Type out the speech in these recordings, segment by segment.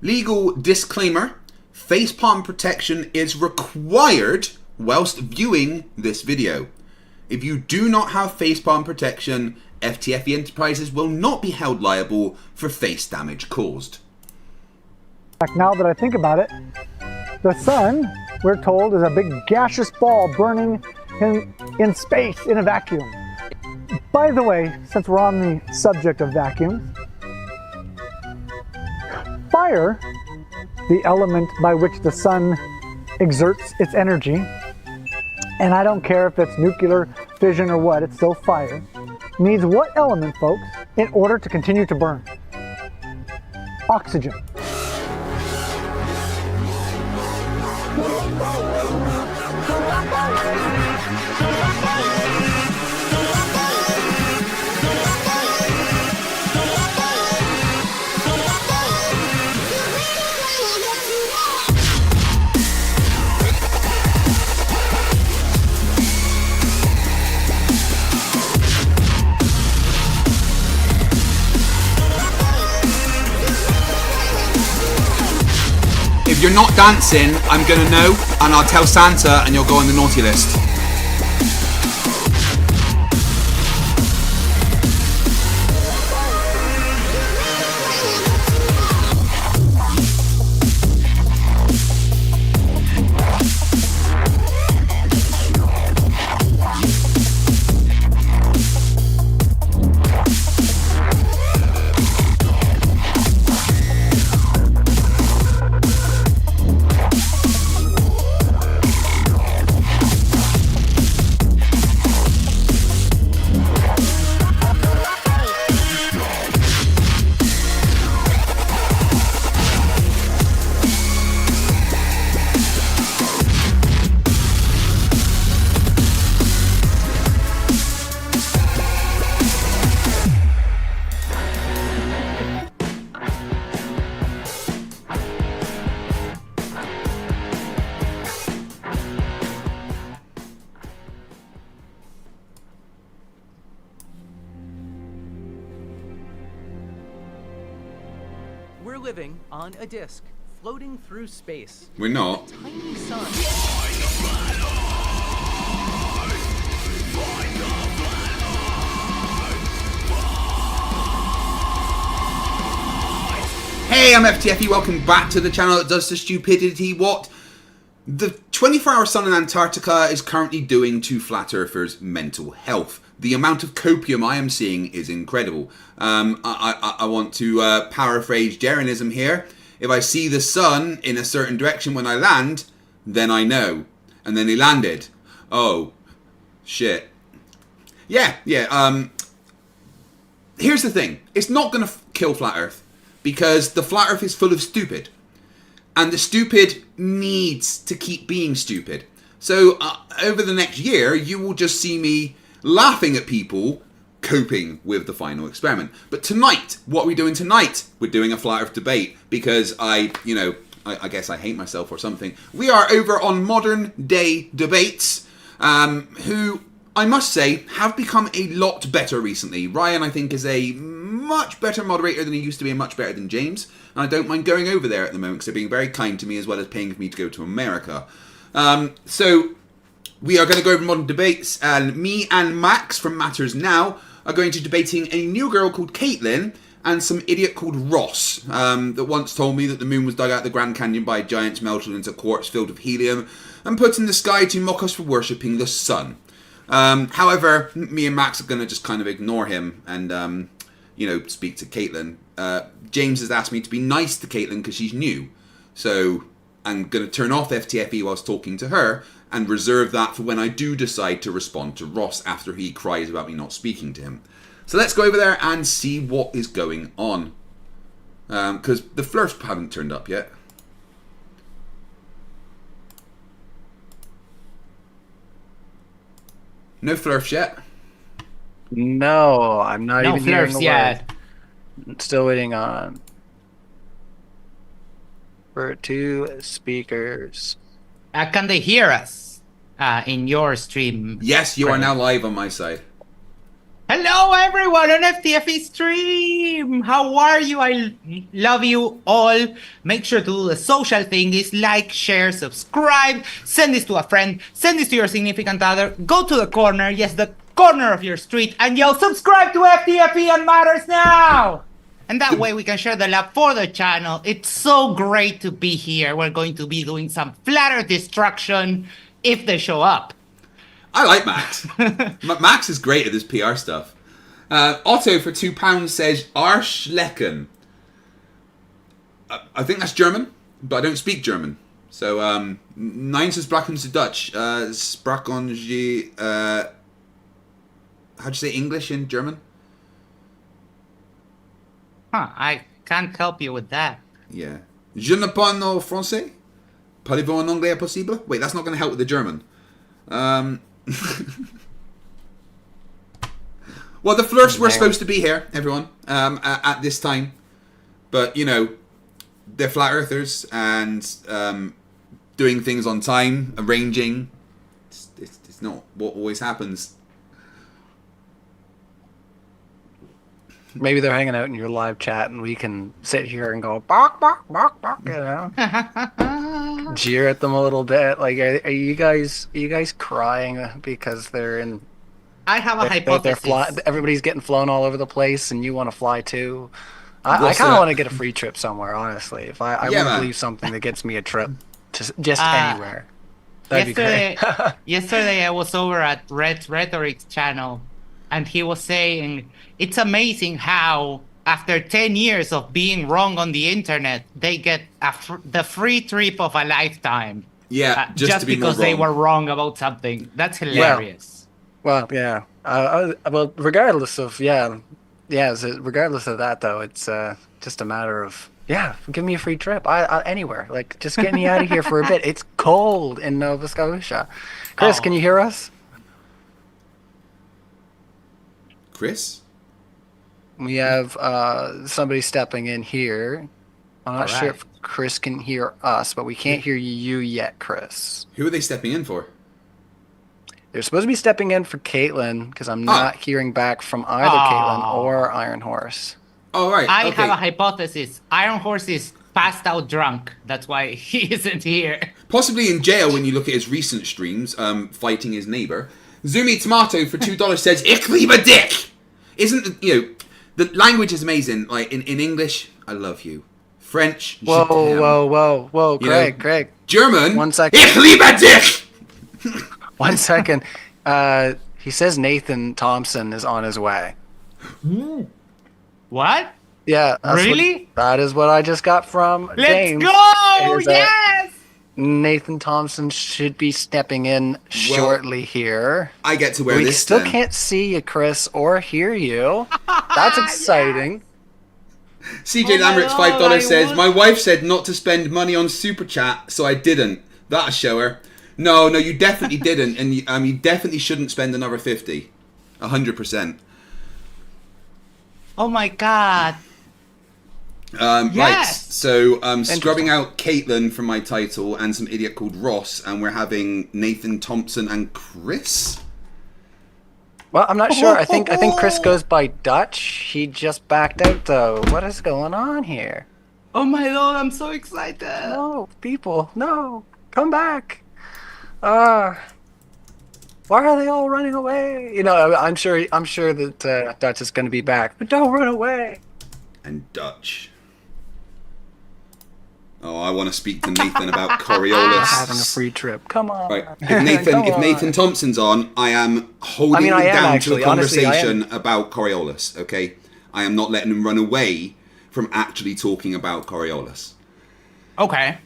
Legal disclaimer, facepalm protection is required whilst viewing this video. If you do not have facepalm protection, FTFE Enterprises will not be held liable for face damage caused. Now that I think about it, the sun, we're told, is a big gaseous ball burning in space in a vacuum. By the way, since we're on the subject of vacuums, fire, the element by which the sun exerts its energy, and I don't care if it's nuclear fission or what, it's still fire, needs what element, folks, in order to continue to burn? Oxygen. If you're not dancing, I'm gonna know, and I'll tell Santa, and you'll go on the naughty list. We're living on a disk, floating through space. We're not. A tiny sun. Hey, I'm FTFE, welcome back to the channel that does the stupidity what the 24-hour sun in Antarctica is currently doing to flat earthers' mental health. The amount of copium I am seeing is incredible. I want to paraphrase Jeranism here. If I see the sun in a certain direction when I land, then I know. And then he landed. Oh, shit. Yeah. Here's the thing. It's not going to kill flat earth. Because the flat earth is full of stupid. And the stupid needs to keep being stupid. So over the next year, you will just see me laughing at people coping with the final experiment. But tonight, what are we doing tonight? We're doing a flat earth debate. Because I guess I hate myself or something. We are over on Modern Day Debates. Who, I must say, have become a lot better recently. Ryan, I think, is a much better moderator than he used to be and much better than James. And I don't mind going over there at the moment because they're being very kind to me as well as paying for me to go to America. So we are going to go over Modern Debates, and me and Max from Matters Now are going to debating a new girl called Katelyn and some idiot called Ross that once told me that the moon was dug out of the Grand Canyon by giants melted into quartz filled with helium and put in the sky to mock us for worshipping the sun. However, me and Max are going to just kind of ignore him and speak to Katelyn. James has asked me to be nice to Katelyn because she's new. So I'm going to turn off FTFE whilst talking to her and reserve that for when I do decide to respond to Ross after he cries about me not speaking to him. So let's go over there and see what is going on. Because the Flerfs haven't turned up yet. No Flerfs yet? No, I'm not even hearing the yet. word. Still waiting on for 2 speakers. Can they hear us in your stream? Yes, you are now live on my side. Hello everyone on FTFE stream! How are you? I love you all. Make sure to do the social thingies, like, share, subscribe, send this to a friend, send this to your significant other, go to the corner, yes, the corner of your street, and yell subscribe to FTFE and Matters Now! And that way we can share the love for the channel. It's so great to be here. We're going to be doing some flat earth destruction if they show up. I like Max. Max is great at this PR stuff. Otto for £2 says Arschlecken. I think that's German, but I don't speak German. So, Nein says Sprachen zu Dutch. Sprachen Sie, how'd you say English in German? Huh, I can't help you with that. Yeah. Je ne parle français. Parlez-vous en anglais possible? Wait, that's not going to help with the German. Well, the Flerfs were supposed to be here, everyone, at this time. But, you know, they're flat earthers and doing things on time, arranging. It's not what always happens. Maybe they're hanging out in your live chat, and we can sit here and go bark, bark, bark, bark, you know, jeer at them a little bit. Like, are you guys crying because they're in? I have a hypothesis. Everybody's getting flown all over the place, and you want to fly too. I kind of want to get a free trip somewhere, honestly. If I want to leave something that gets me a trip to just anywhere. That'd be great. Yesterday I was over at Red's Rhetoric's channel, and he was saying it's amazing how after 10 years of being wrong on the internet, they get the free trip of a lifetime. Yeah, just to be because more they wrong. were wrong about something. That's hilarious. Well, yeah. Well, regardless of regardless of that though, it's just a matter of give me a free trip. I anywhere. Like, just get me out of here for a bit. It's cold in Nova Scotia. Chris, can you hear us? Chris? We have somebody stepping in here. I'm not sure if Chris can hear us, but we can't hear you yet, Chris. Who are they stepping in for? They're supposed to be stepping in for Katelyn, because I'm not hearing back from either Katelyn or Iron Horse. Oh, right. I have a hypothesis. Iron Horse is passed out drunk. That's why he isn't here. Possibly in jail when you look at his recent streams, fighting his neighbour. Zoomy Tomato for $2 says, Ich liebe dich! Isn't, you know, the language is amazing. Like, in English, I love you. French, Whoa, Greg. German, One second. Ich liebe dich! 1 second. He says Nathan Thompson is on his way. What? Yeah. Really? That is what I just got from James. Let's go! Yes! Nathan Thompson should be stepping in shortly here. I get to wear we this still then. can't see you, Chris, or hear you. That's exciting. CJ Lambert's $5 says, my wife said not to spend money on Super Chat, so I didn't. That'll show her. No, you definitely didn't, and you definitely shouldn't spend another 50. 100%. Oh my god. Right, Yes! so scrubbing out Katelyn from my title and some idiot called Ross, and we're having Nathan Thompson and Chris? Well, I'm not sure. I think Chris goes by Dutch. He just backed out, though. What is going on here? Oh my lord, I'm so excited. No, people, no. Come back. Why are they all running away? You know, I'm sure that Dutch is going to be back, but don't run away. And Dutch. Oh, I want to speak to Nathan about Coriolis. Having a free trip. Come on. Right. If Nathan Thompson's on, I am holding him down to a conversation about Coriolis, okay? I am not letting him run away from actually talking about Coriolis. Okay.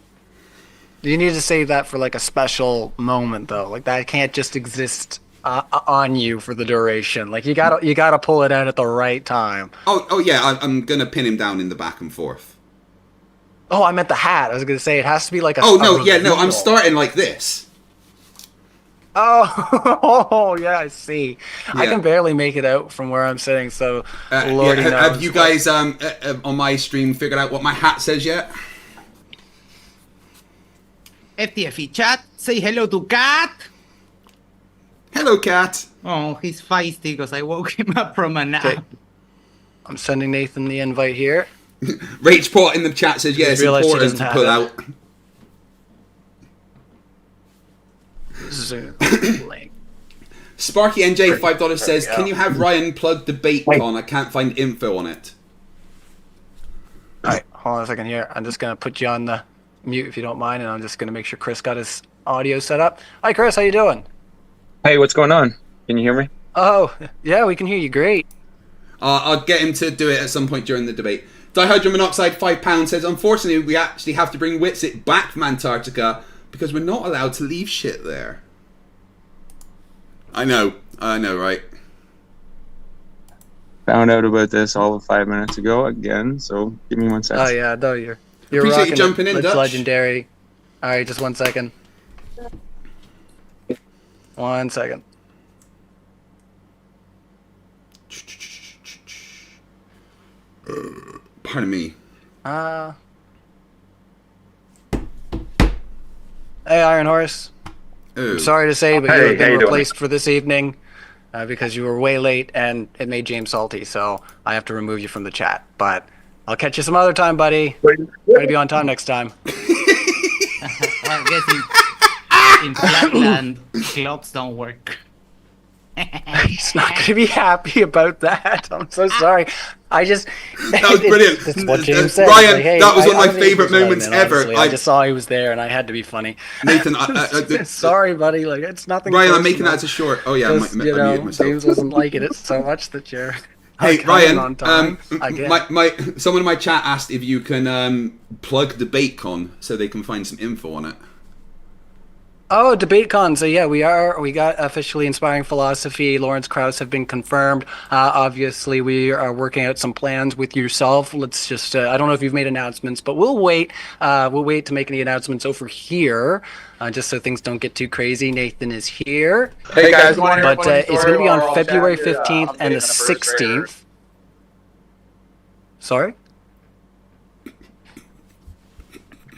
You need to save that for like a special moment, though. Like, that can't just exist on you for the duration. Like, you gotta pull it out at the right time. Oh yeah, I'm gonna pin him down in the back and forth. Oh, I meant the hat. I was gonna say it has to be like a. I'm starting like this. Oh, yeah, I see. Yeah. I can barely make it out from where I'm sitting, so Lordy knows. Have you guys on my stream figured out what my hat says yet? FTFE chat, say hello to Kat. Hello, Kat. Oh, he's feisty because I woke him up from a nap. Okay. I'm sending Nathan the invite here. Rach Port in the chat says, yeah, it's realized he important doesn't to pull have out. Zoom link. Sparky NJ $5 says, There we can go. you have Ryan plug debate con? I can't find info on it. All right, hold on a second here. I'm just gonna put you on the mute if you don't mind, and I'm just gonna make sure Chris got his audio set up. Hi, Chris. How you doing? Hey, what's going on? Can you hear me? Oh, yeah, we can hear you great. I'll get him to do it at some point during the debate. Dihydrogen monoxide £5 says, unfortunately, we actually have to bring Witsit back from Antarctica because we're not allowed to leave shit there. I know, right? Found out about this all of 5 minutes ago again, so give me 1 second. Oh yeah, no, you're Appreciate you rocking jumping it. in, It's Dutch. legendary. All right, just 1 second. 1 second. Pardon me. Hey, Iron Horse. Oh. Sorry to say, but Hey, you have how been you doing? replaced for this evening because you were way late and it made James salty. So I have to remove you from the chat. But I'll catch you some other time, buddy. Try to be on time next time. I guess in Flatland, clocks don't work. He's not going to be happy about that. I'm so sorry. I just That was brilliant. That's what James said. Ryan, Like, hey, that was one of I my don't think favourite he was moments letting it, ever. honestly. I just saw he was there and I had to be funny. Nathan, Sorry, buddy. Like it's nothing. Ryan, I'm making personal. that as a short. Oh yeah, Just, I you know, muted myself. James wasn't liking it so much that you're. Hey not coming Ryan, on time. Again. someone in my chat asked if you can plug DebateCon so they can find some info on it. Oh, DebateCon. So yeah, we got officially Inspiring Philosophy. Lawrence Krauss have been confirmed. Obviously, we are working out some plans with yourself. Let's just, I don't know if you've made announcements, but we'll wait. We'll wait to make any announcements over here, just so things don't get too crazy. Nathan is here. Hey guys, But it's going to be on February 15th and the 16th. Sorry?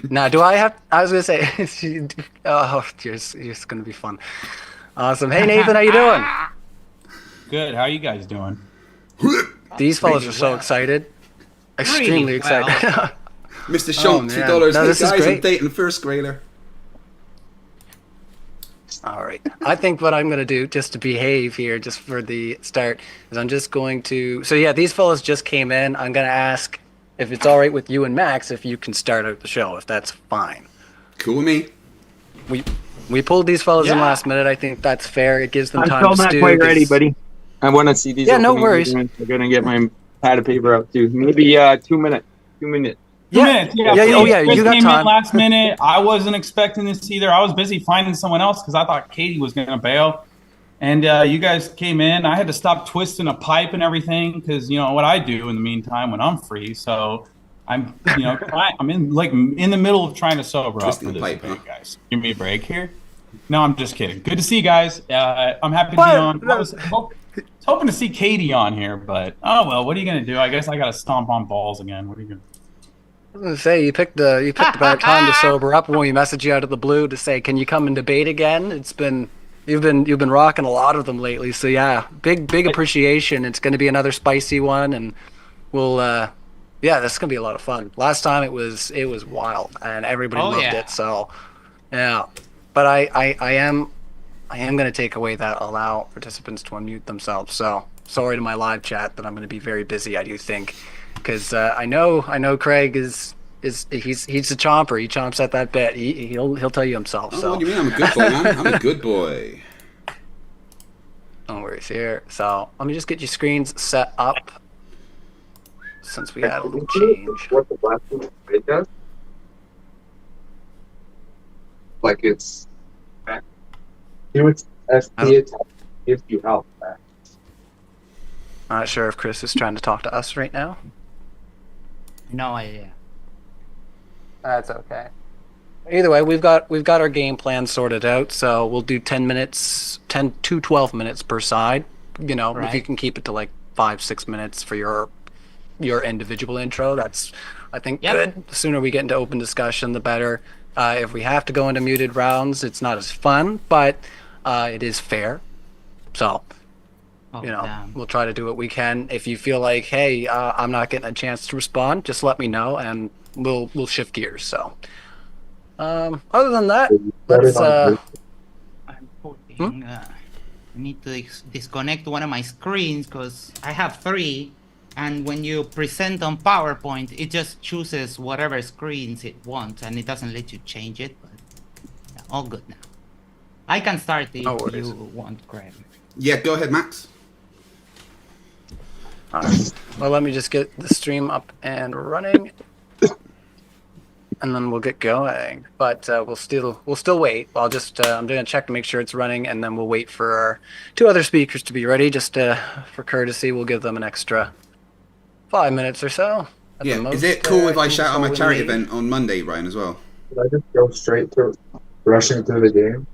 Now, do I have... I was going to say... oh, it's going to be fun. Awesome. Hey, Nathan, how you doing? Good. How you guys doing? These fellas are so excited. Extremely Really well. excited. Mr. Shunk, man. $2. No, Hey this is guys, I'm great. dating first grader. All right. I think what I'm going to do, just to behave here, just for the start, is I'm just going to... So, yeah, these fellas just came in. I'm going to ask if it's all right with you and Max if you can start out the show, if that's fine. Cool with me. We pulled these fellas in Yeah. last minute. I think that's fair. It gives them I'm time still to not stew. quite ready, 'cause- buddy. I want to see these. Yeah, no opening worries. arguments. I'm gonna get my pad of paper out too. Maybe 2 minutes. 2 minutes. 2 minutes. Yeah. Yeah, oh, please. yeah, Chris you got came time. in last minute. I wasn't expecting this either. I was busy finding someone else because I thought Katie was going to bail. And you guys came in. I had to stop twisting a pipe and everything because you know what I do in the meantime when I'm free. So I'm, I'm in the middle of trying to sober up Twisting for a this pipe, debate, huh? guys. Give me a break here. No, I'm just kidding. Good to see you guys. I'm happy to What? be on. I was hoping to see Katie on here, but oh well. What are you gonna do? I guess I gotta stomp on balls again. What are you gonna? I was going to say, you picked the bad time to sober up when we messaged you out of the blue to say, can you come and debate again? You've been rocking a lot of them lately. So yeah, big appreciation. It's going to be another spicy one, and we'll yeah, this is going to be a lot of fun. Last time it was wild and everybody Oh, loved yeah. it. So yeah, but I am going to take away that allow participants to unmute themselves. So sorry to my live chat, but I'm going to be very busy, I do think, because I know Craig he's a chomper. He chomps at that bit. He'll tell you himself. Oh, So what do you mean? I'm a good boy, man. I'm a good boy. no worries here. So let me just get your screens set up since we had a little change. What the black it does? Like it's, it's FTFE gives you help. Not sure if Chris is trying to talk to us right now. No idea. That's okay. Either way, we've got our game plan sorted out, so we'll do 10 to 12 minutes per side. You know, if you Right. can keep it to like 5-6 minutes for your individual intro, that's I think Yep. good. The sooner we get into open discussion, the better. If we have to go into muted rounds, it's not as fun, but it is fair. So, Oh, you know, damn. we'll try to do what we can. If you feel like, hey, I'm not getting a chance to respond, just let me know, and we'll shift gears. So, other than that, let's. I'm putting, I need to disconnect one of my screens because I have 3, and when you present on PowerPoint, it just chooses whatever screens it wants, and it doesn't let you change it. But yeah, all good now. I can start if No worries. you want, Greg. Yeah, go ahead, Max. All right. Well, let me just get the stream up and running, and then we'll get going. But we'll still wait. I'll just I'm gonna check to make sure it's running, and then we'll wait for our 2 other speakers to be ready. Just for courtesy, we'll give them an extra 5 minutes or so. At the Yeah, most. is it cool if I shout out my Control charity V. event on Monday, Ryan, as well? Should I just go straight to rushing through the game?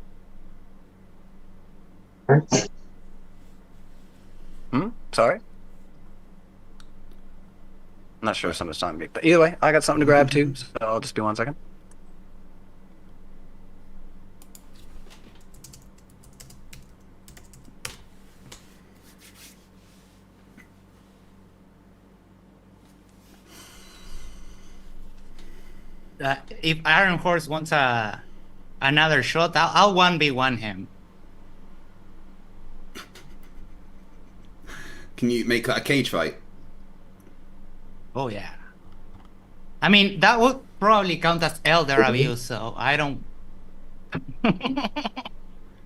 Sorry. I'm not sure if someone's telling me, but either way, I got something to grab too. So I'll just be 1 second. If Iron Horse wants another shot, I'll 1v1 him. Can you make that a cage fight? Oh yeah. I mean, that would probably count as elder abuse, so I don't.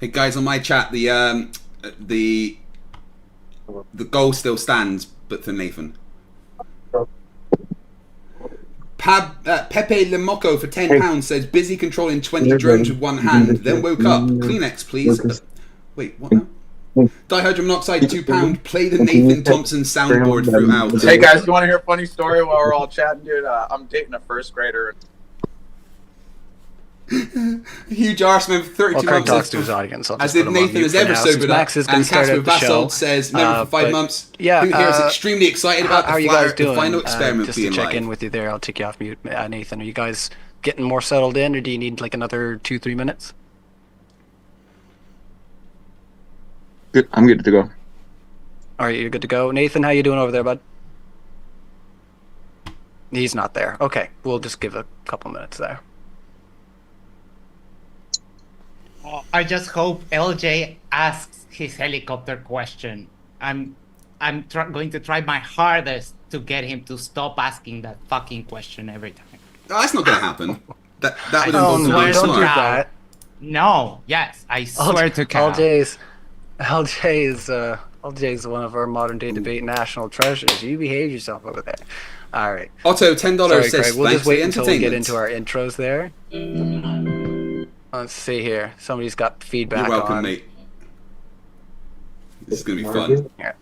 Hey guys, on my chat, the goal still stands, but for Nathan. Pepe Lemoco for £10 says busy controlling 20 drones with one hand, then woke up. Kleenex, please. Wait, what now? Dihydrogen monoxide, £2. Play the Nathan Thompson soundboard throughout. Hey guys, you want to hear a funny story while we're all chatting, dude? I'm dating a first grader. Huge arseman for 32 Well, Craig months. talks to his audience. I'll As just if put him on Nathan mute has for ever now, since sobered up. Max is going And to start Casper out the show. Basalt says, member for 5 but months. yeah, Who here is extremely excited about how are the, you guys the doing? final experiment just to being check live? in with you there, I'll take you off mute. Nathan, are you guys getting more settled in, or do you need like another 2-3 minutes? Good. I'm good to go. All right, you're good to go. Nathan, how you doing over there, bud? He's not there. Okay, we'll just give a couple minutes there. I just hope LJ asks his helicopter question. I'm going to try my hardest to get him to stop asking that fucking question every time. Oh, that's not going to happen. That would Oh, involve no, being don't do smart. that. No, yes, I swear to God. LJ is one of our modern day debate national treasures. You behave yourself over there. All right. Otto, $10 Sorry, says Craig. We'll thanks just for the wait until we get entertainment. into our intros there. Let's see here. Somebody's got feedback You're welcome, on. mate. This is going to be fun. Yeah.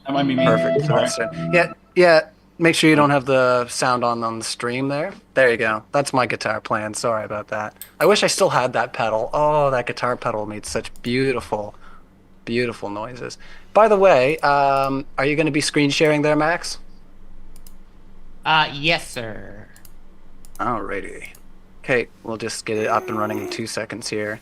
That might be me. Perfect. All right. Yeah. Make sure you don't have the sound on the stream there. There you go. That's my guitar playing. Sorry about that. I wish I still had that pedal. Oh, that guitar pedal made such beautiful, beautiful noises. By the way, are you going to be screen sharing there, Max? Yes, sir. Alrighty. Okay, we'll just get it up and running in 2 seconds here.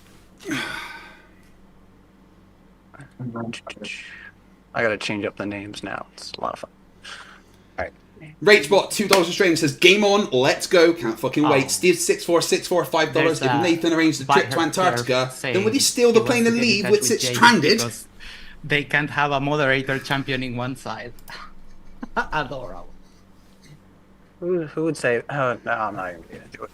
I gotta change up the names now. It's a lot of fun. Alright. Rachbot, $2 Australian says, game on, let's go. Can't fucking wait. Oh. Steve6464, $5. There's If Nathan arranged the trip to butthurt Antarctica, saying then would he steal he the plane wants and to get in leave touch with with it Jay stranded? because they can't have a moderator championing one side. Adorable. Who would say? Oh no, I'm not even gonna do it.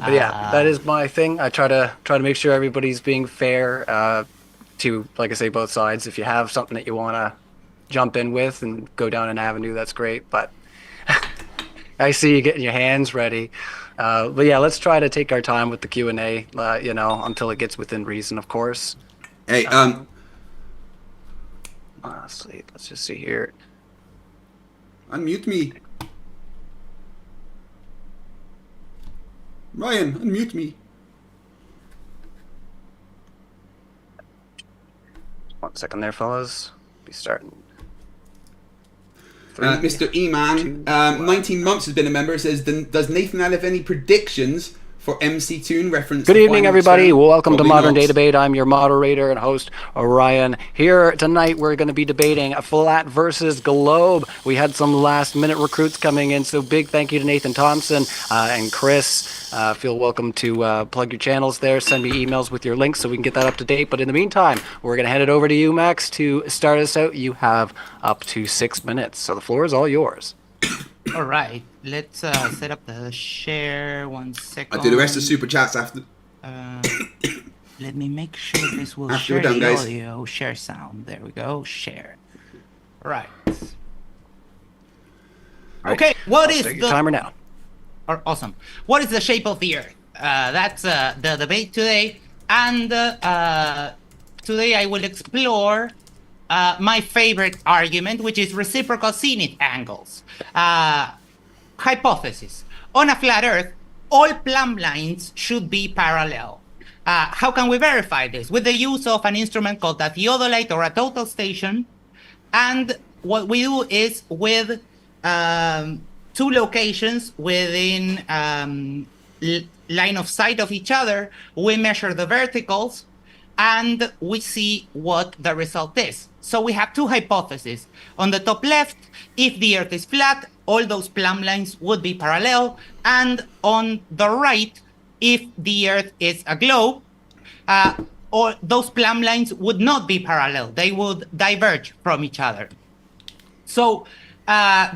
But yeah, that is my thing. I try to make sure everybody's being fair to, like I say, both sides. If you have something that you want to jump in with and go down an avenue, that's great. But I see you getting your hands ready. But yeah, let's try to take our time with the Q&A. Until it gets within reason, of course. Hey, Honestly, let's just see here. unmute me. Ryan, unmute me. 1 second there, fellas. Be starting. Mr. E-Man, 19 months has been a member. Says, does Nathan have any predictions For MC Tune reference. Good evening, everybody. Welcome to Probably Modern not. Day Debate. I'm your moderator and host, Orion. Here tonight, we're going to be debating flat versus globe. We had some last-minute recruits coming in, so big thank you to Nathan Thompson and Chris. Feel welcome to plug your channels there. Send me emails with your links so we can get that up to date. But in the meantime, we're going to hand it over to you, Max, to start us out. You have up to 6 minutes, so the floor is all yours. All right, let's set up the share. 1 second. I'll do the rest of the super chats after. Let me make sure this will After share we're done, the guys. audio. Share sound. There we go. Share. All right. Okay, what is Start the your timer now. awesome? What is the shape of the Earth? That's the debate today, and today I will explore my favorite argument, which is reciprocal zenith angles. Hypothesis: on a flat Earth, all plumb lines should be parallel. How can we verify this? With the use of an instrument called a theodolite or a total station. And what we do is with two locations within line of sight of each other, we measure the verticals and we see what the result is. So we have two hypotheses. On the top left, if the Earth is flat, all those plumb lines would be parallel. And on the right, if the Earth is a globe, or those plumb lines would not be parallel. They would diverge from each other. So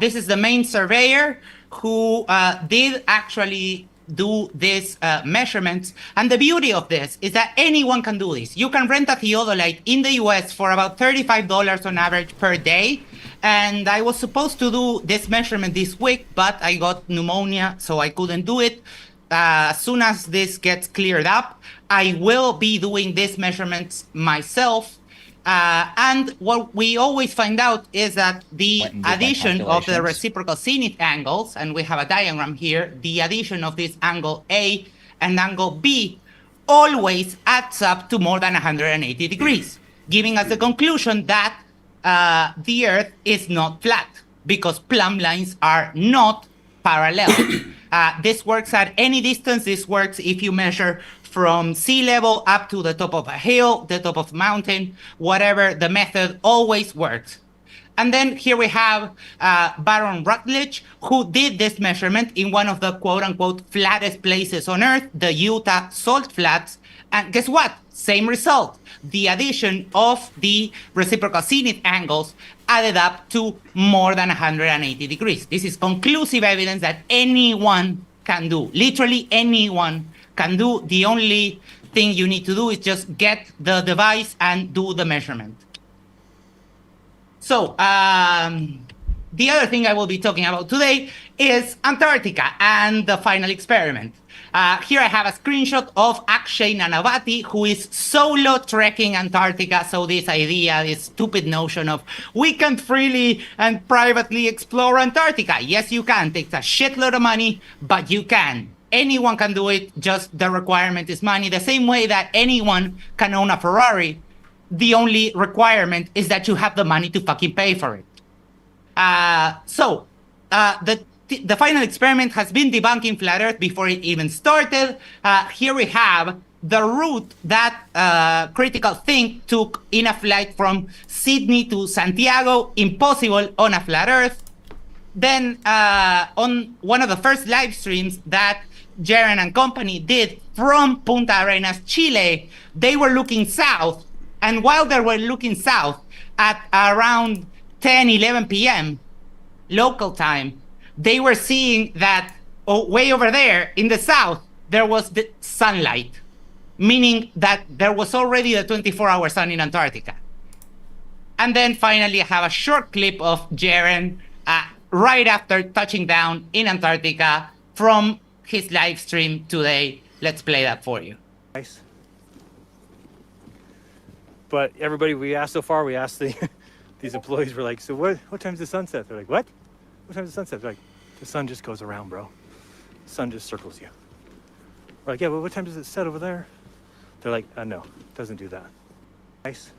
this is the main surveyor who did actually do these measurements. And the beauty of this is that anyone can do this. You can rent a theodolite in the US for about $35 on average per day. And I was supposed to do this measurement this week, but I got pneumonia, so I couldn't do it. As soon as this gets cleared up, I will be doing these measurements myself. And what we always find out is that the addition of the reciprocal zenith angles, and we have a diagram here, the addition of this angle A and angle B always adds up to more than 180 degrees, giving us the conclusion that the Earth is not flat because plumb lines are not parallel. This works at any distance. This works if you measure from sea level up to the top of a hill, the top of a mountain, whatever, the method always works. And then here we have Baron Rutledge, who did this measurement in one of the quote-unquote flattest places on Earth, the Utah Salt Flats. And guess what? Same result. The addition of the reciprocal zenith angles added up to more than 180 degrees. This is conclusive evidence that anyone can do. Literally anyone can do. The only thing you need to do is just get the device and do the measurement. So the other thing I will be talking about today is Antarctica and the final experiment. Here I have a screenshot of Akshay Nanavati, who is solo trekking Antarctica. So this idea, this stupid notion of we can freely and privately explore Antarctica. Yes, you can. It takes a shitload of money, but you can. Anyone can do it. Just the requirement is money. The same way that anyone can own a Ferrari. The only requirement is that you have the money to fucking pay for it. The final experiment has been debunking flat Earth before it even started. Here we have the route that Critical Think took in a flight from Sydney to Santiago. Impossible on a flat Earth. Then on one of the first live streams that Jaren and company did from Punta Arenas, Chile, they were looking south. And while they were looking south at around 10, 11 p.m. local time, they were seeing that way over there in the south, there was the sunlight, meaning that there was already the 24-hour sun in Antarctica. And then finally, I have a short clip of Jaren right after touching down in Antarctica from his live stream today. Let's play that for you. Nice. But everybody we asked so far, we asked these employees, were like, so what time's the sunset? They're like, what? What time's the sunset? They're like, the sun just goes around, bro. The sun just circles you. We're like, yeah, but what time does it set over there? They're like, no, it doesn't do that. Nice.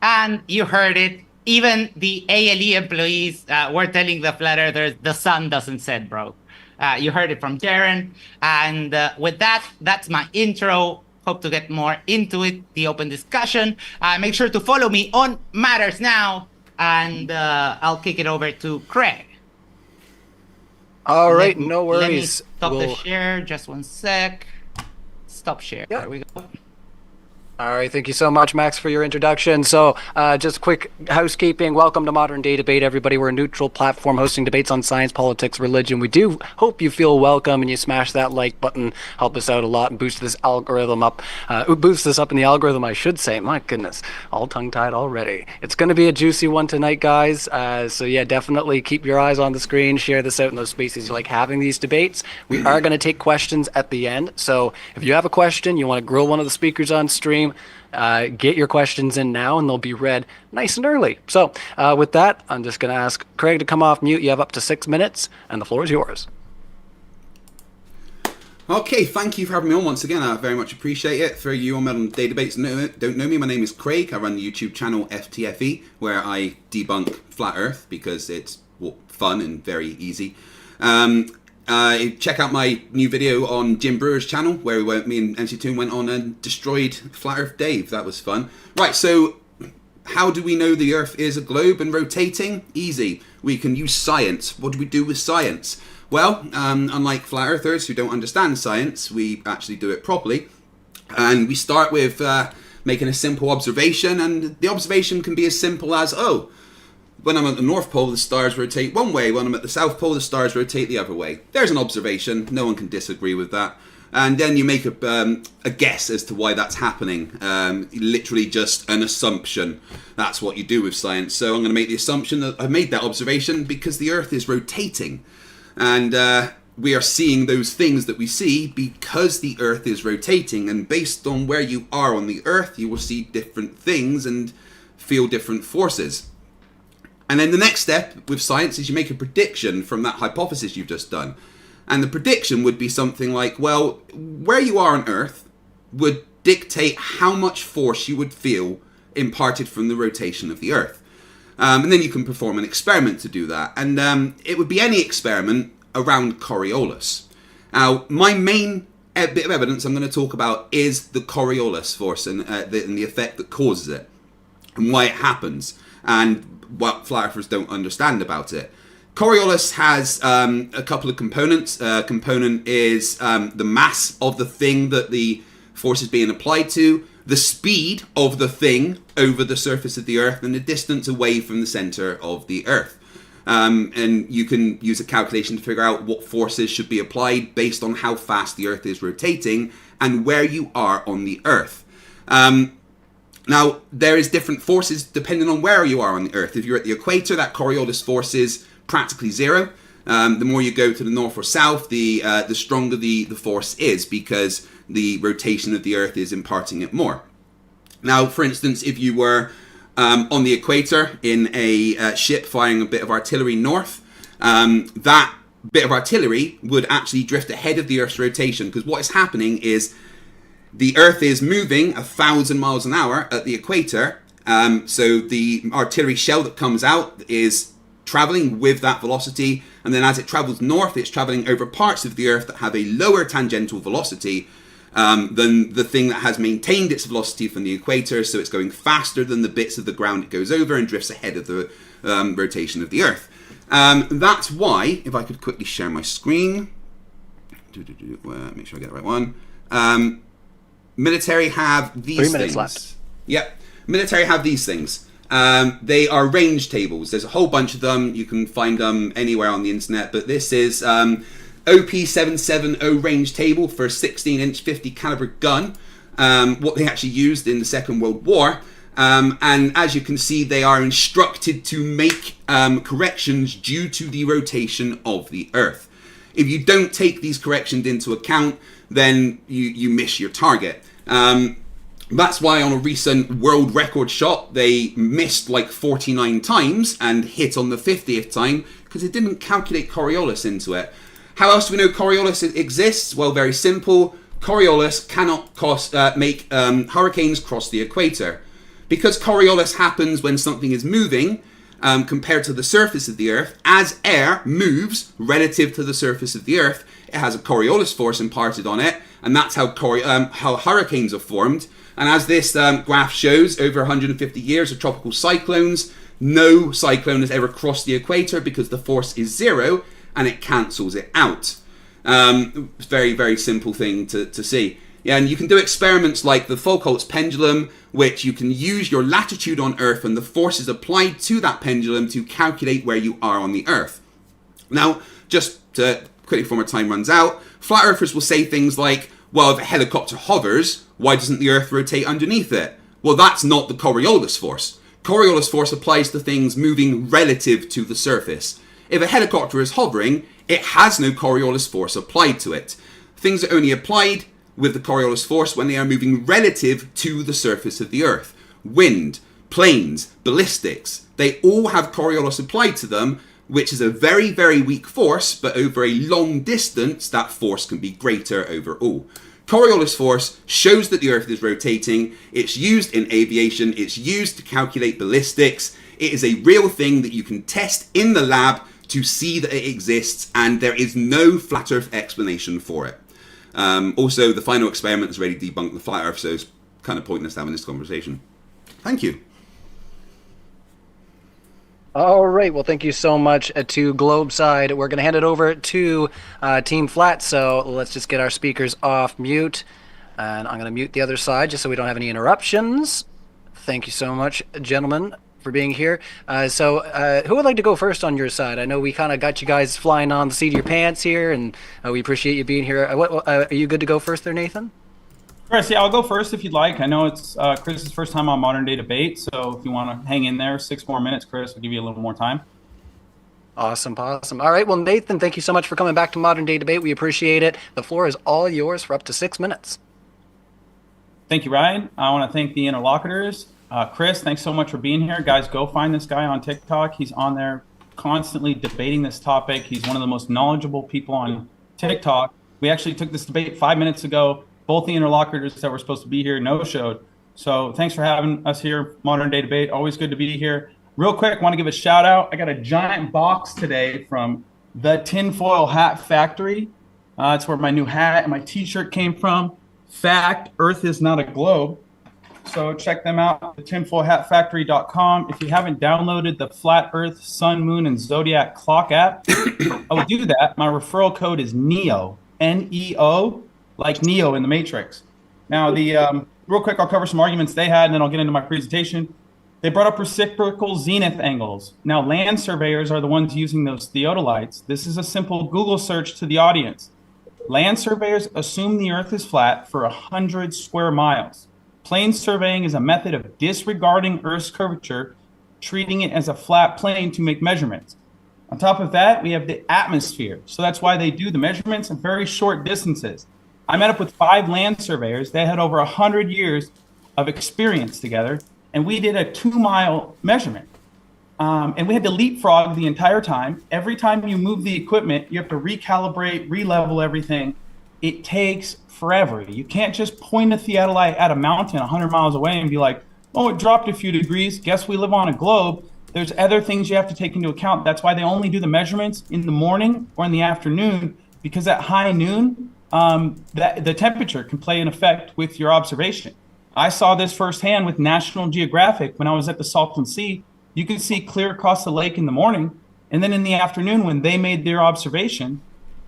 And you heard it. Even the ALE employees were telling the flat earthers, the sun doesn't set, bro. You heard it from Darren. And with that, that's my intro. Hope to get more into it, the open discussion. Make sure to follow me on Matters Now, and I'll kick it over to Craig. All right, no worries. Let me stop the share. Just one sec. Stop share. Yeah. There we go. All right, thank you so much, Max, for your introduction. So just quick housekeeping. Welcome to Modern Day Debate, everybody. We're a neutral platform hosting debates on science, politics, religion. We do hope you feel welcome and you smash that like button. Help us out a lot and boost this algorithm up. Boost this up in the algorithm, I should say. My goodness, all tongue-tied already. It's going to be a juicy one tonight, guys. So yeah, definitely keep your eyes on the screen. Share this out in those spaces you like having these debates. We are going to take questions at the end. So if you have a question, you want to grill one of the speakers on stream, get your questions in now and they'll be read nice and early. So with that, I'm just going to ask Craig to come off mute. You have up to 6 minutes and the floor is yours. Okay, thank you for having me on once again. I very much appreciate it. For you on Modern Day Debates don't know me, my name is Craig. I run the YouTube channel FTFE, where I debunk Flat Earth because it's fun and very easy. Check out my new video on Jim Brewer's channel, where me and MC2 went on and destroyed Flat Earth Dave. That was fun. Right, so how do we know the Earth is a globe and rotating? Easy. We can use science. What do we do with science? Well, unlike Flat Earthers who don't understand science, we actually do it properly. And we start with making a simple observation, and the observation can be as simple as, oh, when I'm at the North Pole, the stars rotate one way. When I'm at the South Pole, the stars rotate the other way. There's an observation. No one can disagree with that. And then you make a guess as to why that's happening. Literally just an assumption. That's what you do with science. So I'm going to make the assumption that I made that observation because the Earth is rotating. And we are seeing those things that we see because the Earth is rotating. And based on where you are on the Earth, you will see different things and feel different forces. And then the next step with science is you make a prediction from that hypothesis you've just done. And the prediction would be something like, well, where you are on Earth would dictate how much force you would feel imparted from the rotation of the Earth. And then you can perform an experiment to do that. And it would be any experiment around Coriolis. Now, my main bit of evidence I'm going to talk about is the Coriolis force and the effect that causes it and why it happens and what Flat Earthers don't understand about it. Coriolis has a couple of components. A component is the mass of the thing that the force is being applied to, the speed of the thing over the surface of the Earth, and the distance away from the center of the Earth. And you can use a calculation to figure out what forces should be applied based on how fast the Earth is rotating and where you are on the Earth. Now, there is different forces depending on where you are on the Earth. If you're at the equator, that Coriolis force is practically zero. The more you go to the north or south, the stronger the force is because the rotation of the Earth is imparting it more. Now, for instance, if you were on the equator in a ship firing a bit of artillery north, that bit of artillery would actually drift ahead of the Earth's rotation because what is happening is the Earth is moving 1,000 miles an hour at the equator, so the artillery shell that comes out is traveling with that velocity, and then as it travels north, it's traveling over parts of the Earth that have a lower tangential velocity than the thing that has maintained its velocity from the equator, so it's going faster than the bits of the ground it goes over and drifts ahead of the rotation of the Earth. That's why, if I could quickly share my screen, make sure I get the right one. Military have these 3 minutes things. left. Yep. Military have these things. They are range tables. There's a whole bunch of them. You can find them anywhere on the internet. But this is OP770 range table for a 16-inch 50 caliber gun. What they actually used in the Second World War. And as you can see, they are instructed to make corrections due to the rotation of the Earth. If you don't take these corrections into account, then you miss your target. That's why on a recent world record shot, they missed like 49 times and hit on the 50th time because they didn't calculate Coriolis into it. How else do we know Coriolis exists? Well, very simple. Coriolis cannot make hurricanes cross the equator. Because Coriolis happens when something is moving, compared to the surface of the Earth. As air moves relative to the surface of the Earth, it has a Coriolis force imparted on it, and that's how hurricanes are formed. And as this graph shows, over 150 years of tropical cyclones, no cyclone has ever crossed the equator because the force is zero and it cancels it out. Very, very simple thing to see. Yeah, and you can do experiments like the Foucault's pendulum, which you can use your latitude on Earth and the forces applied to that pendulum to calculate where you are on the Earth. Now, just to quickly before my time runs out, flat earthers will say things like, well, if a helicopter hovers, why doesn't the Earth rotate underneath it? Well, that's not the Coriolis force. Coriolis force applies to things moving relative to the surface. If a helicopter is hovering, it has no Coriolis force applied to it. Things are only applied with the Coriolis force when they are moving relative to the surface of the Earth. Wind, planes, ballistics, they all have Coriolis applied to them, which is a very, very weak force, but over a long distance, that force can be greater overall. Coriolis force shows that the Earth is rotating. It's used in aviation. It's used to calculate ballistics. It is a real thing that you can test in the lab to see that it exists, and there is no flat Earth explanation for it. Also, the final experiment has already debunked the flat Earth, so it's kind of pointless having this conversation. Thank you. All right. Well, thank you so much to Globeside. We're going to hand it over to Team Flat. So let's just get our speakers off mute. And I'm going to mute the other side just so we don't have any interruptions. Thank you so much, gentlemen, for being here. Who would like to go first on your side? I know we kind of got you guys flying on the seat of your pants here, and we appreciate you being here. Are you good to go first there, Nathan? Chris, yeah, I'll go first if you'd like. I know it's Chris's first time on Modern Day Debate, so if you want to hang in there 6 more minutes, Chris, we'll give you a little more time. Awesome. All right, well, Nathan, thank you so much for coming back to Modern Day Debate. We appreciate it. The floor is all yours for up to 6 minutes. Thank you, Ryan. I want to thank the interlocutors. Chris, thanks so much for being here. Guys, go find this guy on TikTok. He's on there constantly debating this topic. He's one of the most knowledgeable people on TikTok. We actually took this debate 5 minutes ago. Both the interlocutors that were supposed to be here no-showed. So thanks for having us here, Modern Day Debate. Always good to be here. Real quick, want to give a shout out. I got a giant box today from the Tinfoil Hat Factory. It's where my new hat and my t-shirt came from. Fact, Earth is not a globe. So check them out at tinfoilhatfactory.com. If you haven't downloaded the Flat Earth, Sun, Moon, and Zodiac Clock app, I will do that. My referral code is NEO, N-E-O, like Neo in the Matrix. Now, real quick, I'll cover some arguments they had, and then I'll get into my presentation. They brought up reciprocal zenith angles. Now, land surveyors are the ones using those theodolites. This is a simple Google search to the audience. Land surveyors assume the Earth is flat for 100 square miles. Plane surveying is a method of disregarding Earth's curvature, treating it as a flat plane to make measurements. On top of that, we have the atmosphere. So that's why they do the measurements in very short distances. I met up with 5 land surveyors. They had over 100 years of experience together, and we did a 2-mile measurement. And we had to leapfrog the entire time. Every time you move the equipment, you have to recalibrate, re-level everything. It takes forever. You can't just point a theodolite at a mountain 100 miles away and be like, oh, it dropped a few degrees. Guess we live on a globe. There's other things you have to take into account. That's why they only do the measurements in the morning or in the afternoon, because at high noon, the temperature can play an effect with your observation. I saw this firsthand with National Geographic when I was at the Salton Sea. You could see clear across the lake in the morning, and then in the afternoon when they made their observation,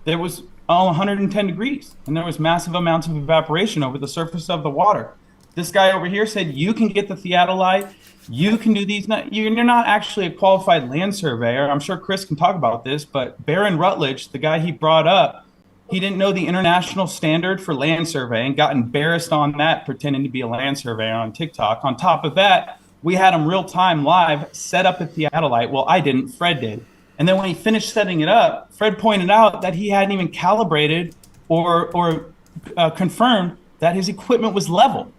there was 110 degrees, and there was massive amounts of evaporation over the surface of the water. This guy over here said, you can get the theodolite, you can do these. You're not actually a qualified land surveyor. I'm sure Chris can talk about this, but Baron Rutledge, the guy he brought up, he didn't know the international standard for land surveying, got embarrassed on that, pretending to be a land surveyor on TikTok. On top of that, we had him real time live set up a theodolite. Well, I didn't, Fred did. And then when he finished setting it up, Fred pointed out that he hadn't even calibrated or confirmed that his equipment was level.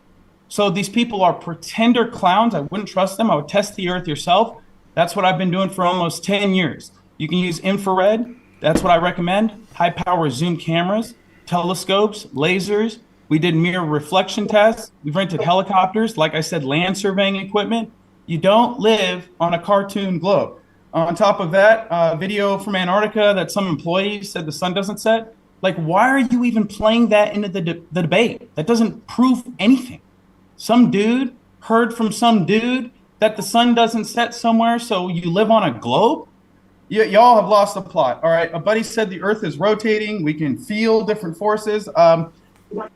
So these people are pretender clowns. I wouldn't trust them. I would test the Earth yourself. That's what I've been doing for almost 10 years. You can use infrared. That's what I recommend. High power zoom cameras, telescopes, lasers. We did mirror reflection tests. We've rented helicopters. Like I said, land surveying equipment. You don't live on a cartoon globe. On top of that, video from Antarctica that some employees said the sun doesn't set. Like, why are you even playing that into the debate? That doesn't prove anything. Some dude heard from some dude that the sun doesn't set somewhere, so you live on a globe? Y'all have lost the plot. All right, a buddy said the Earth is rotating. We can feel different forces.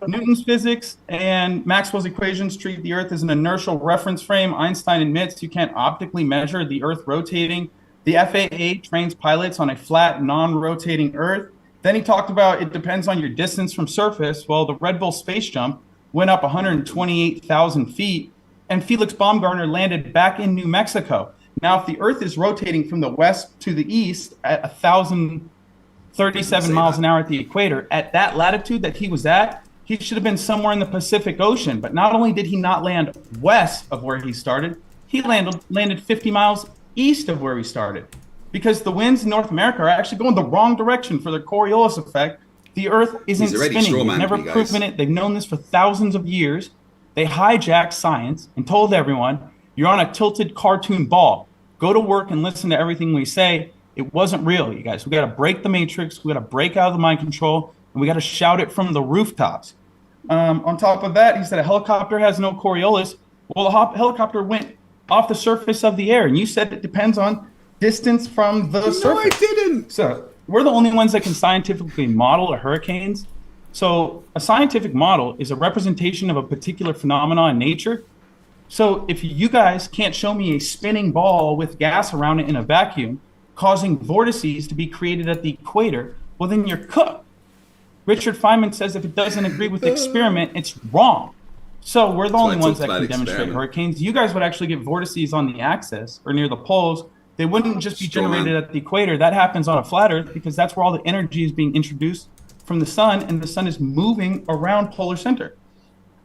Newton's physics and Maxwell's equations treat the Earth as an inertial reference frame. Einstein admits you can't optically measure the Earth rotating. The FAA trains pilots on a flat, non-rotating Earth. Then he talked about it depends on your distance from surface. Well, the Red Bull space jump went up 128,000 feet, and Felix Baumgartner landed back in New Mexico. Now, if the Earth is rotating from the west to the east at 1,037 miles an hour at the equator, at that latitude that he was at, he should have been somewhere in the Pacific Ocean. But not only did he not land west of where he started, he landed 50 miles east of where he started. Because the winds in North America are actually going the wrong direction for the Coriolis effect. The Earth isn't spinning. They've never proven it. They've known this for thousands of years. They hijacked science and told everyone, you're on a tilted cartoon ball. Go to work and listen to everything we say. It wasn't real, you guys. We got to break the matrix. We got to break out of the mind control, and we got to shout it from the rooftops. On top of that, he said a helicopter has no Coriolis. Well, the helicopter went off the surface of the air, and you said it depends on distance from the surface. No, I didn't. So we're the only ones that can scientifically model hurricanes. So a scientific model is a representation of a particular phenomenon in nature. So if you guys can't show me a spinning ball with gas around it in a vacuum, causing vortices to be created at the equator, well, then you're cooked. Richard Feynman says if it doesn't agree with the experiment, it's wrong. So we're the only ones that can demonstrate hurricanes. You guys would actually get vortices on the axis or near the poles. They wouldn't just be generated at the equator. That happens on a flat Earth because that's where all the energy is being introduced from the sun, and the sun is moving around polar center.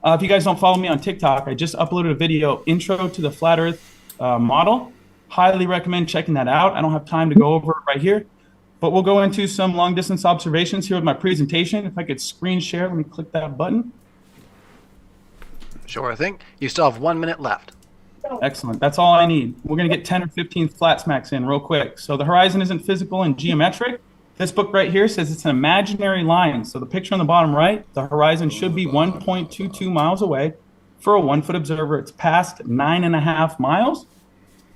If you guys don't follow me on TikTok, I just uploaded a video, Intro to the Flat Earth Model. Highly recommend checking that out. I don't have time to go over it right here, but we'll go into some long distance observations here with my presentation. If I could screen share, let me click that button. Sure thing. You still have 1 minute left. Excellent. That's all I need. We're going to get 10 or 15 flat smacks in real quick. So the horizon isn't physical and geometric. This book right here says it's an imaginary line. So the picture on the bottom right, the horizon should be 1.22 miles away. For a 1-foot observer, it's past 9.5 miles.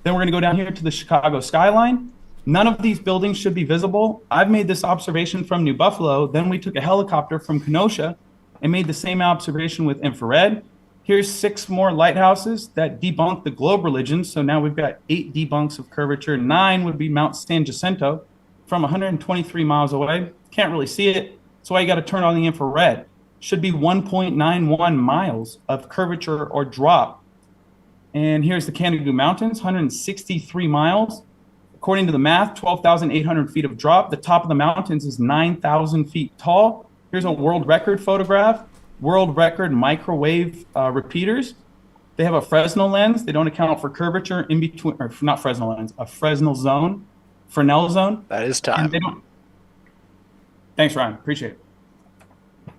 Then we're going to go down here to the Chicago skyline. None of these buildings should be visible. I've made this observation from New Buffalo. Then we took a helicopter from Kenosha and made the same observation with infrared. Here's 6 more lighthouses that debunk the globe religion. So now we've got 8 debunks of curvature. 9 would be Mount San Jacinto from 123 miles away. Can't really see it. That's why you got to turn on the infrared. Should be 1.91 miles of curvature or drop. And here's the Canada Mountains, 163 miles. According to the math, 12,800 feet of drop. The top of the mountains is 9,000 feet tall. Here's a world record photograph. World record microwave repeaters. They have a Fresnel lens. They don't account for curvature in between, or not Fresnel lens, a Fresnel zone, Fresnel zone. That is time. Thanks, Ryan. Appreciate it.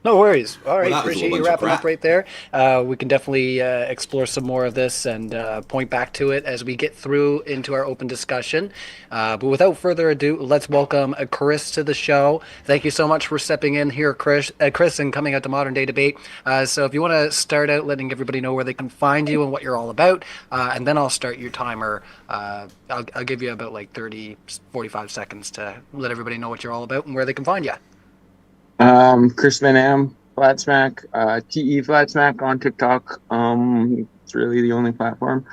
No worries. All right, Well, appreciate you wrapping up right there. We can definitely explore some more of this and point back to it as we get through into our open discussion. But without further ado, let's welcome Chris to the show. Thank you so much for stepping in here, Chris, and coming out to Modern Day Debate. So if you want to start out letting everybody know where they can find you and what you're all about, and then I'll start your timer. I'll give you about like 30, 45 seconds to let everybody know what you're all about and where they can find you. Chris Van Am, Flat Smack, TE Flat Smack on TikTok. It's really the only platform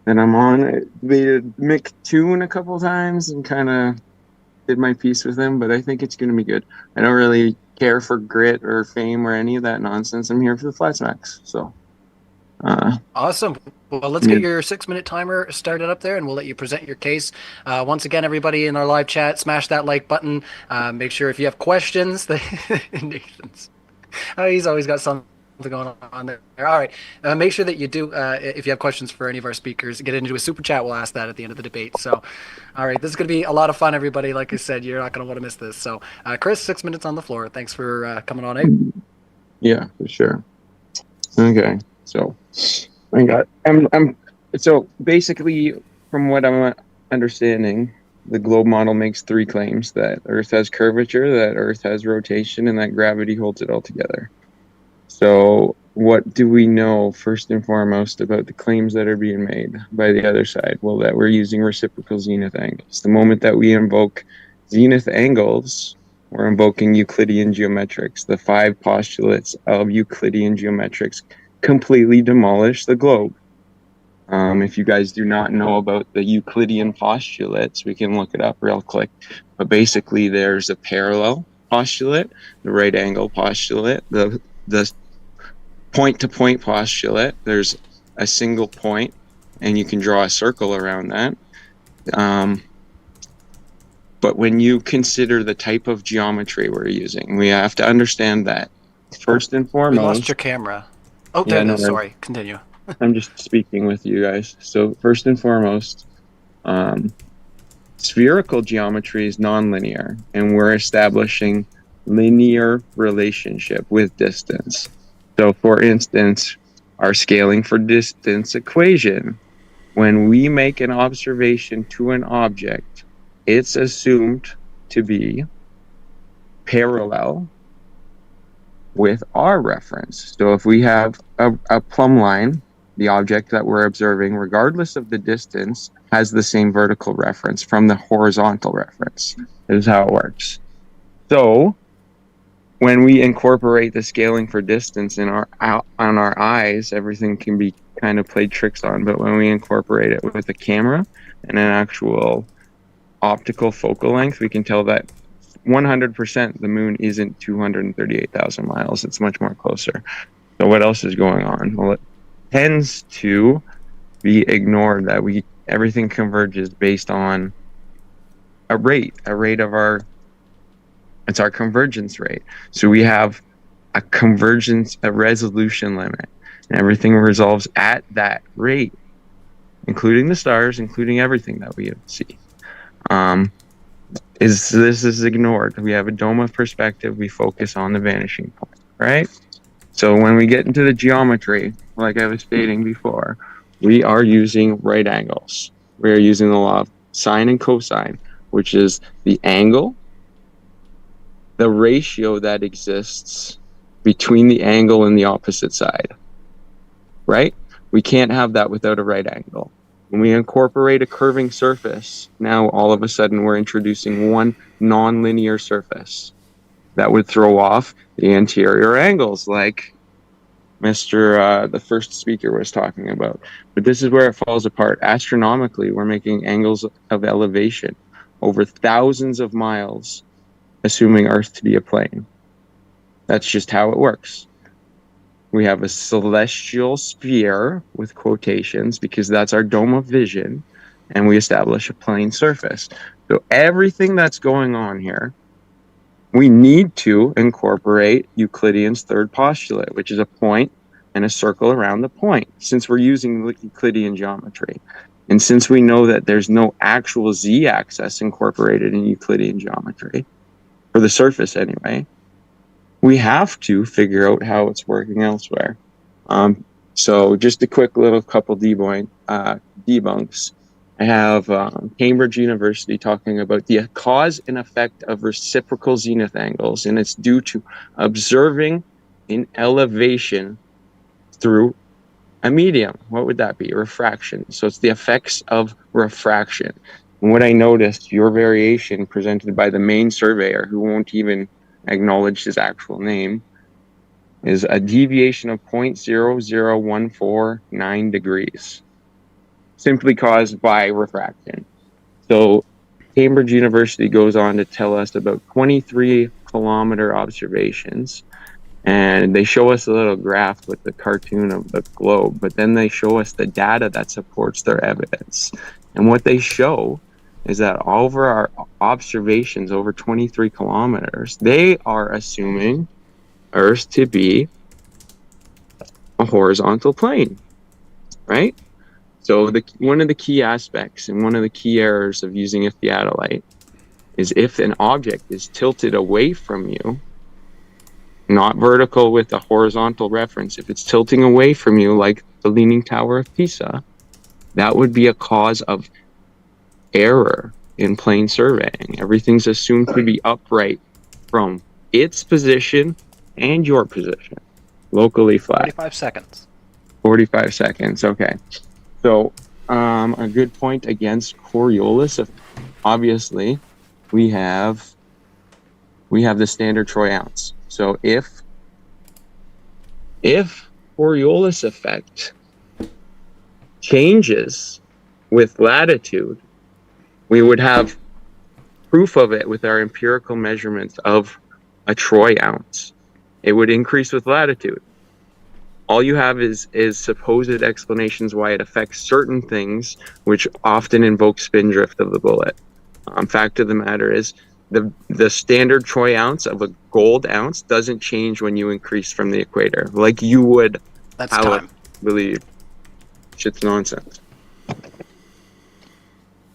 that I'm on. I debated Mick Toon a couple times and kind of did my piece with him, but I think it's going to be good. I don't really care for grit or fame or any of that nonsense. I'm here for the Flat Smacks. So, awesome. Well, let's get your 6-minute timer started up there, and we'll let you present your case. Once again, everybody in our live chat, smash that like button. Make sure if you have questions, Nathan's, he's always got something going on there. All right. Make sure that you do, if you have questions for any of our speakers, get into a super chat. We'll ask that at the end of the debate. So, all right, this is going to be a lot of fun, everybody. Like I said, you're not going to want to miss this. So, Chris, 6 minutes on the floor. Thanks for coming on out. Yeah, for sure. Okay, so I'm So basically, from what I'm understanding, the globe model makes 3 claims: that Earth has curvature, that Earth has rotation, and that gravity holds it all together. So what do we know first and foremost about the claims that are being made by the other side? Well, that we're using reciprocal zenith angles. The moment that we invoke zenith angles, we're invoking Euclidean geometrics. The 5 postulates of Euclidean geometrics completely demolish the globe. If you guys do not know about the Euclidean postulates, we can look it up real quick. But basically, there's a parallel postulate, the right angle postulate, the point-to-point postulate. There's a single point, and you can draw a circle around that. But when you consider the type of geometry we're using, we have to understand that first and We foremost. lost your camera. Oh, there Yeah, it no is. worries. Sorry. Continue. I'm just speaking with you guys. So first and foremost, spherical geometry is nonlinear, and we're establishing linear relationship with distance. So for instance, our scaling for distance equation, when we make an observation to an object, it's assumed to be parallel with our reference. So if we have a plumb line, the object that we're observing, regardless of the distance, has the same vertical reference from the horizontal reference. This is how it works. So when we incorporate the scaling for distance on our eyes, everything can be kind of played tricks on. But when we incorporate it with a camera and an actual optical focal length, we can tell that 100% the moon isn't 238,000 miles. It's much more closer. So what else is going on? Well, it tends to be ignored that everything converges based on a rate of our convergence rate. So we have a resolution limit, and everything resolves at that rate, including the stars, including everything that we see. This is ignored. We have a dome of perspective. We focus on the vanishing point, right? So when we get into the geometry, like I was stating before, we are using right angles. We are using the law of sine and cosine, which is the angle, the ratio that exists between the angle and the opposite side, right? We can't have that without a right angle. When we incorporate a curving surface, now all of a sudden we're introducing one nonlinear surface that would throw off the anterior angles, like the first speaker was talking about. But this is where it falls apart. Astronomically, we're making angles of elevation over thousands of miles, assuming Earth to be a plane. That's just how it works. We have a celestial sphere with quotations because that's our dome of vision, and we establish a plane surface. So everything that's going on here, we need to incorporate Euclidean's third postulate, which is a point and a circle around the point, since we're using Euclidean geometry. And since we know that there's no actual z-axis incorporated in Euclidean geometry, for the surface anyway, we have to figure out how it's working elsewhere. So just a quick little couple debunks. I have Cambridge University talking about the cause and effect of reciprocal zenith angles, and it's due to observing in elevation through a medium. What would that be? Refraction. So it's the effects of refraction. And what I noticed, your variation presented by the main surveyor, who won't even acknowledge his actual name, is a deviation of 0.00149 degrees, simply caused by refraction. So Cambridge University goes on to tell us about 23-kilometer observations, and they show us a little graph with the cartoon of the globe, but then they show us the data that supports their evidence. And what they show is that over our observations over 23 kilometers, they are assuming Earth to be a horizontal plane, right? So one of the key aspects and one of the key errors of using a theodolite is if an object is tilted away from you, not vertical with a horizontal reference, if it's tilting away from you like the Leaning Tower of Pisa, that would be a cause of error in plane surveying. Everything's assumed to be upright from its position and your position, locally flat. 45 seconds. 45 seconds, okay. So, a good point against Coriolis, obviously, we have the standard troy ounce. So if Coriolis effect changes with latitude, we would have proof of it with our empirical measurements of a troy ounce. It would increase with latitude. All you have is supposed explanations why it affects certain things, which often invoke spin drift of the bullet. Fact of the matter is, the standard troy ounce of a gold ounce doesn't change when you increase from the equator, like you would. That's I time. would believe. Shit's nonsense.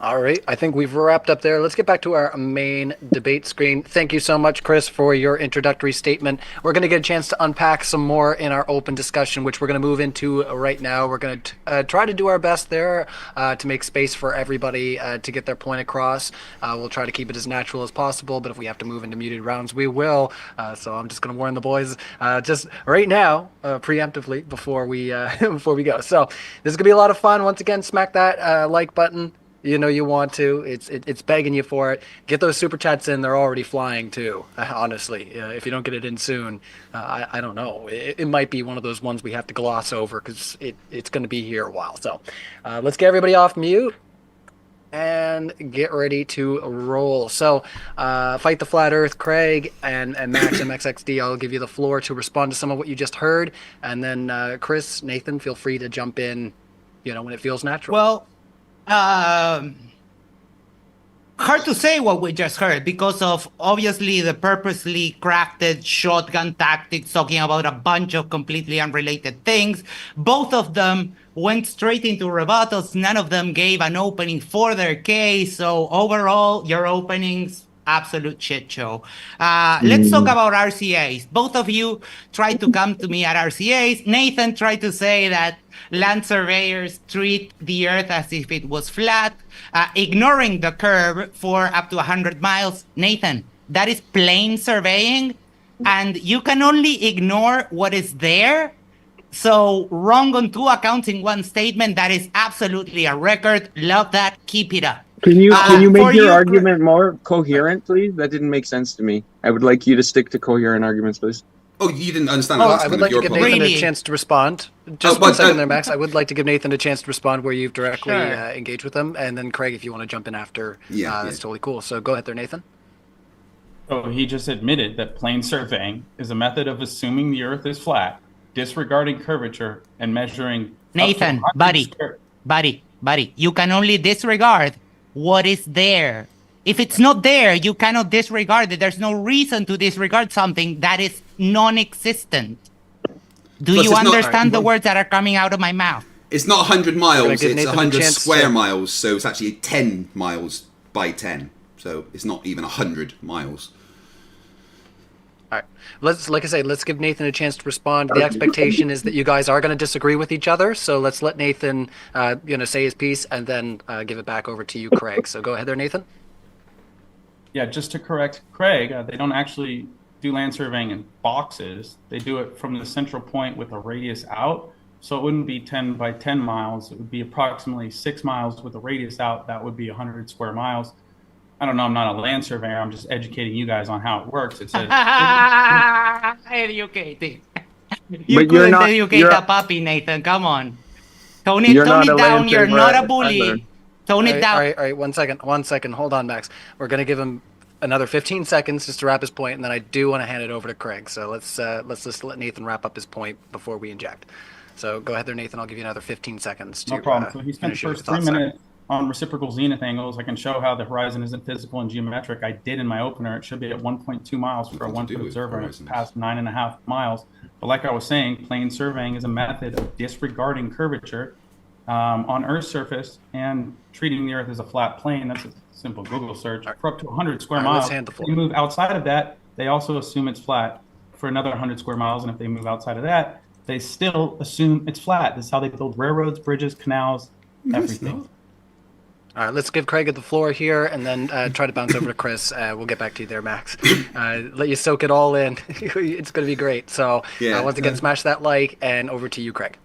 All right, I think we've wrapped up there. Let's get back to our main debate screen. Thank you so much, Chris, for your introductory statement. We're going to get a chance to unpack some more in our open discussion, which we're going to move into right now. We're going to try to do our best there to make space for everybody to get their point across. We'll try to keep it as natural as possible, but if we have to move into muted rounds, we will. So I'm just going to warn the boys just right now, preemptively, before we before we go. So this is going to be a lot of fun. Once again, smack that like button. You know you want to. It's begging you for it. Get those super chats in. They're already flying too. Honestly, if you don't get it in soon, I don't know. It might be one of those ones we have to gloss over because it's going to be here a while. So let's get everybody off mute and get ready to roll. So Fight the Flat Earth, Craig and Max MXXD, I'll give you the floor to respond to some of what you just heard, and then Chris, Nathan, feel free to jump in. When it feels natural. Well. Hard to say what we just heard because of obviously the purposely crafted shotgun tactics talking about a bunch of completely unrelated things. Both of them went straight into rebuttals. None of them gave an opening for their case. So overall, your openings, absolute shit show. Let's talk about RCAs. Both of you tried to come to me at RCAs. Nathan tried to say that land surveyors treat the Earth as if it was flat, ignoring the curve for up to 100 miles. Nathan, that is plain surveying, and you can only ignore what is there. So wrong on two accounts in one statement. That is absolutely a record. Love that. Keep it up. Can you make your argument more coherent, please? That didn't make sense to me. I would like you to stick to coherent arguments, please. Oh, you didn't understand. I would like to give Nathan a chance to respond. Just 1 second there, Max. I would like to give Nathan a chance to respond where you've directly engaged with them. And then, Craig, if you want to jump in after, that's totally cool. So go ahead there, Nathan. So he just admitted that plane surveying is a method of assuming the Earth is flat, disregarding curvature, and measuring... Nathan, buddy, you can only disregard what is there. If it's not there, you cannot disregard it. There's no reason to disregard something that is non-existent. Do you understand the words that are coming out of my mouth? It's not 100 miles, it's Nathan 100 square miles, so it's actually 10 miles by 10. So it's not even 100 miles. All right. Let's give Nathan a chance to respond. The expectation is that you guys are going to disagree with each other, so let's let Nathan say his piece and then give it back over to you, Craig. So go ahead there, Nathan. Yeah, just to correct Craig, they don't actually do land surveying in boxes. They do it from the central point with a radius out. So it wouldn't be 10 by 10 miles. It would be approximately 6 miles with a radius out. That would be 100 square miles. I don't know. I'm not a land surveyor. I'm just educating you guys on how it works. It's educating. You couldn't educate a puppy, Nathan. Come on. Tone it down. You're not a bully. Tone it down. All right. 1 second. Hold on, Max. We're going to give him another 15 seconds just to wrap his point, and then I do want to hand it over to Craig. So let's just let Nathan wrap up his point before we inject. So go ahead there, Nathan. I'll give you another 15 seconds. No problem. So he spent the first 3 minutes on reciprocal zenith angles. I can show how the horizon isn't physical and geometric. I did in my opener. It should be at 1.2 miles for a 1-foot observer, and it's past 9.5 miles. But like I was saying, plane surveying is a method of disregarding curvature on Earth's surface and treating the Earth as a flat plane. That's a simple Google search. For up to 100 square miles, if they move outside of that, they also assume it's flat for another 100 square miles. And if they move outside of that, they still assume it's flat. This is how they build railroads, bridges, canals, everything. All right, let's give Craig the floor here, and then try to bounce over to Chris. We'll get back to you there, Max. Let you soak it all in. It's going to be great. So once again, smash that like, and over to you, Craig.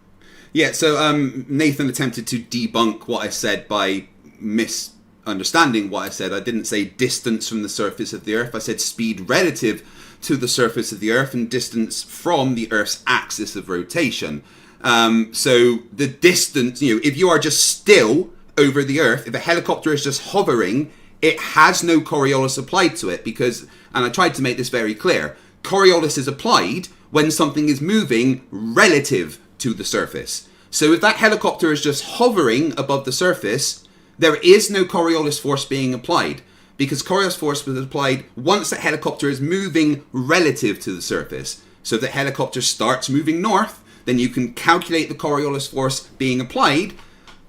Yeah, so Nathan attempted to debunk what I said by misunderstanding what I said. I didn't say distance from the surface of the Earth. I said speed relative to the surface of the Earth and distance from the Earth's axis of rotation. So the distance, if you are just still over the Earth, if a helicopter is just hovering, it has no Coriolis applied to it because, and I tried to make this very clear, Coriolis is applied when something is moving relative to the surface. So if that helicopter is just hovering above the surface, there is no Coriolis force being applied because Coriolis force was applied once the helicopter is moving relative to the surface. So if the helicopter starts moving north, then you can calculate the Coriolis force being applied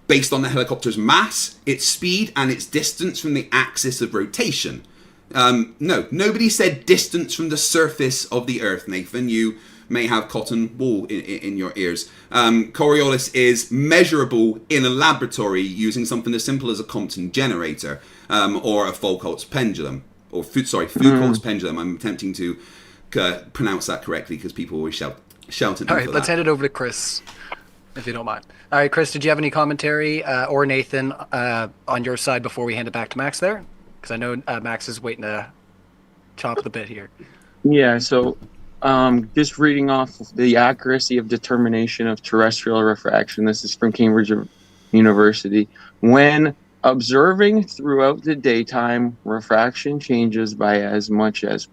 based on the helicopter's mass, its speed, and its distance from the axis of rotation. No, nobody said distance from the surface of the Earth, Nathan. You may have cotton wool in your ears. Coriolis is measurable in a laboratory using something as simple as a Compton generator or a Foucault's pendulum, or Foucault's pendulum. I'm attempting to pronounce that correctly because people always shout at me. All right, let's hand it over to Chris, if you don't mind. All right, Chris, did you have any commentary or Nathan on your side before we hand it back to Max there? Because I know Max is waiting to chomp the bit here. Yeah, so just reading off of the accuracy of determination of terrestrial refraction. This is from Cambridge University. When observing throughout the daytime, refraction changes by as much as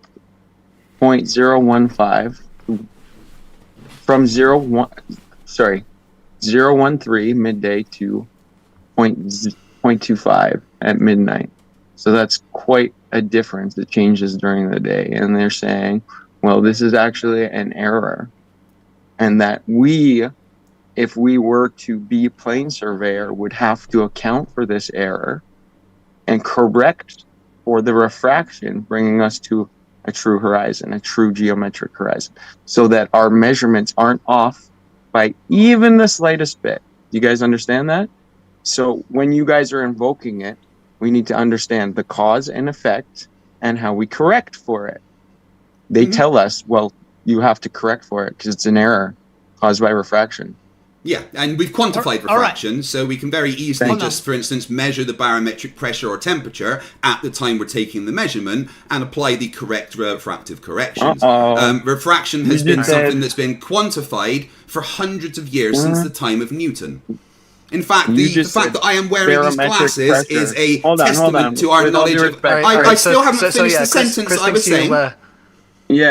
0.015 from 0.013 midday to 0.25 at midnight. So that's quite a difference. It changes during the day. And they're saying, well, this is actually an error. And that if we were to be plane surveyor, would have to account for this error and correct for the refraction, bringing us to a true horizon, a true geometric horizon, so that our measurements aren't off by even the slightest bit. You guys understand that? So when you guys are invoking it, we need to understand the cause and effect and how we correct for it. They tell us, well, you have to correct for it because it's an error caused by refraction. Yeah, and we've quantified refraction, so we can very easily just, for instance, measure the barometric pressure or temperature at the time we're taking the measurement and apply the correct refractive corrections. Refraction has been something that's been quantified for hundreds of years since the time of Newton. In fact, the fact that I am wearing these glasses is a testament to our knowledge of... I still haven't finished the sentence I was saying.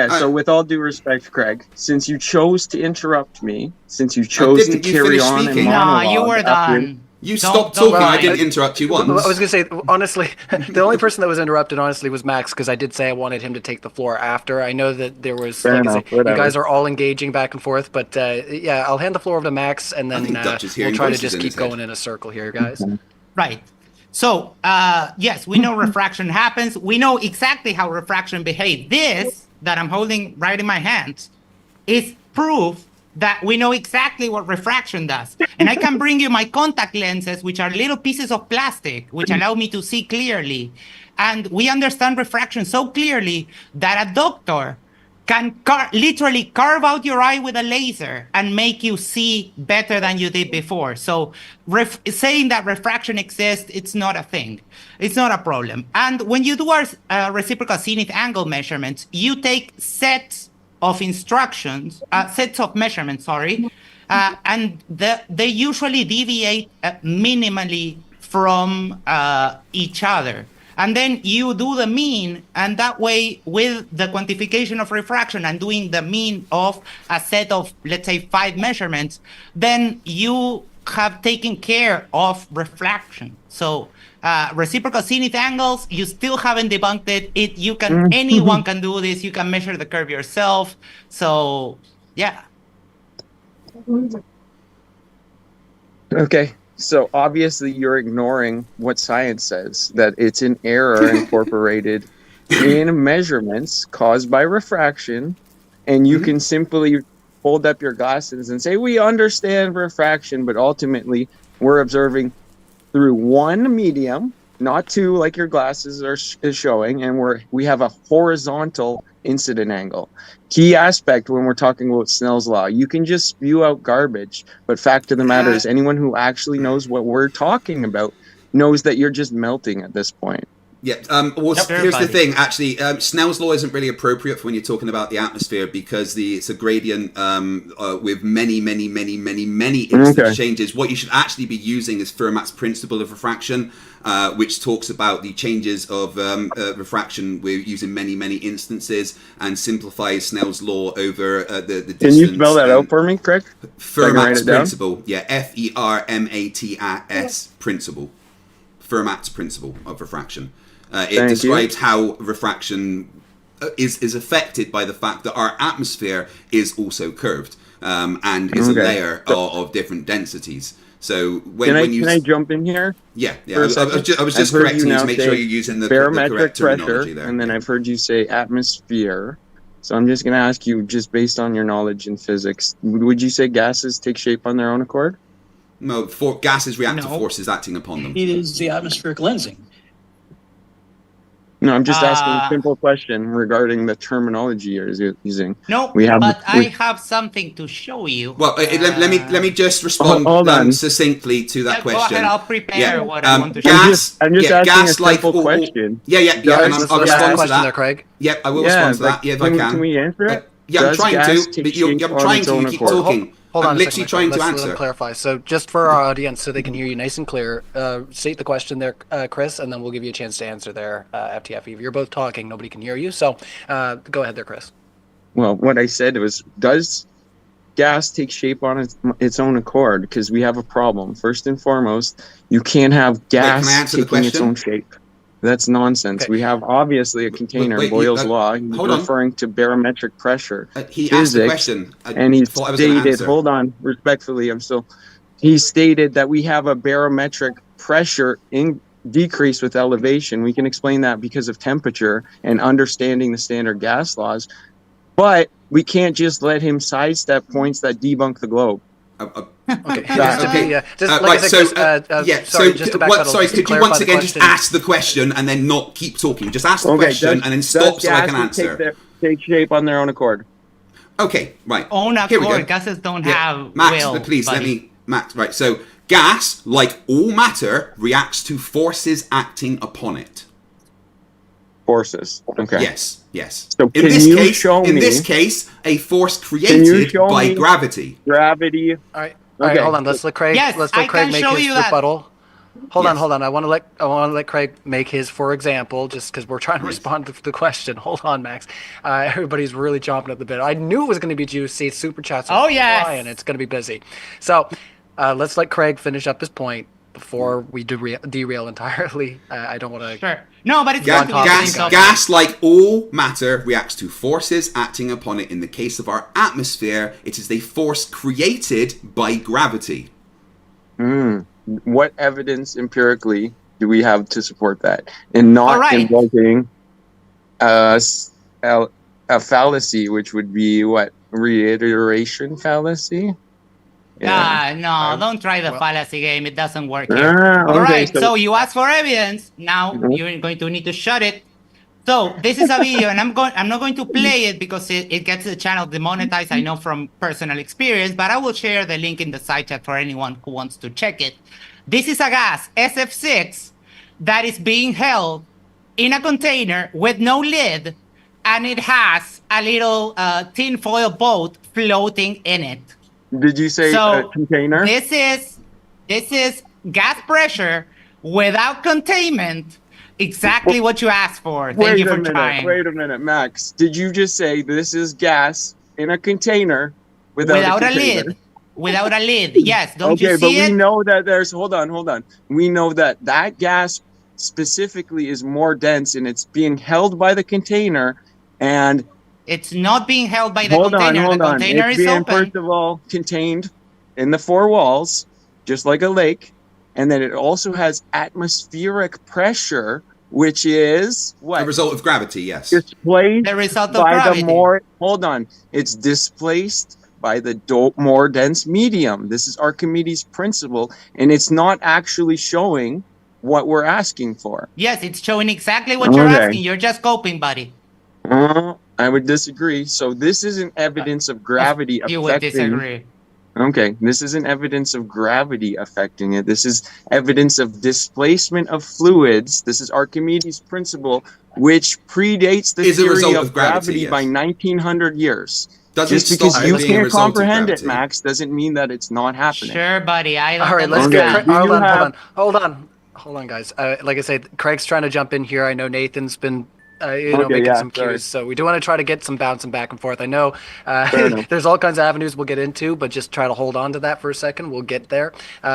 So with all due respect, Craig, since you chose to interrupt me, since you chose to carry on and monologue... No, you were done. You stopped talking, I didn't interrupt you once. I was going to say, honestly, the only person that was interrupted, honestly, was Max, because I did say I wanted him to take the floor after. I know that there was, you guys are all engaging back and forth, but yeah, I'll hand the floor over to Max, and then we'll try to just keep going in a circle here, guys. Right. So, yes, we know refraction happens. We know exactly how refraction behaves. This that I'm holding right in my hands is proof that we know exactly what refraction does. And I can bring you my contact lenses, which are little pieces of plastic, which allow me to see clearly. And we understand refraction so clearly that a doctor can literally carve out your eye with a laser and make you see better than you did before. So saying that refraction exists, it's not a thing. It's not a problem. And when you do our reciprocal zenith angle measurements, you take sets of measurements, and they usually deviate minimally from each other. And then you do the mean, and that way, with the quantification of refraction and doing the mean of a set of, let's say, 5 measurements, then you have taken care of refraction. So reciprocal zenith angles, you still haven't debunked it. Anyone can do this. You can measure the curve yourself. So, yeah. Okay. So obviously you're ignoring what science says, that it's an error incorporated in measurements caused by refraction, and you can simply hold up your glasses and say, we understand refraction, but ultimately we're observing through one medium, not two like your glasses is showing, and we have a horizontal incident angle. Key aspect when we're talking about Snell's law, you can just spew out garbage, but fact of the matter is anyone who actually knows what we're talking about knows that you're just melting at this point. Yeah. Here's the thing. Actually, Snell's law isn't really appropriate for when you're talking about the atmosphere because it's a gradient with many instance changes. What you should actually be using is Fermat's principle of refraction, which talks about the changes of refraction with using many instances and simplifies Snell's law over the distance. Can you spell that out for me, Craig? Fermat's principle. Yeah, Fermats principle. Fermat's principle of refraction. It describes how refraction is affected by the fact that our atmosphere is also curved and is a layer of different densities. So can I jump in here? Yeah. I was just correcting you to make sure you're using the correct terminology there. And then I've heard you say atmosphere. So I'm just going to ask you, just based on your knowledge in physics, would you say gases take shape on their own accord? No, gases react to forces acting upon them. It is the atmospheric lensing. No, I'm just asking a simple question regarding the terminology you're using. No, I have something to show you. Well, let me just respond succinctly to that question. Go ahead, I'll prepare what I want to show you. I'm just asking a simple question. Yeah, and I'll respond to that. There, Craig. Yeah, I will respond to that. Yeah, if I can. Can we answer it? Yeah, I'm trying to. But I'm trying to. You keep talking. Hold on, I'm literally trying to answer. Let me clarify. So, just for our audience, so they can hear you nice and clear, state the question there, Chris, and then we'll give you a chance to answer there, FTFE. If you're both talking, nobody can hear you. So, go ahead there, Chris. Well, what I said was, does gas take shape on its own accord? Because we have a problem. First and foremost, you can't have gas taking its own shape. That's nonsense. Okay. We have obviously a container, Boyle's law. He's referring to barometric pressure. He asked the question. And he stated, hold on, respectfully, he stated that we have a barometric pressure decrease with elevation. We can explain that because of temperature and understanding the standard gas laws. But we can't just let him sidestep points that debunk the globe. Okay. Could you once again just ask the question and then not keep talking? Just ask the question and then stop so I can answer. Take shape on their own accord. Okay, right. Own accord. Gases don't have Max, will. Please, Max, right. So, gas, like all matter, reacts to forces acting upon it. Forces. Okay. Yes. So in this case, a force created by gravity. Gravity. All right, hold on. Let's let Craig. Let's let Craig make his rebuttal. Hold on. I want to let Craig make his, for example, just because we're trying to respond to the question. Hold on, Max. Everybody's really chomping at the bit. I knew it was going to be juicy. Super chats are flying. It's going to be busy. So let's let Craig finish up his point before we derail entirely. I don't want to. Sure. No, but it's gas, like all matter, reacts to forces acting upon it. In the case of our atmosphere, it is a force created by gravity. What evidence empirically do we have to support that? And not invoking a fallacy, which would be what? Reiteration fallacy? No, don't try the fallacy game. It doesn't work here. All right, so you asked for evidence. Now you're going to need to shut it. So this is a video, and I'm not going to play it because it gets the channel demonetized. I know from personal experience, but I will share the link in the side chat for anyone who wants to check it. This is a gas, SF6, that is being held in a container with no lid, and it has a little tinfoil boat floating in it. Did you say a container? This is gas pressure without containment. Exactly what you asked for. Thank you for trying. Wait a minute, Max. Did you just say this is gas in a container without a lid? Without a lid. Yes. Don't you see it? Okay, but we know that there's. Hold on. We know that gas specifically is more dense, and it's being held by the container, and. It's not being held by the container. The container is open. First of all, contained in the four walls, just like a lake. And then it also has atmospheric pressure, which is what? The result of gravity, yes. Displaced the result of gravity. Hold on. It's displaced by the more dense medium. This is Archimedes' principle, and it's not actually showing what we're asking for. Yes, it's showing exactly what you're asking. You're just coping, buddy. I would disagree. So this isn't evidence of gravity affecting. You would disagree. Okay, this isn't evidence of gravity affecting it. This is evidence of displacement of fluids. This is Archimedes' principle, which predates the theory of gravity by 1900 years. Just because you can't comprehend it, Max, doesn't mean that it's not happening. Sure, buddy. All right, let's get. Hold on, guys. Like I said, Craig's trying to jump in here. I know Nathan's been making some cues. So we do want to try to get some bouncing back and forth. I know there's all kinds of avenues we'll get into, but just try to hold on to that for a second. We'll get there.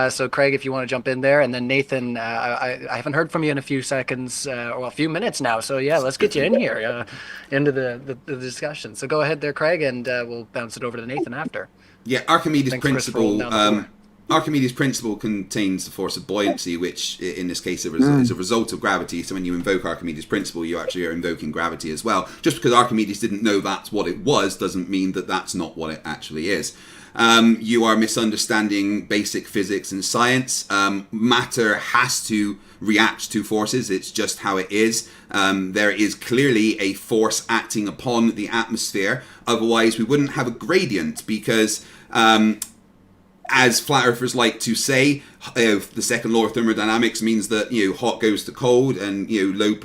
So Craig, if you want to jump in there, and then Nathan, I haven't heard from you in a few seconds, or a few minutes now. So yeah, let's get you in here, into the discussion. So go ahead there, Craig, and we'll bounce it over to Nathan after. Yeah, Archimedes' principle. Archimedes' principle contains the force of buoyancy, which in this case is a result of gravity. So when you invoke Archimedes' principle, you actually are invoking gravity as well. Just because Archimedes didn't know that's what it was doesn't mean that that's not what it actually is. You are misunderstanding basic physics and science. Matter has to react to forces. It's just how it is. There is clearly a force acting upon the atmosphere. Otherwise, we wouldn't have a gradient because... as flat earthers like to say, the second law of thermodynamics means that hot goes to cold and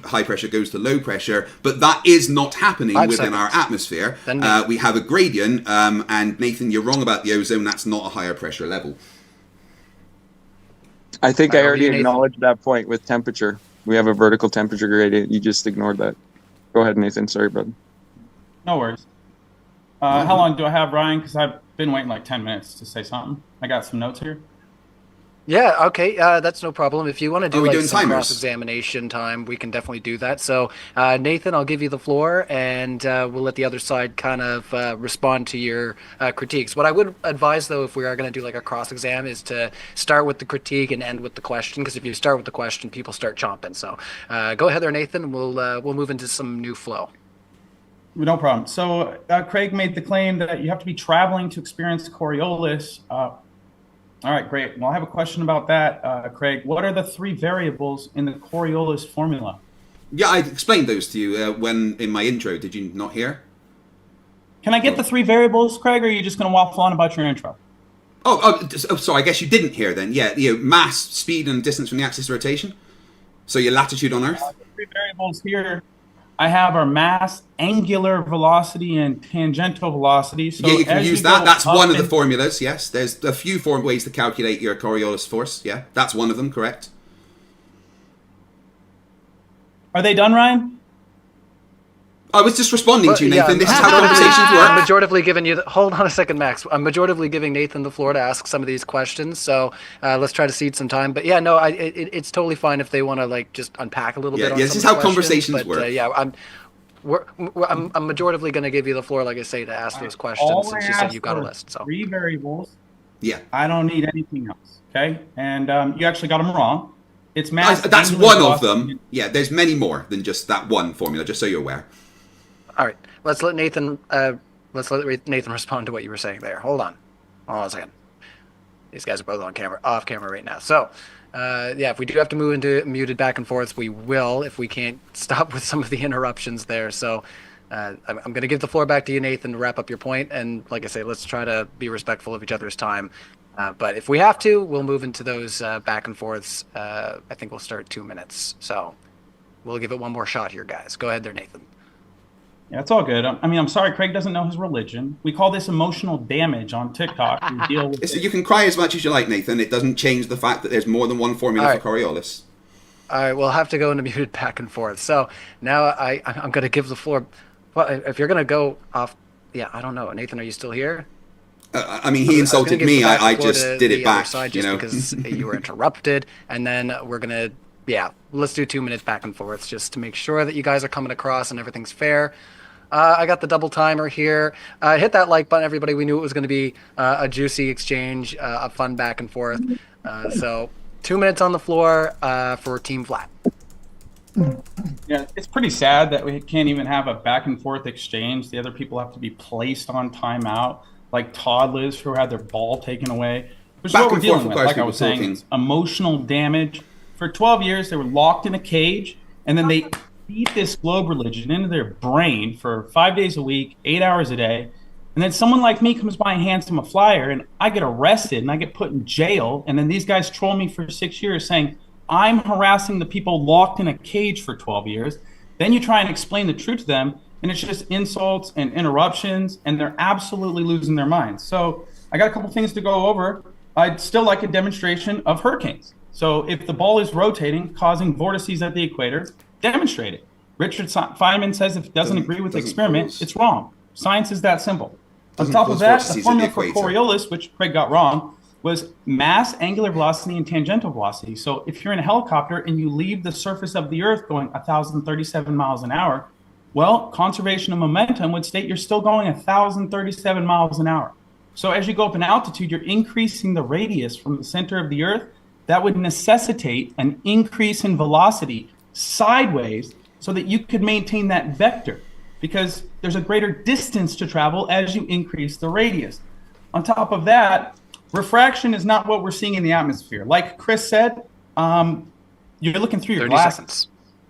high pressure goes to low pressure, but that is not happening within our atmosphere. We have a gradient, and Nathan, you're wrong about the ozone. That's not a higher pressure level. I think I already acknowledged that point with temperature. We have a vertical temperature gradient. You just ignored that. Go ahead, Nathan. Sorry, brother. No worries. How long do I have, Ryan? Because I've been waiting like 10 minutes to say something. I got some notes here. Yeah, okay, that's no problem. If you want to do some timers? cross-examination time, we can definitely do that. So, Nathan, I'll give you the floor, and we'll let the other side kind of respond to your critiques. What I would advise, though, if we are going to do like a cross-exam, is to start with the critique and end with the question, because if you start with the question, people start chomping. So, go ahead there, Nathan. We'll move into some new flow. No problem. So Craig made the claim that you have to be traveling to experience Coriolis. All right, great. Well, I have a question about that, Craig. What are the three variables in the Coriolis formula? Yeah, I explained those to you when in my intro. Did you not hear? Can I get the three variables, Craig, or are you just going to waffle on about your intro? So I guess you didn't hear then. Yeah, mass, speed, and distance from the axis of rotation. So your latitude on Earth. The three variables here I have our mass, angular velocity, and tangential velocity. So yeah, you can use that. That's one of the formulas, yes. There's a few ways to calculate your Coriolis force. Yeah, that's one of them, correct. Are they done, Ryan? I was just responding to you, Nathan. This is how conversations work. I'm majoritatively giving you... Hold on a second, Max. I'm majoritatively giving Nathan the floor to ask some of these questions, so let's try to cede some time. But yeah, no, it's totally fine if they want to like just unpack a little bit on this is how conversations work. I'm majoritatively going to give you the floor, like I say, to ask those questions since you said you got a list. So three variables. Yeah. I don't need anything else, okay? And you actually got them wrong. It's mass. That's one of them. Yeah, there's many more than just that one formula, just so you're aware. All right, let's let Nathan respond to what you were saying there. Hold on a second. These guys are both off camera right now. So, if we do have to move into muted back and forth, we will if we can't stop with some of the interruptions there. So, I'm going to give the floor back to you, Nathan, to wrap up your point. And like I say, let's try to be respectful of each other's time. But if we have to, we'll move into those back and forths. I think we'll start 2 minutes. So, we'll give it one more shot here, guys. Go ahead there, Nathan. Yeah, it's all good. I'm sorry, Craig doesn't know his religion. We call this emotional damage on TikTok. We deal with you can cry as much as you like, Nathan. It doesn't change the fact that there's more than one formula for Coriolis. All right, we'll have to go into muted back and forth. So now I'm going to give the floor. Well, if you're going to go off, I don't know. Nathan, are you still here? He insulted me. I just did it back. Just because you were interrupted, and then we're going to, let's do 2 minutes back and forth just to make sure that you guys are coming across and everything's fair. I got the double timer here. Hit that like button, everybody. We knew it was going to be a juicy exchange, a fun back and forth. So 2 minutes on the floor for Team Flat. Yeah, it's pretty sad that we can't even have a back and forth exchange. The other people have to be placed on timeout. like toddlers who had their ball taken away. Which is Back what we're and forth dealing with. with Like I people was saying, talking. it's emotional damage. For 12 years, they were locked in a cage, and then they feed this globe religion into their brain for 5 days a week, 8 hours a day. And then someone like me comes by and hands them a flyer, and I get arrested and I get put in jail. And then these guys troll me for 6 years saying, I'm harassing the people locked in a cage for 12 years. Then you try and explain the truth to them, and it's just insults and interruptions, and they're absolutely losing their minds. So I got a couple things to go over. I'd still like a demonstration of hurricanes. So if the ball is rotating, causing vortices at the equator, demonstrate it. Richard Feynman says if it doesn't agree with the experiment, it's wrong. Science is that simple. On top of that, the formula for Coriolis, which Craig got wrong, was mass, angular velocity, and tangential velocity. So if you're in a helicopter and you leave the surface of the Earth going 1,037 miles an hour, well, conservation of momentum would state you're still going 1,037 miles an hour. So as you go up in altitude, you're increasing the radius from the center of the Earth. That would necessitate an increase in velocity sideways so that you could maintain that vector, because there's a greater distance to travel as you increase the radius. On top of that, refraction is not what we're seeing in the atmosphere. Like Chris said, you're looking through your 30 glasses. seconds.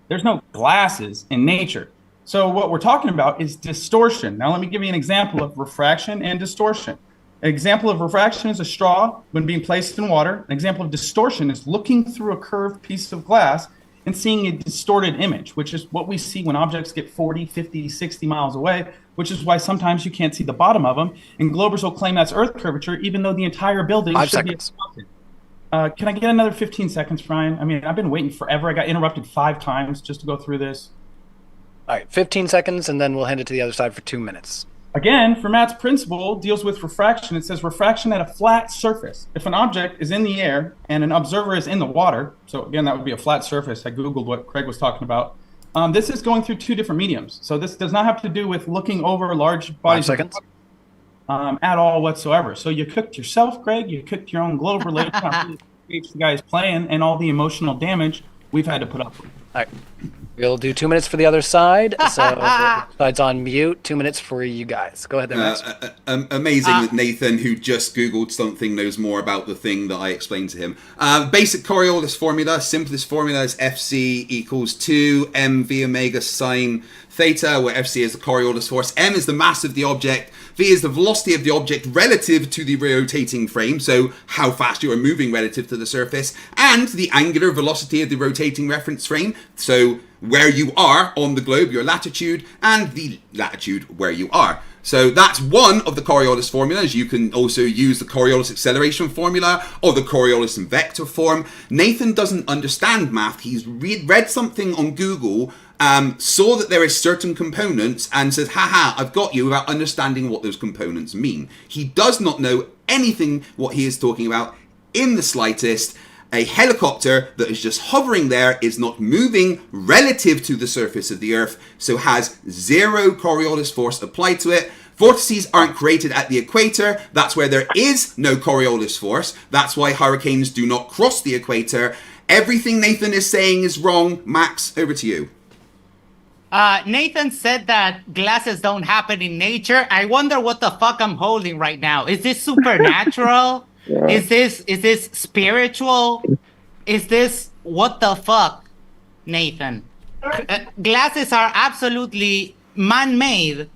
There's no glasses in nature. So what we're talking about is distortion. Now let me give you an example of refraction and distortion. An example of refraction is a straw when being placed in water. An example of distortion is looking through a curved piece of glass and seeing a distorted image, which is what we see when objects get 40, 50, 60 miles away, which is why sometimes you can't see the bottom of them. And Globers will claim that's Earth curvature, even though the entire building 5 should seconds. be obstructed. Can I get another 15 seconds, Ryan? I mean, I've been waiting forever. I got interrupted 5 times just to go through this. All right, 15 seconds, and then we'll hand it to the other side for 2 minutes. Again, Fermat's principle deals with refraction. It says refraction at a flat surface. If an object is in the air and an observer is in the water, so again, that would be a flat surface. I Googled what Craig was talking about. This is going through 2 different mediums. So this does not have to do with looking over large bodies 5 seconds. At all whatsoever. So you cooked yourself, Craig. You cooked your own globe related to the guys playing and all the emotional damage we've had to put up with. All right. We'll do 2 minutes for the other side. So the side's on mute. 2 minutes for you guys. Go ahead there, Max. Amazing that Nathan, who just Googled something, knows more about the thing that I explained to him. Basic Coriolis formula, simplest formula is FC equals 2 mv omega sine theta, where FC is the Coriolis force, m is the mass of the object, v is the velocity of the object relative to the rotating frame, so how fast you are moving relative to the surface, and the angular velocity of the rotating reference frame, so where you are on the globe, your latitude, and the latitude where you are. So that's one of the Coriolis formulas. You can also use the Coriolis acceleration formula or the Coriolis in vector form. Nathan doesn't understand math. He's read something on Google, saw that there is certain components and says, haha, I've got you, without understanding what those components mean. He does not know anything what he is talking about in the slightest. A helicopter that is just hovering there is not moving relative to the surface of the Earth, so has zero Coriolis force applied to it. Vortices aren't created at the equator. That's where there is no Coriolis force. That's why hurricanes do not cross the equator. Everything Nathan is saying is wrong. Max, over to you. Nathan said that glasses don't happen in nature. I wonder what the fuck I'm holding right now. Is this supernatural? Yeah. Is this spiritual? Is this what the fuck, Nathan? Glasses are absolutely man-made,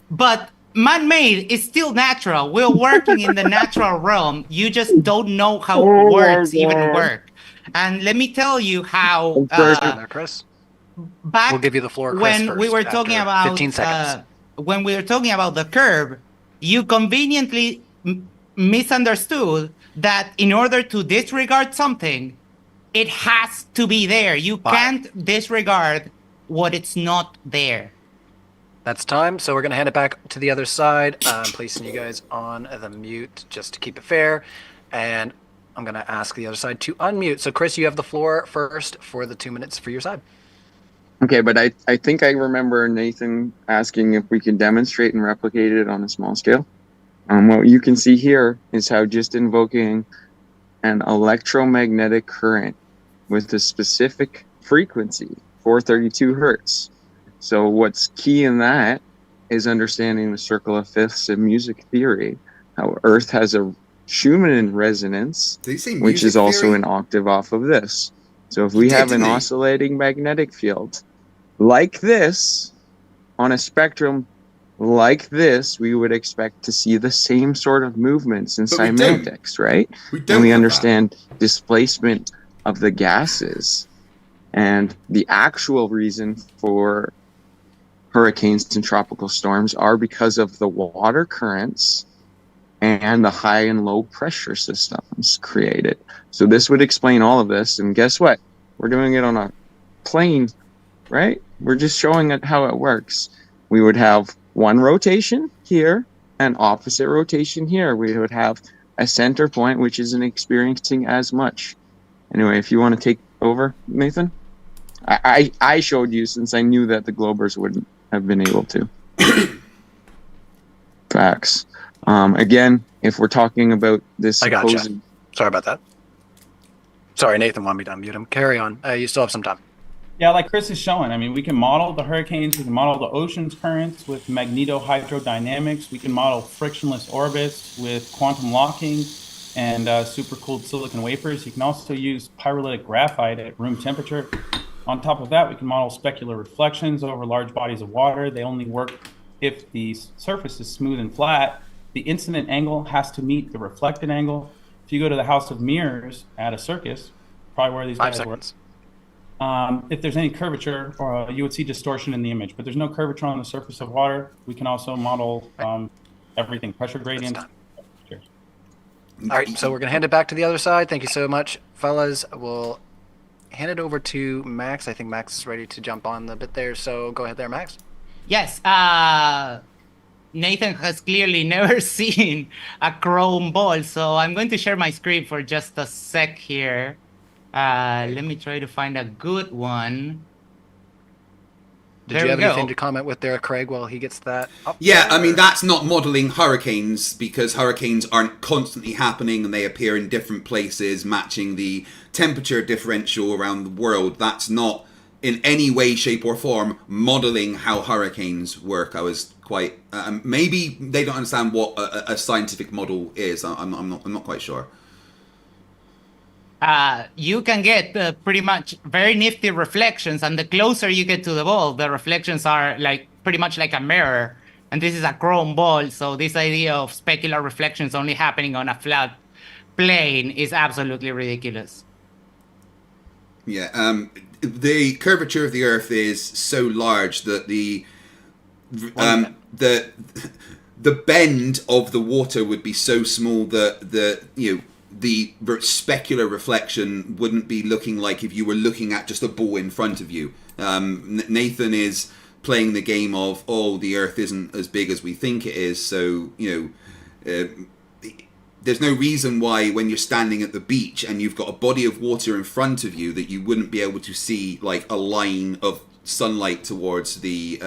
but man-made is still natural. We're working in the natural realm. You just don't know how words even work. And let me tell you how there, Chris. back We'll give you the floor, Chris, when first we were talking after about 15 seconds. when we were talking about the curve, you conveniently misunderstood that in order to disregard something, it has to be there. You can't disregard what it's not there. That's time, so we're going to hand it back to the other side. I'm placing you guys on the mute just to keep it fair. And I'm going to ask the other side to unmute. So, Chris, you have the floor first for the 2 minutes for your side. Okay, but I think I remember Nathan asking if we could demonstrate and replicate it on a small scale. What you can see here is how just invoking an electromagnetic current with a specific frequency, 432 hertz. So what's key in that is understanding the circle of fifths in music theory, how Earth has a Schumann resonance, Did he say which music is also theory? an octave off of this. So if He we did, have an didn't he? oscillating magnetic field like this on a spectrum like this, we would expect to see the same sort of movements in But we don't. semantics, right? We don't And we have understand displacement of the gases. And the actual reason for hurricanes and tropical storms are because of the water currents and the high and low pressure systems created. So this would explain all of this. And guess what? We're doing it on a plane, right? We're just showing it how it works. We would have one rotation here and opposite rotation here. We would have a center point which isn't experiencing as much. Anyway, if you want to take over, Nathan. I showed you since I knew that the Globers wouldn't have been able to. Facts. Again, if we're talking about this I gotcha. supposed... Sorry about that. Sorry, Nathan wanted me to unmute him. Carry on. You still have some time. Yeah, like Chris is showing. I mean, we can model the hurricanes. We can model the ocean's currents with magnetohydrodynamics. We can model frictionless orbits with quantum locking and supercooled silicon wafers. You can also use pyrolytic graphite at room temperature. On top of that, we can model specular reflections over large bodies of water. They only work if the surface is smooth and flat. The incident angle has to meet the reflected angle. If you go to the House of Mirrors at a circus, probably where these 5 guys seconds. if there's any curvature, you would see distortion in the image, but there's no curvature on the surface of water. We can also model everything, pressure gradients. All right, so we're going to hand it back to the other side. Thank you so much, fellas. We'll hand it over to Max. I think Max is ready to jump on the bit there, so go ahead there, Max. Yes, Nathan has clearly never seen a chrome ball, so I'm going to share my screen for just a sec here. Let me try to find a good one. Did you have anything to comment with there, Craig, while he gets that up? Yeah, there, I mean, that's not modeling hurricanes because hurricanes aren't constantly happening and they appear in different places, matching the temperature differential around the world. That's not in any way, shape, or form modeling how hurricanes work. I was quite... maybe they don't understand what a scientific model is. I'm not quite sure. You can get pretty much very nifty reflections, and the closer you get to the ball, the reflections are like pretty much like a mirror. And this is a chrome ball, so this idea of specular reflections only happening on a flat plane is absolutely ridiculous. Yeah, the curvature of the Earth is so large that the bend of the water would be so small that the specular reflection wouldn't be looking like if you were looking at just a ball in front of you. Nathan is playing the game of, the Earth isn't as big as we think it is, so, there's no reason why when you're standing at the beach and you've got a body of water in front of you that you wouldn't be able to see, like, a line of sunlight towards the,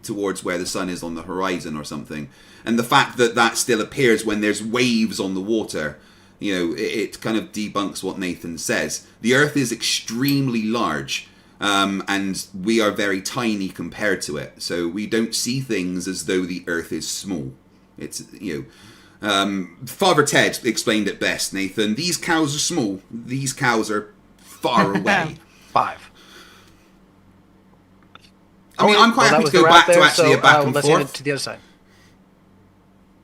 towards where the sun is on the horizon or something. And the fact that that still appears when there's waves on the water... it kind of debunks what Nathan says. The Earth is extremely large, and we are very tiny compared to it. So we don't see things as though the Earth is small. It's, Father Ted explained it best, Nathan. These cows are small. These cows are far away. 5. I mean, I'm quite happy to go back to actually a back and let's forth. hand it to the other side.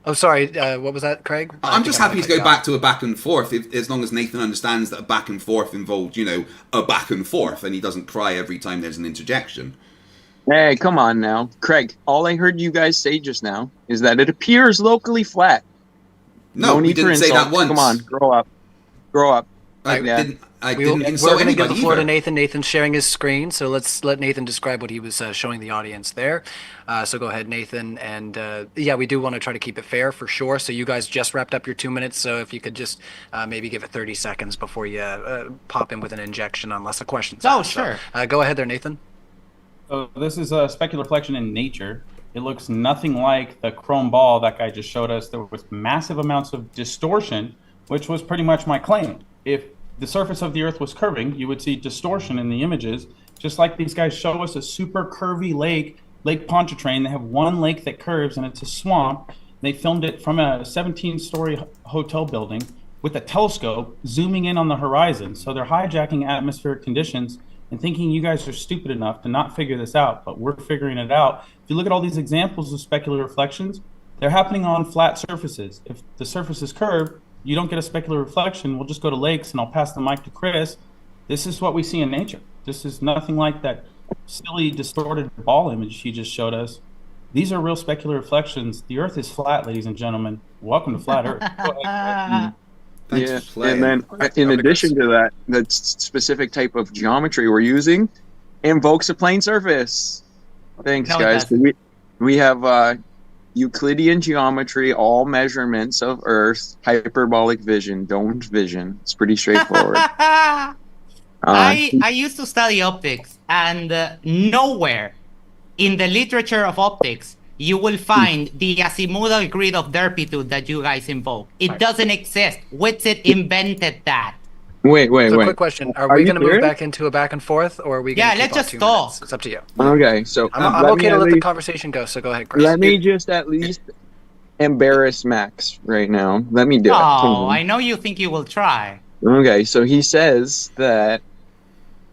Oh, sorry. What was that, Craig? I'm just happy to go back to a back and forth, as long as Nathan understands that a back and forth involved, a back and forth, and he doesn't cry every time there's an interjection. Hey, come on now. Craig, all I heard you guys say just now is that it appears locally flat. No, we didn't say that once. Come on, grow up. Grow up. I didn't insult We're going to give the floor either. to Nathan. Nathan's sharing his screen, so let's let Nathan describe what he was showing the audience there. So go ahead, Nathan. And we do want to try to keep it fair for sure. So you guys just wrapped up your 2 minutes, so if you could just maybe give it 30 seconds before you pop in with an injection, unless a question's asked. Sure. So, go ahead there, Nathan. So this is a specular reflection in nature. It looks nothing like the chrome ball that guy just showed us. There was massive amounts of distortion, which was pretty much my claim. If the surface of the Earth was curving, you would see distortion in the images, just like these guys show us a super curvy lake Lake Pontchartrain. They have one lake that curves, and it's a swamp. They filmed it from a 17-story hotel building with a telescope zooming in on the horizon. So they're hijacking atmospheric conditions and thinking you guys are stupid enough to not figure this out, but we're figuring it out. If you look at all these examples of specular reflections, they're happening on flat surfaces. If the surface is curved, you don't get a specular reflection. We'll just go to lakes, and I'll pass the mic to Chris. This is what we see in nature. This is nothing like that silly, distorted ball image he just showed us. These are real specular reflections. The Earth is flat, ladies and gentlemen. Welcome to Flat Earth. Go ahead, Thanks for playing. And then in addition to that, the specific type of geometry we're using invokes a plane surface. Thanks, guys. We have Euclidean geometry, all measurements of Earth, hyperbolic vision, domed vision. It's pretty straightforward. I used to study optics, and nowhere in the literature of optics you will find the azimuthal grid of derpitude that you guys invoke. It doesn't exist. Whitsitt invented that. Wait. Quick question: Are we going to move back into a back and forth, or are we? Yeah, gonna let's keep on just 2 talk. minutes? It's up to you. Okay, so I'm okay to let the conversation go. So go ahead, Chris. Let me just at least embarrass Max right now. Let me do it. Oh, I know you think you will try. Okay, so he says that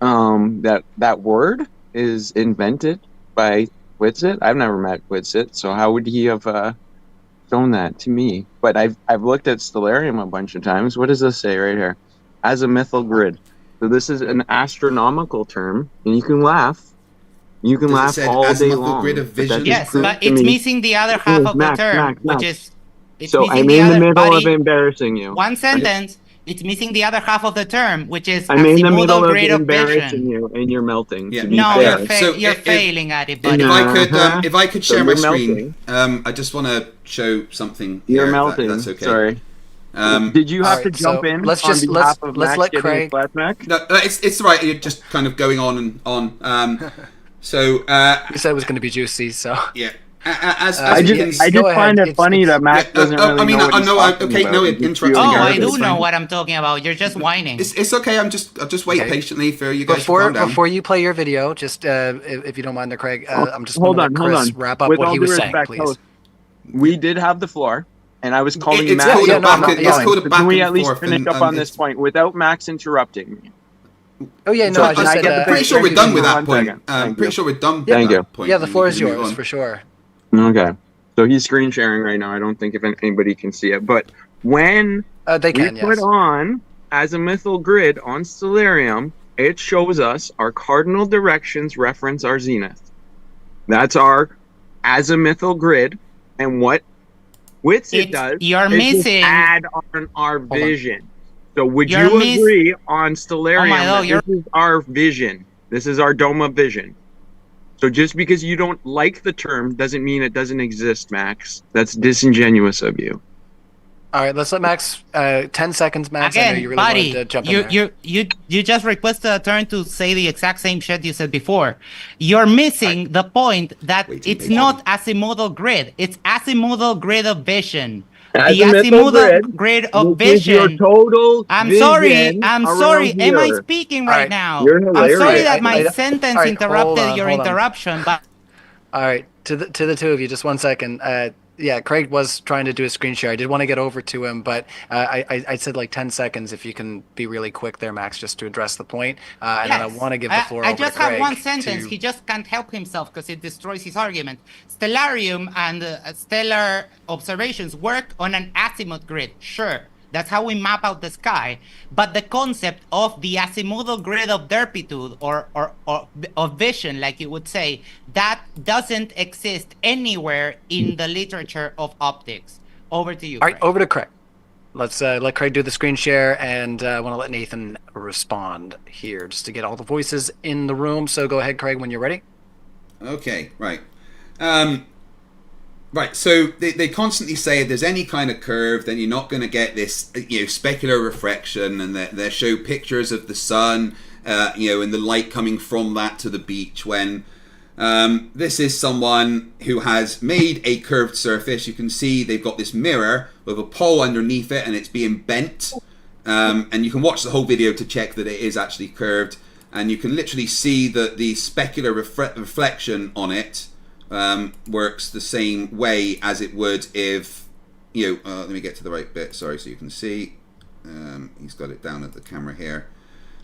that word is invented by Whitsitt. I've never met Whitsitt, so how would he have shown that to me? But I've looked at Stellarium a bunch of times. What does this say right here? Azimuthal grid. So this is an astronomical term, and you can laugh. You can laugh all day long. Grid of vision? Yes, but it's missing the other half of the term, which is. So I'm in the middle of embarrassing you. One sentence. It's missing the other half of the term, which is I'm in the middle of grid of embarrassing vision. you, and you're melting. Yeah. To be No, fair. you're failing at it, buddy. If I could share So my you're screen, I just want to show something. You're here, melting. That's okay. Sorry. Did you have to jump in? Let's let Craig. No, it's right. You're just kind of going on and on. So you said it was going to be juicy, so yeah. I just find it funny that Max doesn't really know what he's talking about. Interrupting. I do know what I'm talking about. You're just whining. It's okay. I'll just wait patiently for you guys to calm down. Before you play your video, just if you don't mind, there, Craig. I'm just going to let Chris wrap up what he was saying, please. We did have the floor, and I was calling Max. Can we at least finish up on this point without Max interrupting me? Oh yeah, no, I just said. I'm pretty sure we're done with that point. I'm pretty sure we're done. Thank you. Yeah, the floor is yours for sure. Okay, so he's screen sharing right now. I don't think if anybody can see it, but when they can, we put on azimuthal grid on Stellarium, it shows us our cardinal directions reference our zenith. That's our azimuthal grid, and what Whitsitt does is just add on our vision. So would you agree on Stellarium that this is our vision? This is our dome of vision. So just because you don't like the term doesn't mean it doesn't exist, Max. That's disingenuous of you. All right, let's let Max. 10 seconds, Max. Again, I know you really buddy, wanted to jump in there. You just requested a turn to say the exact same shit you said before. You're missing the point that it's not azimuthal grid. It's azimuthal grid of vision. The azimuthal grid of vision. I'm sorry. Am I speaking right now? I'm sorry that my sentence interrupted your interruption. But all right, to the two of you, just 1 second. Yeah, Craig was trying to do a screen share. I did want to get over to him, but I said like 10 seconds if you can be really quick there, Max, just to address the point. And then I want to give the floor over to Craig. I just have one sentence. He just can't help himself because it destroys his argument. Stellarium and stellar observations work on an azimuth grid, sure. That's how we map out the sky. But the concept of the azimuthal grid of derpitude or of vision, like you would say, that doesn't exist anywhere in the literature of optics. Over to you, All right, over to Craig. Let's let Craig do the screen share, and I want to let Nathan respond here just to get all the voices in the room. So go ahead, Craig, when you're ready. Okay, right. Right, so they constantly say if there's any kind of curve, then you're not going to get this, specular refraction, and they show pictures of the sun, and the light coming from that to the beach. When this is someone who has made a curved surface. You can see they've got this mirror with a pole underneath it, and it's being bent. And you can watch the whole video to check that it is actually curved, and you can literally see the specular reflection on it. works the same way as it would if, let me get to the right bit, sorry, so you can see. He's got it down at the camera here.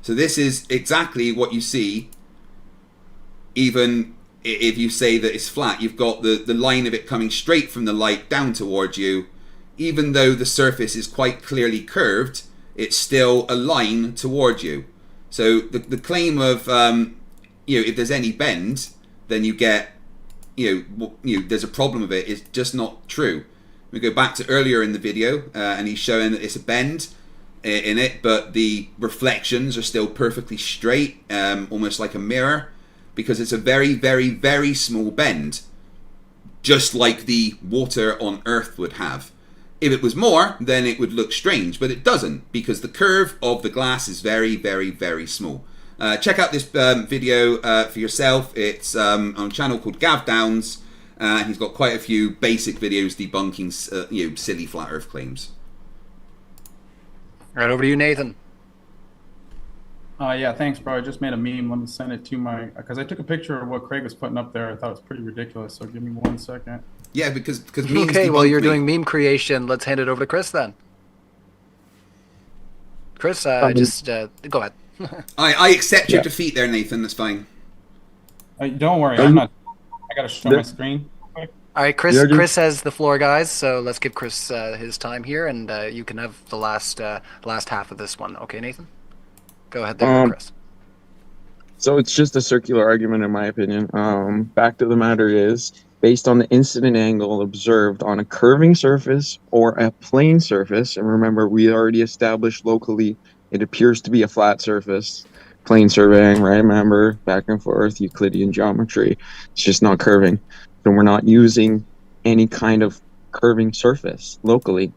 So this is exactly what you see, even if you say that it's flat. You've got the line of it coming straight from the light down towards you. Even though the surface is quite clearly curved, it's still a line towards you. So the claim of, if there's any bend, then you get, there's a problem with it, is just not true. We go back to earlier in the video, and he's showing that it's a bend in it, but the reflections are still perfectly straight, almost like a mirror, because it's a very, very, very small bend, just like the water on Earth would have. If it was more, then it would look strange, but it doesn't, because the curve of the glass is very, very, very small. Check out this video for yourself. It's on a channel called Gav Downs. He's got quite a few basic videos debunking silly flat Earth claims. Right over to you, Nathan. Yeah, thanks, bro. I just made a meme. Let me send it to because I took a picture of what Craig was putting up there. I thought it was pretty ridiculous, so give me 1 second. Yeah, because memes okay, while you're me. doing meme creation, let's hand it over to Chris then. Chris, go ahead. I accept your defeat there, Nathan. That's fine. Don't worry, I'm not. I gotta show my screen. All right, Chris has the floor, guys. So let's give Chris his time here, and you can have the last half of this one. Okay, Nathan, go ahead there, Chris. So it's just a circular argument, in my opinion. Fact of the matter is, based on the incident angle observed on a curving surface or a plane surface, and remember, we already established locally it appears to be a flat surface. Plane surveying, right? Remember, back and forth, Euclidean geometry. It's just not curving. So we're not using any kind of curving surface locally.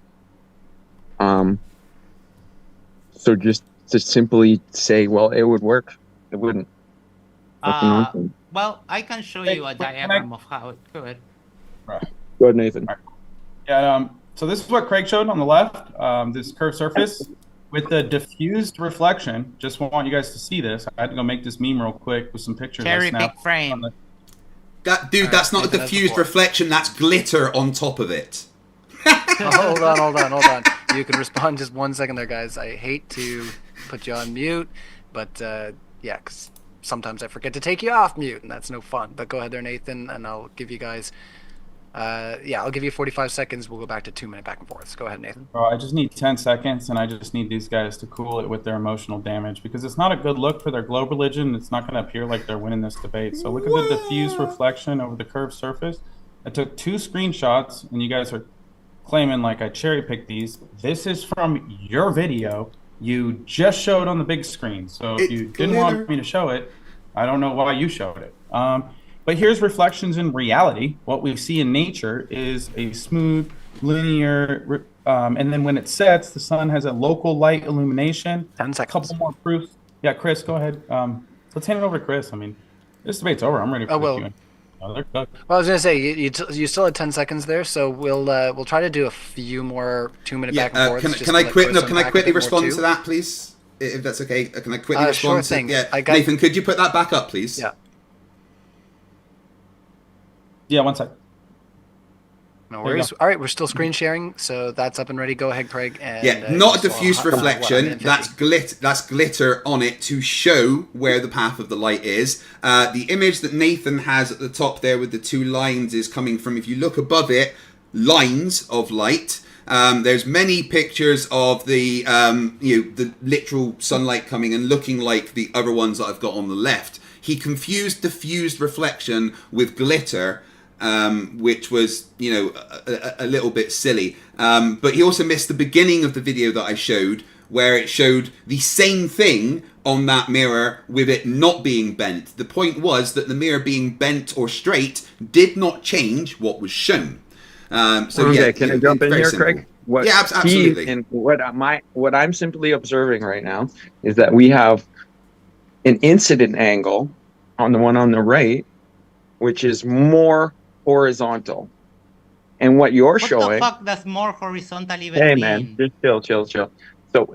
So just to simply say, well, it would work, it wouldn't. Well, I can show you a diagram of how it could. Right. Go ahead, Nathan. Right. Yeah. So this is what Craig showed on the left. This curved surface with the diffused reflection. Just want you guys to see this. I had to go make this meme real quick with some pictures. Cherry pick frame. That's not a diffused reflection. That's glitter on top of it. Hold on. You can respond just 1 second there, guys. I hate to put you on mute, but yeah, because sometimes I forget to take you off mute, and that's no fun. But go ahead there, Nathan, and I'll give you guys, I'll give you 45 seconds. We'll go back to 2-minute back and forth. Go ahead, Nathan. Bro, I just need 10 seconds, and I just need these guys to cool it with their emotional damage, because it's not a good look for their globe religion. It's not going to appear like they're winning this debate. So look at the diffused reflection over the curved surface. I took 2 screenshots, and you guys are claiming like I cherry-picked these. This is from your video. You just showed on the big screen. So if you didn't want me to show it, I don't know why you showed it. But here's reflections in reality. What we see in nature is a smooth, linear, and then when it sets, the sun has a local light illumination. 10 seconds. A couple more proofs. Yeah, Chris, go ahead. Let's hand it over to Chris. I mean, this debate's over. I'm ready for the Q&A. They're cooked. Well, I was gonna say you still had 10 seconds there, so we'll try to do a few more 2-minute back and forth. Can I quickly respond to that, please? If that's okay, can I quickly respond? Sure thing. Yeah, Nathan, could you put that back up, please? Yeah. Yeah, 1 sec. No worries. All right, we're still screen sharing, so that's up and ready. Go ahead, Craig. And, not a diffused reflection. That's glitter on it to show where the path of the light is. The image that Nathan has at the top there with the 2 lines is coming from, if you look above it, lines of light. There's many pictures of the the literal sunlight coming and looking like the other ones that I've got on the left. He confused diffused reflection with glitter, which was, a little bit silly. But he also missed the beginning of the video that I showed, where it showed the same thing on that mirror with it not being bent. The point was that the mirror being bent or straight did not change what was shown. Can I jump in here, simple. Craig? Absolutely. And what I'm simply observing right now is that we have an incident angle on the one on the right, which is more horizontal, and what you're showing. What the fuck does more horizontal even mean? Hey man, just chill. So,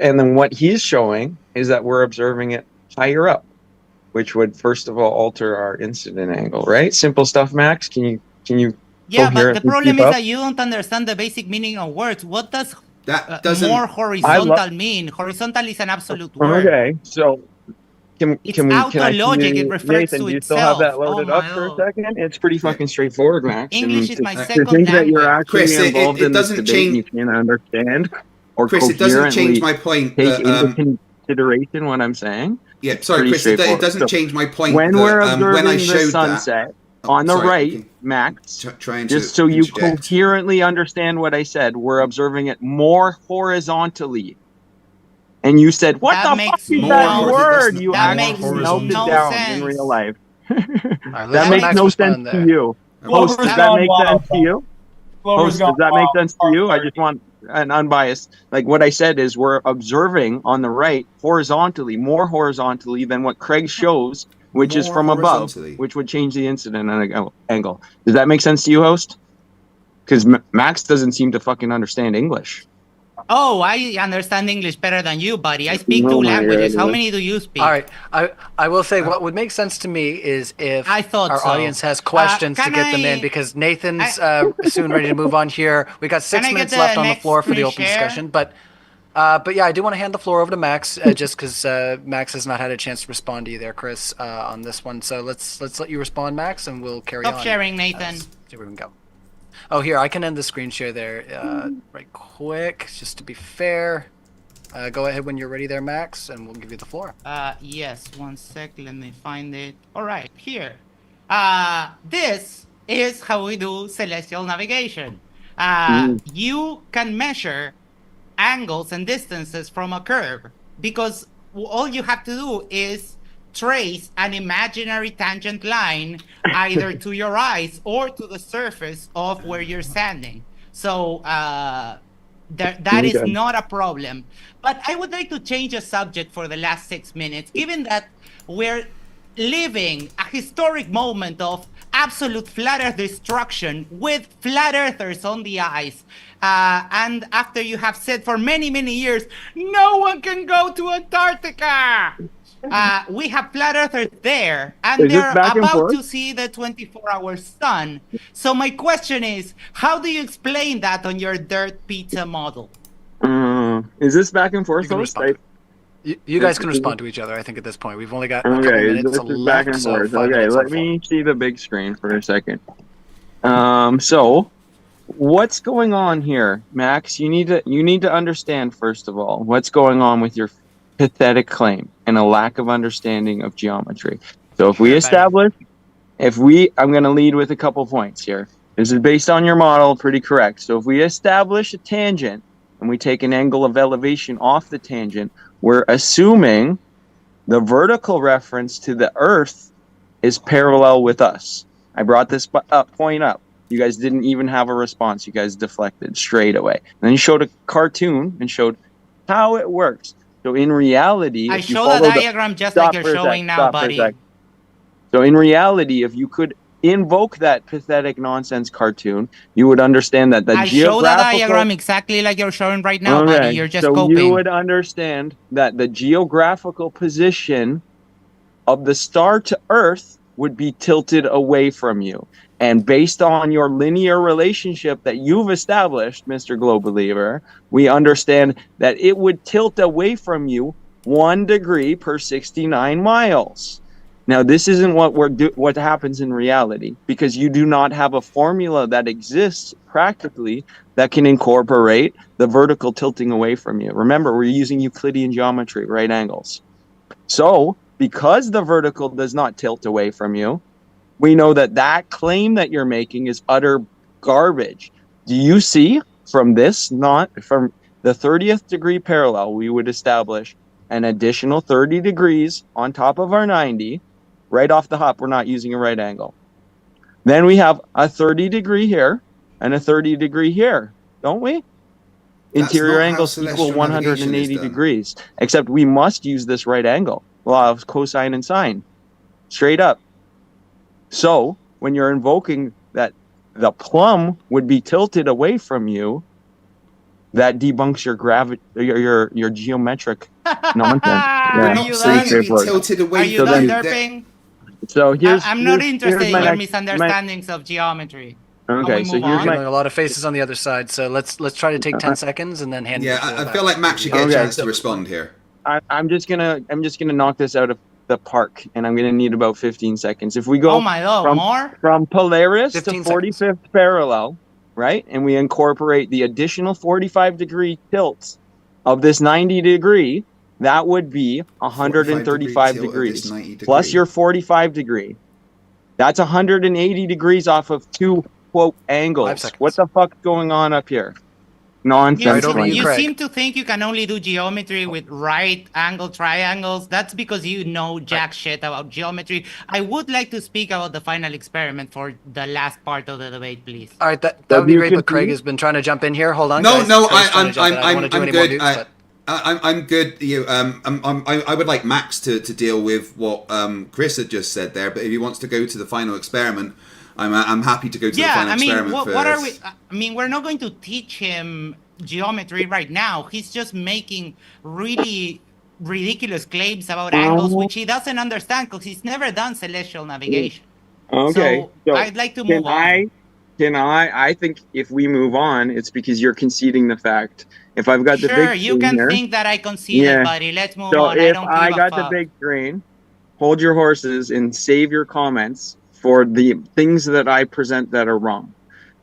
and then what he's showing is that we're observing it higher up. which would first of all alter our incident angle, right? Simple stuff, Max. Can you Yeah, but the coherently problem keep is up? that you don't understand the basic meaning of words. What does That doesn't. more horizontal mean? Horizontal is an absolute word. Okay, so can It's can I auto-logic. see It refers Nathan? to Do you still have that itself. Oh loaded up my for a God. second? It's pretty fucking straightforward, Max. English And is my to second think that you're language. actually Chris, involved it in this doesn't debate and you change. can't understand or Chris, it doesn't change coherently my point take that. into consideration what I'm saying. Yeah, It's sorry, pretty Chris. It straightforward. doesn't So change my point when that we're when I observing the showed that. sunset on the Sorry, right, okay. Max, Trying just to so you interject. coherently understand what I said, we're observing it more horizontally. And you said, "What That the fuck makes is More that no word?" You that more makes actually melted no horizontally. down in real sense. life. All right, let's That let makes Max no sense respond to there. you. Glover's Host, does that gone make wild, sense to bro. you? Glover's Host, gone does that make wild. sense to you? I just want an unbiased. Like what I said is we're observing on the right horizontally, more horizontally than what Craig shows, which is More from above, horizontally. which would change the incident angle. Does that make sense to you, host? Because Max doesn't seem to fucking understand English. Oh, I understand English better than you, buddy. I speak Oh two my languages. How God. many do you speak? All right, I will say what would make sense to me is if I thought our so. audience has questions to Can get them in, I- because Nathan's soon ready to move on here. We got 6 Can I get minutes the left on the next floor for the screen open share? discussion, but yeah, I do want to hand the floor over to Max, just because Max has not had a chance to respond to you there, Chris, on this one. So let's let you respond, Max, and we'll carry on. Stop sharing, Nathan. See where we can go. Oh, here, I can end the screen share there right quick, just to be fair. Go ahead when you're ready there, Max, and we'll give you the floor. Yes, one sec, let me find it. All right, here. This is how we do celestial navigation. You can measure angles and distances from a curve because all you have to do is trace an imaginary tangent line either to your eyes or to the surface of where you're standing. So that is not a problem. But I would like to change the subject for the last 6 minutes, given that we're living a historic moment of absolute flat earth destruction with flat earthers on the ice. And after you have said for many, many years, no one can go to Antarctica. We have flat earthers there, and Is this they're back and about forth? to see the 24-hour sun. So my question is, how do you explain that on your dirt pizza model? Is this back and forth, You can host? respond. You guys can respond to each other, I think, at this point. We've only got a couple Okay, minutes this is left, back and so forth. 5 Okay, minutes on let the floor. me see the big screen for a second. So what's going on here, Max? You need to understand first of all what's going on with your pathetic claim and a lack of understanding of geometry. So if we establish, I'm going to lead with a couple points here. This is based on your model, pretty correct. So if we establish a tangent and we take an angle of elevation off the tangent, we're assuming the vertical reference to the Earth is parallel with us. I brought this point up. You guys didn't even have a response. You guys deflected straight away. And then you showed a cartoon and showed how it works. So in reality, I show the diagram just like you're showing now, buddy. So in reality, if you could invoke that pathetic nonsense cartoon, you would understand that I show the diagram exactly like you're showing right now, buddy. You're just coping. You would understand that the geographical position of the star to Earth would be tilted away from you. And based on your linear relationship that you've established, Mr. Globe Believer, we understand that it would tilt away from you 1 degree per 69 miles. Now, this isn't what happens in reality, because you do not have a formula that exists practically that can incorporate the vertical tilting away from you. Remember, we're using Euclidean geometry, right angles. So, because the vertical does not tilt away from you, we know that claim that you're making is utter garbage. Do you see from this, not from the 30th degree parallel, we would establish an additional 30 degrees on top of our 90. Right off the hop, we're not using a right angle. Then we have a 30 degree here and a 30 degree here, don't we? Interior angles equal 180 degrees, except we must use this right angle, law of cosine and sine, straight up. So when you're invoking that the plumb would be tilted away from you, that debunks your geometric nonsense. We're Yeah, not you saying done? to be straightforward. tilted away Are you from done you. derping? So here's I'm not here's interested in my your next- misunderstandings of geometry. Okay, Can we so move here's on? my Getting a lot of faces on the other side, so let's try to take 10 seconds and then hand Yeah, the floor I back. feel like Max should get a Okay. chance to respond here. I'm just gonna knock this out of the park, and I'm gonna need about 15 seconds. If we go Oh my lord, more? from Polaris to 15 45th parallel, right, and we incorporate the additional 45-degree tilt of this 90 degree, that would be 135 tilt of degrees this 90 plus degree. your 45 degree. That's 180 degrees off of two quote 5 angles. seconds. What the fuck's going on up here? You, Nonsense. over to seem, you, you Craig. seem to think you can only do geometry with right angle triangles. That's because you know jack shit about geometry. I would like to speak about the final experiment for the last part of the debate, please. All right, that So would be you great, can but Craig see- has been trying to jump in here. Hold on, No, guys. no, Craig's trying to jump in. I don't I'm want to do any good. more mutes, but I'm good. I would like Max to deal with what Chris had just said there, but if he wants to go to the final experiment, I'm happy to go to the Yeah, final I mean, experiment what, first. what are we? I mean, we're not going to teach him geometry right now. He's just making really ridiculous claims about angles, which he doesn't understand because he's never done celestial navigation. Okay. So I'd like to move on. I think if we move on, it's because you're conceding the fact. If I've got the Sure, big you screen can here, think that I conceded, Yeah. buddy. Let's move so on. I if don't I give a got the fuck. big screen, hold your horses and save your comments for the things that I present that are wrong.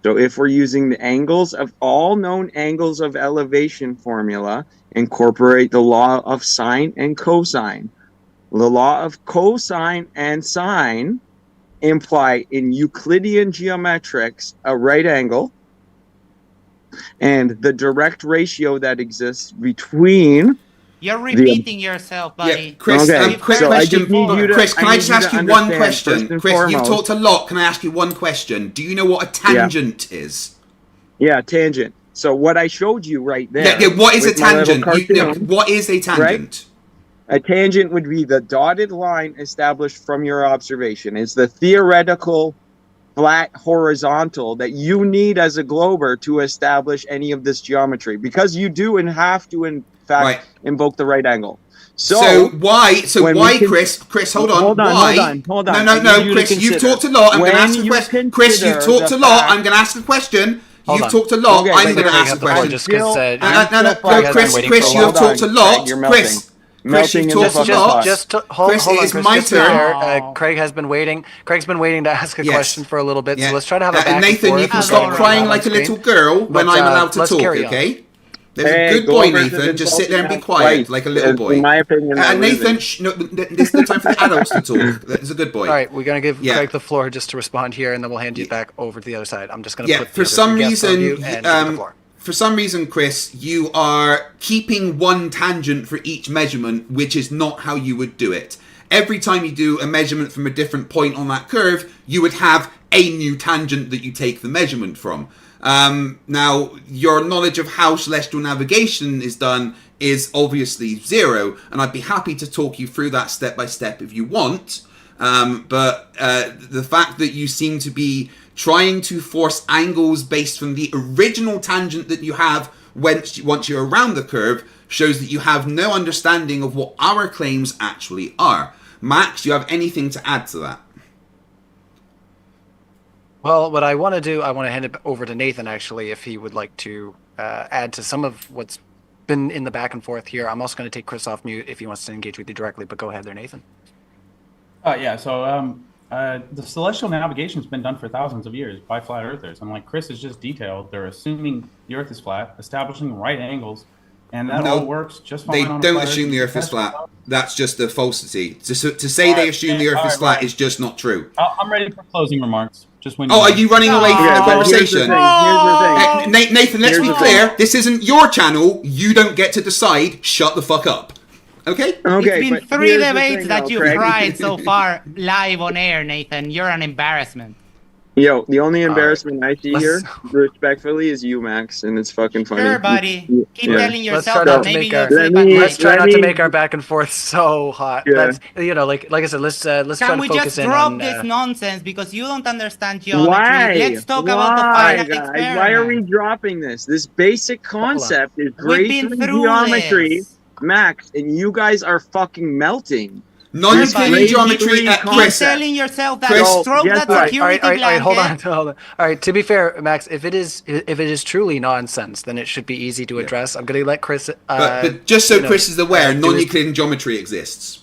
So if we're using the angles of all known angles of elevation formula, incorporate the law of sine and cosine. The law of cosine and sine imply in Euclidean geometrics a right angle, and the direct ratio that exists between You're repeating yourself, buddy. Yeah, Chris, Okay, quick so I question. just need you to- Chris, can I I need just you ask to you one understand, question? first and Chris, you've foremost- talked a lot. Can I ask you one question? Do you know what a tangent is? Yeah, tangent. So what I showed you right there. Yeah, what is a with my little tangent? cartoon, What is a tangent? A tangent would be the dotted line established from your observation. It's the theoretical flat horizontal that you need as a glober to establish any of this geometry, because you do and have to, in fact, Right. invoke the right angle. So why, when we can- Chris, hold on, Hold on, why? hold on. I No, need you to Chris, you've consider. talked a lot. I'm going to When ask a you question. Chris, you've consider talked a the lot. fact- I'm going to ask a question. Hold You've on. talked a lot. Okay, I'm but going to Craig ask has a the floor question. just 'cause, I'm No, still Chris, been waiting Chris, for a you've while. talked a lot. You're melting. Chris, Melting you've in the talked a fucking lot. pot. Just hold Chris, on, it is Chris. my Just be turn. fair, Craig has been waiting. Craig's been waiting to ask a Yes. question for a little bit, Yeah. so let's try to have a back And Nathan, and you forth can That's stop all right. crying on like a screen. little girl when But, I'm allowed to let's talk, carry on. okay? There's Hey, a good boy, Glover's Nathan. an Just sit there and be insulting quiet, wife. like a little boy. In my opinion, And that Nathan, isn't. no, this is the time for the adults to talk. That's a good boy. All right, we're gonna give Yeah. Craig the floor just to respond here, and then we'll hand you back over to the other side. I'm just gonna Yeah, put the for other some three guests on reason, you and give you the floor. for some reason, Chris, you are keeping one tangent for each measurement, which is not how you would do it. Every time you do a measurement from a different point on that curve, you would have a new tangent that you take the measurement from. Now, your knowledge of how celestial navigation is done is obviously zero, and I'd be happy to talk you through that step by step if you want. But the fact that you seem to be trying to force angles based from the original tangent that you have once you're around the curve shows that you have no understanding of what our claims actually are. Max, do you have anything to add to that? Well, what I want to do, I want to hand it over to Nathan, actually, if he would like to add to some of what's been in the back and forth here. I'm also going to take Chris off mute if he wants to engage with you directly, but go ahead there, Nathan. The celestial navigation has been done for thousands of years by flat earthers, and like Chris has just detailed, they're assuming the Earth is flat, establishing right angles, and that all works just fine. They on a don't flat assume Earth. the Earth is flat. That's just a falsity. To say they assume the Earth is flat is just not true. I'm ready for closing remarks. Just when. Oh, are you running away from the conversation? Here's the thing. Nathan, let's be clear. This isn't your channel. You don't get to decide. Shut the fuck up. Okay? Okay, It's been but 3 here's the debates thing, that though, you've Craig. cried so far live on air, Nathan. You're an embarrassment. Yo, the only All right. embarrassment I see here, respectfully, is you, Max, and it's fucking funny. Sure, buddy. Keep Yeah. telling Let's yourself try not that to maybe make you'll our- sleep Let at me- night. Let's try Let not to me- make our back and forth so hot. Yeah. Let's, like I said, let's try Can to we focus just in drop on. this nonsense because you don't understand geometry? Why? Let's talk about the Why, final guys? experiment. Why are we dropping this? This basic concept is We've grade been 3 through geometry, this. Max, and you guys are fucking melting. Non-Euclidean Grade geometry, three Keep Chris. telling yourself that Chris, stroke guess that what? security all right, hold blanket. on. All right, to be fair, Max, if it is truly nonsense, then it should be easy to address. I'm going to let Chris. But just so you know, Chris is aware, do his- non-Euclidean geometry exists.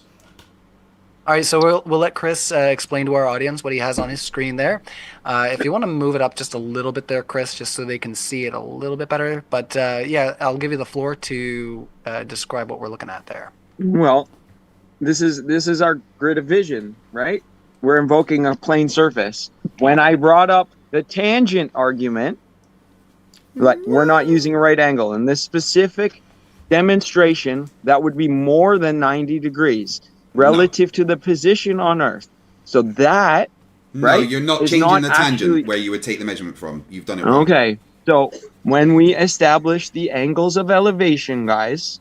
All right, so we'll let Chris explain to our audience what he has on his screen there. If you want to move it up just a little bit there, Chris, just so they can see it a little bit better. But yeah, I'll give you the floor to describe what we're looking at there. Well, this is our grid of vision, right? We're invoking a plane surface. When I brought up the tangent argument, like we're not using a right angle. In this specific demonstration, that would be more than 90 degrees relative to the position on Earth. So that, No, right, you're not is changing not the tangent actually- where you would take the measurement from. You've done it wrong. Okay, so when we establish the angles of elevation, guys,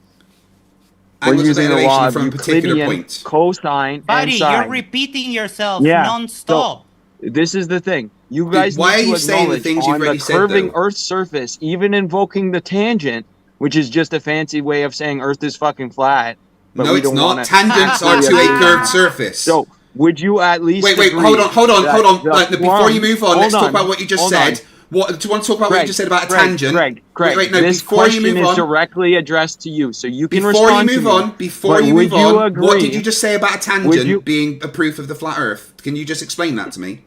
we're Angles of using the elevation law of from a particular Euclidean point. cosine Buddy, and sine. you're repeating yourself Yeah, non-stop. This is the thing. You guys why need are to you saying the acknowledge things you've on the already said, curving though? Earth's surface, even invoking the tangent, which is just a fancy way of saying Earth is fucking flat. But No, we it's don't not. wanna Tangents are actually to a agree. curved surface. So, would you at least Wait, agree hold on. that the Like, before plumb- you move on, Hold let's talk on, about what you just hold said. on. What do you want to talk about? What you just said about a tangent? Craig, Wait, no. this Before you question move is on, directly addressed to you, so you can before you respond move to me. on, before But you would move you on, agree, what did you just say about a would tangent you- being a proof of the flat Earth? Can you just explain that to me?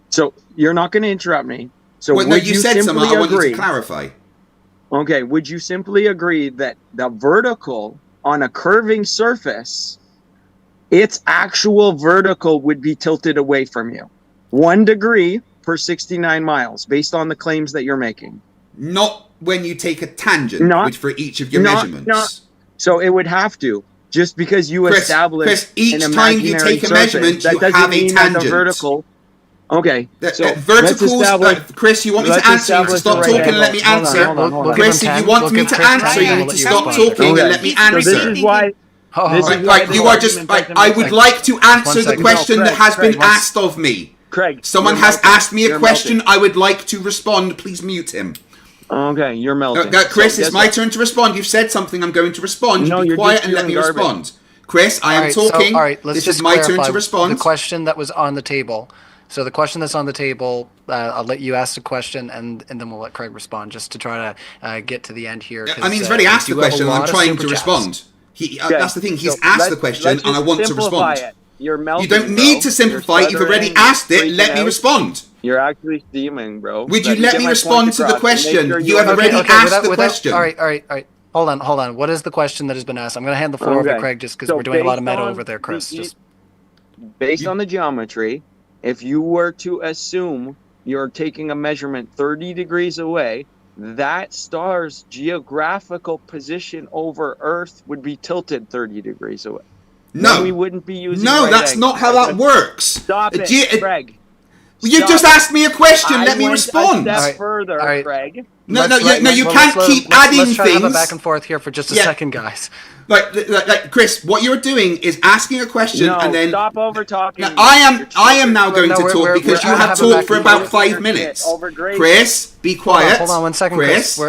So you're not going to interrupt me. So Well, no, would you you said something. simply I want you agree? to clarify. Okay, would you simply agree that the vertical on a curving surface, its actual vertical would be tilted away from you 1 degree per 69 miles, based on the claims that you're making? Not when you take a tangent, Not- which for each of your not- measurements. not- So it would have to, just because you Chris, establish each an time you imaginary take a surface, measurement, that you doesn't have a mean that the tangent. vertical. Okay, so let's verticals, establish. Chris, you want me to let's answer? You need to establish stop the right talking and let me angle. Hold on, answer. hold on, hold on. Chris, if you want me to answer, you need to stop talking and let me So answer. this is why. This is Right, why right, this you are just. argument Right, doesn't I make would sense. like to answer the second. question No, that has Craig, been asked of me. Craig, Someone you're has melting. asked me a You're question. melting. I would like to respond. Please mute him. Okay, you're melting. Chris, So it's guess my what? turn to respond. You've said something. I'm going to respond. No, Be you're quiet just and let me spewing garbage. respond. Chris, I am Alright, talking. So, all right, let's This just is my turn clarify to respond. the question that was on the table. So the question that's on the table, I'll let you ask the question, and then we'll let Craig respond, just to try to get to the end here. I mean, he's already asked the question, and I'm trying to respond. Okay, That's the thing. He's so asked let's- the question, let's and I just want to simplify respond. it. You're melting, You don't bro. need to simplify. You're You've already stuttering, asked it. freaking Let me out. respond. You're actually steaming, bro. Would you let get me my respond point to the across and make question? sure You have already asked the question. All right. Hold on. What is the question that has been asked? I'm going to hand the floor over to Okay. Craig, just because So we're doing a lot of based meta on over there, Chris. the- Just Based on the geometry, if you were to assume you're taking a measurement 30 degrees away, that star's geographical position over Earth would be tilted 30 degrees away. No. Then we wouldn't be using No, right that's angle. not how that works. Stop it, Craig. You Stop just it. asked me a question. I Let me went respond. A step further, Craig. No, Let's you let's can't keep let's adding try to have a things. back and forth here for just a Yeah. second, guys. Like, Chris, what you're doing is asking a question No, and then stop over talking. Now, I am now going to talk because you have talked for about 5 minutes. Chris, be quiet. Hold on 1 second, Chris.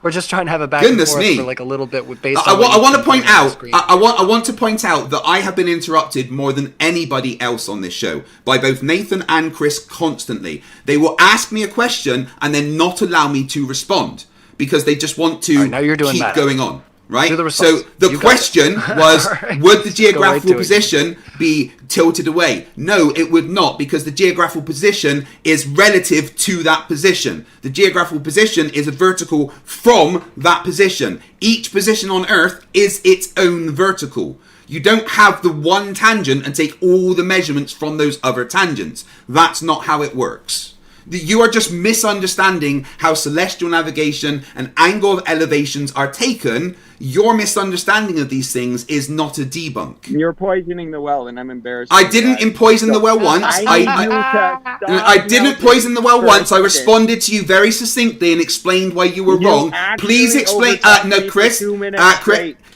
We're just trying to have a back Goodness and forth me. for like a little bit based I on. what want to you've point been on the out. screen. I want to point out that I have been interrupted more than anybody else on this show by both Nathan and Chris constantly. They will ask me a question and then not allow me to respond because they just want to now you're doing keep that. going on. Right? Do the So response. the You got question it. was, Alright. would the Let's go right geographical to it. position be tilted away? No, it would not, because the geographical position is relative to that position. The geographical position is a vertical from that position. Each position on Earth is its own vertical. You don't have the one tangent and take all the measurements from those other tangents. That's not how it works. You are just misunderstanding how celestial navigation and angle of elevations are taken. Your misunderstanding of these things is not a debunk. You're poisoning the well, and I'm embarrassed. I didn't poison the well once. I didn't poison the well once. I responded to you very succinctly and explained why you were wrong. Please explain. No, Chris.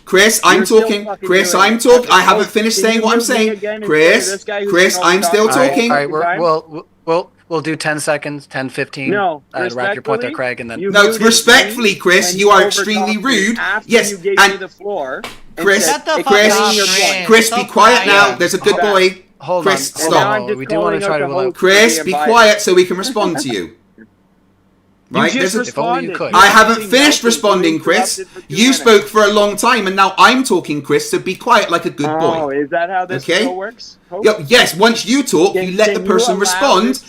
Chris, I'm talking. Chris, I'm talking. I haven't finished saying what I'm saying. Chris, I'm still talking. All right, we'll do 10 seconds, 10, 15. No, wrap your point there, Craig, and then. No, respectfully, Chris, you are extremely rude. Yes, you gave me the floor. Chris, be quiet now. There's a good boy. Chris, stop. We do want to try to allow. Chris, be quiet so we can respond to you. Right? If only you could. I haven't finished responding, Chris. You spoke for a long time, and now I'm talking, Chris, so be quiet like a good boy. Oh, is that how this works? Yes, once you talk, you let the person respond.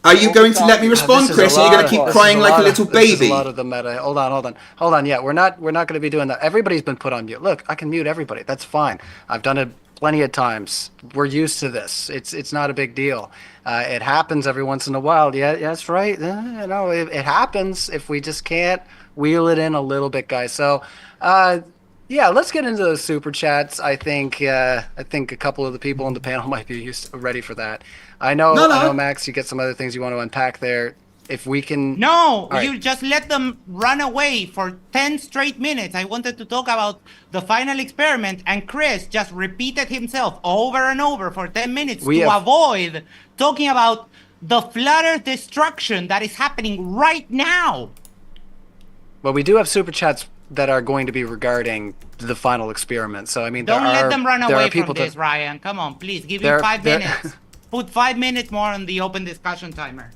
Are you going to let me respond, Chris, or are you going to keep crying like a little baby? This is a lot of the meta. Hold on. Yeah, we're not going to be doing that. Everybody's been put on mute. Look, I can mute everybody. That's fine. I've done it plenty of times. We're used to this. It's not a big deal. It happens every once in a while. Yeah, that's right. It happens if we just can't wheel it in a little bit, guys. So, yeah, let's get into those super chats. I think a couple of the people on the panel might be ready for that. I know, Max, you get some other things you want to unpack there. If we can... No, you just let them run away for 10 straight minutes. I wanted to talk about the final experiment, and Chris just repeated himself over and over for 10 minutes avoid talking about the flat Earth destruction that is happening right now. Well, we do have super chats that are going to be regarding the final experiment. So, I mean, don't let them run away from this, Ryan. Come on, please. Give him 5 minutes. Put 5 minutes more on the open discussion timer.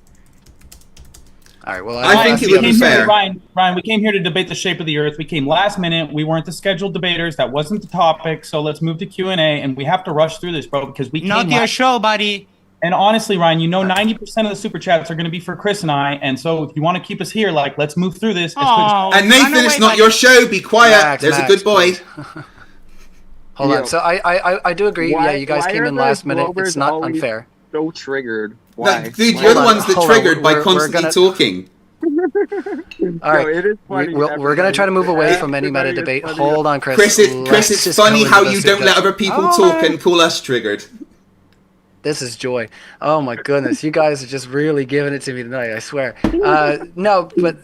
All right, well, I think it would be fair. Ryan, we came here to debate the shape of the Earth. We came last minute. We weren't the scheduled debaters. That wasn't the topic. So let's move to Q&A, and we have to rush through this, bro, because we not your show, buddy. And honestly, Ryan, 90% of the super chats are going to be for Chris and I. And so if you want to keep us here, let's move through this. And Nathan, it's not your show. Be quiet. There's a good boy. Hold on. So I do agree. Yeah, you guys came in last minute. It's not unfair. So triggered. Why? No, dude, you're the ones that triggered by constantly talking. All right, it is funny. We're going to try to move away from any meta debate. Hold on, Chris. Chris, it's funny how you don't let other people talk and call us triggered. This is joy. Oh my goodness, you guys are just really giving it to me tonight, I swear. No, but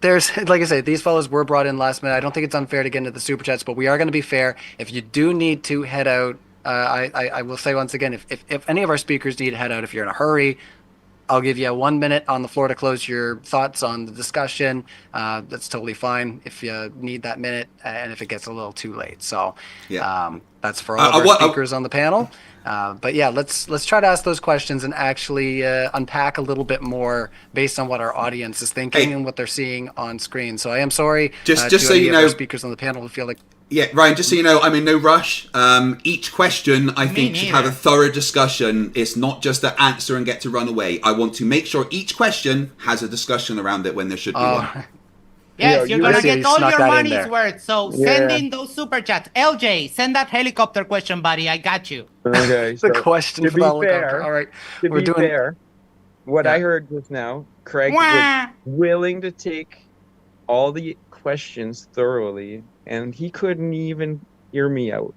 there's, like I say, these fellows were brought in last minute. I don't think it's unfair to get into the super chats, but we are going to be fair. If you do need to head out, I will say once again, if any of our speakers need to head out, if you're in a hurry, I'll give you 1 minute on the floor to close your thoughts on the discussion. That's totally fine if you need that minute and if it gets a little too late. So that's for all of our speakers on the panel. But yeah, let's try to ask those questions and actually unpack a little bit more based on what our audience is thinking and what they're seeing on screen. So I am sorry. Just so you know, speakers on the panel who feel like. Yeah, Ryan, just so you know, I'm in no rush. Each question, I think, should have a thorough discussion. It's not just to answer and get to run away. I want to make sure each question has a discussion around it when there should be one. Yes, you're going to get all your money's worth. So send in those super chats. LJ, send that helicopter question, buddy. I got you. Okay. The question for the helicopter. All right. To be fair, what I heard just now, Craig was willing to take all the questions thoroughly, and he couldn't even hear me out.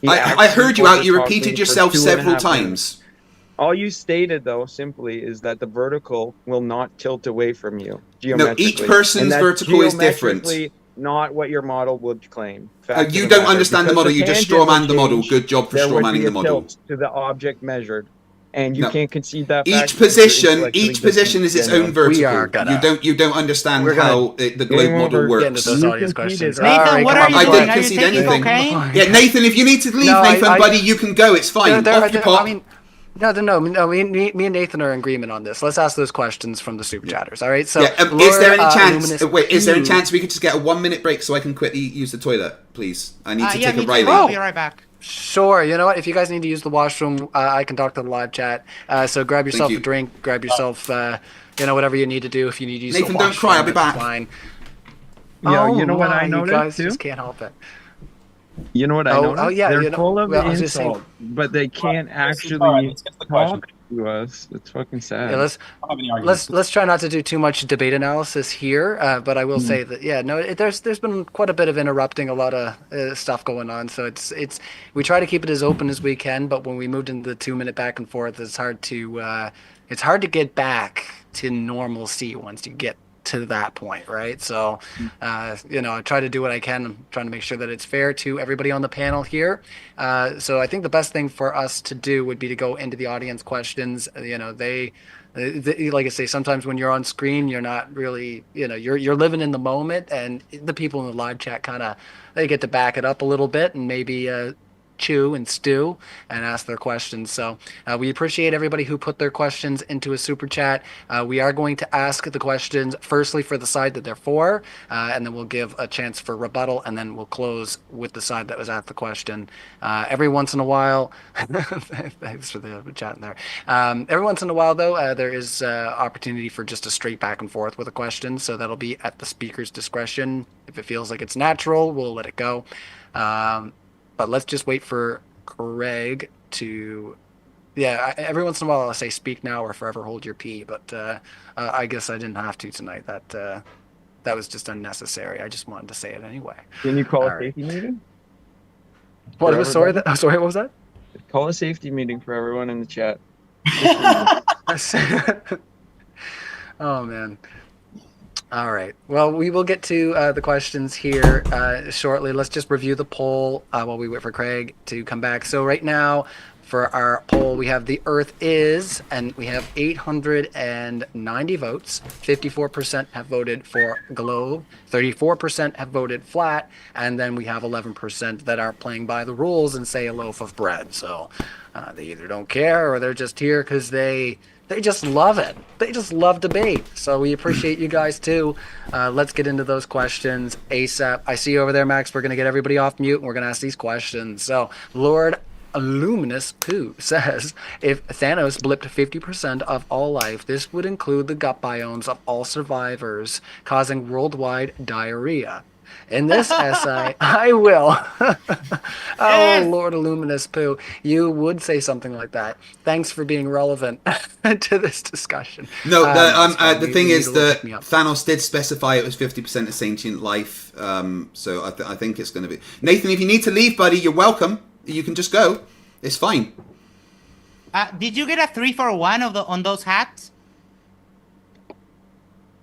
I heard you out. You repeated yourself several times. All you stated, though, simply is that the vertical will not tilt away from you geometrically. No, each person's vertical is different. Not what your model would claim. You don't understand the model. You just strawman the model. Good job for strawmanning the model. To the object measured, and you can't concede that. Each position is its own vertical. You don't understand how the globe model works. Nathan, what are you doing? I didn't concede anything. Yeah, Nathan, if you need to leave, Nathan, buddy, you can go. It's fine. Off your pop. No. Me and Nathan are in agreement on this. Let's ask those questions from the super chatters. All right. So, is there any chance? Is there any chance we could just get a 1 minute break so I can quickly use the toilet, please? I need to take a Riley. I'll be right back. Sure. You know what? If you guys need to use the washroom, I can talk to the live chat. So grab yourself a drink. Grab yourself, whatever you need to do. If you need to use Nathan, the washroom, don't cry. I'll be back. Fine. You know what I noticed? You guys just can't help it. You know what I noticed? Oh yeah, they're full of insult, but they can't actually talk to us. It's fucking sad. Yeah, I don't have any arguments. let's try not to do too much debate analysis here. But I will say that there's been quite a bit of interrupting, a lot of stuff going on. So it's we try to keep it as open as we can. But when we moved into the 2-minute back and forth, it's hard to get back to normalcy once you get to that point, right? So, I try to do what I can. I'm trying to make sure that it's fair to everybody on the panel here. So I think the best thing for us to do would be to go into the audience questions. They like I say, sometimes when you're on screen, you're not really, you're living in the moment, and the people in the live chat they get to back it up a little bit and maybe chew and stew and ask their questions. So we appreciate everybody who put their questions into a super chat. We are going to ask the questions firstly for the side that they're for, and then we'll give a chance for rebuttal, and then we'll close with the side that was at the question. Every once in a while, thanks for the chat in there. Every once in a while, though, there is opportunity for just a straight back and forth with a question. So that'll be at the speaker's discretion. If it feels like it's natural, we'll let it go. But let's just wait for Craig to, every once in a while I'll say speak now or forever hold your pee, but I guess I didn't have to tonight. That was just unnecessary. I just wanted to say it anyway. Can you call All a right. safety meeting? What was sorry? What was that? Call a safety meeting for everyone in the chat. Oh man. All right. Well, we will get to the questions here shortly. Let's just review the poll while we wait for Craig to come back. So right now, for our poll, we have the Earth is, and we have 890 votes. 54% have voted for globe. 34% have voted flat, and then we have 11% that are playing by the rules and say a loaf of bread. So they either don't care or they're just here because they just love it. They just love debate. So we appreciate you guys too. Let's get into those questions ASAP. I see you over there, Max. We're going to get everybody off mute and we're going to ask these questions. So Lord Luminous Poo says, if Thanos blipped 50% of all life, this would include the gut biomes of all survivors, causing worldwide diarrhea. In this essay, I will. Oh, Lord Illuminous Poo, you would say something like that. Thanks for being relevant to this discussion. No, the thing is that Thanos did specify it was 50% of sentient life. So I think it's going to be... Nathan, if you need to leave, buddy, you're welcome. You can just go. It's fine. Did you get a 3-for-1 on those hats?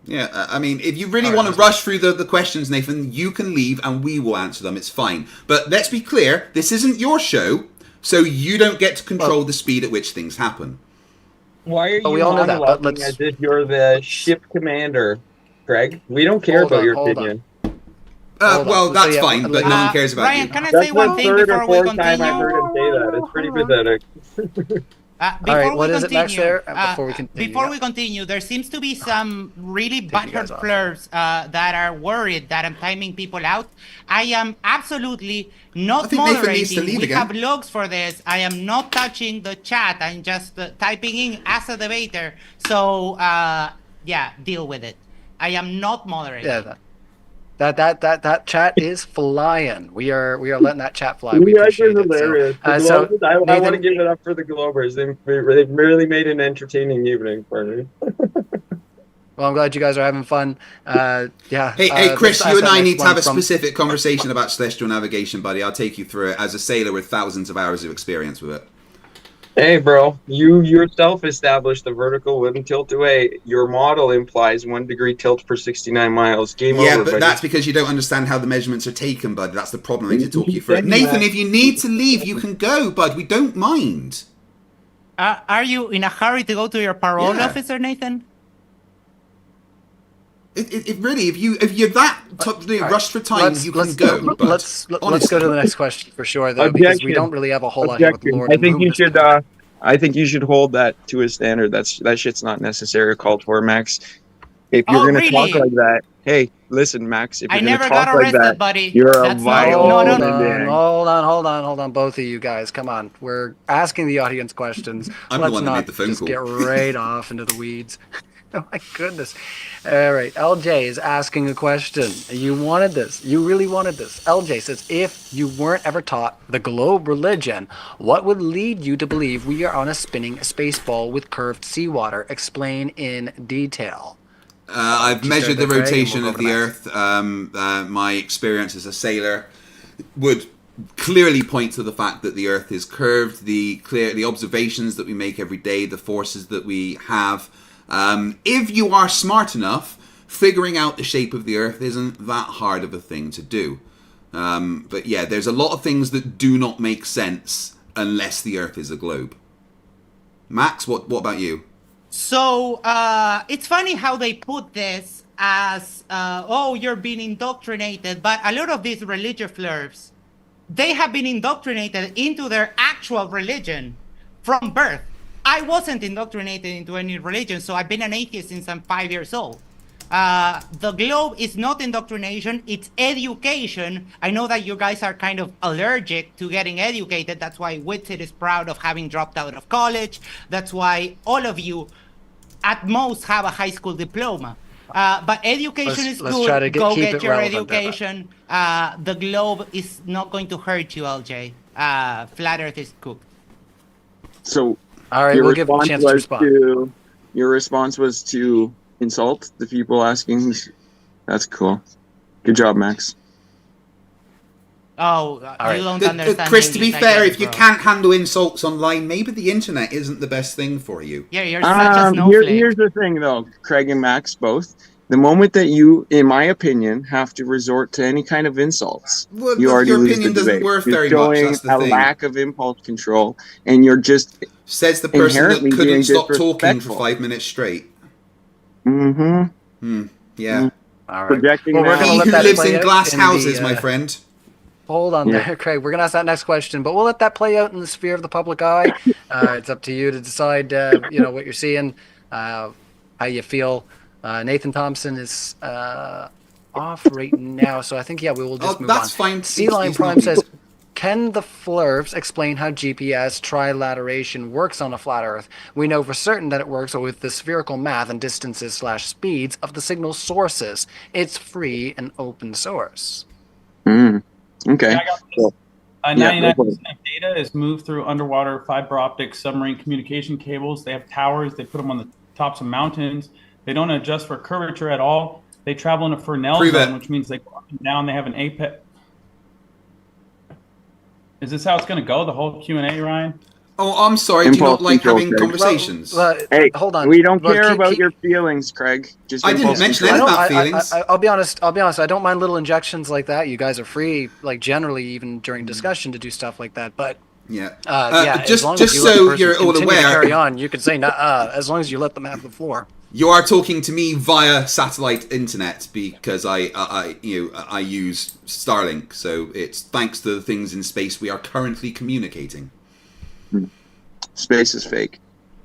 Yeah, I mean, if you really want to rush through the questions, Nathan, you can leave and we will answer them. It's fine. But let's be clear, this isn't your show, so you don't get to control the speed at which things happen. Why are you we all know that, but monologuing as if you're the ship commander, Greg? We don't care about your opinion. Well, that's fine, but no one cares about Ryan, you. can I say one thing before we continue? Time I've heard him say that. It's pretty pathetic. What is it, Max, there? Before we continue. Before we continue, there seems to be some really butthurt Flerfs that are worried that I'm timing people out. I am absolutely not moderating. We have logs for this. I am not touching the chat. I'm just typing in as a debater. So, deal with it. I am not moderating. Yeah, that chat is flying. We are letting that chat fly. We appreciate it. Hilarious. So, I want to give it up for the Globers. They've really made an entertaining evening for me. Well, I'm glad you guys are having fun. Hey, Chris, you and I need to have a specific conversation about celestial navigation, buddy. I'll take you through it as a sailor with thousands of hours of experience with it. Hey, bro, you yourself established the vertical wind tilt away. Your model implies 1 degree tilt per 69 miles. Game over. Yeah, but that's because you don't understand how the measurements are taken, bud. That's the problem. I need to talk you through it. Nathan, if you need to leave, you can go, bud. We don't mind. Are you in a hurry to go to your parole officer, Nathan? It really, if you're that rushed for time, you can go. Let's go to the next question for sure, though, because we don't really have a whole lot here with Lord. I think you should hold that to a standard. That shit's not necessary or called for, Max. If you're gonna talk like that, hey, listen, Max. If you're gonna talk like that, buddy. You're a vile human being. Hold on, both of you guys. Come on, we're asking the audience questions. I'm the one that made the phone call. Get right off into the weeds. Oh my goodness. All right. LJ is asking a question. You wanted this. You really wanted this. LJ says, if you weren't ever taught the globe religion, what would lead you to believe we are on a spinning space ball with curved seawater? Explain in detail. I've measured the Craig, and rotation we'll of go the to Earth. My experience as a sailor would clearly point to the fact that the Earth is curved. The observations that we make every day, the forces that we have. If you are smart enough, figuring out the shape of the Earth isn't that hard of a thing to do. But yeah, there's a lot of things that do not make sense unless the Earth is a globe. Max, what about you? So it's funny how they put this as, oh, you're being indoctrinated. But a lot of these religious Flerfs, they have been indoctrinated into their actual religion from birth. I wasn't indoctrinated into any religion, so I've been an atheist since I'm 5 years old. The globe is not indoctrination, it's education. I know that you guys are kind of allergic to getting educated. That's why Whitsitt is proud of having dropped out of college. That's why all of you at most have a high school diploma. But education is good. Try to Go keep get it your relevant, education. The globe is not going to hurt you, LJ. Flat Earth is cooked. So All right, we'll give him a chance to respond. Your response was to insult the people asking. That's cool. Good job, Max. Oh, you don't understand. Chris, to be English, fair, I guess, if you bro. can't handle insults online, maybe the internet isn't the best thing for you. Yeah, you're such a snowflake. Here's the thing, though, Craig and Max both. The moment that you, in my opinion, have to resort to any kind of insults, Well, you already your lose opinion the doesn't debate. worth You're very much, showing that's the a thing. lack of impulse control, and you're just Says the person that inherently couldn't being stop talking for disrespectful. 5 minutes straight. Mm-hmm. Yeah. All right. Projecting Well, we're that. gonna He let who that lives play in out glass in houses, the, my friend. Hold on Yeah. there, Craig. We're going to ask that next question, but we'll let that play out in the sphere of the public eye. It's up to you to decide, what you're seeing, how you feel. Nathan Thompson is off right now, so I think, we will just move on. That's fine. Sea Lion He's Prime not- says, can the Flerfs explain how GPS trilateration works on a flat Earth? We know for certain that it works with the spherical math and distances/speeds of the signal sources. It's free and open source. Okay. Yeah, I got this. Yeah, 99% go for it. of data is moved through underwater fiber optic submarine communication cables. They have towers. They put them on the tops of mountains. They don't adjust for curvature at all. They travel in a Fresnel Prove zone, it. which means they go up and down. They have an apex. Is this how it's going to go? The whole Q&A, Ryan? Oh, I'm sorry. Do you not Impulse like control, having Craig. conversations? Hey, hold on. We don't Well, care keep- about keep- your feelings, Craig. Just I didn't impulse mention control. anything about feelings. I'll be honest. I don't mind little injections like that. You guys are free, like generally, even during discussion, to do stuff like that. But Yeah. as Just long as just you let the so person you're all continue to aware, carry on. You can say as long as you let them have the floor. you are talking to me via satellite internet because I use Starlink, so it's thanks to the things in space we are currently communicating. Space is fake.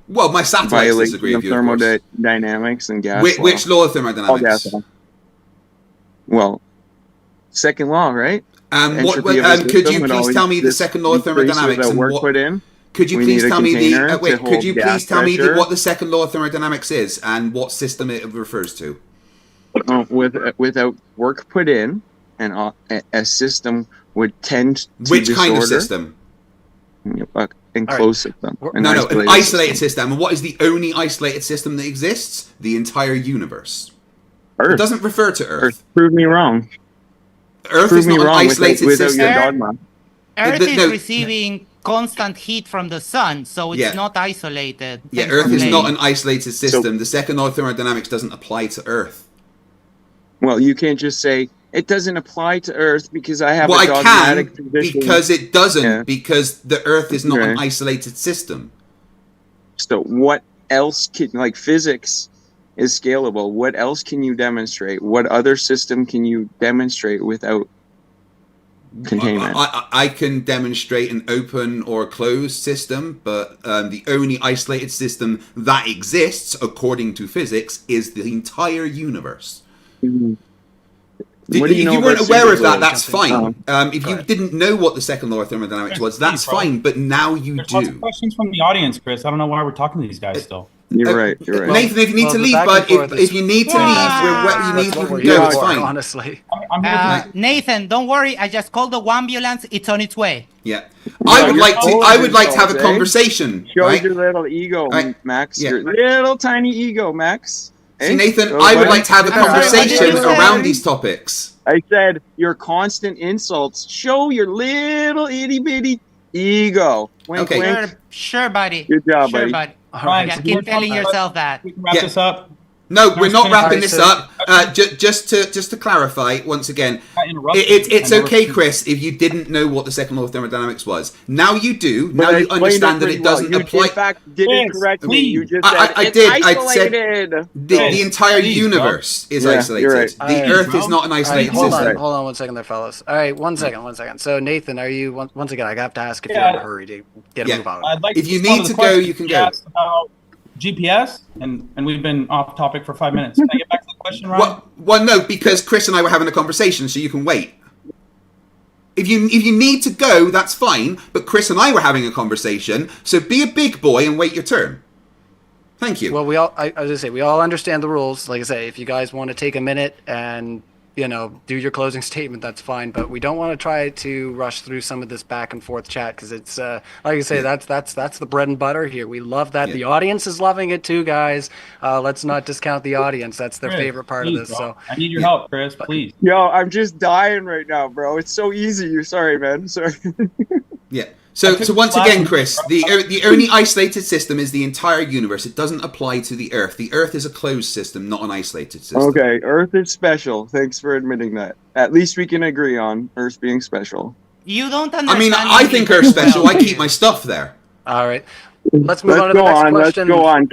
Well, my satellites Violation disagree of with you, of course. thermodynamics and gas law. Which law of All thermodynamics? gas law. Well, second law, right? Could Entropy you of a system please would tell always me the second law of decrease thermodynamics without and work what? put in. Could you We please need a tell me container to could hold you gas please tell me pressure. what the second law of thermodynamics is and what system it refers to? Without work put in, and a system would tend to Which disorder. kind of system? Enclosed system. An isolated system. And what is the only isolated system that exists? The entire universe. Earth. It doesn't refer to Earth. Prove me wrong. Earth Prove is me not an wrong isolated without system. your dogma. Earth No. is receiving constant heat from the sun, so it's Yeah. not isolated. Yeah, Thanks Earth for is playing. not an isolated system. The second law of thermodynamics doesn't apply to Earth. Well, you can't just say it doesn't apply to Earth because I have Well, a I dogmatic can position. because it doesn't. Yeah. Because the Earth is not an Okay. isolated system. So what else can, like, physics is scalable. What else can you demonstrate? What other system can you demonstrate without containment? I can demonstrate an open or closed system, but the only isolated system that exists, according to physics, is the entire universe. What do you know if you weren't about aware of that, superglues? that's fine. If you didn't know what the second law of thermodynamics was, that's fine. But now you There's lots do. of questions from the audience, Chris. I don't know why we're talking to these guys still. You're right. You're right. Nathan, if you need to leave, bud, if you need to leave, you can go. It's fine. Honestly. Nathan, don't worry. I just called the ambulance. It's on its way. Yeah, I would like to have a conversation. Show right? your little ego, right. Max. Yeah. Your little tiny ego, Max. See, Nathan, I would like to have a conversation around these topics. I said your constant insults show your little itty bitty ego. Wink, Okay. wink. Sure, buddy. Good job, sure, buddy. Right, Yeah, so keep we're telling done. yourself that. We can wrap this up. No, we're not wrapping this so- up. Just to clarify once again, I interrupted it's you. I never okay, finished. Chris, if you didn't know what the second law of thermodynamics was. Now you do. But Now I you explained understand that pretty it doesn't well. apply. You, in fact, did it Yes, correctly. please. You just I said did. I said isolated. the entire Please, universe is Yeah, isolated. you're right. The Alright, Earth bro. is not an All right, isolated hold system. on 1 second there, fellas. All right, one second. So, Nathan, are you, once again, I have to ask if Yeah. you're in a hurry to get a Yeah. move on. I'd like If to you respond need the to go, question you can he go. asked about GPS, and we've been off topic for 5 minutes. Can I get back to the question, Ryan? Well, no, because Chris and I were having a conversation, so you can wait. If you need to go, that's fine. But Chris and I were having a conversation, so be a big boy and wait your turn. Thank you. Well, I was gonna say, we all understand the rules. Like I say, if you guys want to take a minute and, do your closing statement, that's fine. But we don't want to try to rush through some of this back and forth chat because it's, like I say, that's the bread and butter here. We love that. Yeah. The audience is loving it too, guys. Let's not discount the audience. That's their Chris, favorite part please, of this. bro. So, I need your help, Chris, please. Yo, I'm just dying right now, bro. It's so easy. You're sorry, man. Sorry. Yeah. So once again, Chris, the only isolated system is the entire universe. It doesn't apply to the Earth. The Earth is a closed system, not an isolated system. Okay, Earth is special. Thanks for admitting that. At least we can agree on Earth being special. You don't I understand. mean, I think Earth's special. I keep my stuff there. all right, let's move on to Let's the go next on. Let's question. go on.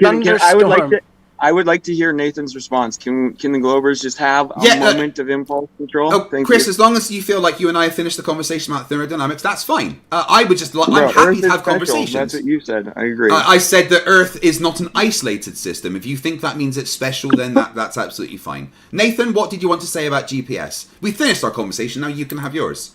I would Thunderstorm. like to hear Nathan's response. Can the Globers just have a Yeah, moment of impulse control? Oh, Thank Chris, you. as long as you feel like you and I have finished the conversation about thermodynamics, that's fine. I would just like. Bro, I'm happy Earth to is have special. conversations. That's what you said. I agree. I said that Earth is not an isolated system. If you think that means it's special, then that's absolutely fine. Nathan, what did you want to say about GPS? We finished our conversation. Now you can have yours.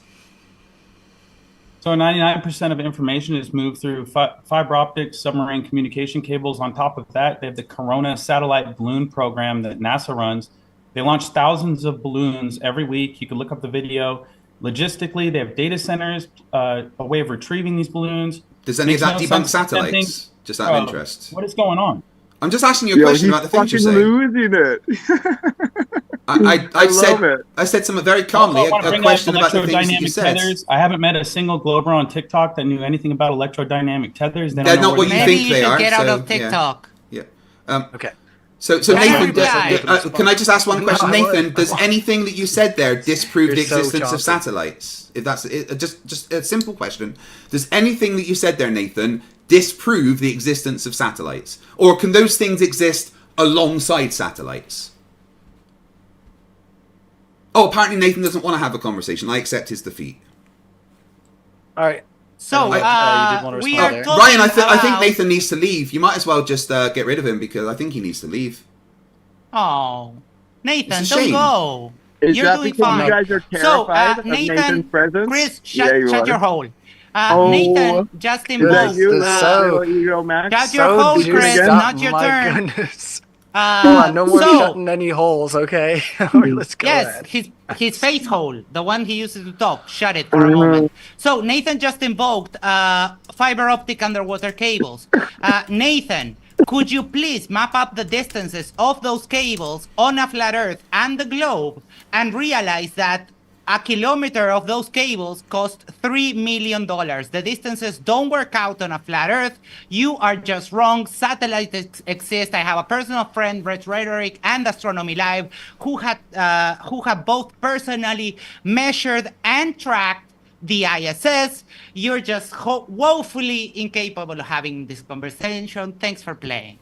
So 99% of information is moved through fiber optics, submarine communication cables. On top of that, they have the Corona satellite balloon program that NASA runs. They launch thousands of balloons every week. You can look up the video. Logistically, they have data centers, a way of retrieving these balloons. Does any of that Makes debunk no sense satellites? Just out of Bro, interest. What is going on? I'm just asking you a Yo, question he's about the things you're fucking saying. losing it. I love it. said something very calmly. Also, I wanna A bring question up about the things that you electrodynamic said. tethers. I haven't met a single Glober on TikTok that knew anything about electrodynamic tethers. They They're don't know not where what they you Maybe think you they should are. get out so, of TikTok. Yeah. Okay. So Can I Nathan, reply? can I just ask one question, No, I Nathan? would. Does anything that you said there disprove the You're so existence of chompy. satellites? If that's just a simple question, does anything that you said there, Nathan, disprove the existence of satellites, or can those things exist alongside satellites? Oh, apparently Nathan doesn't want to have a conversation. I accept his defeat. All right. So, you did wanna we respond are there. talking Ryan, I think about- Nathan needs to leave. You might as well just get rid of him because I think he needs to leave. Oh, Nathan, It's a don't shame. go. Is You're that doing because fine. you guys are So, terrified of Nathan, Nathan's presence? Chris, Yeah, you shut are. your hole. Oh. Nathan, just Is that invoked. you, This is so- little ego, Max? Shut your hole, juicy. Chris. again? Not your My turn. goodness. Hold on, no more so- shutting any holes, okay? Let's go Yes, ahead. his face hole, the one he uses to talk. Shut it for a moment. So Nathan just invoked fiber optic underwater cables. Nathan, could you please map up the distances of those cables on a flat Earth and the globe and realize that a kilometer of those cables cost $3 million. The distances don't work out on a flat Earth. You are just wrong. Satellites exist. I have a personal friend, Brett Rhetoric, and Astronomy Live, who have both personally measured and tracked the ISS. You're just woefully incapable of having this conversation. Thanks for playing.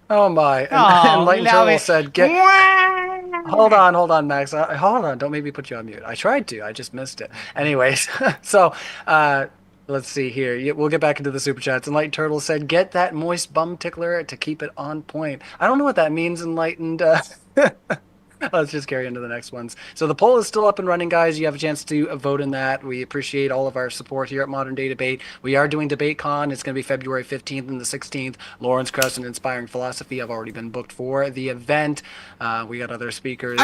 Oh my. Oh, Enlightened love Turtle it. said, get... Hold on, Max. Hold on. Don't make me put you on mute. I tried to. I just missed it. Anyways, so let's see here. We'll get back into the super chats. Enlightened Turtle said, get that moist bum tickler to keep it on point. I don't know what that means, Enlightened. Let's just carry into the next ones. So the poll is still up and running, guys. You have a chance to vote in that. We appreciate all of our support here at Modern Day Debate. We are doing DebateCon. It's going to be February 15th and the 16th. Lawrence Kress and Inspiring Philosophy have already been booked for the event. We got other speakers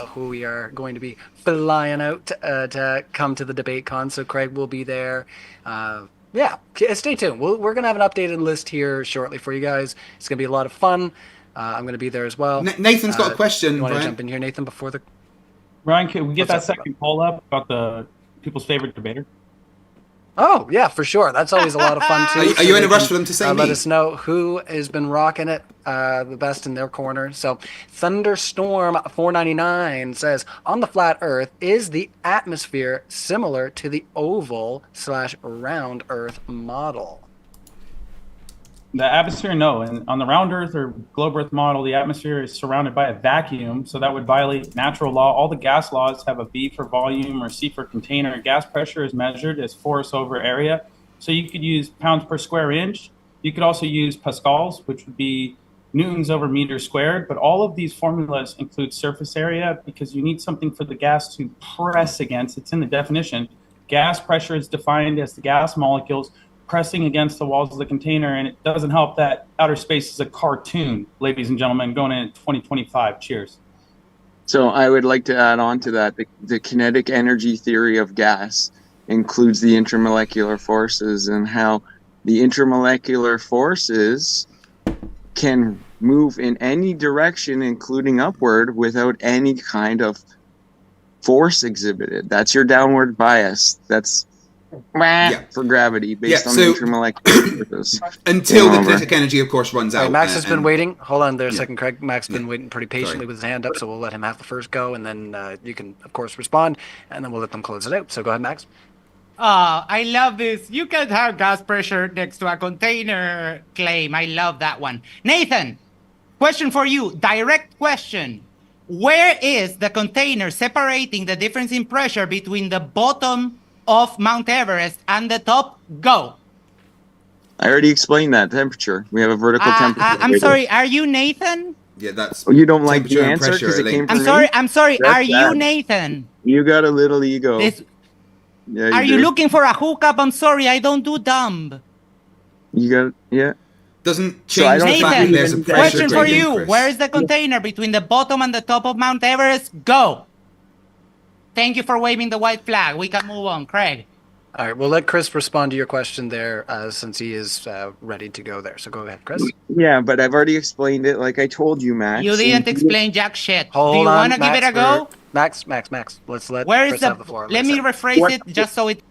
who we are going to be flying out to come to the DebateCon. So Craig will be there. Yeah, stay tuned. We're going to have an updated list here shortly for you guys. It's going to be a lot of fun. I'm going to be there as well. Nathan's got a question. You want to Brian? jump in here, Nathan, before the... Ryan, can we get What's that up? second poll up about the people's favorite debater? Oh, yeah, for sure. That's always a lot of fun, too. Are you in a rush for them to say Let me? us know who has been rocking it the best in their corner. So Thunderstorm499 says, on the flat Earth, is the atmosphere similar to the oval/round Earth model? The atmosphere, no. And on the round Earth or globe Earth model, the atmosphere is surrounded by a vacuum, so that would violate natural law. All the gas laws have a V for volume or C for container. Gas pressure is measured as force over area. So you could use pounds per square inch. You could also use pascals, which would be newtons over meter squared. But all of these formulas include surface area because you need something for the gas to press against. It's in the definition. Gas pressure is defined as the gas molecules pressing against the walls of the container, and it doesn't help that outer space is a cartoon, ladies and gentlemen, going in 2025. Cheers. So I would like to add on to that. The kinetic energy theory of gas includes the intermolecular forces and how the intermolecular forces can move in any direction, including upward, without any kind of force exhibited. That's your downward bias. That's for gravity based on the intermolecular forces. Until the kinetic energy, of course, runs out. Right, Max has been waiting. Hold on there a second, Craig. Max has been waiting pretty patiently with his hand up, so we'll let him have the first go, and then you can, of course, respond, and then we'll let them close it out. So go ahead, Max. I love this. You can have gas pressure next to a container claim. I love that one. Nathan, question for you. Direct question. Where is the container separating the difference in pressure between the bottom of Mount Everest and the top? Go. I already explained that temperature. We have a vertical temperature. I'm sorry. Are you Nathan? Yeah, that's. Oh, you don't like the answer because it came from me? I'm sorry. That's are you bad. Nathan? You got a little ego. Yeah, Are you do. looking for a hookup? I'm sorry. I don't do dumb. You got, yeah. Doesn't So I change don't the fact Nathan, that there's a pressure question for gradient, you. Chris. Where is the container between the bottom and the top of Mount Everest? Go. Thank you for waving the white flag. We can move on. Craig. All right, we'll let Chris respond to your question there since he is ready to go there. So go ahead, Chris. Yeah, but I've already explained it like I told you, Max. You didn't explain jack shit. Hold Do you on, want to give it a go? Max. Let's let Where Chris is have the floor. Let me rephrase it just so it.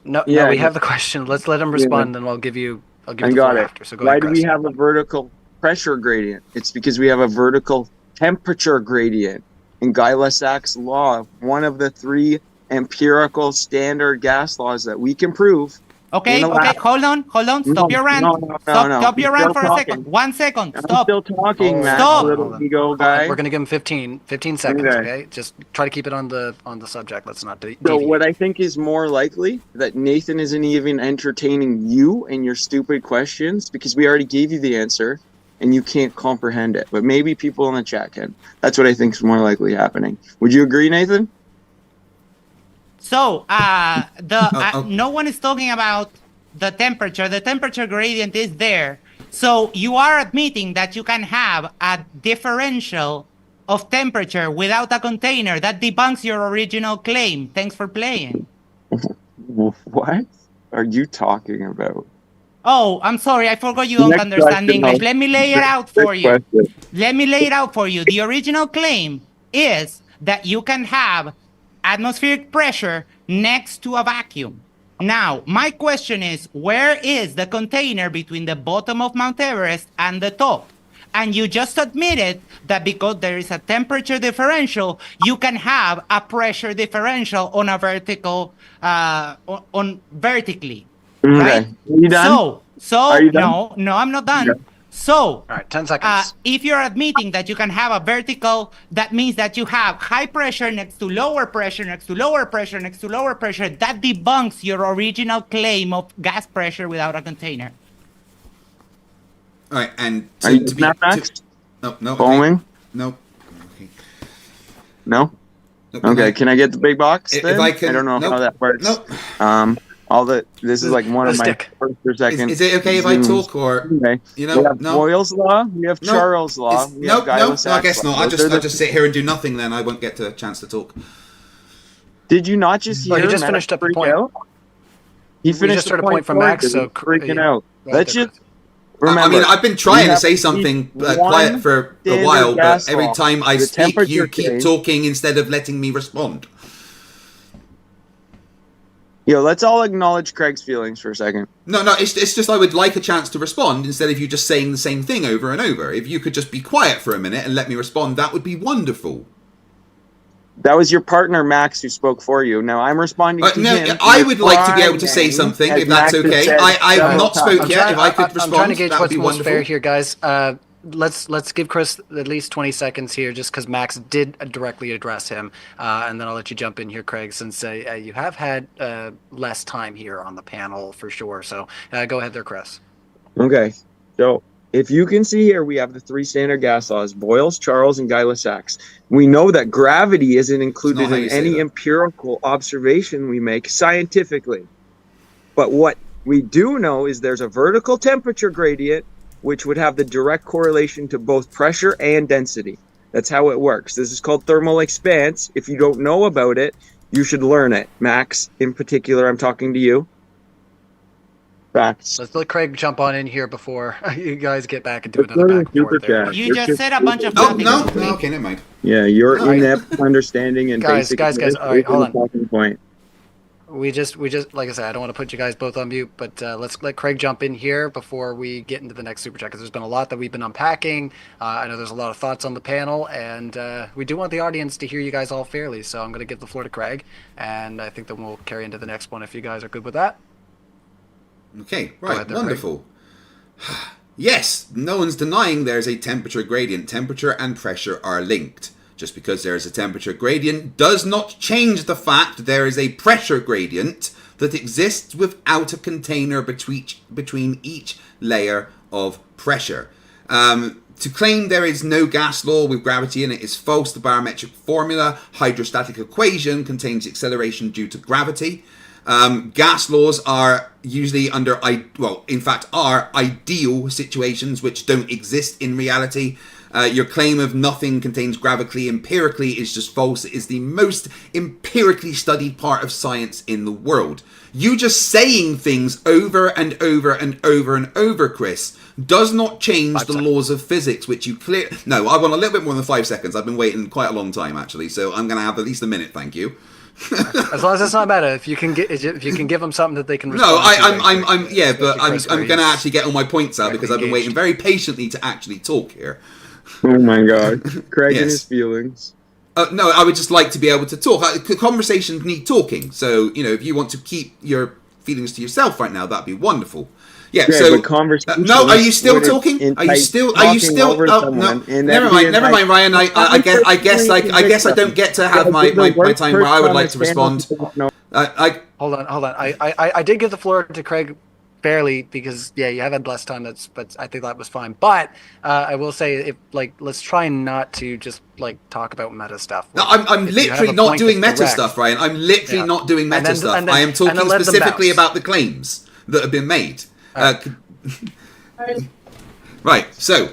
No, Yeah, we yeah. have the question. Let's let him respond, and I'll give you I the got floor it. after. So go Why ahead, do Chris. we have a vertical pressure gradient? It's because we have a vertical temperature gradient. In Guy Lassac's law, one of the 3 empirical standard gas laws that we can prove. Okay, in a okay, lab. hold on. Stop your rant. No. Stop your I'm rant still for a second. talking. 1 second. I'm Stop. still talking, Max, Stop. little ego guy. We're going to give him 15 seconds, Okay. okay? Just try to keep it on the subject. Let's not So deviate. what I think is more likely that Nathan isn't even entertaining you and your stupid questions because we already gave you the answer and you can't comprehend it. But maybe people in the chat can. That's what I think is more likely happening. Would you agree, Nathan? So, no one is talking about the temperature. The temperature gradient is there. So you are admitting that you can have a differential of temperature without a container. That debunks your original claim. Thanks for playing. What are you talking about? Oh, I'm sorry. I forgot you don't Next understand question, English. I'll- Let me lay it out for Next you. question. Let me lay it out for you. The original claim is that you can have atmospheric pressure next to a vacuum. Now, my question is, where is the container between the bottom of Mount Everest and the top? And you just admitted that because there is a temperature differential, you can have a pressure differential on a vertical, on vertically. Okay. Right? Are you done? So Are you done? no, I'm not done. Okay. So, All right, 10 seconds. if you're admitting that you can have a vertical, that means that you have high pressure next to lower pressure, next to lower pressure, next to lower pressure. That debunks your original claim of gas pressure without a container. All right, and Are you done, Max? no, Following? no. Okay. No? Okay, can I get the big box If then? I can- don't know nope. how that works. Nope. This is like one of my first or second. Is it okay if I Zooms. talk or Okay. you know? We have No. Boyle's Law, we have No. Charles' Law, we have Guy No, Lassac's I guess Law. not. I'll Those are the- just sit here and do nothing then. I won't get a chance to talk. Did you not just hear Well, he just Matt finished up a freak point. out? He We finished just the heard a point from forward, Max, so freaking yeah. out. Go ahead Let's there, just remember. I mean, I've been trying we to have say something one quiet for a standard while, but gas every law. time I The speak, you temperature keep change. talking instead of letting me respond. Let's all acknowledge Craig's feelings for a second. No, it's just I would like a chance to respond instead of you just saying the same thing over and over. If you could just be quiet for a minute and let me respond, that would be wonderful. That was your partner, Max, who spoke for you. Now I'm responding to No, him. I would like to be able to say something, as if that's Max has okay. said I've several not times. spoke yet. If I could respond, I'm trying to gauge that would what's be most wonderful. fair here, guys. Let's give Chris at least 20 seconds here, just because Max did directly address him, and then I'll let you jump in here, Craig, since you have had less time here on the panel for sure. So go ahead there, Chris. Okay, so if you can see here, we have the three standard gas laws: Boyle's, Charles, and Guy Lassac's. We know that gravity isn't included It's not how in you say any that. empirical observation we make scientifically. But what we do know is there's a vertical temperature gradient, which would have the direct correlation to both pressure and density. That's how it works. This is called thermal expanse. If you don't know about it, you should learn it. Max, in particular, I'm talking to you. Facts. Let's let Craig jump on in here before you guys get back into Let's another go to back and forth Super there. Chat. You You're just said a bunch of Oh, nothing. no, okay, never mind. Yeah, your All right. inept understanding and Guys, basic guys, all right, English hold is the talking point. We just like I said, I don't want to put you guys both on mute, but let's let Craig jump in here before we get into the next super chat, because there's been a lot that we've been unpacking. I know there's a lot of thoughts on the panel, and we do want the audience to hear you guys all fairly. So I'm going to give the floor to Craig, and I think then we'll carry into the next one if you guys are good with that. Okay, Go right, ahead there, wonderful. Yes, no one's denying there's a temperature gradient. Temperature and pressure are linked. Just because there is a temperature gradient does not change the fact there is a pressure gradient that exists without a container between each layer of pressure. To claim there is no gas law with gravity in it is false. The barometric formula hydrostatic equation contains acceleration due to gravity. Gas laws are usually are ideal situations which don't exist in reality. Your claim of nothing contains gravity empirically is just false. It is the most empirically studied part of science in the world. You just saying things over and over and over and over, Chris, does not change the laws of physics, which you clear. No, I want a little bit more than 5 seconds. I've been waiting quite a long time, actually, so I'm going to have at least a minute, thank you. As long as it's not matter, if you can give them something that they can. No, respond I'm to, going to actually get all my points out because I've been waiting engaged. very patiently to actually talk here. Oh my God, Craig and Yes. his feelings. No, I would just like to be able to talk. Conversations need talking, so if you want to keep your feelings to yourself right now, that'd be wonderful. Yeah. Yeah, so but conversation no, are you still would talking? Are you entice still? talking over Oh no, someone, and never that'd be mind, Ryan. I guess I don't get to have my time where I would like to respond. No. Hold on. I did give the floor to Craig fairly because you have had less time. But I think that was fine. But I will say, let's try not to just talk about meta stuff. No, I'm If you have literally a not point doing that's meta direct- stuff, Ryan. I'm literally Yeah. not doing And meta then- stuff. and then- I am and talking then let them specifically bounce. about the claims that have been made. Right, so,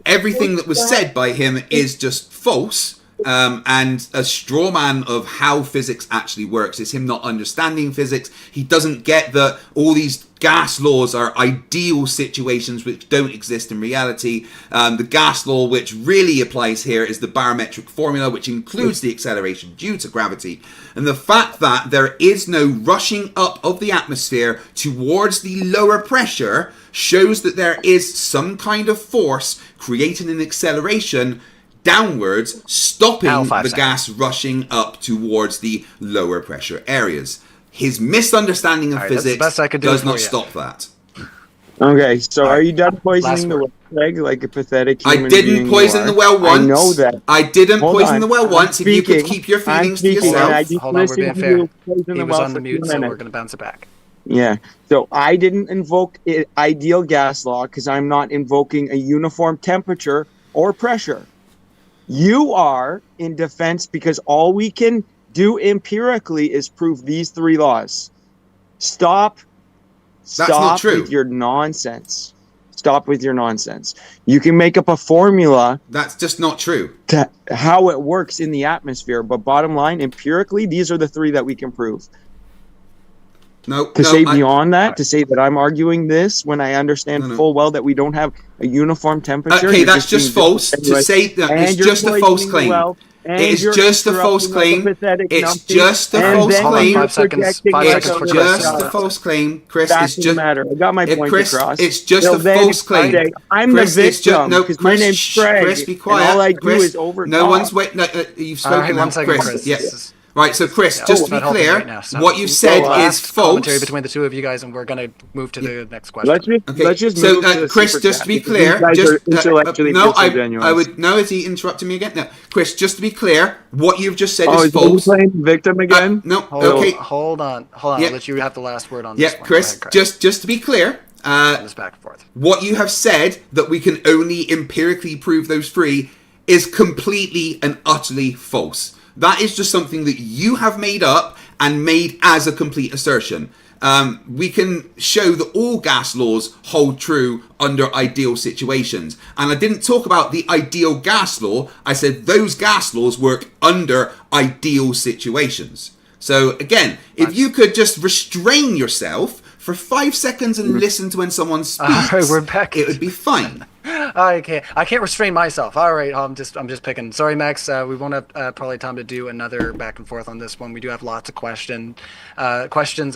everything that was said by him is just false, and a straw man of how physics actually works. It's him not understanding physics. He doesn't get that all these gas laws are ideal situations which don't exist in reality. The gas law which really applies here is the barometric formula, which includes the acceleration due to gravity. And the fact that there is no rushing up of the atmosphere towards the lower pressure shows that there is some kind of force creating an acceleration downwards, stopping Now the 5 seconds. gas rushing up towards the lower pressure areas. His misunderstanding of All right, that's the physics best I could do does for not you. stop that. Okay, so are you done poisoning last the word. well, Craig, like a pathetic I human didn't being poison you the are? well once. I know that. I didn't Hold poison on. the well I'm once. If you could speaking. keep your I'm feelings to speaking, and yourself. I just Hold on, we're listened being to fair. you poison He the was well on for the mute, 2 so we're minutes. going to bounce it back. Yeah. So I didn't invoke ideal gas law because I'm not invoking a uniform temperature or pressure. You are in defense because all we can do empirically is prove these 3 laws. Stop not true. with your nonsense. Stop with your nonsense. You can make up a formula. That's just not true. To how it works in the atmosphere, but bottom line, empirically, these are the 3 that we can prove. To say that I'm arguing this when I understand full well that we don't have a uniform temperature. Okay, that's just false. To say that it's just a false claim. It's just a false claim. It's just a false claim. 5 seconds. 5 It's seconds for just Chris. a false claim, Chris. That It's doesn't just matter. I got my point Chris, across. it's just a false claim. I'm Chris, the it's just, victim no, because Chris, my name's Craig. Chris, be and quiet. all I do Chris, is over. no one's wait. No, you've spoken now, 1 second, Chris. Chris. Yeah. Right, so Chris, just to be clear, what you've said is false. Commentary between the 2 of you guys, and we're going to move to the next question. Let's just move to the Chris, super just chat to be because clear, these guys just are intellectually disingenuous. I would no. Is he interrupting me again? No, Chris, just to be clear, what you've just said Oh, is false. playing victim again? No, Hold okay. on. Yeah. I'll let you have the last word on Yeah, this one. Chris, Go ahead, just to be clear, this back and forth. what you have said that we can only empirically prove those 3 is completely and utterly false. That is just something that you have made up and made as a complete assertion. We can show that all gas laws hold true under ideal situations. And I didn't talk about the ideal gas law. I said those gas laws work under ideal situations. So again, if you could just restrain yourself for 5 seconds and listen to when someone speaks, right, we're back. It would be fine. I can't restrain myself. All right, I'm just picking. Sorry, Max. We won't have probably time to do another back and forth on this one. We do have lots of questions, I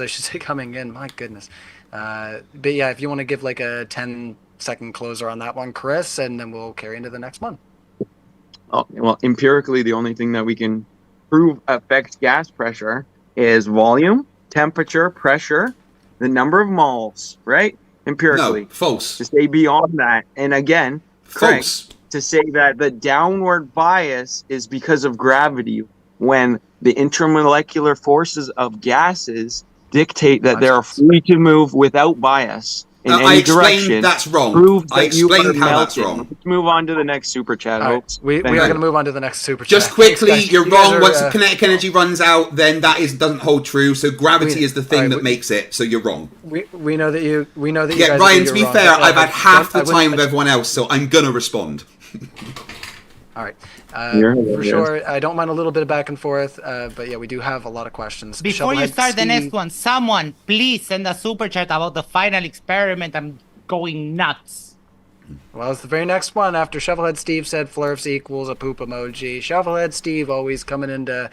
should say, coming in. My goodness. But yeah, if you want to give like a 10-second closer on that one, Chris, and then we'll carry into the next one. Oh, well, empirically, the only thing that we can prove affects gas pressure is volume, temperature, pressure, the number of moles, right? Empirically. No, false. To say beyond that, and again, Craig, False. to say that the downward bias is because of gravity when the intermolecular forces of gases dictate that they are free to move without bias in I any explained direction. that's wrong. Proves I that you are explained how that's melting. wrong. Let's move on to the next super chat. All right, Hopes. we are Thank going you. to move on to the next super chat. Just quickly, Thanks, guys. you're You guys wrong. are, Once the kinetic energy runs out, then that doesn't hold true. So gravity is the thing that we- makes it. So you're wrong. We know that you you Yeah, guys Ryan. think To be you're wrong, fair, but, I've had half the I wouldn't- time with everyone else, so I'm gonna respond. All right. You're For hilarious. sure. I don't mind a little bit of back and forth, but yeah, we do have a lot of questions. Before you Shovelhead start the Steve- next one, someone please send a super chat about the final experiment. I'm going nuts. Well, it's the very next one after Shovelhead Steve said Flerfs equals a poop emoji. Shovelhead Steve always coming in to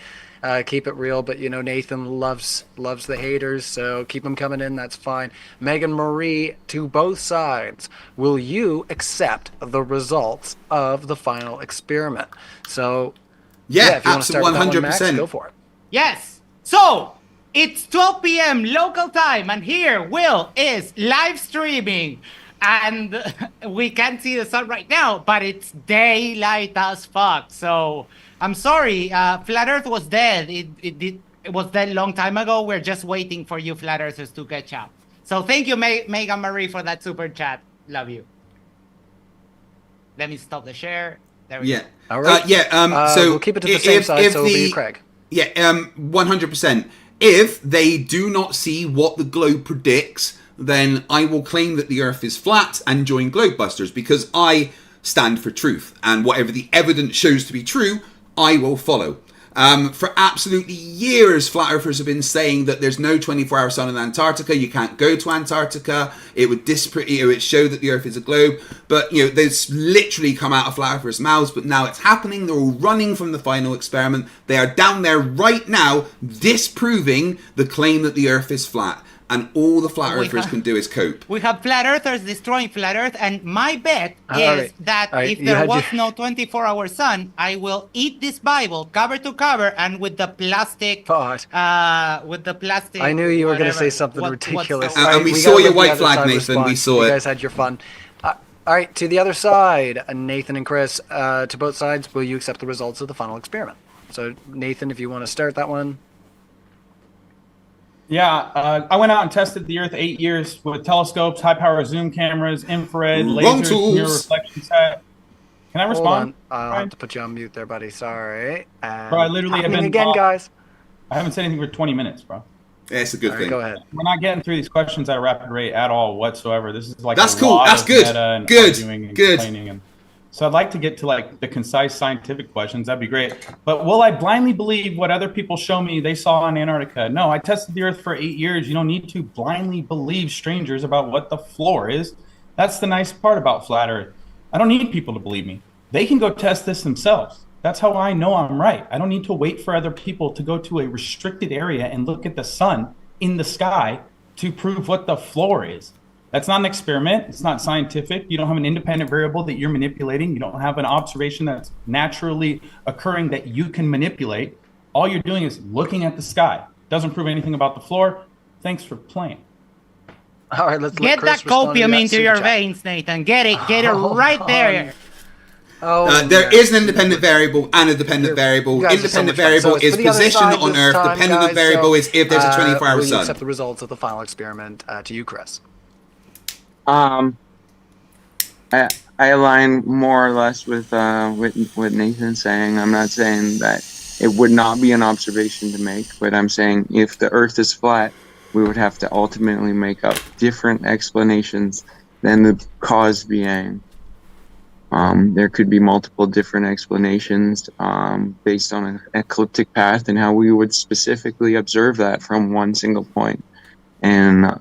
keep it real, but you know Nathan loves the haters, so keep them coming in. That's fine. Megan Marie, to both sides, will you accept the results of the final experiment? So Yeah, if you want to start with that one, Max, 100%. go for it. Yes. So it's 12 p.m. local time, and here Will is live streaming, and we can't see the sun right now, but it's daylight as fuck. So I'm sorry, Flat Earth was dead. It was dead a long time ago. We're just waiting for you Flat Earthers to catch up. So thank you, Megan Marie, for that super chat. Love you. Let me stop the share. There we Yeah. go. All right. So we'll keep it to the same side, so it'll be you, Craig. Yeah, 100%. If they do not see what the globe predicts, then I will claim that the Earth is flat and join Globebusters, because I stand for truth, and whatever the evidence shows to be true, I will follow. For absolutely years, flat earthers have been saying that there's no 24-hour sun in Antarctica. You can't go to Antarctica. It would show that the Earth is a globe. But there's literally come out of flat earthers' mouths. But now it's happening. They're all running from the final experiment. They are down there right now, disproving the claim that the Earth is flat. And all the flat earthers can do is cope. We have flat earthers destroying flat Earth, and my bet is right. that All right, if you there had was your- no 24-hour sun, I will eat this Bible cover to cover, and with the plastic, God. I knew you were going to say something ridiculous. And we gotta saw let your the white other flag, side Nathan. respond. We saw you it. You guys had your fun. All right, to the other side, Nathan and Chris, to both sides, will you accept the results of the final experiment? So, Nathan, if you want to start that one. Yeah, I went out and tested the Earth 8 years with telescopes, high-power zoom cameras, infrared, Wrong lasers, tools. mirror reflection set. Can I Hold respond? on. I'll Ryan? have to put you on mute there, buddy. Sorry. Bro, I literally have been again, off. guys. I haven't said anything for 20 minutes, bro. Yeah, it's a good All right, thing. go ahead. We're not getting through these questions at a rapid rate at all whatsoever. This is like That's a cool. lot That's of good. meta and Good. arguing and Good. complaining. And so I'd like to get to like the concise scientific questions. That'd be great. But will I blindly believe what other people show me they saw in Antarctica? No, I tested the Earth for 8 years. You don't need to blindly believe strangers about what the floor is. That's the nice part about flat Earth. I don't need people to believe me. They can go test this themselves. That's how I know I'm right. I don't need to wait for other people to go to a restricted area and look at the sun in the sky to prove what the floor is. That's not an experiment. It's not scientific. You don't have an independent variable that you're manipulating. You don't have an observation that's naturally occurring that you can manipulate. All you're doing is looking at the sky. Doesn't prove anything about the floor. Thanks for playing. All right, let's Get that copium into your veins, Nathan. Get it right there. Oh, there is an independent variable and a dependent variable. You guys are so Independent much fun. variable So it's is for the other position side on this Earth. time, Dependent guys, variable so, is if there's a 24-hour will you sun. accept the results of the final experiment to you, Chris? I align more or less with what Nathan's saying. I'm not saying that it would not be an observation to make, but I'm saying if the Earth is flat, we would have to ultimately make up different explanations than the cause being. There could be multiple different explanations based on an ecliptic path and how we would specifically observe that from one single point. And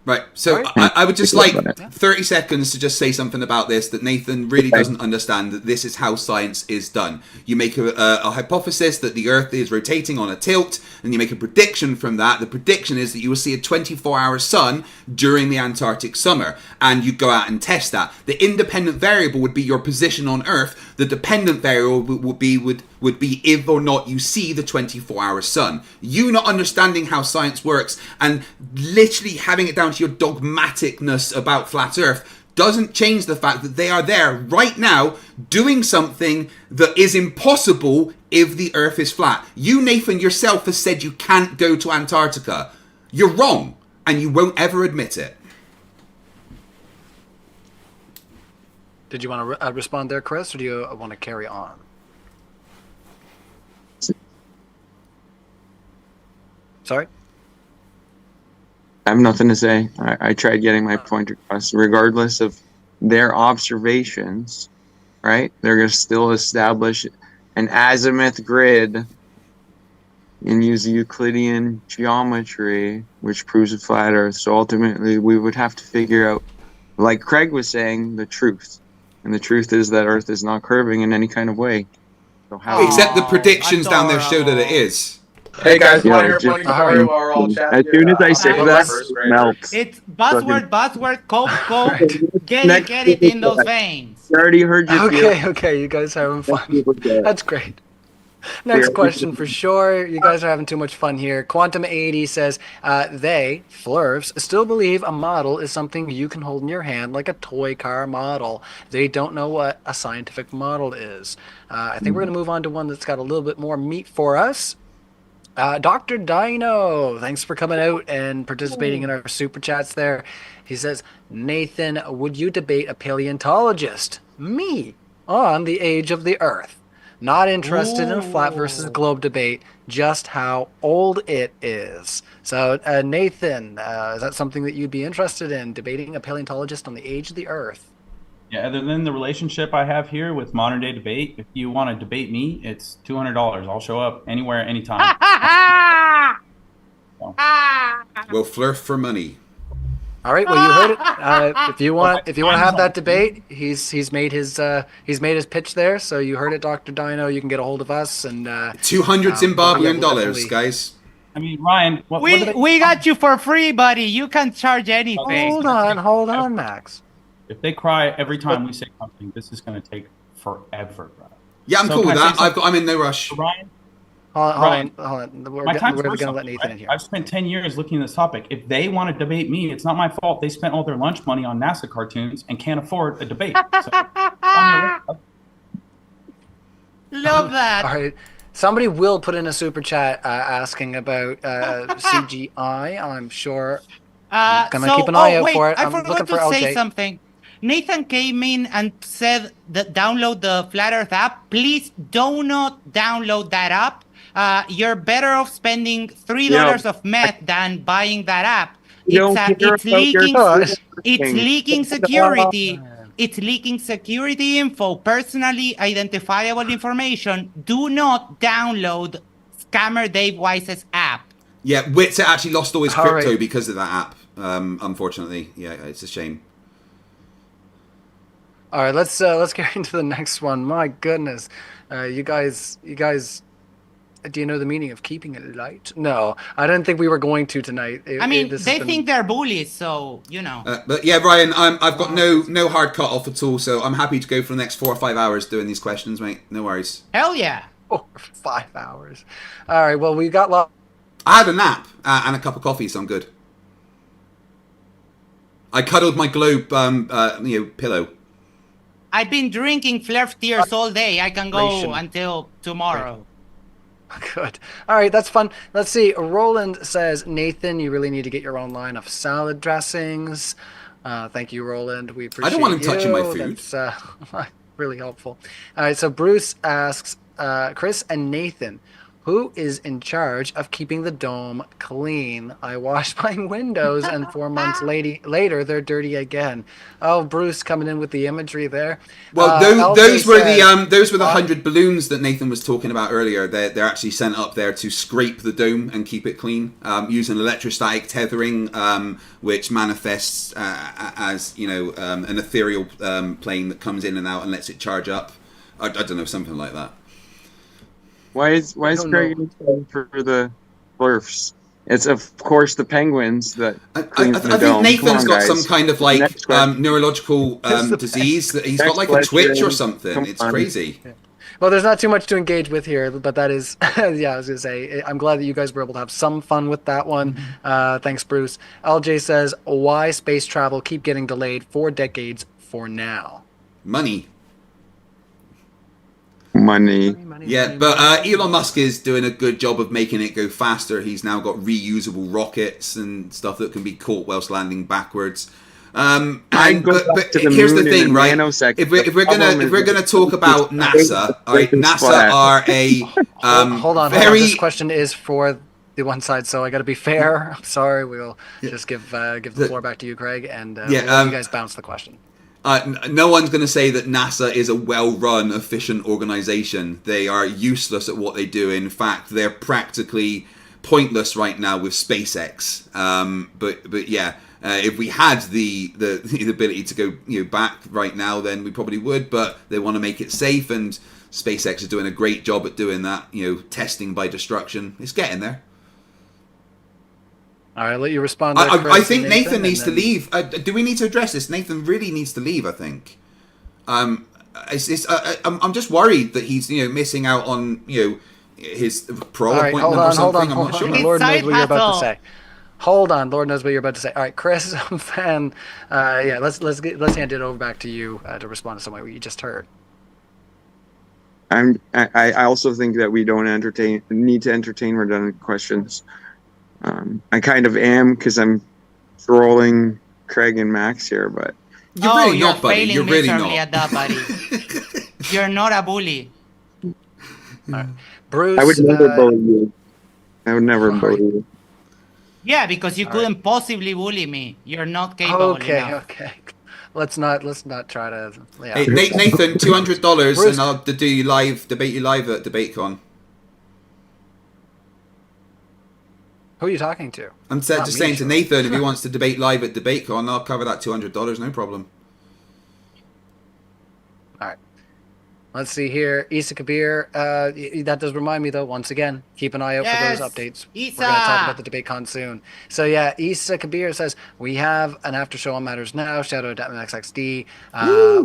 Right, so I would just like 30 seconds to just say something about this, that Nathan really doesn't understand that this is how science is done. You make a hypothesis that the Earth is rotating on a tilt, and you make a prediction from that. The prediction is that you will see a 24-hour sun during the Antarctic summer, and you go out and test that. The independent variable would be your position on Earth. The dependent variable would be if or not you see the 24-hour sun. You not understanding how science works and literally having it down to your dogmaticness about flat Earth doesn't change the fact that they are there right now doing something that is impossible if the Earth is flat. You, Nathan, yourself has said you can't go to Antarctica. You're wrong, and you won't ever admit it. Did you want to respond there, Chris, or do you want to carry on? Sorry? I have nothing to say. I tried getting my point across. Regardless of their observations, right? They're going to still establish an azimuth grid and use Euclidean geometry, which proves a flat Earth. So ultimately, we would have to figure out, like Craig was saying, the truth. And the truth is that Earth is not curving in any kind of way. So how? Except the predictions down there show that it is. Hey guys, Yeah, want to hear a just- funny story while we're all chatting? As soon as I say I'm a that, first it grader. melts. It's buzzword, coke. Get it in those veins. I already heard you. Okay, you guys are having fun. That's great. Next question for sure. You guys are having too much fun here. Quantum80 says, they, Flerfs, still believe a model is something you can hold in your hand like a toy car model. They don't know what a scientific model is. I think we're going to move on to one that's got a little bit more meat for us. Dr. Dino, thanks for coming out and participating in our super chats there. He says, Nathan, would you debate a paleontologist? Me, on the age of the Earth. Not interested in a flat versus globe debate, just how old it is. So, Nathan, is that something that you'd be interested in, debating a paleontologist on the age of the Earth? Yeah, other than the relationship I have here with modern day debate, if you want to debate me, it's $200. I'll show up anywhere, anytime. We'll flirt for money. All right, well, you heard it. If you want to have that debate, he's made his pitch there. So you heard it, Dr. Dino. You can get a hold of us and 200 Zimbabwean dollars, definitely. guys. I mean, Ryan, We got you for free, buddy. You can charge anything. Hold on, Max. if they cry every time we say something, this is going to take forever, bro. Yeah, I'm So cool can with I say that. something? I'm in no rush. Ryan, Hold on. We're my time's going worth to let something, Nathan right? in here. I've spent 10 years looking at this topic. If they want to debate me, it's not my fault. They spent all their lunch money on NASA cartoons and can't afford a debate. So, Love that. All right. Somebody will put in a super chat asking about CGI. I'm sure. Gonna keep an eye out for it. I I'm forgot looking for to say LJ. something. Nathan came in and said that download the Flat Earth app. Please do not download that app. You're better off spending $3 of meth than buying that app. It's leaking security. It's leaking security info, personally identifiable information. Do not download Scammer Dave Wise's app. Yeah, Witzer actually lost all his crypto because of that app. Unfortunately, yeah, it's a shame. All right, let's get into the next one. My goodness, you guys, do you know the meaning of keeping it light? No, I didn't think we were going to tonight. They think they're bullies, so you know. But yeah, Ryan, I've got no hard cut off at all, so I'm happy to go for the next 4 or 5 hours doing these questions, mate. No worries. Hell yeah. Oh, 5 hours. All right, well, we got lots. I had a nap and a cup of coffee, so I'm good. I cuddled my globe, pillow. I've been drinking Flerfs tears all day. I can go until tomorrow. Good. All right, that's fun. Let's see. Roland says, Nathan, you really need to get your own line of salad dressings. Thank you, Roland. We appreciate it. I don't want him touching my food. That's really helpful. All right, so Bruce asks, Chris and Nathan, who is in charge of keeping the dome clean? I washed my windows, and 4 months later, they're dirty again. Oh, Bruce coming in with the imagery there. Well, those were the 100 balloons that Nathan was talking about earlier. They're actually sent up there to scrape the dome and keep it clean using electrostatic tethering, which manifests as an ethereal plane that comes in and out and lets it charge up. I don't know, something like that. Why is Craig for the Flerfs? It's of course the penguins that. I think Nathan's got some kind of neurological disease. That he's got like a twitch or something. It's crazy. Yeah. Well, there's not too much to engage with here, but that is, yeah, I was gonna say, I'm glad that you guys were able to have some fun with that one. Thanks, Bruce. LJ says, why space travel keep getting delayed 4 decades for now? Money. Yeah, but Elon Musk is doing a good job of making it go faster. He's now got reusable rockets and stuff that can be caught whilst landing backwards. But here's the thing, right? If we're gonna talk about NASA, all right, NASA are a hold on. This question is for the one side, so I got to be fair. I'm sorry. We'll just give the floor back to you, Craig, and we'll let you guys bounce the question. No one's going to say that NASA is a well-run, efficient organization. They are useless at what they do. In fact, they're practically pointless right now with SpaceX. But yeah, if we had the ability to go back right now, then we probably would. But they want to make it safe, and SpaceX is doing a great job at doing that. Testing by destruction. It's getting there. All right, I'll let you respond. I think Nathan needs to leave. Do we need to address this? Nathan really needs to leave, I think. I'm just worried that he's missing out on his parole appointment or something. I'm not sure. Lord knows what you're about to say. Hold on, Lord knows what you're about to say. All right, Chris, fan. Let's hand it over back to you to respond to something what you just heard. I also think that we don't need to entertain redundant questions. I kind of am because I'm trolling Craig and Max here, but you're really not, buddy. You're really not. At that, buddy. You're not a bully. Right. Bruce, I would never bully you. I would never bully you. Yeah, because you couldn't possibly bully me. You're not capable enough. Okay. Let's not try to. Yeah. Hey, Nathan, $200, and I'll debate you live at DebateCon. Who are you talking to? I'm just saying to Nathan, if he wants to debate live at DebateCon, I'll cover that $200, no problem. All right. Let's see here. Issa Kabir, that does remind me, though, once again, keep an eye out for those updates. Issa! We're going to talk about the DebateCon soon. So, yeah, Issa Kabir says, we have an after show on Matters Now. Shout out to MXXD,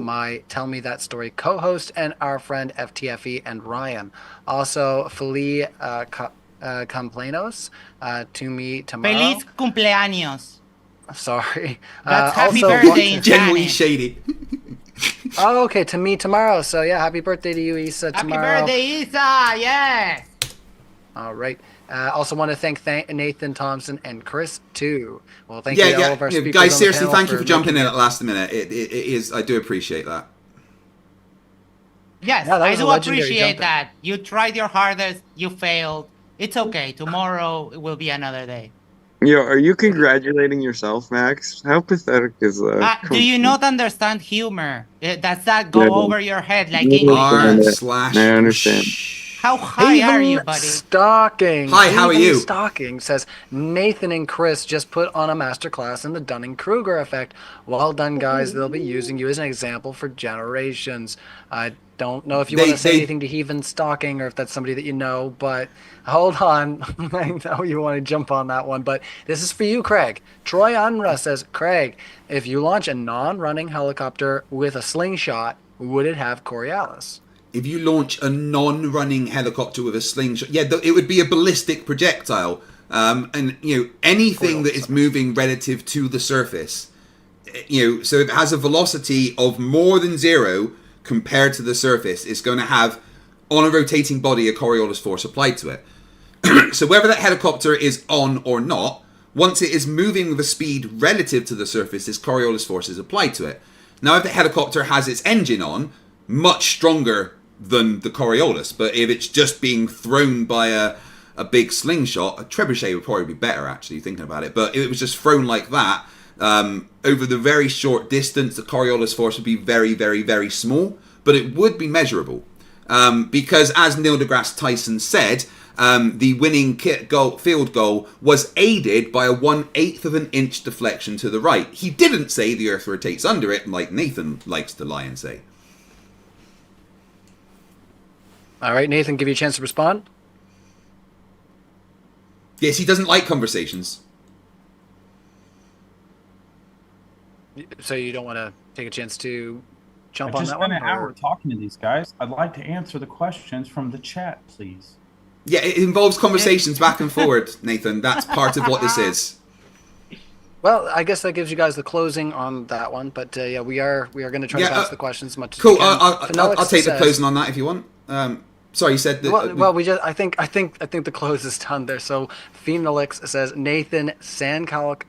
my Tell Me That Story co-host, and our friend FTFE and Ryan. Also, Feli Complanos to me tomorrow. Feliz cumpleaños. Sorry. That's happy birthday in genuinely shady. Oh, okay. To me tomorrow. So yeah, happy birthday to you, Issa. Tomorrow. Happy birthday, Issa. Yes. All right. Also want to thank Nathan, Thompson, and Chris too. Well, thank you to all of our speakers guys. on the Seriously, panel thank you for jumping in making at the last minute. It is. I do appreciate that. Yes, Yeah, that I was a do legendary appreciate jump in. that. You tried your hardest, you failed. It's okay. Tomorrow will be another day. Yo, are you congratulating yourself, Max? How pathetic is that? Do you not understand humor? Does that Yeah, go over your head like I English understand does? it. slash. I understand. How high are you, Haven buddy? Stalking. Hi, how are Haven you? Stalking says Nathan and Chris just put on a masterclass in the Dunning-Kruger effect. Well done, guys. They'll be using you as an example for generations. I don't know if you want to say anything to Haven Stalking or if that's somebody that you know, but hold on. I know you want to jump on that one, but this is for you, Craig. Troy Unruh says, Craig, if you launch a non-running helicopter with a slingshot, would it have Coriolis? If you launch a non-running helicopter with a slingshot, it would be a ballistic projectile. And anything that is moving relative to the surface, so if it has a velocity of more than 0 compared to the surface, it's going to have, on a rotating body, a Coriolis force applied to it. So whether that helicopter is on or not, once it is moving with a speed relative to the surface, this Coriolis force is applied to it. Now, if the helicopter has its engine on, much stronger than the Coriolis, but if it's just being thrown by a big slingshot, a trebuchet would probably be better, actually, thinking about it. But if it was just thrown like that, over the very short distance, the Coriolis force would be very, very, very small, but it would be measurable. Because as Neil deGrasse Tyson said, the winning field goal was aided by a 1/8 of an inch deflection to the right. He didn't say the Earth rotates under it, like Nathan likes to lie and say. All right, Nathan, give you a chance to respond. Yes, he doesn't like conversations. So you don't want to take a chance to jump I on just that spent one? an hour talking to these guys. I'd like to answer the questions from the chat, please. Yeah, it involves conversations back and forward, Nathan. That's part of what this is. Well, I guess that gives you guys the closing on that one, but we are going to try to pass the questions as much as cool. we can. I'll take the closing on that if you want. Sorry, you said that. Well, I think the close is done there. So Phenolix says Nathan Sunkalk.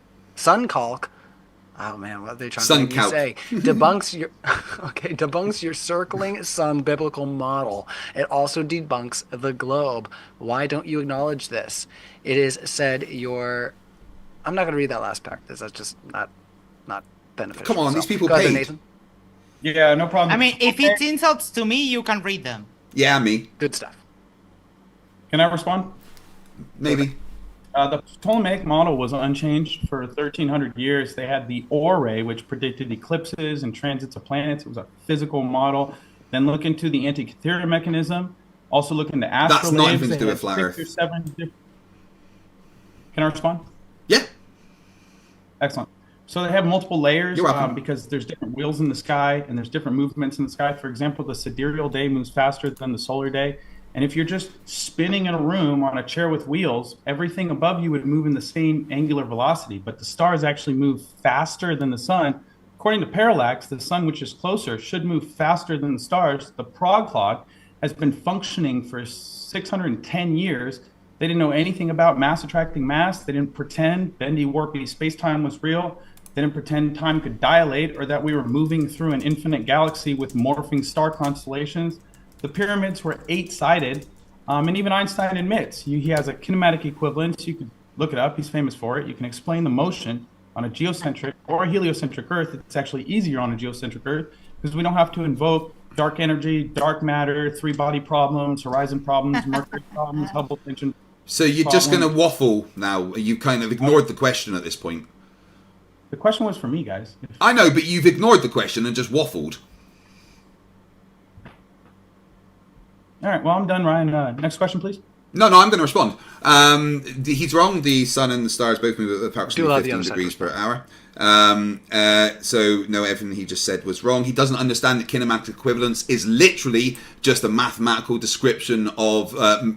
Oh man, what are they trying to make me say? Debunks your circling sun biblical model. It also debunks the globe. Why don't you acknowledge this? It is said your. I'm not going to read that last part. That's just not beneficial. Come on, these people go paid. ahead, Nathan. Yeah, no problem. I mean, if it's insults to me, you can read them. Yeah, me. Good stuff. Can I respond? Maybe. The Ptolemaic model was unchanged for 1,300 years. They had the Ore, which predicted eclipses and transits of planets. It was a physical model. Then look into the Antikythera mechanism. Also look into astrolabes. That's not anything to do with flat Earth. 6 or 7 Can I respond? Yeah. Excellent. So they have multiple layers You're welcome. because there's different wheels in the sky and there's different movements in the sky. For example, the sidereal day moves faster than the solar day. And if you're just spinning in a room on a chair with wheels, everything above you would move in the same angular velocity. But the stars actually move faster than the sun. According to parallax, the sun, which is closer, should move faster than the stars. The Prague clock has been functioning for 610 years. They didn't know anything about mass attracting mass. They didn't pretend bendy, warpy space-time was real. They didn't pretend time could dilate or that we were moving through an infinite galaxy with morphing star constellations. The pyramids were 8-sided, and even Einstein admits he has a kinematic equivalence. You could look it up. He's famous for it. You can explain the motion on a geocentric or a heliocentric Earth. It's actually easier on a geocentric Earth because we don't have to invoke dark energy, dark matter, three-body problems, horizon problems, Mercury problems, Hubble tension. So you're just going to waffle now? You kind of ignored the question at this point. The question was for me, guys. I know, but you've ignored the question and just waffled. All right, well, I'm done, Ryan. Next question, please. No, I'm going to respond. He's wrong. The sun and the stars both move at approximately 15 degrees per hour. So no, everything he just said was wrong. He doesn't understand that kinematic equivalence is literally just a mathematical description of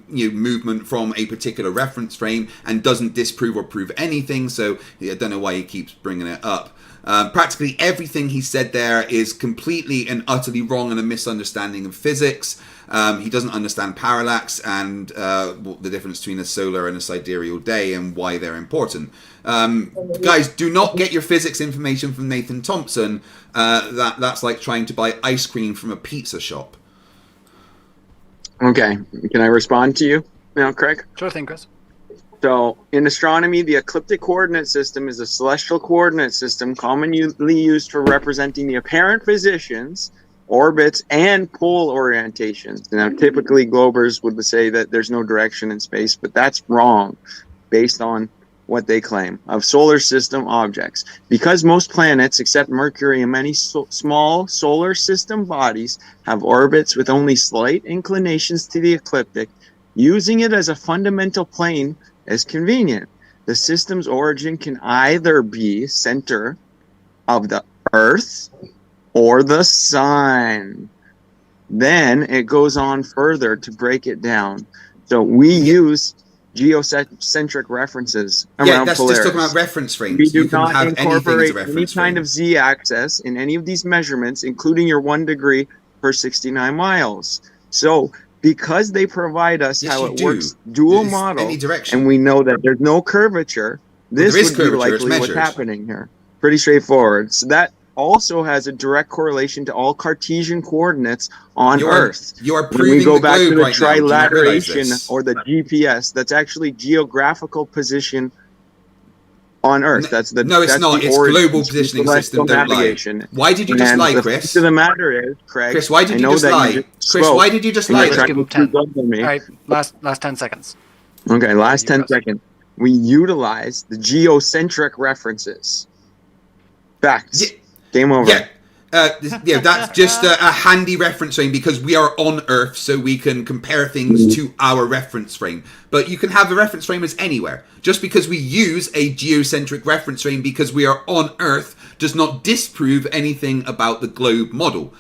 movement from a particular reference frame, and doesn't disprove or prove anything. So I don't know why he keeps bringing it up. Practically everything he said there is completely and utterly wrong and a misunderstanding of physics. He doesn't understand parallax and the difference between a solar and a sidereal day and why they're important. Guys, do not get your physics information from Nathan Thompson. That's like trying to buy ice cream from a pizza shop. Okay, can I respond to you now, Craig? Sure thing, Chris. So, in astronomy, the ecliptic coordinate system is a celestial coordinate system commonly used for representing the apparent positions, orbits, and pole orientations. Now, typically, globers would say that there's no direction in space, but that's wrong based on what they claim of solar system objects. Because most planets, except Mercury and many small solar system bodies, have orbits with only slight inclinations to the ecliptic, using it as a fundamental plane is convenient. The system's origin can either be center of the Earth or the Sun. Then it goes on further to break it down. So we use geocentric references around that's Polaris. just talking about reference frames. We do You can not have anything as a incorporate any reference kind frame. of z-axis in any of these measurements, including your 1 degree per 69 miles. So because they provide us Yes, how you it do. works, dual It's model, any direction. and we know that there's no curvature, this there is would be curvature, it's likely what's measured. happening here. Pretty straightforward. So that also has a direct correlation to all Cartesian coordinates on Earth. You are When proving we go the back to globe the right now. Do you not realize trilateration this? or the GPS, that's actually geographical position on Earth. That's the No, it's that's not. the It's origins global of positioning celestial system. Don't lie. navigation. Why did you just And lie, the Chris? fact of the matter is, Craig, Chris, why did I you know just that lie? you Chris, why did you just lie? Let's give him 10. All Me. right, last 10 seconds. Okay, last 10 seconds. We utilize the geocentric references. Facts. Game over. That's just a handy reference frame because we are on Earth, so we can compare things to our reference frame. But you can have a reference frame as anywhere. Just because we use a geocentric reference frame because we are on Earth does not disprove anything about the globe model.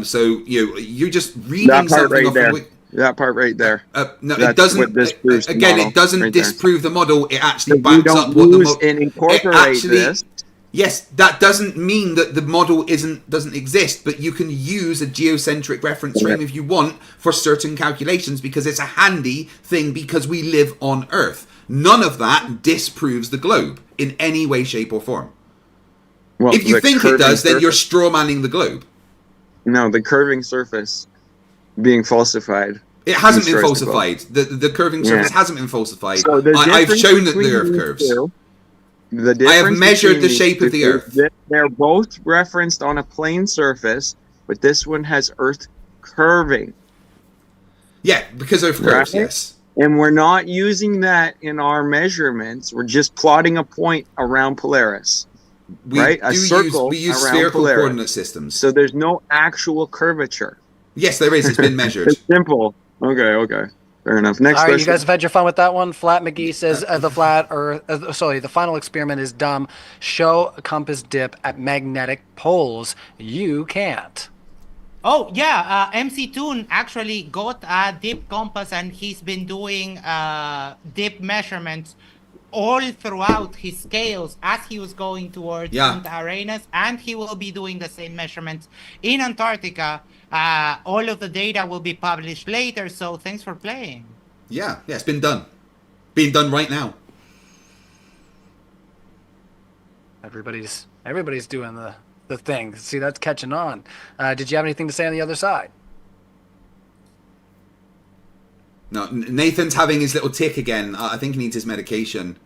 So you're just reading That part something right off there. of That part right there. No, That's it doesn't. what disproves the Again, model it doesn't right there. disprove the model. It actually But we backs don't up what the use model. and incorporate this. Yes, that doesn't mean that the model doesn't exist, but you can use a geocentric reference frame if you want for certain calculations because it's a handy thing because we live on Earth. None of that disproves the globe in any way, shape, or form. Well, if you the think it curving does, then you're surface- strawmanning the globe. No, the curving surface being falsified. It hasn't been destroys the globe. falsified. The curving surface hasn't been falsified. So the I've difference shown that the between Earth these curves. two- The I have difference measured between the these shape of two the is Earth. that they're both referenced on a plane surface, but this one has Earth curving. Yeah, because Earth curves, Right? yes. And we're not using that in our measurements. We're just plotting a point around Polaris. We right? A circle we use around spherical Polaris. coordinate systems. So there's no actual curvature. Yes, there is. It's been measured. It's simple. Okay. Fair enough. Next All right, you question. guys have had your fun with that one. Flat McGee says the final experiment is dumb. Show a compass dip at magnetic poles. You can't. Oh yeah, MC Toon actually got a dip compass and he's been doing dip measurements all throughout his scales as he was going towards Punta Arenas, and he will be doing the same measurements in Antarctica. All of the data will be published later, so thanks for playing. Yeah, it's been done. Being done right now. Everybody's doing the thing. See, that's catching on. Did you have anything to say on the other side? No, Nathan's having his little tick again. I think he needs his medication.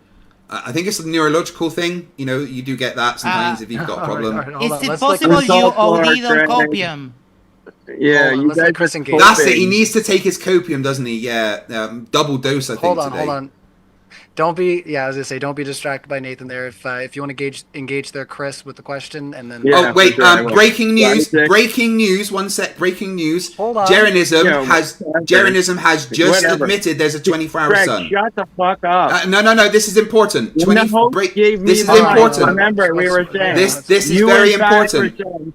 I think it's a neurological thing. You know, you do get that sometimes if you've got a problem. Is it possible you OD'd on copium? Yeah, you guys. Chris engage. That's it. He needs to take his copium, doesn't he? Yeah, double dose. I think Hold on. Don't be, yeah, as I say, don't be distracted by Nathan there. If you want to engage there, Chris, with the question, and then. Yeah, Oh wait! for sure, I will. Breaking news! Yeah, Breaking news! One sec! Breaking news! Hold on. Jeranism Yeah, has just whatever. admitted there's a 24-hour Greg, sun. shut the fuck up. No. This is important. When the host gave me This is the mic, important. Remember, we were saying This is you very and Pat were important.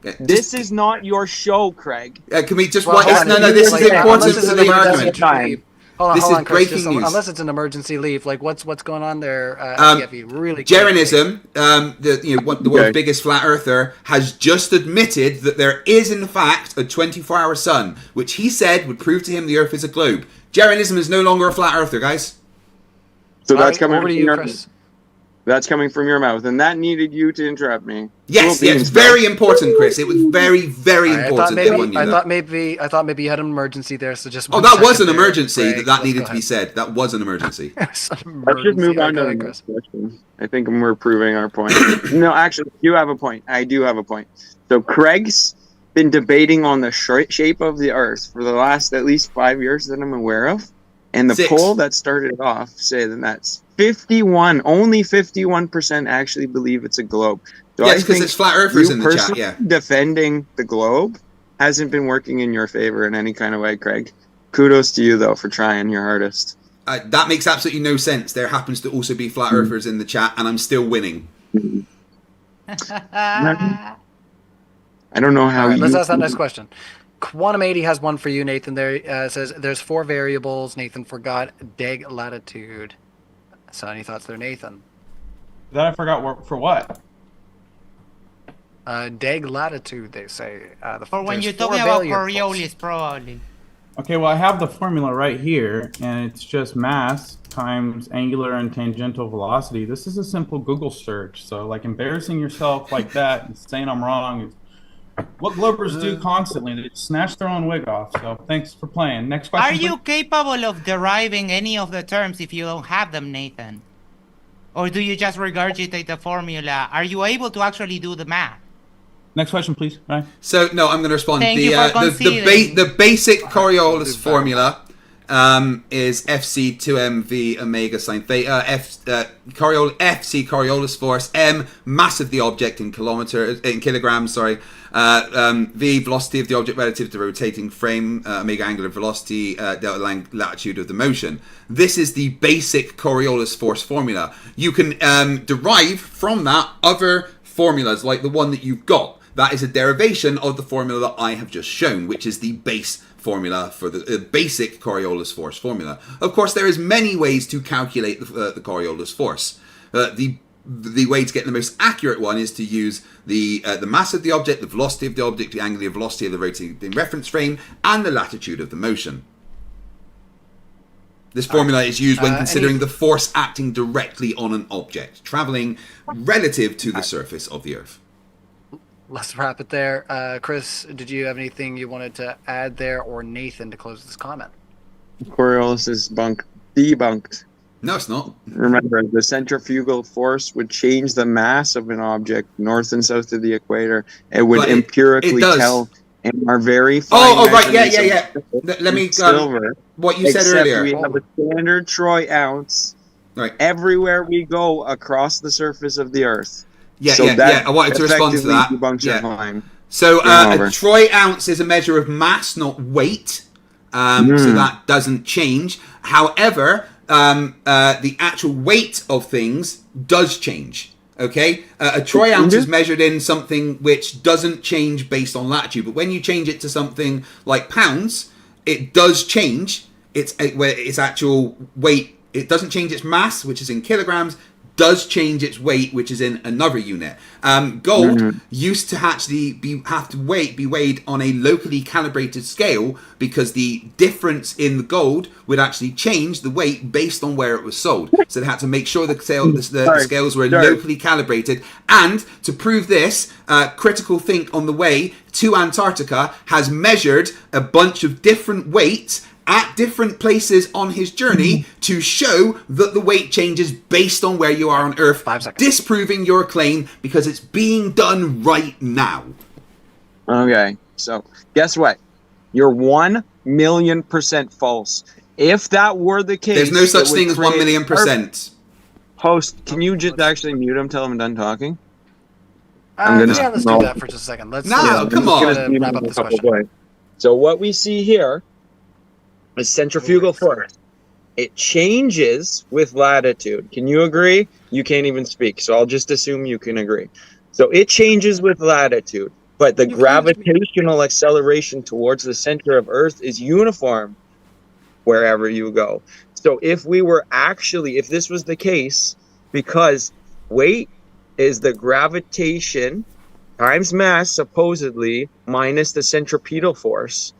saying, This is not your show, Craig. Can we just Well, watch? hold on, No. This is like, important unless to it's an the emergency argument. leave. Hold This on, is Chris, breaking news. Unless it's an emergency leave, like what's going on there? FTFE, really. Jeranism, the world's biggest flat earther, has just admitted that there is in fact a 24-hour sun, which he said would prove to him the Earth is a globe. Jeranism is no longer a flat earther, guys. So that's coming over to from you, your Chris. That's coming from your mouth, and that needed you to interrupt me. Yes, Cool it's beans, very important, Chris. It was very, very important. I thought maybe you had an emergency there, so just. Oh, one that was second an there, emergency. Greg. That needed Let's to be said. That was an emergency. Let's just move on to the next question. I think we're proving our point. No, actually, you have a point. I do have a point. So Craig's been debating on the shape of the Earth for the last at least 5 years that I'm aware of. And the 6. poll that started off said that that's only 51% actually believe it's a globe. So Yes, because it's flat earthers in the chat, yeah. Defending the globe hasn't been working in your favor in any kind of way, Craig. Kudos to you, though, for trying your hardest. That makes absolutely no sense. There happens to also be flat earthers in the chat, and I'm still winning. I don't know how. All right, let's ask that next question. Quantum 80 has one for you, Nathan. There says there's 4 variables. Nathan forgot DEG latitude. So any thoughts there, Nathan? That I forgot for what? DEG latitude, they say. For when there's you're 4 talking about variables. Coriolis, probably. Okay, well I have the formula right here, and it's just mass times angular and tangential velocity. This is a simple Google search, so like embarrassing yourself like that and saying I'm wrong is what Globers do constantly. They snatch their own wig off. So thanks for playing. Next question. Are you please. capable of deriving any of the terms if you don't have them, Nathan? Or do you just regurgitate the formula? Are you able to actually do the math? Next question, please. Right. So no, I'm going to respond. Thank you for conceding. The basic Coriolis formula is FC2mv omega sine theta. FC Coriolis force, m mass of the object in kilograms. Sorry. V velocity of the object relative to the rotating frame. Omega angular velocity. Delta latitude of the motion. This is the basic Coriolis force formula. You can derive from that other formulas like the one that you've got. That is a derivation of the formula that I have just shown, which is the base formula for the basic Coriolis force formula. Of course, there is many ways to calculate the Coriolis force. The way to get the most accurate one is to use the mass of the object, the velocity of the object, the angular velocity of the rotating reference frame, and the latitude of the motion. This formula is used when considering the force acting directly on an object, traveling relative to the surface of the Earth. Let's wrap it there. Chris, did you have anything you wanted to add there, or Nathan to close this comment? Coriolis is debunked. No, it's not. Remember, the centrifugal force would change the mass of an object north and south of the equator. It would empirically tell in our very fine right, yeah. Let me silver. What you said earlier. We have a standard troy ounce everywhere we go across the surface of the Earth. I wanted to respond to that. So a troy ounce is a measure of mass, not weight. So that doesn't change. However, the actual weight of things does change. Okay, a troy ounce is measured in something which doesn't change based on latitude, but when you change it to something like pounds, it does change its actual weight. It doesn't change its mass, which is in kilograms, does change its weight, which is in another unit. Gold used to actually be weighed on a locally calibrated scale because the difference in the gold would actually change the weight based on where it was sold. So they had to make sure the scales were locally calibrated. And to prove this, Critical Think on the way to Antarctica has measured a bunch of different weights at different places on his journey to show that the weight changes based on where you are on Earth, disproving your claim because it's being done right now. Okay, so guess what? You're 1,000,000% false. if that were the case, There's no such it would thing as 1 create million %. Host, can you just actually mute him till I'm done talking? I'm gonna yeah, let's do that for just a second. Let's come on. wrap up this question. So what we see here is centrifugal force. It changes with latitude. Can you agree? You can't even speak, so I'll just assume you can agree. So it changes with latitude, but the gravitational acceleration towards the center of Earth is uniform wherever you go. So if this was the case, because weight is the gravitation times mass, supposedly, minus the centripetal force,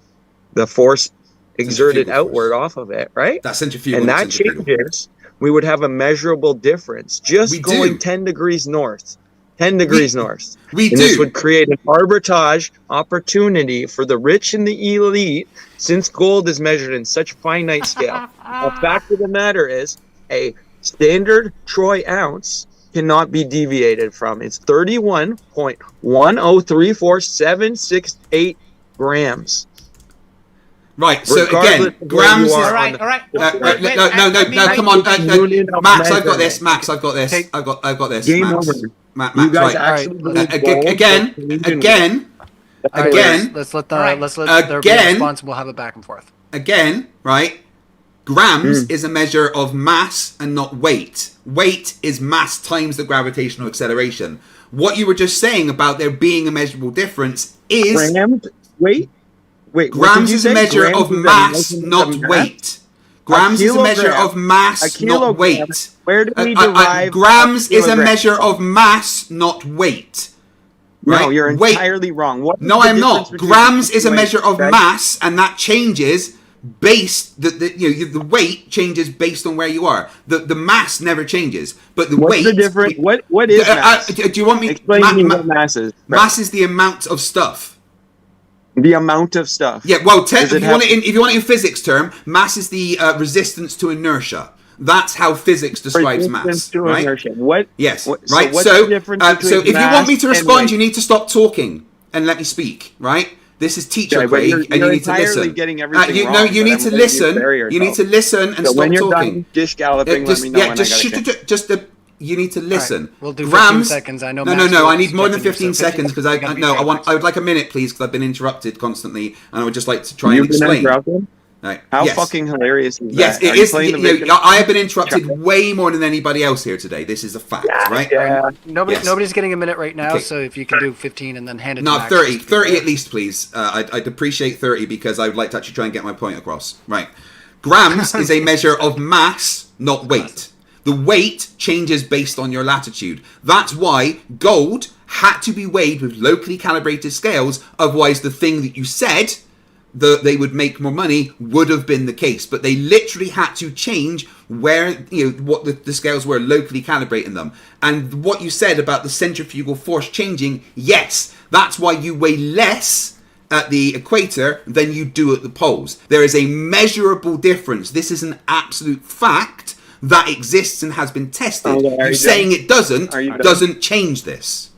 the force exerted outward off of it, right? That's centrifugal. And that changes, we would have a measurable difference. Just going 10 degrees north. 10 degrees north. This would create an arbitrage opportunity for the rich and the elite, since gold is measured in such finite scale. The fact of the matter is, a standard troy ounce cannot be deviated from. It's 31.1034768 grams. Right, so again, grams is... All right. No, come on. Max, I've got this. Max, I've got this. I've got this. Game Max. over. Max, You guys right. actually believe Again. Let's let there be a response. We'll have it back and forth. Again, right? Grams is a measure of mass and not weight. Weight is mass times the gravitational acceleration. What you were just saying about there being a measurable difference is... Grams? Wait, grams is a measure of mass, not weight. Grams is a measure of mass, not weight. Where do we derive grams is a measure of mass, not weight. Right? No, you're entirely wrong. No, I'm not. Grams is a measure of mass, and that changes based the weight changes based on where you are. The mass never changes, but the weight. What's the difference? What is mass? Do you want me? Explain to me what mass is. Mass is the amount of stuff. The amount of stuff. Yeah, well, if you want it in physics term, mass is the resistance to inertia. That's how physics describes mass, right? Inertia. What? Yes, right. So if you want me to respond, you need to stop talking and let me speak, right? This is teacher Craig, and you need to listen. No, you need to listen. You need to listen and stop when you're talking. Done dish galloping, let me know when you need to listen. Right, we'll do 15 seconds. I know. No. I need more than 15 seconds because I would like a minute, please, because I've been interrupted constantly, and I would just like to try and explain. Right. How fucking hilarious is that? Yes, it is. I have been interrupted way more than anybody else here today. This is a fact, right? Yeah. Nobody's getting a minute right now, so if you can do 15 and then hand it to Max. 30. 30 at least, please. I'd appreciate 30 because I would like to actually try and get my point across. Right. Grams is a measure of mass, not weight. The weight changes based on your latitude. That's why gold had to be weighed with locally calibrated scales. Otherwise, the thing that you said that they would make more money would have been the case. But they literally had to change where, what the scales were, locally calibrating them. And what you said about the centrifugal force changing, yes, that's why you weigh less at the equator than you do at the poles. There is a measurable difference. This is an absolute fact that exists and has been tested. You saying it doesn't change this.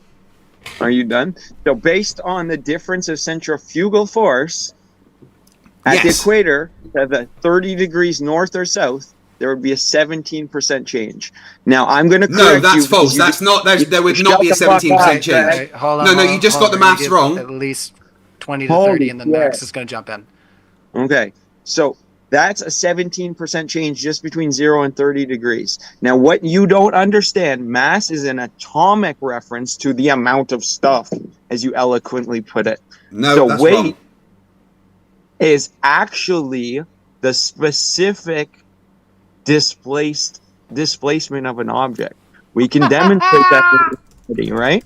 Are you done? So based on the difference of centrifugal force at the equator, at the 30 degrees north or south, there would be a 17% change. Now I'm going to correct you. No, that's false. That's not. There would not be a 17% change. Right, no, you just got the maths wrong. At least 20 to 30, and then Max is going to jump in. Okay, so that's a 17% change just between 0 and 30 degrees. Now, what you don't understand, mass is an atomic reference to the amount of stuff, as you eloquently put it. No, so that's weight wrong. Is actually the specific displacement of an object. We can demonstrate that, right?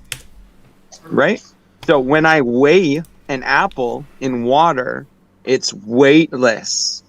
Right? So when I weigh an apple in water, it's weightless.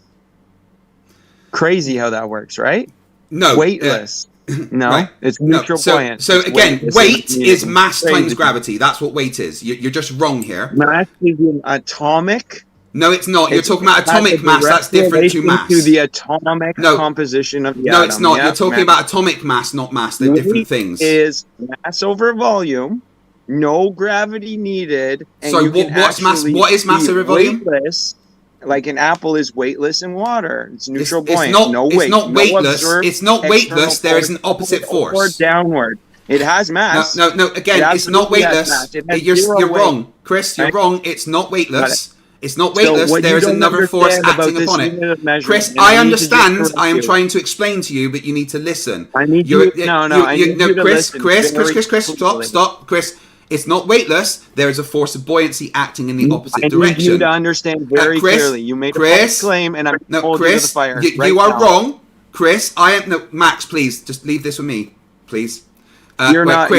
Crazy how that works, right? No. Weightless. No, right? It's neutral buoyant. So again, weight is mass times gravity. That's what weight is. You're just wrong here. Mass is an atomic. No, it's not. You're talking about atomic mass. That's different to mass. To the atomic composition of the atom. No, it's not. You're talking about atomic mass, not mass. They're different things. Is mass over volume. No gravity needed. And what's mass? What is mass over volume? Weightless Like an apple is weightless in water. It's neutral It's buoyant. not. No It's weight. not No weightless. observed It's not weightless. external There is an force opposite or force. downward. It has No, mass. no. Again, It it's not absolutely has weightless. mass. It has You're zero weight. wrong, Chris. You're Right? wrong. It's not weightless. It's not So weightless. what There you is don't another force understand about acting this upon unit it. of measurement, Chris, and I I need to just understand. correct I am you. trying to explain to you, but you need to listen. I need You're- you. No, no. I need you to Chris, listen Chris. very clearly. Stop, Chris. It's not weightless. There is a force of buoyancy acting in the opposite I need direction. you to understand very Chris, clearly. You made a Chris, false claim, and I'm No, holding you to the Chris, fire. you right are now. wrong. Chris, I am no Max. Please, just leave this with me, please. You're not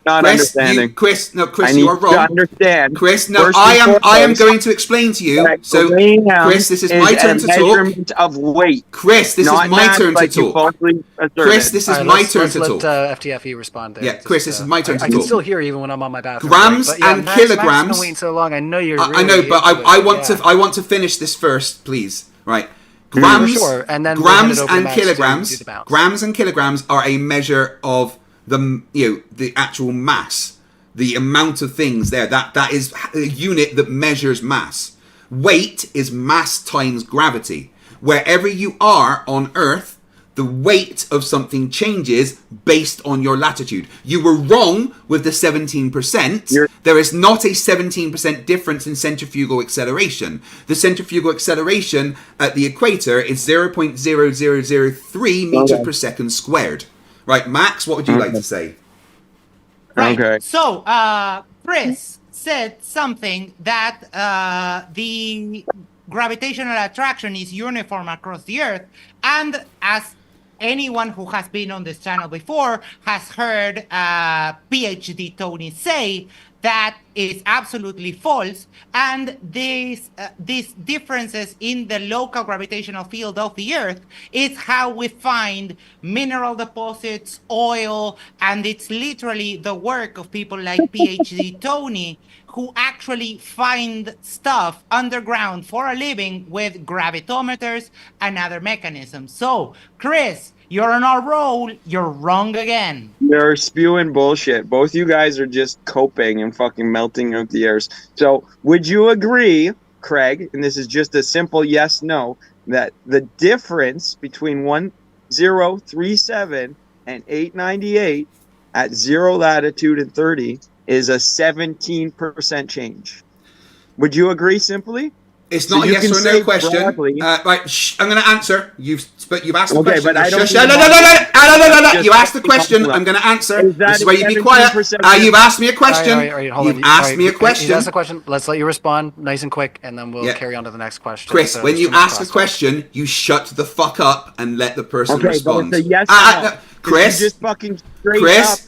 understanding. Chris, I you need are to wrong. understand. Chris, no, First I and am foremost, going to explain to you. that So, greyhound Chris, this is my turn to a talk. measurement of weight. Chris, this is not my mass turn to like you talk. falsely asserted. Chris, this is All right, my turn to let talk. FTFE respond there. Yeah, Chris, this is my turn to I can talk. still hear even when I'm on my bathroom. Grams break, but yeah, and Max, Max has kilograms. been waiting so long. I know you're. I know, really but into I it, want yeah. to. I want to finish this first, please. Right. Grams, Sure, and then we'll hand grams it over to and Max to kilograms. do the bounce. Grams and kilograms are a measure of the actual mass, the amount of things there. That is a unit that measures mass. Weight is mass times gravity. Wherever you are on Earth, the weight of something changes based on your latitude. You were wrong with the 17%. There is not a 17% difference in centrifugal acceleration. The centrifugal acceleration at the equator is 0.0003 meters per second squared. Right, Max, what would you like to say? Right. Okay. So, Chris said something that the gravitational attraction is uniform across the Earth, and as anyone who has been on this channel before has heard PhD Tony say, that is absolutely false, and these differences in the local gravitational field of the Earth is how we find mineral deposits, oil, and it's literally the work of people like PhD Tony who actually find stuff underground for a living with gravitometers and other mechanisms. So, Chris, you're on a roll. You're wrong again. You're spewing bullshit. Both you guys are just coping and fucking melting out the airs. So, would you agree, Craig, and this is just a simple yes/no, that the difference between 1037 and 898 at 0 latitude and 30 is a 17% change? Would you agree simply? It's not a yes or no question. Right, I'm going to answer. You've asked the question. But I don't. No. You asked the question. I'm going to answer. This is where you be quiet. You've asked me a question. You've asked me a question. You asked a question. Let's let you respond nice and quick, and then we'll carry on to the next question. Chris, So when you too much ask a question, you shut the fuck up and let the person respond. But it's a yes no. Chris, just fucking straight Chris, up,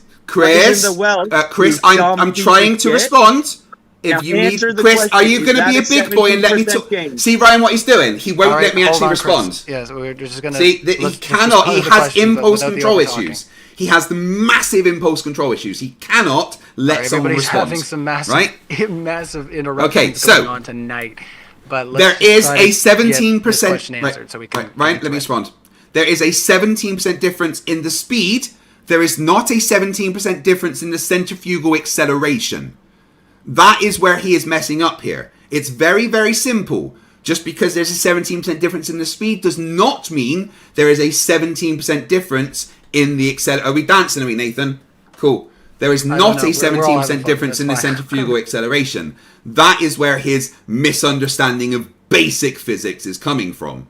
Chris, I'm trying to respond. If you need, Chris, are you going to be a big boy and let me talk? See, Ryan, what he's doing? He won't let me actually respond. Yes, we're just going to. See, he cannot. He has impulse control issues. He has the massive impulse control issues. He cannot let someone respond. Having some massive, massive interruptions going on tonight. But there is a 17%. Ryan, let me respond. There is a 17% difference in the speed. There is not a 17% difference in the centrifugal acceleration. That is where he is messing up here. It's very, very simple. Just because there's a 17% difference in the speed does not mean there is a 17% difference in the acceleration. Are we dancing, are we, Nathan? Cool. There is not a 17% difference in the centrifugal acceleration. That is where his misunderstanding of basic physics is coming from.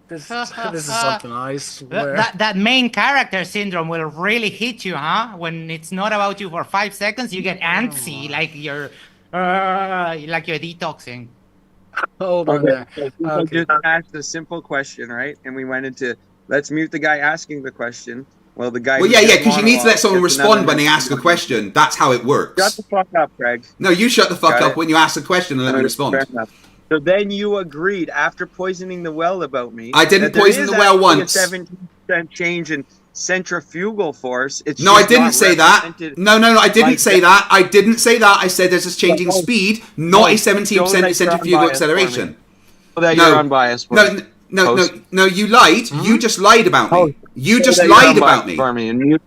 This is something, I swear. That main character syndrome will really hit you, huh? When it's not about you for 5 seconds, you get antsy, like you're detoxing. Hold on there. Just asked a simple question, right? And we went into, let's mute the guy asking the question. Well, the guy. Well, yeah, because you need to let someone respond when they ask a question. That's how it works. Shut the fuck up, Craig. No, you shut the fuck up when you ask a question and let me respond. So then you agreed after poisoning the well about me. I didn't poison the well once. A 17% change in centrifugal force. No, I didn't say that. No, I didn't say that. I didn't say that. I said there's a changing speed, not a 17% centrifugal acceleration. That you're unbiased. No, you lied. You just lied about me. You just lied about me. For me, and mute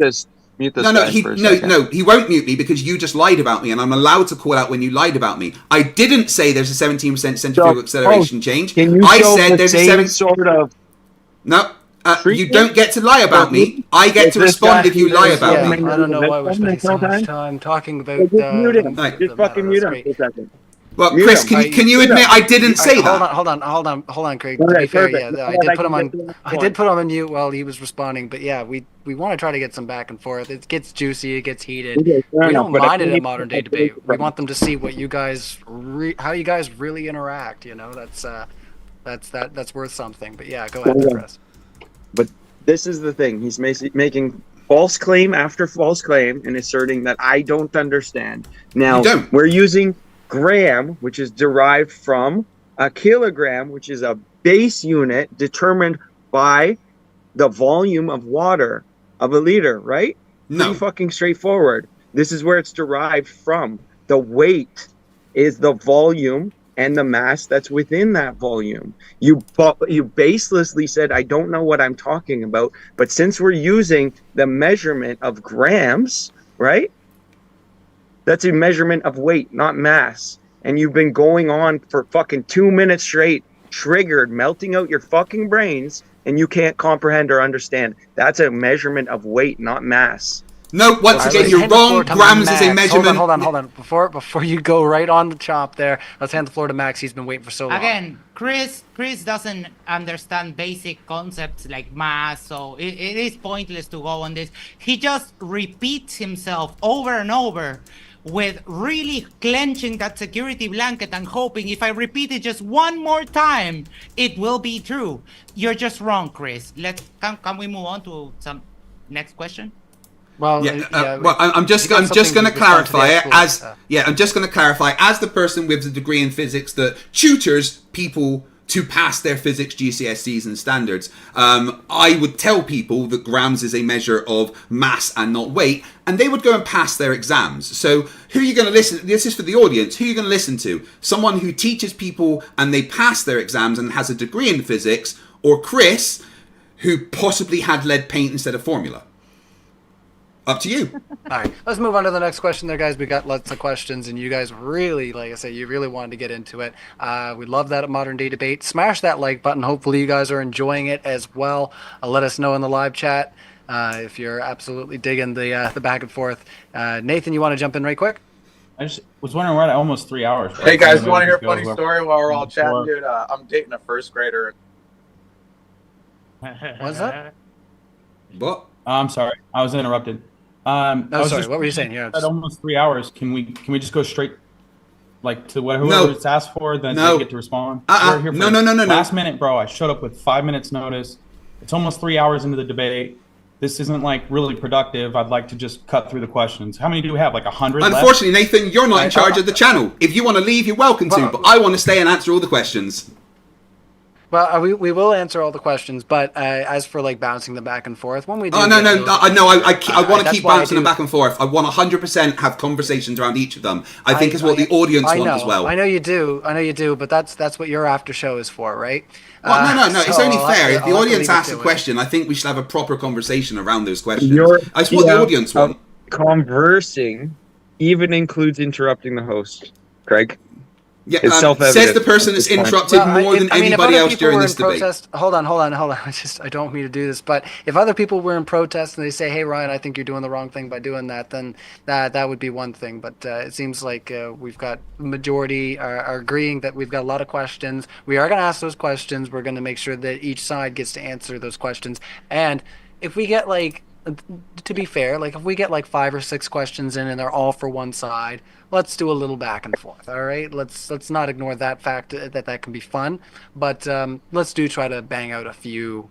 Mute this No, guy for a second. no, he won't mute me because you just lied about me, and I'm allowed to call out when you lied about me. I didn't say there's a 17% centrifugal acceleration change. Can you I show said the there's a same 7. sort of No, you treatment? don't get to lie about me. I get to This respond guy if you who lie is about filming me. I don't know why we're this spending so whole much time? time talking about Just mute him. Right. Just fucking mute him for a second. Well, Mute Chris, him. can you admit I didn't say that? Hold on, Craig. Okay, To be fair, perfect. yeah, Now I that did I put him can on. get to the I point. did put him on mute while he was responding, but yeah, we want to try to get some back and forth. It gets juicy, it gets heated. Okay, fair We enough, don't but I mind it think at modern day debate. We want them to see what you guys, how you guys really interact. You know, that's worth something. But yeah, go ahead, Okay. Chris. But this is the thing. He's making false claim after false claim and asserting that I don't understand. Now, You don't. we're using gram, which is derived from a kilogram, which is a base unit determined by the volume of water of a liter, right? No. Pretty fucking straightforward. This is where it's derived from. The weight is the volume and the mass that's within that volume. You baselessly said, I don't know what I'm talking about. But since we're using the measurement of grams, right? That's a measurement of weight, not mass. And you've been going on for fucking 2 minutes straight, triggered, melting out your fucking brains, and you can't comprehend or understand. That's a measurement of weight, not mass. No, once again, you're wrong. Grams is a measurement. Hold on. Before you go right on the chop there, let's hand the floor to Max. He's been waiting for so long. Again, Chris doesn't understand basic concepts like mass, so it is pointless to go on this. He just repeats himself over and over with really clenching that security blanket and hoping if I repeat it just one more time, it will be true. You're just wrong, Chris. Can we move on to some next question? Well, Well, I'm just going to clarify it as I'm just going to clarify as the person with the degree in physics that tutors people to pass their physics GCSEs and standards. I would tell people that grams is a measure of mass and not weight, and they would go and pass their exams. So who are you going to listen? This is for the audience. Who are you going to listen to? Someone who teaches people and they pass their exams and has a degree in physics, or Chris, who possibly had lead paint instead of formula? Up to you. All right, let's move on to the next question there, guys. We got lots of questions, and you guys really, like I said, you really wanted to get into it. We love that at Modern Day Debate. Smash that like button. Hopefully you guys are enjoying it as well. Let us know in the live chat if you're absolutely digging the back and forth. Nathan, you want to jump in right quick? I just was wondering, we're at almost 3 hours. Hey guys, want to hear a Go funny whoever- story while we're all chatting, Before- dude? I'm dating a first grader. What's that? What? I'm sorry, I was interrupted. No, sorry. What were you saying? Yeah, At almost 3 hours. Can we just go straight, like, to whoever it's asked for? Then they get to respond. We're here for No. Last minute, bro. I showed up with 5 minutes notice. It's almost 3 hours into the debate. This isn't like really productive. I'd like to just cut through the questions. How many do we have? Like 100? Unfortunately, Nathan, you're not in charge of the channel. If you want to leave, you're welcome to. But I want to stay and answer all the questions. Well, we will answer all the questions, but as for like bouncing them back and forth, when we do, I want to keep bouncing them back and forth. I want 100% have conversations around each of them. I think is what the audience want as well. I know you do, but that's what your after show is for, right? Well, no. It's only fair. If the audience asks a it. question, I think we should have a proper conversation around those questions. That's what Yeah, the audience want. Conversing even includes interrupting the host, Craig. Yeah, It's self-evident says the person that's interrupted more than anybody else during this debate. Hold on. I don't mean to do this, but if other people were in protest and they say, "Hey, Ryan, I think you're doing the wrong thing by doing that," then that would be one thing. But it seems like we've got majority are agreeing that we've got a lot of questions. We are going to ask those questions. We're going to make sure that each side gets to answer those questions. And if we get to be fair, like if we get like 5 or 6 questions in and they're all for one side, let's do a little back and forth. All right, let's not ignore that fact that can be fun, but let's try to bang out a few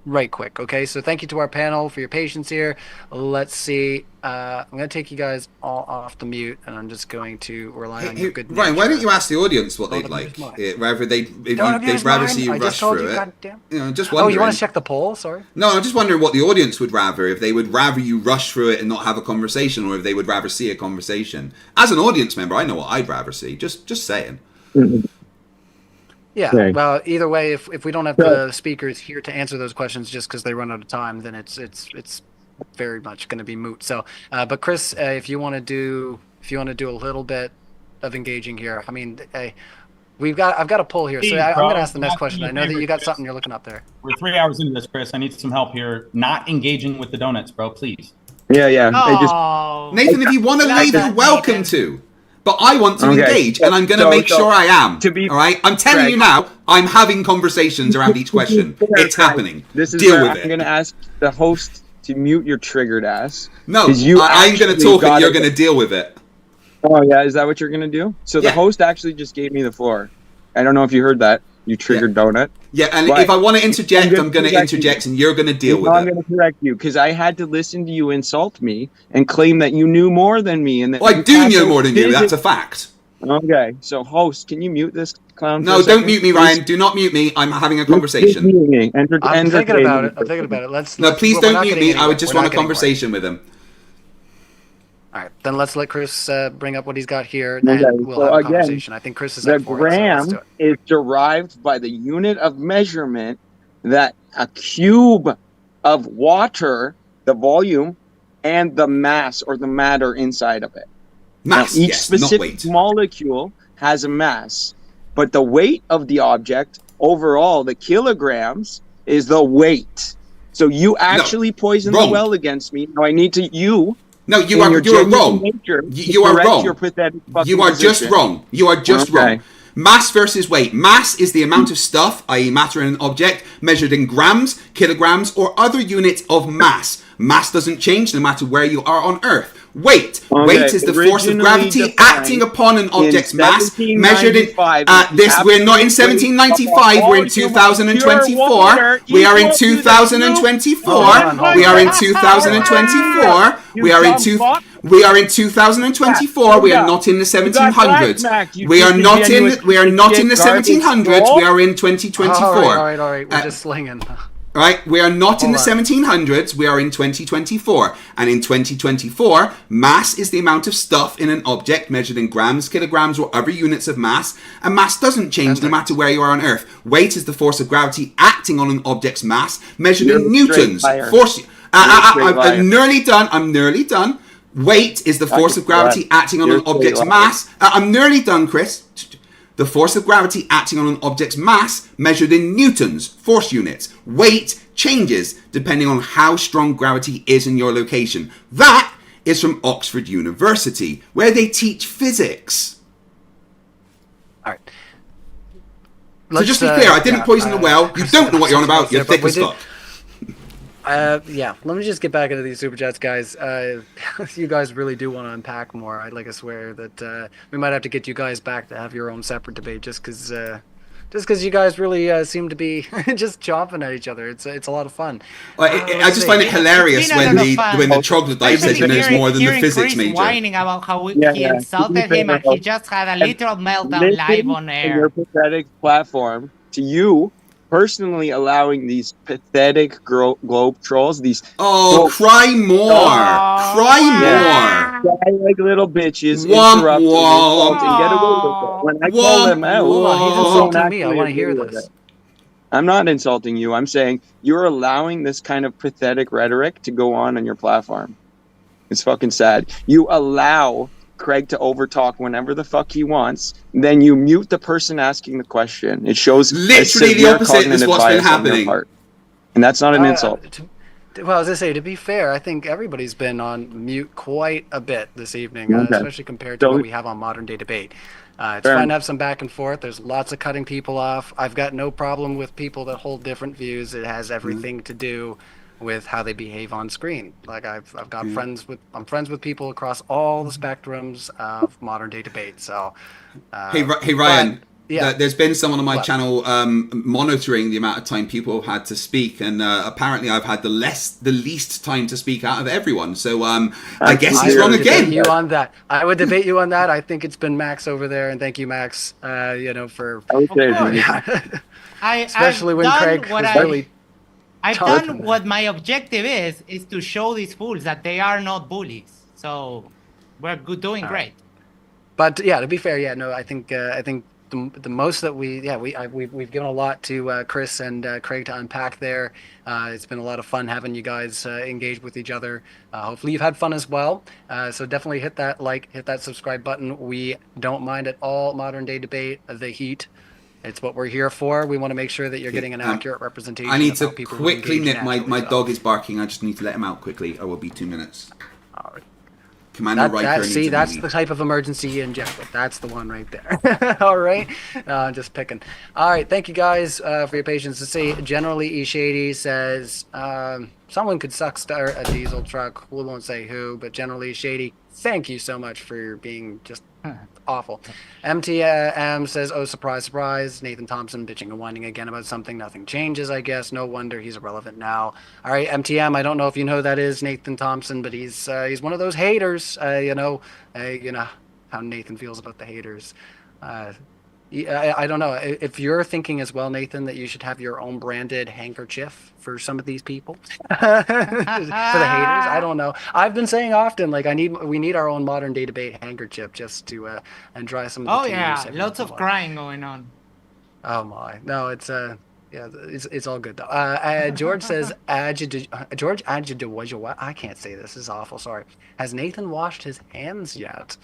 right quick. Okay, so thank you to our panel for your patience here. Let's see. I'm going to take you guys all off the mute, and I'm just going to rely on your good nature. Ryan, why don't you ask the audience what they'd like? Whether they'd rather see you rush through it. Just wondering. Oh, you want to check the poll? Sorry. No, I'm just wondering what the audience would rather. If they would rather you rush through it and not have a conversation, or if they would rather see a conversation. As an audience member, I know what I'd rather see. Just saying. Yeah, Okay. well, either way, if we don't have the speakers here to answer those questions just because they run out of time, then it's very much going to be moot. So, but Chris, if you want to do a little bit of engaging here, I mean, I've got a poll here, so I'm going to ask the next question. I know that you got something you're looking up there. We're 3 hours into this, Chris. I need some help here. Not engaging with the donuts, bro. Please. Yeah. Oh, Nathan, if you want to leave, you're welcome to. But I want to engage, and I'm going to make sure I am. All right? I'm telling you now, I'm having conversations around each question. It's happening. Deal with it. I'm going to ask the host to mute your triggered ass. No, I'm going to talk and you're going to deal with it. Oh, yeah? Is that what you're going to do? So the host actually just gave me the floor. I don't know if you heard that. You triggered donut. Yeah, and if I want to interject, I'm going to interject, and you're going to deal with it. I'm going to correct you, because I had to listen to you insult me and claim that you knew more than me. And that I do know more than you. That's a fact. Okay, so host, can you mute this clown? No, don't mute me, Ryan. Do not mute me. I'm having a conversation. I'm thinking about it. Let's. No, please don't mute me. I would just want a conversation with him. All right, then let's let Chris bring up what he's got here, and we'll have a conversation. I think Chris is the at 4. gram is derived by the unit of measurement that a cube of water, the volume, and the mass or the matter inside of it. Mass, now, each yes, specific molecule has a mass, but the weight of the object overall, the kilograms, is the weight. So you actually poisoned the well against me. Now I need to No, you are wrong. You are wrong. You are just wrong. You are just wrong. Mass versus weight. Mass is the amount of stuff, i.e. matter in an object, measured in grams, kilograms, or other units of mass. Mass doesn't change no matter where you are on Earth. Weight. Weight is the force of gravity acting upon an object's mass, measured in we're not in 1795, we're in 2024. We are in 2024. We are in 2024. We are in 2024. We are not in the 1700s. We are not in the 1700s. We are in 2024. All right. We're just slinging. Right, we are not in the 1700s, we are in 2024. And in 2024, mass is the amount of stuff in an object measured in grams, kilograms, or other units of mass. And mass doesn't change no matter where you are on Earth. Weight is the force of gravity acting on an object's mass, measured in newtons. I'm nearly done. Weight is the force of gravity acting on an object's mass. I'm nearly done, Chris. The force of gravity acting on an object's mass measured in newtons, force units. Weight changes depending on how strong gravity is in your location. That is from Oxford University, where they teach physics. All right. So just be clear, I didn't poison the well. You don't know what you're on about. You're thick as fuck. Let me just get back into these super chats, guys. You guys really do want to unpack more. I swear that we might have to get you guys back to have your own separate debate, just because you guys really seem to be just chomping at each other. It's a lot of fun. I just find it hilarious when the troglodyte says he knows more than the physics major. Whining about how he insulted him and he just had a literal meltdown live on air. Your pathetic platform to you. Personally allowing these pathetic globe trolls, cry more like little bitches, interrupt and insult and get away with it. When I call them out, he's insulting me. I want to hear this. I'm not insulting you. I'm saying you're allowing this kind of pathetic rhetoric to go on your platform. It's fucking sad. You allow Craig to overtalk whenever the fuck he wants, then you mute the person asking the question. It shows literally the opposite is what's been happening, and that's not an insult. Well, as I say, to be fair, I think everybody's been on mute quite a bit this evening, especially compared to what we have on Modern Day Debate. It's fun to have some back and forth. There's lots of cutting people off. I've got no problem with people that hold different views. It has everything to do with how they behave on screen. Like I've got I'm friends with people across all the spectrums of modern day debate. So hey Ryan, there's been someone on my channel monitoring the amount of time people have had to speak, and apparently I've had the least time to speak out of everyone. So I guess he's wrong again. You on that? I would debate you on that. I think it's been Max over there, and thank you, Max. For especially when Craig was really. I've done what my objective is to show these fools that they are not bullies. So we're doing great. But yeah, to be fair, I think the most that we've given a lot to Chris and Craig to unpack there. It's been a lot of fun having you guys engage with each other. Hopefully you've had fun as well. So definitely hit that like, hit that subscribe button. We don't mind at all modern day debate, the heat. It's what we're here for. We want to make sure that you're getting an accurate representation. I need of to how people quickly engage nip. My naturally. dog is barking. I just need to let him out quickly. I will be 2 minutes. All right. Commander Riker needs a that's wee. the type of emergency you inject with. That's the one right there. All right. Just picking. All right. Thank you guys for your patience. To see, generally, E-Shady says someone could suck start a diesel truck. We won't say who, but generally, Shady, thank you so much for being just awful. MTM says, oh, surprise, surprise. Nathan Thompson bitching and whining again about something. Nothing changes, I guess. No wonder he's irrelevant now. All right, MTM, I don't know if you know who that is, Nathan Thompson, but he's one of those haters. You know how Nathan feels about the haters. I don't know. If you're thinking as well, Nathan, that you should have your own branded handkerchief for some of these people, for the haters, I don't know. I've been saying often, like we need our own modern day debate handkerchief just to and dry some of the tears. Yeah, lots of crying going on. Oh my, no, it's it's all good though. George says, George I can't say this. This is awful. Sorry. Has Nathan washed his hands yet?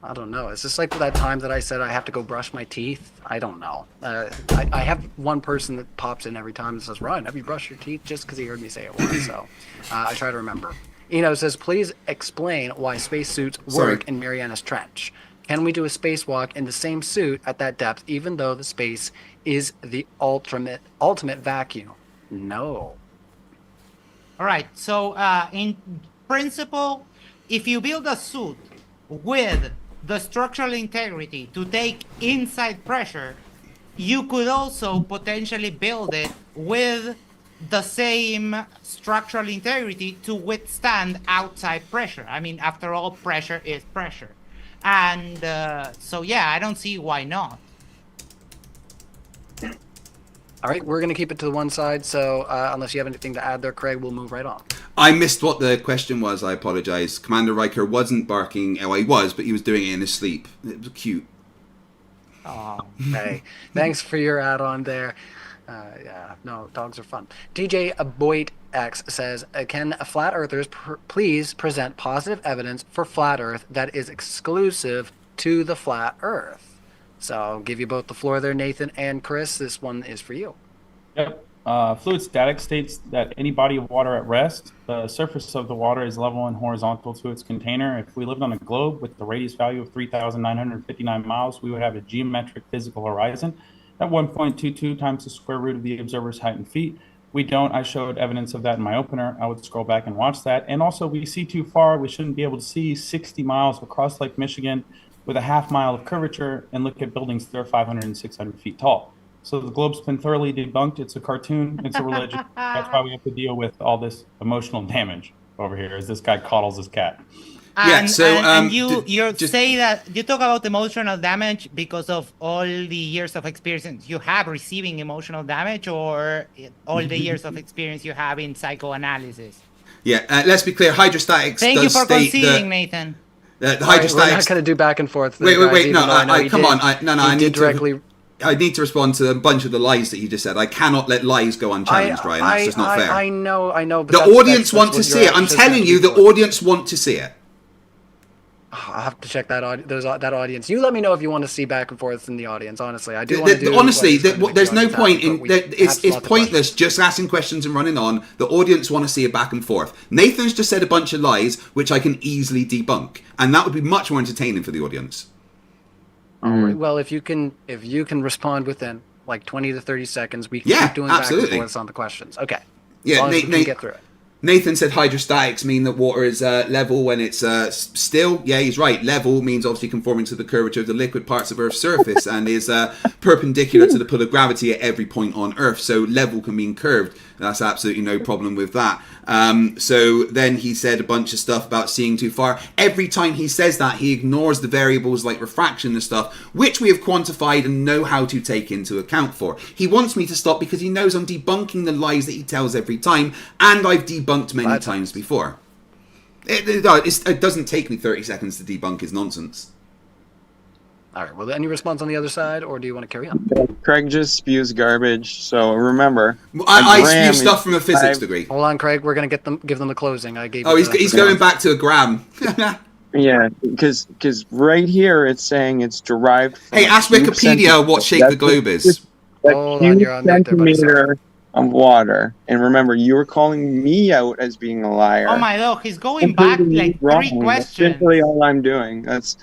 I don't know. Is this like that time that I said I have to go brush my teeth? I don't know. I have one person that pops in every time and says, Ryan, have you brushed your teeth? Just because he heard me say it once. So I try to remember. Eno says, please explain why spacesuits work in Marianas Trench. Can we do a spacewalk in the same suit at that depth, even though the space is the ultimate vacuum? No. All right. So in principle, if you build a suit with the structural integrity to take inside pressure, you could also potentially build it with the same structural integrity to withstand outside pressure. I mean, after all, pressure is pressure. And so, yeah, I don't see why not. All right, we're going to keep it to the one side. So unless you have anything to add there, Craig, we'll move right on. I missed what the question was. I apologize. Commander Riker wasn't barking. Oh, he was, but he was doing it in his sleep. It was cute. Oh, hey, thanks for your add-on there. Yeah, no, dogs are fun. DJ Boyd X says, can flat earthers please present positive evidence for flat earth that is exclusive to the flat earth? So I'll give you both the floor there, Nathan and Chris. This one is for you. Yep. Fluid static states that any body of water at rest, the surface of the water is level and horizontal to its container. If we lived on a globe with the radius value of 3,959 miles, we would have a geometric physical horizon at 1.22 times the square root of the observer's height in feet. We don't. I showed evidence of that in my opener. I would scroll back and watch that. And also, we see too far. We shouldn't be able to see 60 miles across Lake Michigan with a half mile of curvature and look at buildings that are 500 and 600 feet tall. So the globe's been thoroughly debunked. It's a cartoon. It's a religion. That's why we have to deal with all this emotional damage over here as this guy coddles his cat. And you say that you talk about emotional damage because of all the years of experience you have receiving emotional damage, or all the years of experience you have in psychoanalysis. Yeah, let's be clear. Hydrostatics. Thank you for conceding, Nathan. The hydrostatics. We're not going to do back and forth. Wait. No, come on. I need directly. I need to respond to a bunch of the lies that you just said. I cannot let lies go unchallenged, Ryan. That's just not fair. I know. But the audience want to see it. I'm telling you, the audience want to see it. I'll have to check that audience. You let me know if you want to see back and forth in the audience. Honestly, I do want to do. Honestly, there's no point in. It's pointless just asking questions and running on. The audience want to see a back and forth. Nathan's just said a bunch of lies, which I can easily debunk, and that would be much more entertaining for the audience. All right. Well, if you can respond within like 20 to 30 seconds, we can keep doing back and forth on the questions. Okay. Yeah, we can get through it. Nathan said hydrostatics mean that water is level when it's still. Yeah, he's right. Level means obviously conforming to the curvature of the liquid parts of Earth's surface and is perpendicular to the pull of gravity at every point on Earth. So level can mean curved. That's absolutely no problem with that. So then he said a bunch of stuff about seeing too far. Every time he says that, he ignores the variables like refraction and stuff, which we have quantified and know how to take into account for. He wants me to stop because he knows I'm debunking the lies that he tells every time, and I've debunked many times before. It doesn't take me 30 seconds to debunk his nonsense. All right. Well, any response on the other side, or do you want to carry on? Craig just spews garbage. So remember, I spew stuff from a physics degree. Hold on, Craig. We're gonna give them the closing. I gave. Oh, he's going back to a gram. Yeah, because right here it's saying it's derived from Hey, ask Wikipedia what shape the globe is. Hold on, you're on mute there, buddy. centimeter of water. And remember, you were calling me out as being a liar. Oh my God, he's going back like Wrong. 3 That's questions. simply all I'm doing. That's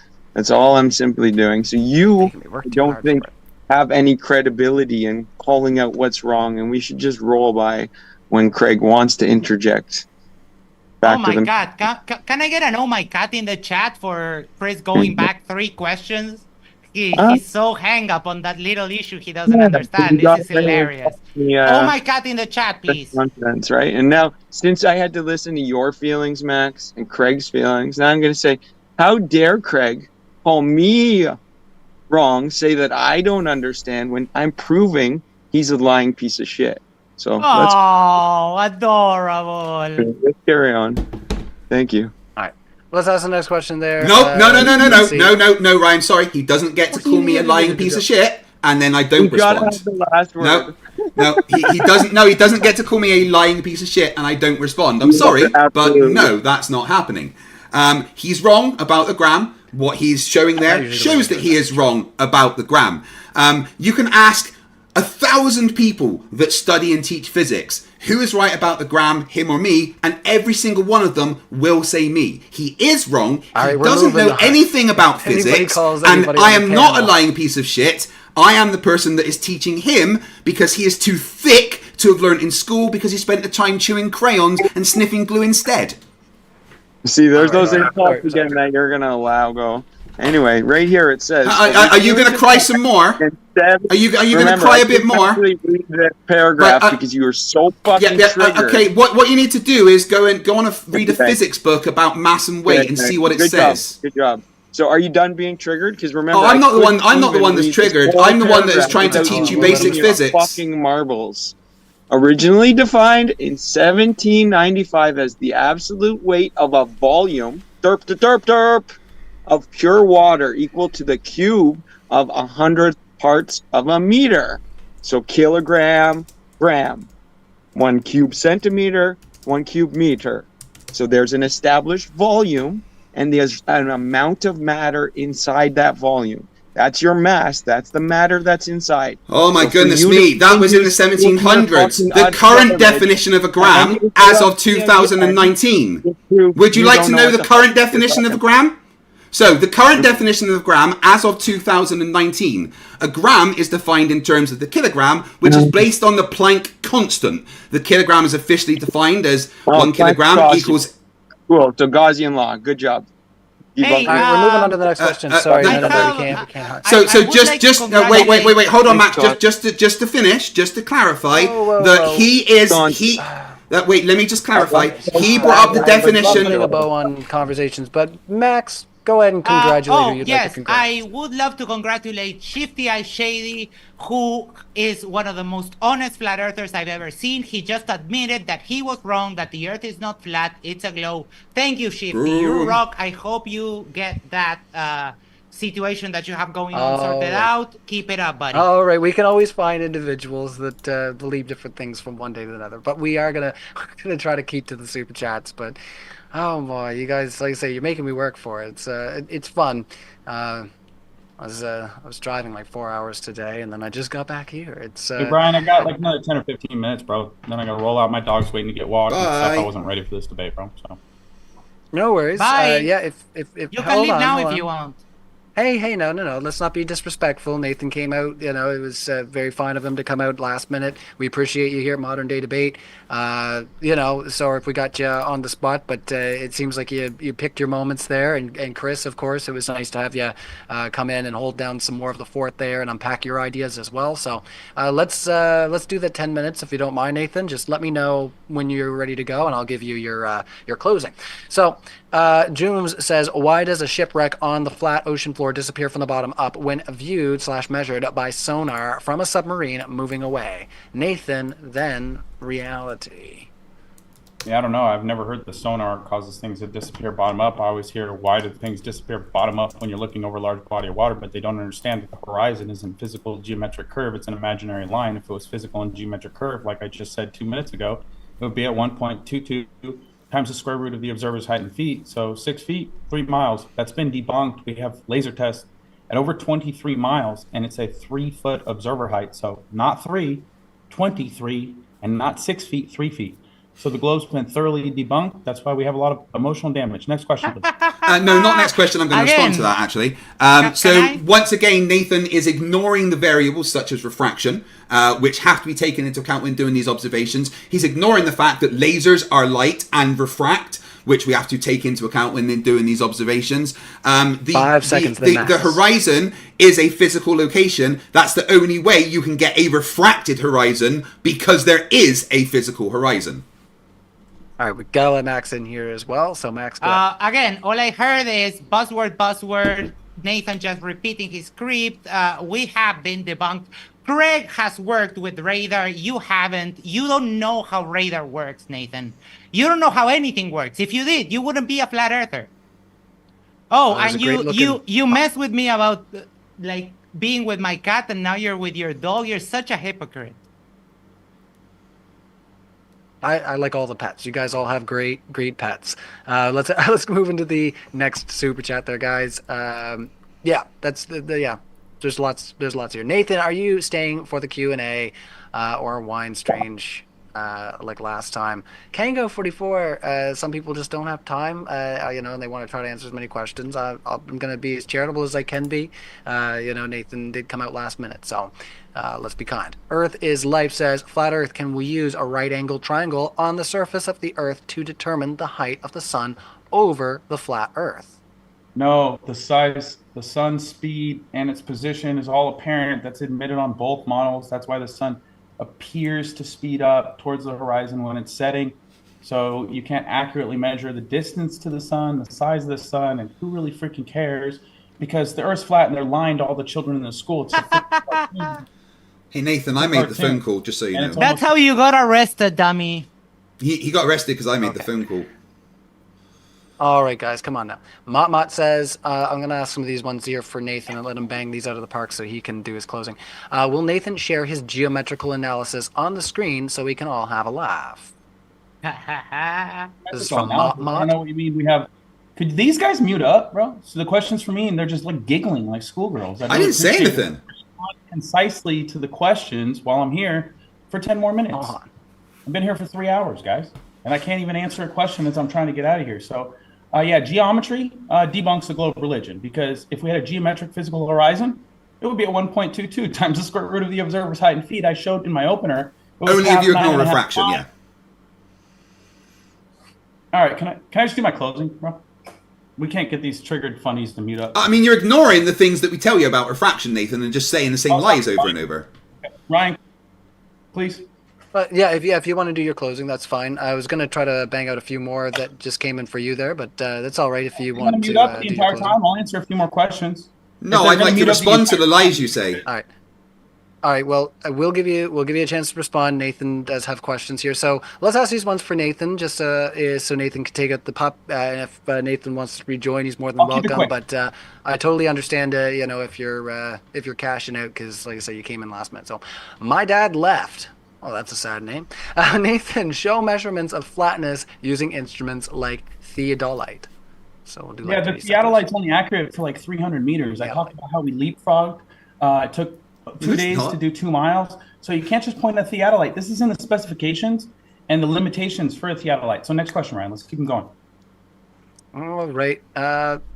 all I'm simply doing. So you don't think have any credibility in calling out what's wrong, and we should just roll by when Craig wants to interject. Oh my God, can I get an oh my God in the chat for Chris going back 3 questions? He's so hang up on that little issue he doesn't understand. This is hilarious. Oh my God in the chat, please. Confidence, right? And now, since I had to listen to your feelings, Max, and Craig's feelings, now I'm going to say, how dare Craig call me wrong, say that I don't understand when I'm proving he's a lying piece of shit. So adorable. Let's carry on. Thank you. All right. Let's ask the next question there. No, Ryan. Sorry, he doesn't get to call me a lying piece of shit, and then I don't respond. Have the last word. No, he doesn't. No, he doesn't get to call me a lying piece of shit, and I don't respond. I'm sorry, but no, that's not happening. He's wrong about the gram. What he's showing there shows that he is wrong about the gram. You can ask 1,000 people that study and teach physics who is right about the gram, him or me, and every single one of them will say me. He is wrong. He doesn't know anything about physics, and I am not a lying piece of shit. I am the person that is teaching him because he is too thick to have learned in school because he spent the time chewing crayons and sniffing glue instead. See, there's those insults again that you're going to allow go. Anyway, right here it says... Are you going to cry some more? Are you going to cry a bit more? Read that paragraph because you were so fucking triggered. Okay, what you need to do is go on and read a physics book about mass and weight and see what it says. Good job. So are you done being triggered? Because remember, I'm not the one that's triggered. I'm the one that is trying to teach you basic physics. Fucking marbles. Originally defined in 1795 as the absolute weight of a volume, of pure water equal to the cube of 100 parts of a meter. So kilogram, gram. 1 cube centimeter, 1 cube meter. So there's an established volume, and there's an amount of matter inside that volume. That's your mass. That's the matter that's inside. Oh my goodness me. That was in the 1700s. The current definition of a gram as of 2019. Would you like to know the current definition of a gram? So, the current definition of a gram as of 2019. A gram is defined in terms of the kilogram, which is based on the Planck constant. The kilogram is officially defined as 1 kilogram equals... Cool, so Gaussian law. Good job. Hey, we're moving on to the next question. Sorry, we can't. So wait. Hold on, Max. Just to finish, just to clarify, wait, let me just clarify. He brought up the definition. Putting a bow on conversations, but Max, go ahead and congratulate who you'd like to congratulate. I would love to congratulate Shifty Eye Shady, who is one of the most honest flat earthers I've ever seen. He just admitted that he was wrong, that the earth is not flat, it's a globe. Thank you, Shifty. You rock. I hope you get that situation that you have going on sorted out. Keep it up, buddy. All right, we can always find individuals that believe different things from one day to another, but we're gonna try to keep to the super chats. But oh boy, you guys, like I say, you're making me work for it. It's fun. I was driving like 4 hours today, and then I just got back here. Hey Brian, I got like another 10 or 15 minutes, bro. Then I gotta roll out. My dog's waiting to get walked and stuff. I wasn't ready for this debate, bro. So no worries. Bye. Yeah, if you can leave now if you want. Hey, no. Let's not be disrespectful. Nathan came out, it was very fine of him to come out last minute. We appreciate you here at Modern Day Debate. So if we got you on the spot, but it seems like you picked your moments there. And Chris, of course, it was nice to have you come in and hold down some more of the fort there and unpack your ideas as well. So let's do the 10 minutes if you don't mind, Nathan. Just let me know when you're ready to go, and I'll give you your closing. So Jooms says, why does a shipwreck on the flat ocean floor disappear from the bottom up when viewed/measured by sonar from a submarine moving away? Nathan, then reality. Yeah, I don't know. I've never heard the sonar causes things to disappear bottom up. I always hear, why do things disappear bottom up when you're looking over a large body of water? But they don't understand that the horizon isn't physical geometric curve. It's an imaginary line. If it was physical and geometric curve, like I just said 2 minutes ago, it would be at 1.22 times the square root of the observer's height in feet. So 6 feet, 3 miles. That's been debunked. We have laser tests at over 23 miles, and it's a 3-foot observer height. So not 3, 23, and not 6 feet, 3 feet. So the globe's been thoroughly debunked. That's why we have a lot of emotional damage. Next question, please. No, not next question. I'm going to respond to that, actually. Once again, Nathan is ignoring the variables such as refraction, which have to be taken into account when doing these observations. He's ignoring the fact that lasers are light and refract, which we have to take into account when they're doing these observations. 5 seconds. The horizon is a physical location. That's the only way you can get a refracted horizon, because there is a physical horizon. All right, we gotta let Max in here as well. So Max, go ahead. Again, all I heard is buzzword. Nathan just repeating his script. We have been debunked. Greg has worked with radar. You haven't. You don't know how radar works, Nathan. You don't know how anything works. If you did, you wouldn't be a flat earther. Oh, and you mess with me about like being with my cat, and now you're with your dog. You're such a hypocrite. I like all the pets. You guys all have great pets. Let's move into the next super chat there, guys. Yeah, that's yeah. There's lots here. Nathan, are you staying for the Q&A or wine strange like last time? Kango 44. Some people just don't have time, and they want to try to answer as many questions. I'm going to be as charitable as I can be. Nathan did come out last minute, so let's be kind. Earth is life says, flat Earth, can we use a right angle triangle on the surface of the Earth to determine the height of the sun over the flat Earth? No, the size, the sun's speed, and its position is all apparent. That's admitted on both models. That's why the sun appears to speed up towards the horizon when it's setting. So you can't accurately measure the distance to the sun, the size of the sun, and who really freaking cares? Because the Earth's flat and they're lying to all the children in the school. It's a Hey, Nathan, I made the phone call, just so you know. That's how you got arrested, dummy. He got arrested because I made the phone call. All right, guys, come on now. Mott says, I'm going to ask some of these ones here for Nathan and let him bang these out of the park so he can do his closing. Will Nathan share his geometrical analysis on the screen so we can all have a laugh? This is from Mott. I don't know what you mean. Could these guys mute up, bro? So the question's for me, and they're just like giggling like schoolgirls. I didn't say anything. Respond concisely to the questions while I'm here for 10 more minutes. I've been here for 3 hours, guys, and I can't even answer a question as I'm trying to get out of here. So, geometry debunks the globe religion, because if we had a geometric physical horizon, it would be at 1.22 times the square root of the observer's height in feet. I showed in my opener. Only if you ignore refraction, yeah. All right, can I just do my closing, bro? We can't get these triggered funnies to mute up. I mean, you're ignoring the things that we tell you about refraction, Nathan, and just saying the same lies over and over. Okay. Ryan, please. If you want to do your closing, that's fine. I was going to try to bang out a few more that just came in for you there, but that's all right if you want to. Mute up the entire time. I'll answer a few more questions. No, I'd like to respond to the lies you say. All right. Well, we'll give you a chance to respond. Nathan does have questions here, so let's ask these ones for Nathan, just so Nathan can take out the pup. And if Nathan wants to rejoin, he's more than welcome. But I totally understand, if you're cashing out, because like I said, you came in last minute. So my dad left. Oh, that's a sad name. Nathan, show measurements of flatness using instruments like theodolite. So we'll do the theodolite's only accurate for like 300 meters. I talked about how we leapfrogged. It took 2 days to do 2 miles. So you can't just point at theodolite. This is in the specifications and the limitations for a theodolite. So next question, Ryan. Let's keep them going. All right.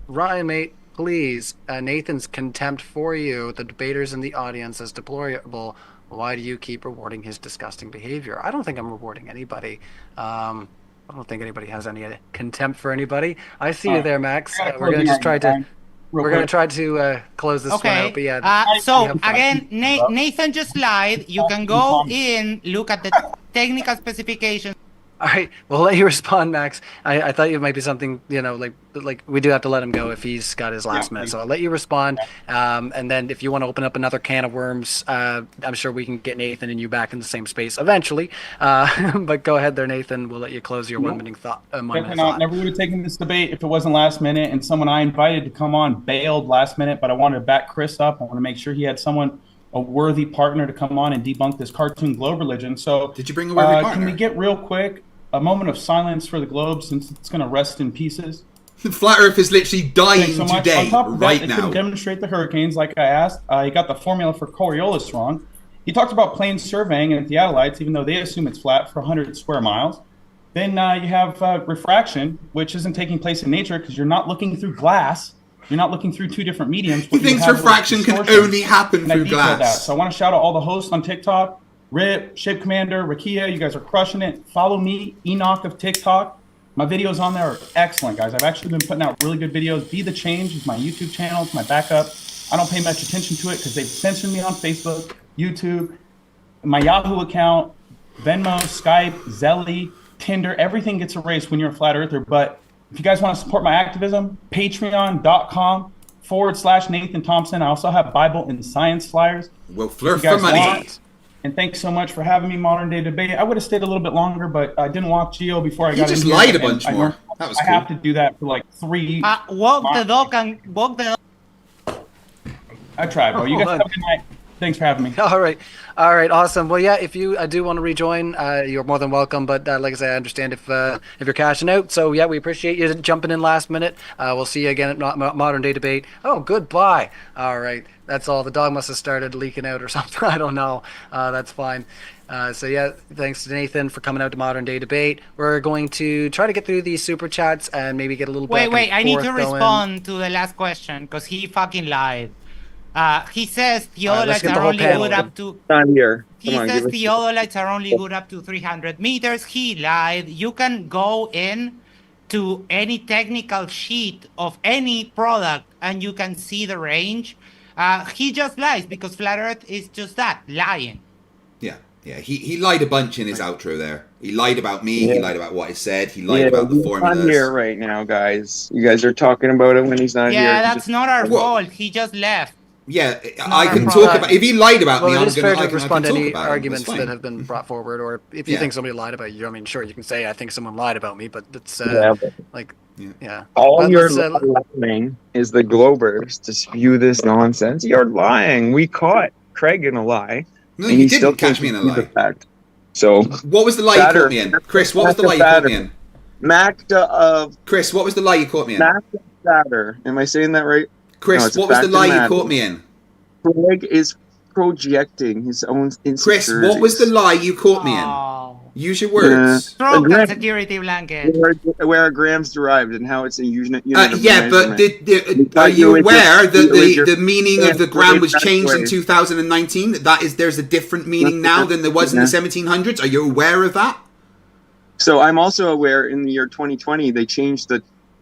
Ryan, mate, please. Nathan's contempt for you, the debaters in the audience, is deplorable. Why do you keep rewarding his disgusting behavior? I don't think I'm rewarding anybody. I don't think anybody has any contempt for anybody. I see you there, Max. We're going to just try to... We're going to try to close this one out. But again, Nathan just lied. You can go in, look at the technical specifications. All right, we'll let you respond, Max. I thought it might be something, like we do have to let him go if he's got his last minute. So I'll let you respond, and then if you want to open up another can of worms, I'm sure we can get Nathan and you back in the same space eventually. But go ahead there, Nathan. We'll let you close your 1 minute thought. Never would have taken this debate if it wasn't last minute, and someone I invited to come on bailed last minute, but I wanted to back Chris up. I want to make sure he had a worthy partner to come on and debunk this cartoon globe religion. So did you bring a worthy partner? Can we get real quick a moment of silence for the globe, since it's going to rest in pieces? Flat Earth is literally dying so today, right now. They couldn't demonstrate the hurricanes like I asked. He got the formula for Coriolis wrong. He talked about plane surveying and theodolites, even though they assume it's flat for 100 square miles. Then you have refraction, which isn't taking place in nature because you're not looking through glass. You're not looking through two different mediums. He thinks refraction can only happen through glass. That. So I want to shout out all the hosts on TikTok. Rip, Shape Commander, Rakia, you guys are crushing it. Follow me, Enoch of TikTok. My videos on there are excellent, guys. I've actually been putting out really good videos. Be the Change is my YouTube channel. It's my backup. I don't pay much attention to it because they've censored me on Facebook, YouTube, my Yahoo account, Venmo, Skype, Zelly, Tinder. Everything gets erased when you're a flat earther. But if you guys want to support my activism, patreon.com/Nathan Thompson. I also have Bible and science flyers. Well, Flerfs for money. And thanks so much for having me, Modern Day Debate. I would have stayed a little bit longer, but I didn't walk Geo before I got in. You just lied a bunch more. That was cool. I have to do that for like 3. Walk the dog and walk the dog. I tried, bro. You guys have a good night. Thanks for having me. All right, awesome. Well, yeah, if you do want to rejoin, you're more than welcome. But like I said, I understand if you're cashing out. So yeah, we appreciate you jumping in last minute. We'll see you again at Modern Day Debate. Oh, goodbye. All right, that's all. The dog must have started leaking out or something. I don't know. That's fine. So yeah, thanks to Nathan for coming out to Modern Day Debate. We're going to try to get through these super chats and maybe get a little. Wait! I need to respond to the last question because he fucking lied. He says theodolites are only good up to. He says theodolites are only good up to 300 meters. He lied. You can go in to any technical sheet of any product and you can see the range. He just lies because Flat Earth is just that, lying. Yeah. He lied a bunch in his outro there. He lied about me. Yeah. He lied about what I said. He lied about the formulas. He's not here right now, guys. You guys are talking about it when he's not here. Yeah, that's not our fault. He just left. Yeah, I can talk about. If he lied about me, I'm going to respond to any arguments that have been brought forward, or if you think somebody lied about you. I mean, sure, you can say I think someone lied about me, but it's yeah. All you're lying is the Globers to spew this nonsense. You're lying. We caught Craig in a lie. No, you didn't catch me in a lie. So what was the lie you caught me in, Chris? What was the lie you caught me in? Chris, what was the lie you caught me in? Am I saying that right? Chris, what was the lie you caught me in? Craig is projecting his own insecurities. Chris, what was the lie you caught me in? Use your words. Stroke and security blanket. Where a gram's derived and how it's a unit of yeah, but are you aware that the meaning of the gram was changed in 2019? There's a different meaning now than there was in the 1700s. Are you aware of that? So I'm also aware in the year 2020 they changed the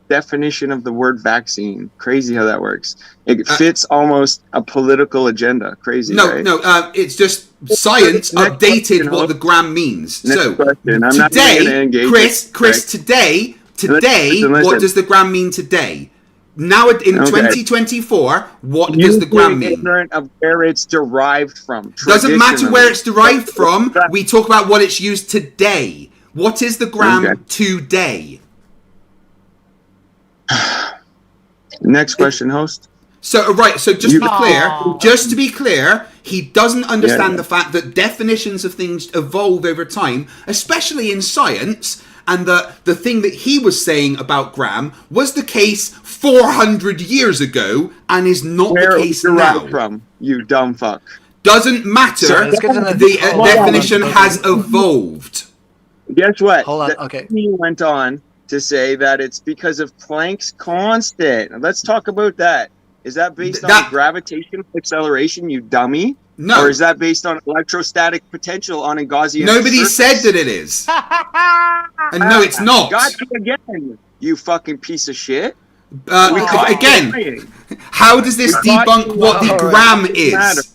definition of the word vaccine. Crazy how that works. It fits almost a political agenda. Crazy. No, right? It's just science updated what the gram means. So today, Chris, today, what does the gram mean today? Now in 2024, what does the gram mean? Ignorant of where it's derived from. Doesn't matter where it's derived from. We talk about what it's used today. What is the gram today? Next question, host. So just to be clear, he doesn't understand the fact that definitions of things evolve over time, especially in science, and the thing that he was saying about gram was the case 400 years ago and is not the case now. From you dumb fuck. Doesn't matter. The definition has evolved. Guess what? Hold on. Okay. He went on to say that it's because of Planck's constant. Let's talk about that. Is that based on gravitational acceleration, you dummy? No. Or is that based on electrostatic potential on a Gaussian Nobody surface? said that it is. And no, it's not. Got you again, you fucking piece of shit. Again, how does this debunk what the gram is?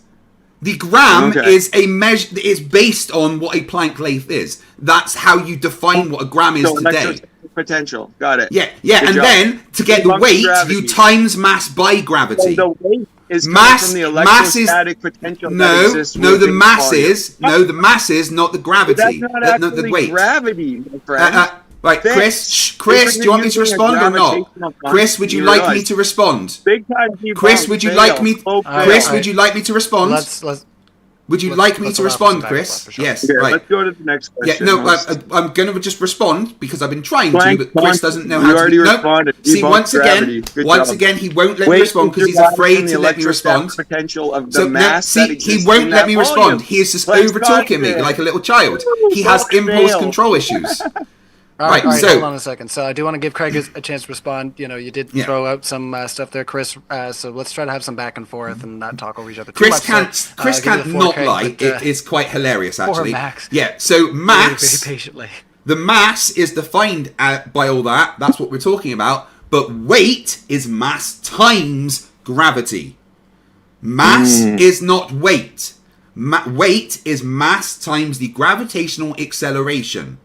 The gram is a measure. Is based on what a Planck length is. That's how you define what a gram is today. Electrostatic potential. Got it. Yeah. Good And job. then to get the weight, you times mass by gravity. So the weight is mass from the mass is electrostatic potential. no, that exists the within mass volume. is not the gravity. But that's not the actually weight. gravity, my friend. Right, Chris, do you want me to respond or not? Chris, would you like me to respond? Big time Chris, would you like me? Chris, would you like me to respond? Would you like me to respond, Chris? Yes. Okay, right. Let's go to the next question. Yeah, no, I'm going to just respond because I've been trying to, but Chris doesn't know how to. You already responded. See, once again, he won't let me respond because he's afraid to let me respond. Potential of the So mass see, he won't let me respond. He is just over talking me like a little child. He has impulse control issues. All right, so hold on a second. So I do want to give Craig a chance to respond. You know, you did throw out some stuff there, Chris. So let's try to have some back and forth and not talk over each other. Chris can't not Craig, lie. It is quite hilarious, actually. Max. Yeah. So mass. Very patiently. The mass is defined by all that. That's what we're talking about. But weight is mass times gravity. Mass is not weight. Weight is mass times the gravitational acceleration.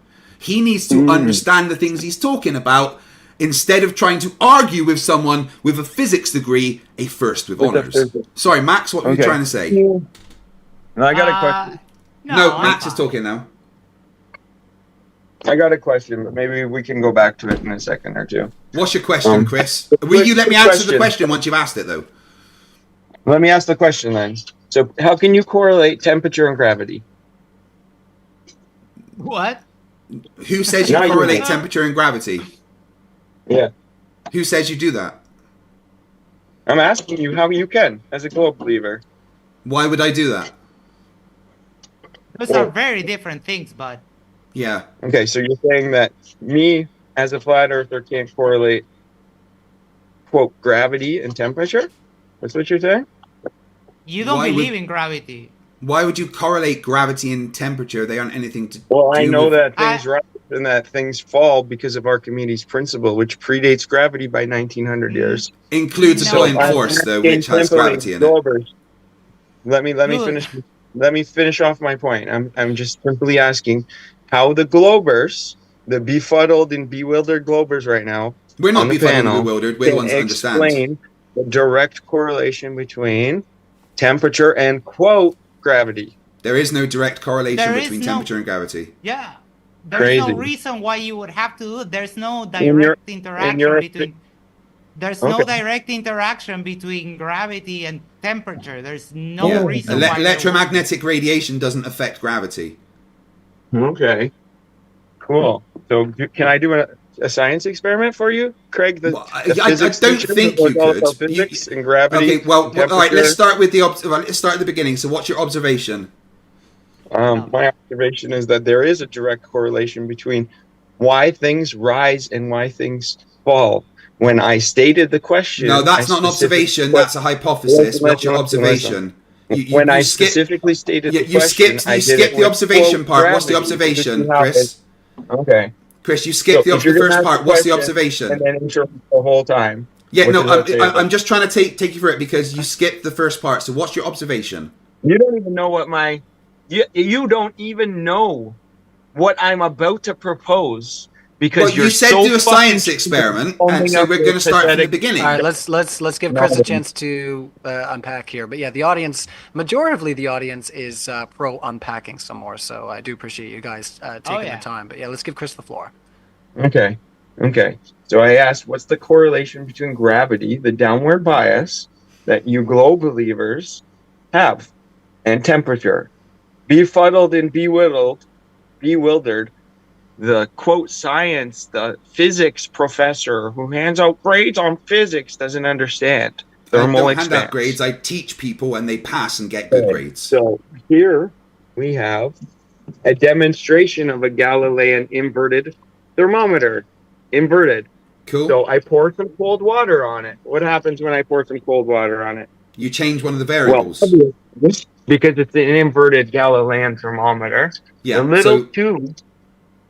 He needs to understand the things he's talking about instead of trying to argue with someone with a physics degree, a first with honours. Sorry, Max, what were you trying to say? No, I got a question. No, Max is talking now. I got a question, but maybe we can go back to it in a second or two. What's your question, Chris? Will you let me answer the question once you've asked it, though? Let me ask the question then. So how can you correlate temperature and gravity? What? Who says you correlate temperature and gravity? Yeah. Who says you do that? I'm asking you how you can, as a globe believer. Why would I do that? Those are very different things, bud. Yeah. Okay, so you're saying that me, as a flat earther, can't correlate, quote, gravity and temperature? That's what you're saying? You don't believe in gravity. Why would you correlate gravity and temperature? They aren't anything to do Well, I know with... that things rise and that things fall because of Archimedes' principle, which predates gravity by 1900 years. Includes a buoyant force, though, which has gravity in it. Let me finish off my point. I'm just simply asking how the globers, the befuddled and bewildered globers right now, we're not befuddled and bewildered. We're the ones that understand. Explain the direct correlation between temperature and, quote, gravity. There is no direct correlation between temperature and gravity. Yeah. There's no reason why you would have to do it. There's no direct interaction between... There's no direct interaction between gravity and temperature. There's no reason why... Electromagnetic radiation doesn't affect gravity. Okay. Cool. So can I do a science experiment for you, Craig? I don't think you could. Physics and gravity. Okay, well, all right. Let's start with let's start at the beginning. So, what's your observation? My observation is that there is a direct correlation between why things rise and why things fall. When I stated the question, no, that's not an observation. That's a hypothesis. What's your observation? When I specifically stated the question, you skipped the observation part. What's the observation, Chris? Okay. Chris, you skipped the first part. What's the observation? And then interrupt the whole time. Yeah, no, I'm just trying to take you through it because you skipped the first part. So what's your observation? You don't even know what you don't even know what I'm about to propose because you said do a science experiment, and so we're going to start from the beginning. All right, let's give Chris a chance to unpack here. But yeah, the audience, majority of the audience is pro unpacking some more. So I do appreciate you guys taking the time. But yeah, let's give Chris the floor. Okay. So I asked, what's the correlation between gravity, the downward bias that you globe believers have, and temperature? Befuddled and bewildered, the quote science, the physics professor who hands out grades on physics doesn't understand thermal expanse. I don't hand out grades. I teach people and they pass and get good grades. So here we have a demonstration of a Galilean inverted thermometer. Inverted. Cool. So I pour some cold water on it. What happens when I pour some cold water on it? You change one of the variables. Well, because it's an inverted Galilean thermometer, the little tube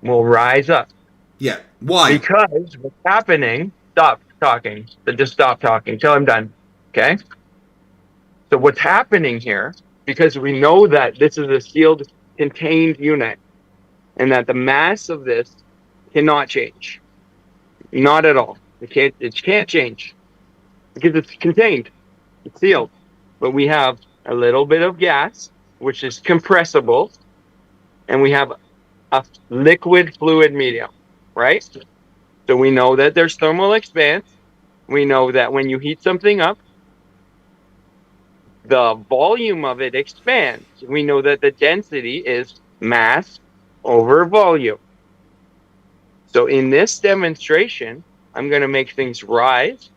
will rise up. Yeah. Why? Because what's happening... Stop talking. Just stop talking till I'm done. Okay? So what's happening here because we know that this is a sealed, contained unit, and that the mass of this cannot change. Not at all. It can't change because it's contained. It's sealed. But we have a little bit of gas, which is compressible, and we have a liquid fluid medium, right? So we know that there's thermal expanse. We know that when you heat something up, the volume of it expands. We know that the density is mass over volume. So in this demonstration, I'm going to make things rise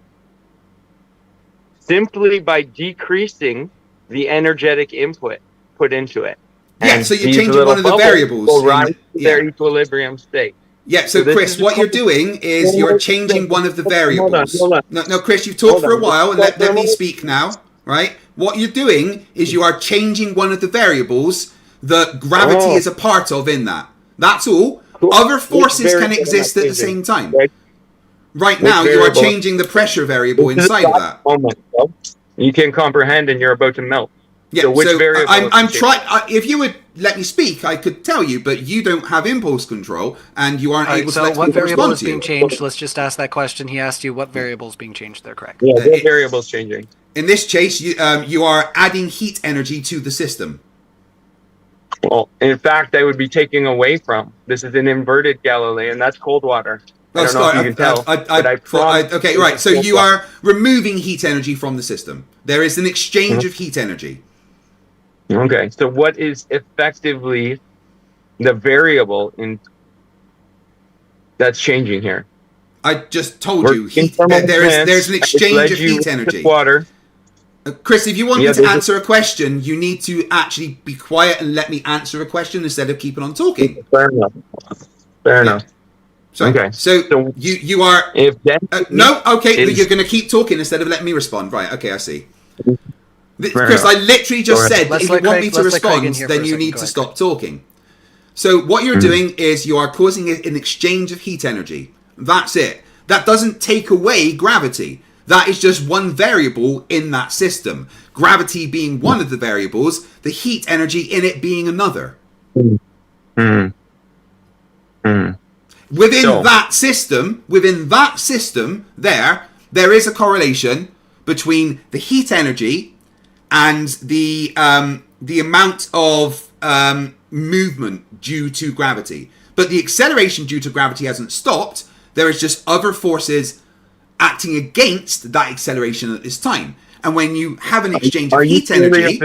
simply by decreasing the energetic input put into it. Yeah, And so you're these changing little one of the bubbles variables. will rise to Yeah. their equilibrium state. Yeah, so this Chris, is what you're called- doing is you're changing one of the variables. Hold on. No, Chris, you've talked Hold for a on. while, and let me speak now, right? What you're doing is you are changing one of the variables that gravity is a part of in that. That's all. Other forces can variable exist am I at the same time. Right. Right Which now, you are variable- changing the pressure variable inside of that. Moment, bro. You can comprehend, and you're about to melt. Yeah, So which variable I'm is the trying. If you would let me speak, I could tell you, but you don't have impulse control, and you aren't All right, able to so let what people variable respond is to being you. changed? Let's just ask that question. He asked you what variable is being changed there, correct? Yeah, what it- variable is changing? In this case, you are adding heat energy to the system. Well, in fact, I would be taking away from. This is an inverted Galilean. That's cold water. I don't know if you can tell, but I promise. Okay, right. So you are removing heat energy from the system. There is an exchange of heat energy. Okay, so what is effectively the variable in that's changing here? I just told We're you, in heat. thermal There's an expanse. exchange Led of you heat into energy. Water. Chris, if you want Yeah, me to there's a- answer a question, you need to actually be quiet and let me answer a question instead of keeping on talking. Fair enough. Fair enough. So, Okay. So you are If no, okay. is- You're going to keep talking instead of letting me respond. Right? Okay, I see. Fair Chris, enough. I literally just Go ahead. said that Let's if you let want Craig- me to let's let Craig in respond, here for then a you second. need Go to ahead, stop talking. So what you're doing is you are causing an exchange of heat energy. That's it. That doesn't take away gravity. That is just one variable in that system. Gravity being one of the variables, the heat energy in it being another. Within that system, there is a correlation between the heat energy and the amount of movement due to gravity. But the acceleration due to gravity hasn't stopped. There is just other forces acting against that acceleration at this time. And when you have an exchange of heat energy,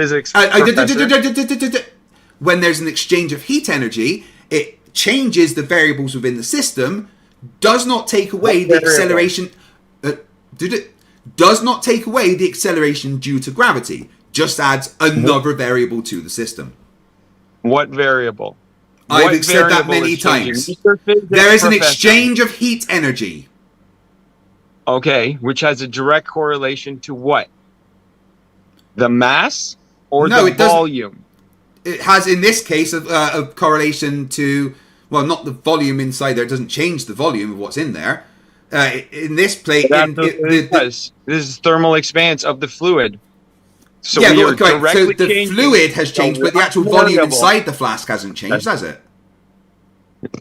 when there's an exchange of heat energy, it changes the variables within the system, does not take away the acceleration. Does not take away the acceleration due to gravity. Just adds another variable to the system. What variable? I've said that many times. There is an exchange of heat energy. Okay, which has a direct correlation to what? The mass or the volume? It has, in this case, a correlation to, well, not the volume inside there. It doesn't change the volume of what's in there. In this plate, this is thermal expanse of the fluid. So yeah, we are so directly the changing fluid has changed, but the actual volume variable. inside the flask hasn't changed, has it?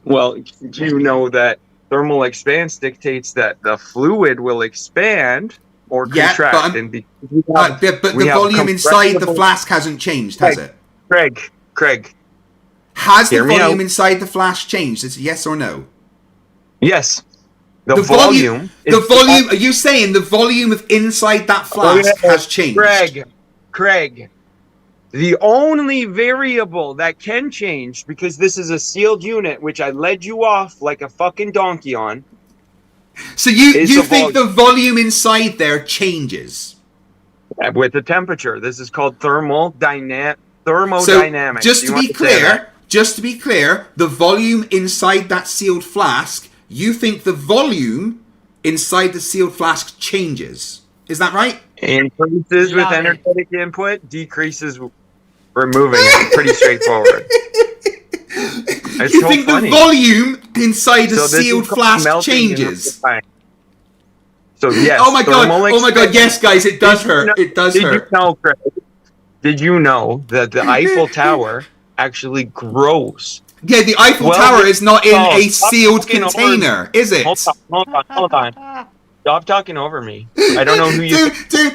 Well, do you know that thermal expanse dictates that the fluid will expand or contract? But the volume inside the flask hasn't changed, has it? Craig. Has the volume inside the flask changed? Is it yes or no? Yes. The volume. Are you saying the volume of inside that flask has changed? Craig. The only variable that can change, because this is a sealed unit, which I led you off like a fucking donkey on. So you think the volume inside there changes? With the temperature. This is called thermodynamics. So just to be clear, the volume inside that sealed flask, you think the volume inside the sealed flask changes. Is that right? Increases with energetic input, decreases removing it. Pretty straightforward. You think the volume inside a sealed flask changes? So yes. Oh my god! Yes, guys, it does hurt. It does hurt. Did you know that the Eiffel Tower actually grows? Yeah, the Eiffel Tower is not in a sealed container, is it? Hold on. Stop talking over me. I don't know who you... Dude,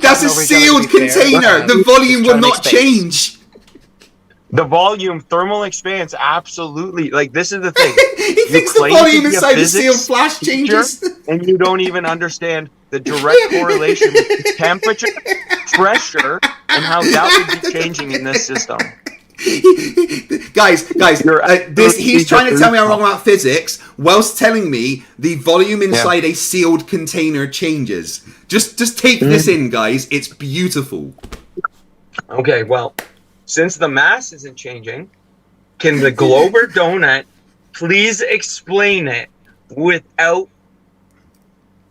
that's a sealed container. The volume will not change. The volume, thermal expanse, absolutely. Like, this is the thing. He thinks the volume inside the sealed flash changes. And you don't even understand the direct correlation with temperature, pressure, and how that would be changing in this system. guys, he's trying to tell me I'm wrong about physics whilst telling me the volume inside a sealed container changes. Just take this in, guys. It's beautiful. Okay, well, since the mass isn't changing, can the Glober donut please explain it without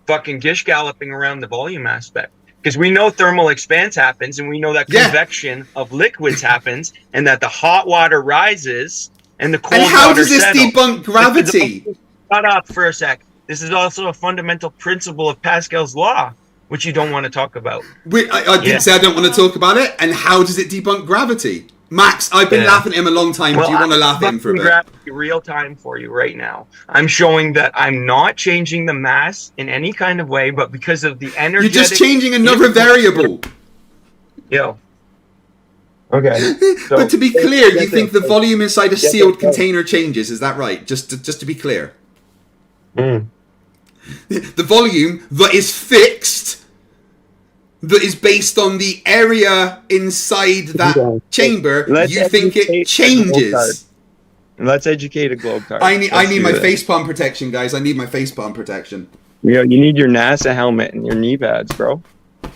fucking gish galloping around the volume aspect? Because we know thermal expanse happens, and we know that convection of liquids happens, and that the hot water rises and the cold water settles. And how does this debunk gravity? Shut up for a sec. This is also a fundamental principle of Pascal's law, which you don't want to talk about. I didn't say I don't want to talk about it. And how does it debunk gravity? Max, I've been laughing at him a long time. Do you want to laugh at him for a bit? Gravity real time for you right now. I'm showing that I'm not changing the mass in any kind of way, but because of the energetic... You're just changing another variable. Yo. Okay. So, but to be clear, you think the volume inside a sealed container changes, is that right? Just to be clear. The volume that is fixed, that is based on the area inside that chamber, you think it changes. Let's educate a globe card. I need my facepalm protection, guys. I need my facepalm protection. Yeah, you need your NASA helmet and your knee pads, bro.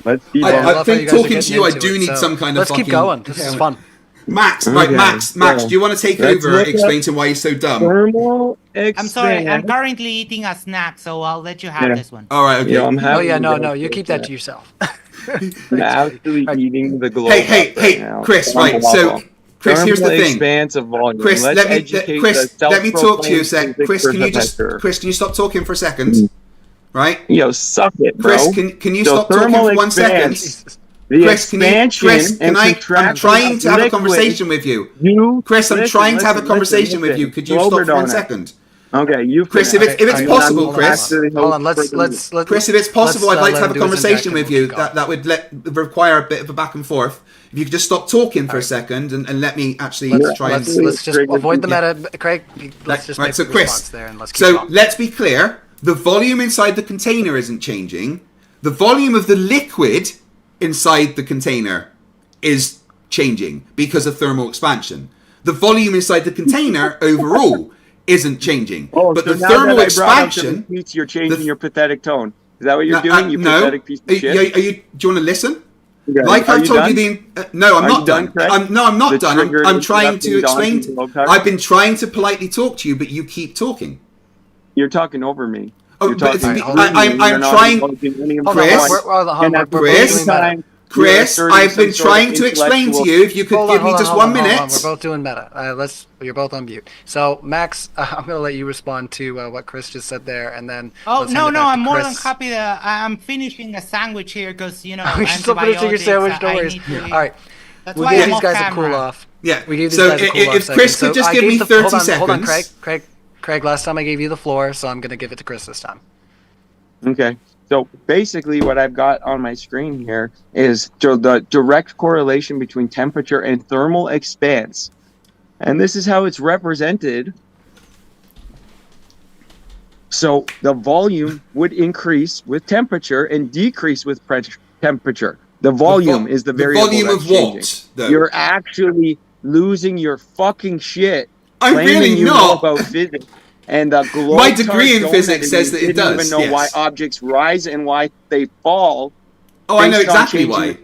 Let's see. I think talking to you, I do need some kind of. Let's keep going. This is fun. Max, right, Max, do you want to take over explaining why you're so dumb? I'm sorry, I'm currently eating a snack, so I'll let you have this one. All right, okay. No, you keep that to yourself. I'm actually eating the globe. Hey, Chris, right, so... Chris, here's the thing. Expanse of volume. Chris, let me talk to you a sec. Chris, can you stop talking for a second? Right? Yo, suck it, bro. Chris, can you stop talking for 1 second? Chris, I'm trying to have a conversation with you. Chris, I'm trying to have a conversation with you. Could you stop for 1 second? Okay, Chris, if it's possible, Chris. Hold on, let's Chris, if it's possible, I'd like to have a conversation with you. That would require a bit of a back and forth. If you could just stop talking for a second and let me actually try and... Let's just avoid the meta, Craig. Let's just make so the Chris, response there and let's keep talking. let's be clear. The volume inside the container isn't changing. The volume of the liquid inside the container is changing because of thermal expansion. The volume inside the container overall isn't changing. But the thermal expansion... You're changing your pathetic tone. Is that what you're doing, you pathetic piece of shit? Do you want to listen? Like I've told you no, I'm not done. I'm not done. I'm trying to explain. I've been trying to politely talk to you, but you keep talking. You're talking over me. Oh, but I'm trying. Chris, I've been trying to explain to you. If you could give me just 1 minute. We're both doing meta. You're both on mute. So Max, I'm going to let you respond to what Chris just said there, and then. Oh no, I'm more than happy that I'm finishing a sandwich here because you're still finishing your sandwich. Don't worry. All right. That's we'll give these guys a cool off. Yeah. So if Chris could just give me 30 seconds. Hold on, Craig. Last time I gave you the floor, so I'm going to give it to Chris this time. Okay. So basically what I've got on my screen here is the direct correlation between temperature and thermal expanse. And this is how it's represented. So the volume would increase with temperature and decrease with temperature. The volume is the variable. The volume of what, though? You're actually losing your fucking shit. I'm really not. About physics. And the my degree in physics says that it does. You didn't even know why objects rise and why they fall. Oh, I know exactly why.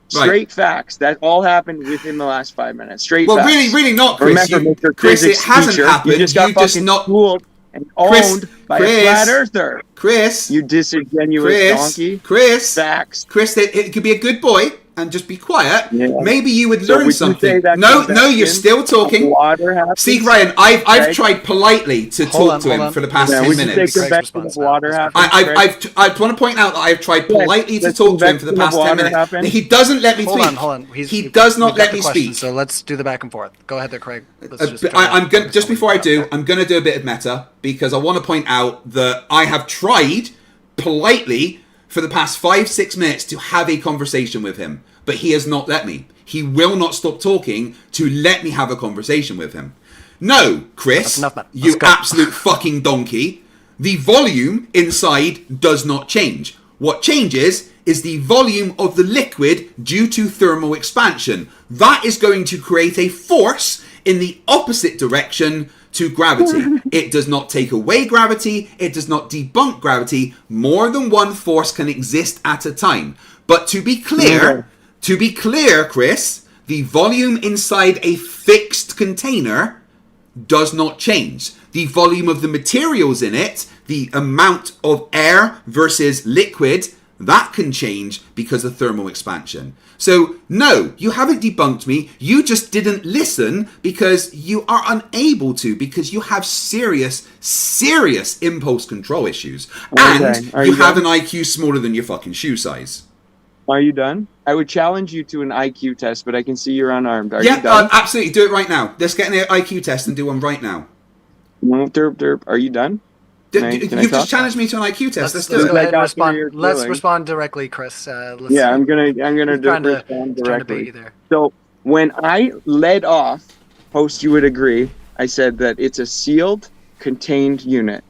Straight facts. That all happened within the last 5 minutes. Straight facts. Well, really not, Chris. Remember, Chris, it hasn't happened. You just got not fooled and owned by a flat earther. Chris, you disingenuous donkey. Chris, facts. Chris, it could be a good boy. and just be quiet, Yeah. maybe you would So learn would you say something. that No, convection you're still talking. of water happens? See, Ryan, I've Craig? tried politely to talk to him for the past Yeah, 10 would you say minutes. convection of water happens? I want to point out that I've tried politely to does talk to him for the convection of past 10 water minutes. happen? He doesn't let me speak. Hold on. He does not let me speak. So let's do the back and forth. Go ahead there, Craig. Let's just I'm going just before I do, I'm going to do a bit of meta because I want to point out that I have tried politely for the past 5-6 minutes to have a conversation with him, but he has not let me. He will not stop talking to let me have a conversation with him. No, Chris, you absolute fucking donkey. The volume inside does not change. What changes is the volume of the liquid due to thermal expansion. That is going to create a force in the opposite direction to gravity. It does not take away gravity. It does not debunk gravity. More than one force can exist at a time. But to be clear, Chris, the volume inside a fixed container does not change. The volume of the materials in it, the amount of air versus liquid, that can change because of thermal expansion. So, no, you haven't debunked me. You just didn't listen because you are unable to, because you have serious impulse control issues. And you have an IQ smaller than your fucking shoe size. Are you done? I would challenge you to an IQ test, but I can see you're unarmed. Are you done? Yeah, absolutely. Do it right now. Let's get an IQ test and do one right now. Derp, derp. Are you done? You've just challenged me to an IQ test. Let's do it. Go ahead and respond. Let's respond directly, Chris. I'm gonna respond directly. There. So when I led off, host, you would agree. I said that it's a sealed, contained unit.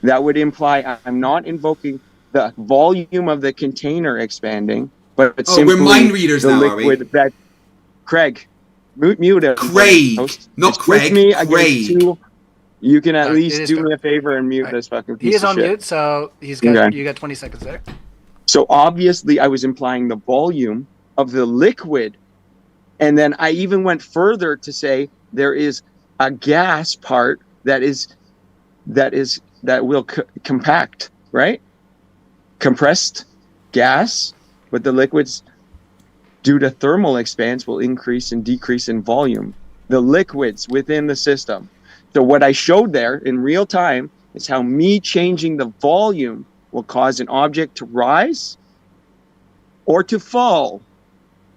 That would imply I'm not invoking the volume of the container expanding, but simply we're mind readers the now, liquid are we? that Craig, mute it. Craig, host. not It's Craig. Me Craig. You can at least do me a favor and mute this fucking piece He is of on shit. mute, so he's got you got 20 seconds there. So obviously I was implying the volume of the liquid. And then I even went further to say there is a gas part that will compact, right? Compressed gas, but the liquids due to thermal expanse will increase and decrease in volume. The liquids within the system. So what I showed there in real time is how me changing the volume will cause an object to rise or to fall,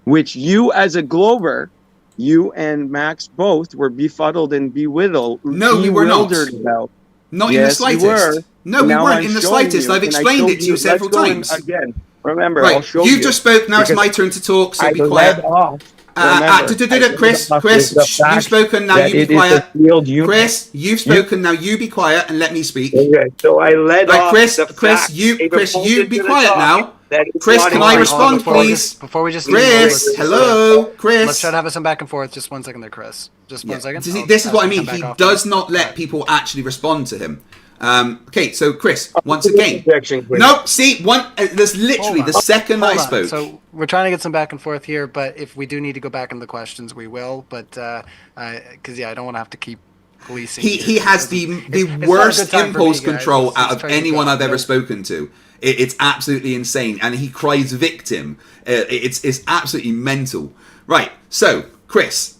which you as a glober, you and Max both were befuddled and bewildered. No, we were not. About. Not in the slightest. No, we weren't in the slightest. I've explained it to you several times. Again, remember, right, I'll show you just spoke. Now it's my turn to talk. So be quiet. Chris, you've spoken. Now you be quiet. Chris, you've spoken. Now you be quiet and let me speak. Okay, so I led off. Chris, you be quiet now. Chris, can I respond, please? Before we just Chris, hello, Chris. Let's try to have some back and forth. Just 1 second there, Chris. Just 1 second. This is what I mean. He does not let people actually respond to him. Okay, so Chris, once again. Nope, see, there's literally the second I spoke. So we're trying to get some back and forth here, but if we do need to go back into the questions, we will. But because I don't want to have to keep policing. He has the worst impulse control out of anyone I've ever spoken to. It's absolutely insane, and he cries victim. It's absolutely mental. Right, so Chris,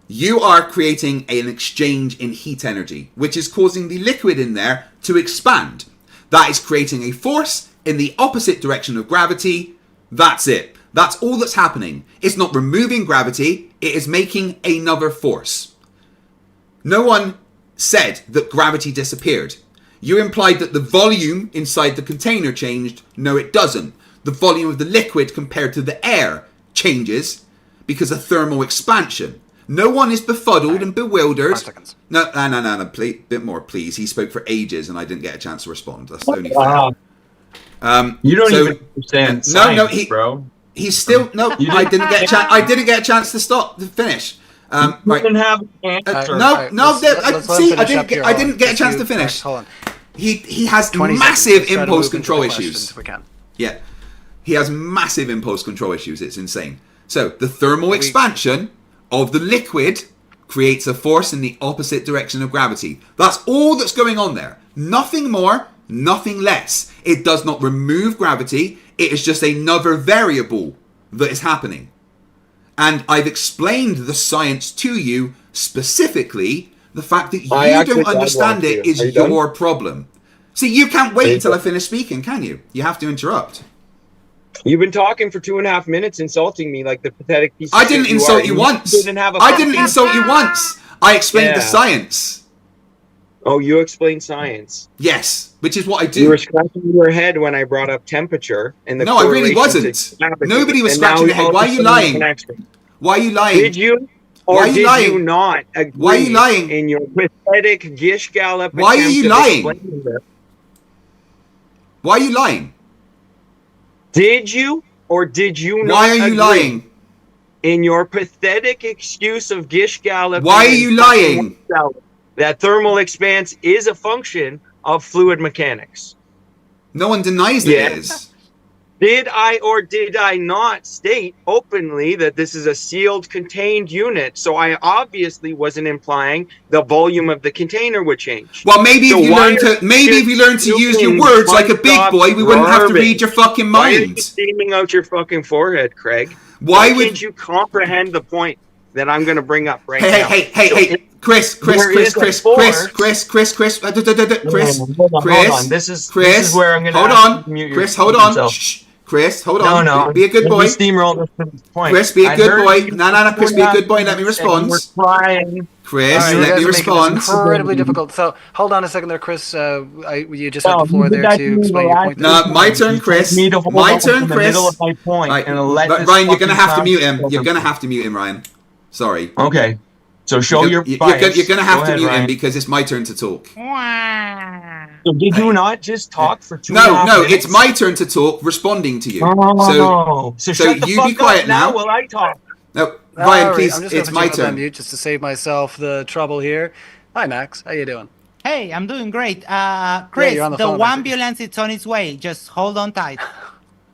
you are creating an exchange in heat energy, which is causing the liquid in there to expand. That is creating a force in the opposite direction of gravity. That's it. That's all that's happening. It's not removing gravity. It is making another force. No one said that gravity disappeared. You implied that the volume inside the container changed. No, it doesn't. The volume of the liquid compared to the air changes because of thermal expansion. No one is befuddled and bewildered. 5 seconds. No, please, bit more, please. He spoke for ages and I didn't get a chance to respond. That's the only thing. You don't even understand science, bro. He's still I didn't get a chance to finish. You didn't have an answer. I didn't get a chance to finish. Hold on. He has massive impulse control issues. Yeah, he has massive impulse control issues. It's insane. So the thermal expansion of the liquid creates a force in the opposite direction of gravity. That's all that's going on there. Nothing more, nothing less. It does not remove gravity. It is just another variable that is happening. And I've explained the science to you, specifically the fact that you don't understand it is your problem. See, you can't wait until I finish speaking, can you? You have to interrupt. You've been talking for 2.5 minutes, insulting me like the pathetic piece of I didn't insult you once. I didn't insult you once. I explained the science. Oh, you explained science. Yes, which is what I do. You were scratching your head when I brought up temperature and the No, I really wasn't. Nobody was scratching their head. Why are you lying? Why are you lying? Did you? Or did you not agree? Why are you lying? In your pathetic Gish Gallop. Why are you lying? Why are you lying? Did you or did you not? Why are you lying? In your pathetic excuse of Gish Gallop. Why are you lying? That thermal expanse is a function of fluid mechanics. No one denies that it is. Did I or did I not state openly that this is a sealed, contained unit? So I obviously wasn't implying the volume of the container would change. Well, maybe if you learn to use your words like a big boy, we wouldn't have to read your fucking mind. Why are you steaming out your fucking forehead, Craig? Why can't you comprehend the point that I'm going to bring up right now? Hey, Chris. Hold on. This is where I'm going to mute Chris, hold on. Shh. Chris, hold on. No. Be a good boy. Steamroll this point. Chris, be a good boy. No, Chris, be a good boy. Let me respond. Chris, let me respond. It's incredibly difficult. So hold on a second there, Chris. You just had the floor there to explain your point. No, my turn, Chris. My turn, Chris. Ryan, you're going to have to mute him. You're going to have to mute him, Ryan. Sorry. Okay. So show your bias. You're going to have to mute him because it's my turn to talk. So did you not just talk for 2.5 No, minutes? it's my turn to talk, responding to you. So shut the fuck be quiet up now while I talk. No, Ryan, please, I'm just it's my turn. Mute just to save myself the trouble here. Hi, Max. How you doing? Hey, I'm doing great. Chris, you're on the the phone, ambulance is on its way. Just hold on tight.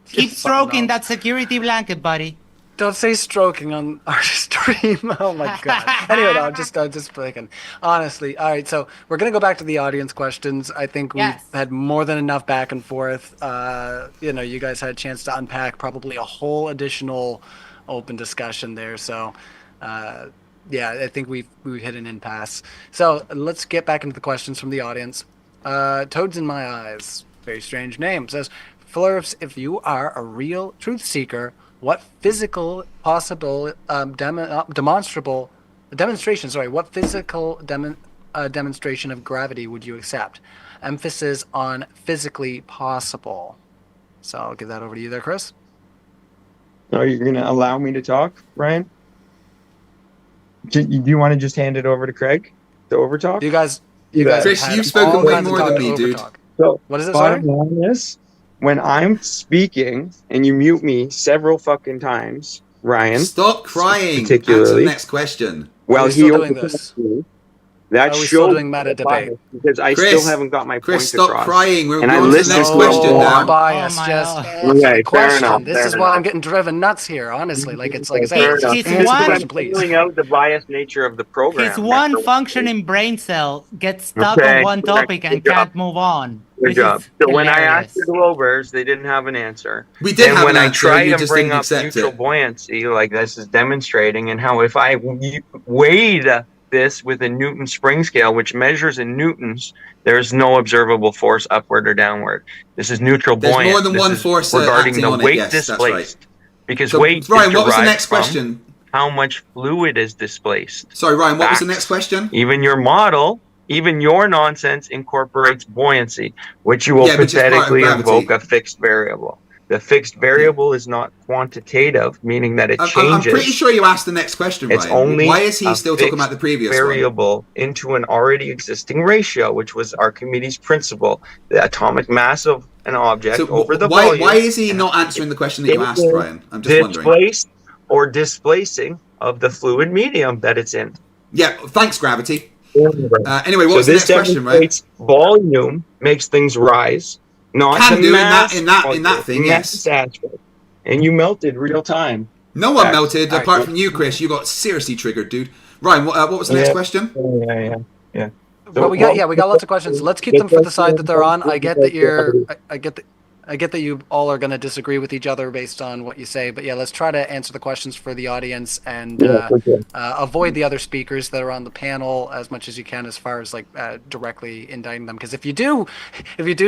Keep stroking that security blanket, buddy. Don't say stroking on our stream. Oh my god. Anyway, no, I'm just playing. Honestly, all right. So we're gonna go back to the audience questions. I think we've had more than enough back and forth. You guys had a chance to unpack probably a whole additional open discussion there. So, I think we hit an impasse. So let's get back into the questions from the audience. Toads in My Eyes, very strange name, says, Flerfs, if you are a real truth seeker, what physical possible demonstration of gravity would you accept? Emphasis on physically possible. So I'll give that over to you there, Chris. Are you going to allow me to talk, Ryan? Do you want to just hand it over to Craig to overtalk? You guys Chris, you've spoken way more than me, dude. So, what is it, bottom line is, when I'm speaking and you mute me several fucking times, Ryan. Stop crying. Particularly. Answer the next question. Well, he doing this. That Are we shows still doing meta debate? Because I still haven't got my point across. Stop crying. We're and going to the next question now. Bias, okay, fair enough. This is why I'm getting driven nuts here. Honestly, like it's like I say, I'm feeling out the biased nature of the program. His one functioning brain cell gets stuck on one topic and can't move on. Good job. So when I asked the Globers, they didn't have an answer. We did have an answer. And when I try to bring up neutral buoyancy, like this is demonstrating, and how if I weighed this with a Newton spring scale, which measures in newtons, there's no observable force upward or downward. This is neutral buoyancy. There's more than one force regarding the weight displaced. Right. Because weight Ryan, is what was the next from question? How much fluid is displaced? Sorry, Ryan, what was the next question? Even your model, even your nonsense incorporates buoyancy, which you will pathetically invoke a fixed variable. The fixed variable is not quantitative, meaning that it changes. I'm pretty sure you asked the next question, Ryan. It's only why is he still talking about the previous variable into an already existing ratio, which was Archimedes' principle, the atomic mass of an object over the volume. Why is he not answering the question that you asked, Ryan? I'm just wondering. Displaced or displacing of the fluid medium that it's in. Yeah, thanks, gravity. Anyway, what was the next question, right? Volume makes things rise. Not can do mass in that thing, yes. And you melted real time. No one melted apart from you, Chris. You got seriously triggered, dude. Ryan, what was the next question? Yeah. Well, we got lots of questions. Let's keep them for the side that they're on. I get that I get that you all are going to disagree with each other based on what you say, but yeah, let's try to answer the questions for the audience and avoid the other speakers that are on the panel as much as you can, as far as like directly indicting them. Because if you do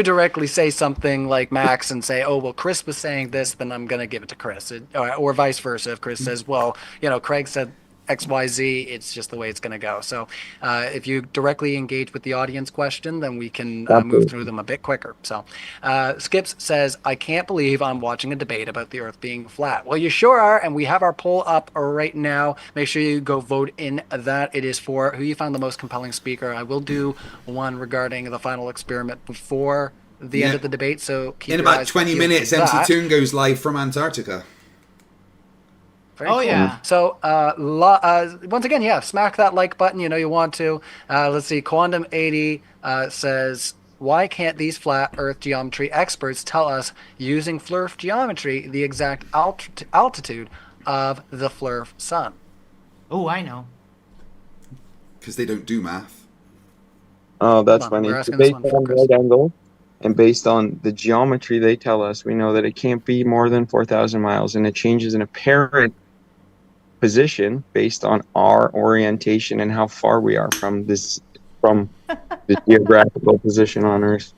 directly say something like Max and say, "Oh, well, Chris was saying this," then I'm going to give it to Chris, or vice versa. If Chris says, "Well, Craig said XYZ," it's just the way it's going to go. So if you directly engage with the audience question, then we can move through them a bit quicker. So Skips says, "I can't believe I'm watching a debate about the Earth being flat." Well, you sure are, and we have our poll up right now. Make sure you go vote in that. It is for who you found the most compelling speaker. I will do one regarding the final experiment before the end of the debate, so keep in your about eyes 20 peeled minutes, for MC that. Toon goes live from Antarctica. Very cool. Yeah. So once again, yeah, smack that like button. You want to. Let's see. Quantum80 says, "Why can't these flat Earth geometry experts tell us, using Flerf geometry, the exact altitude of the Flerf sun?" Oh, I know. Because they don't do math. Oh, that's funny. We're asking Based this one for on Chris. right angle and based on the geometry they tell us, we know that it can't be more than 4,000 miles, and it changes in apparent position based on our orientation and how far we are from the geographical position on Earth.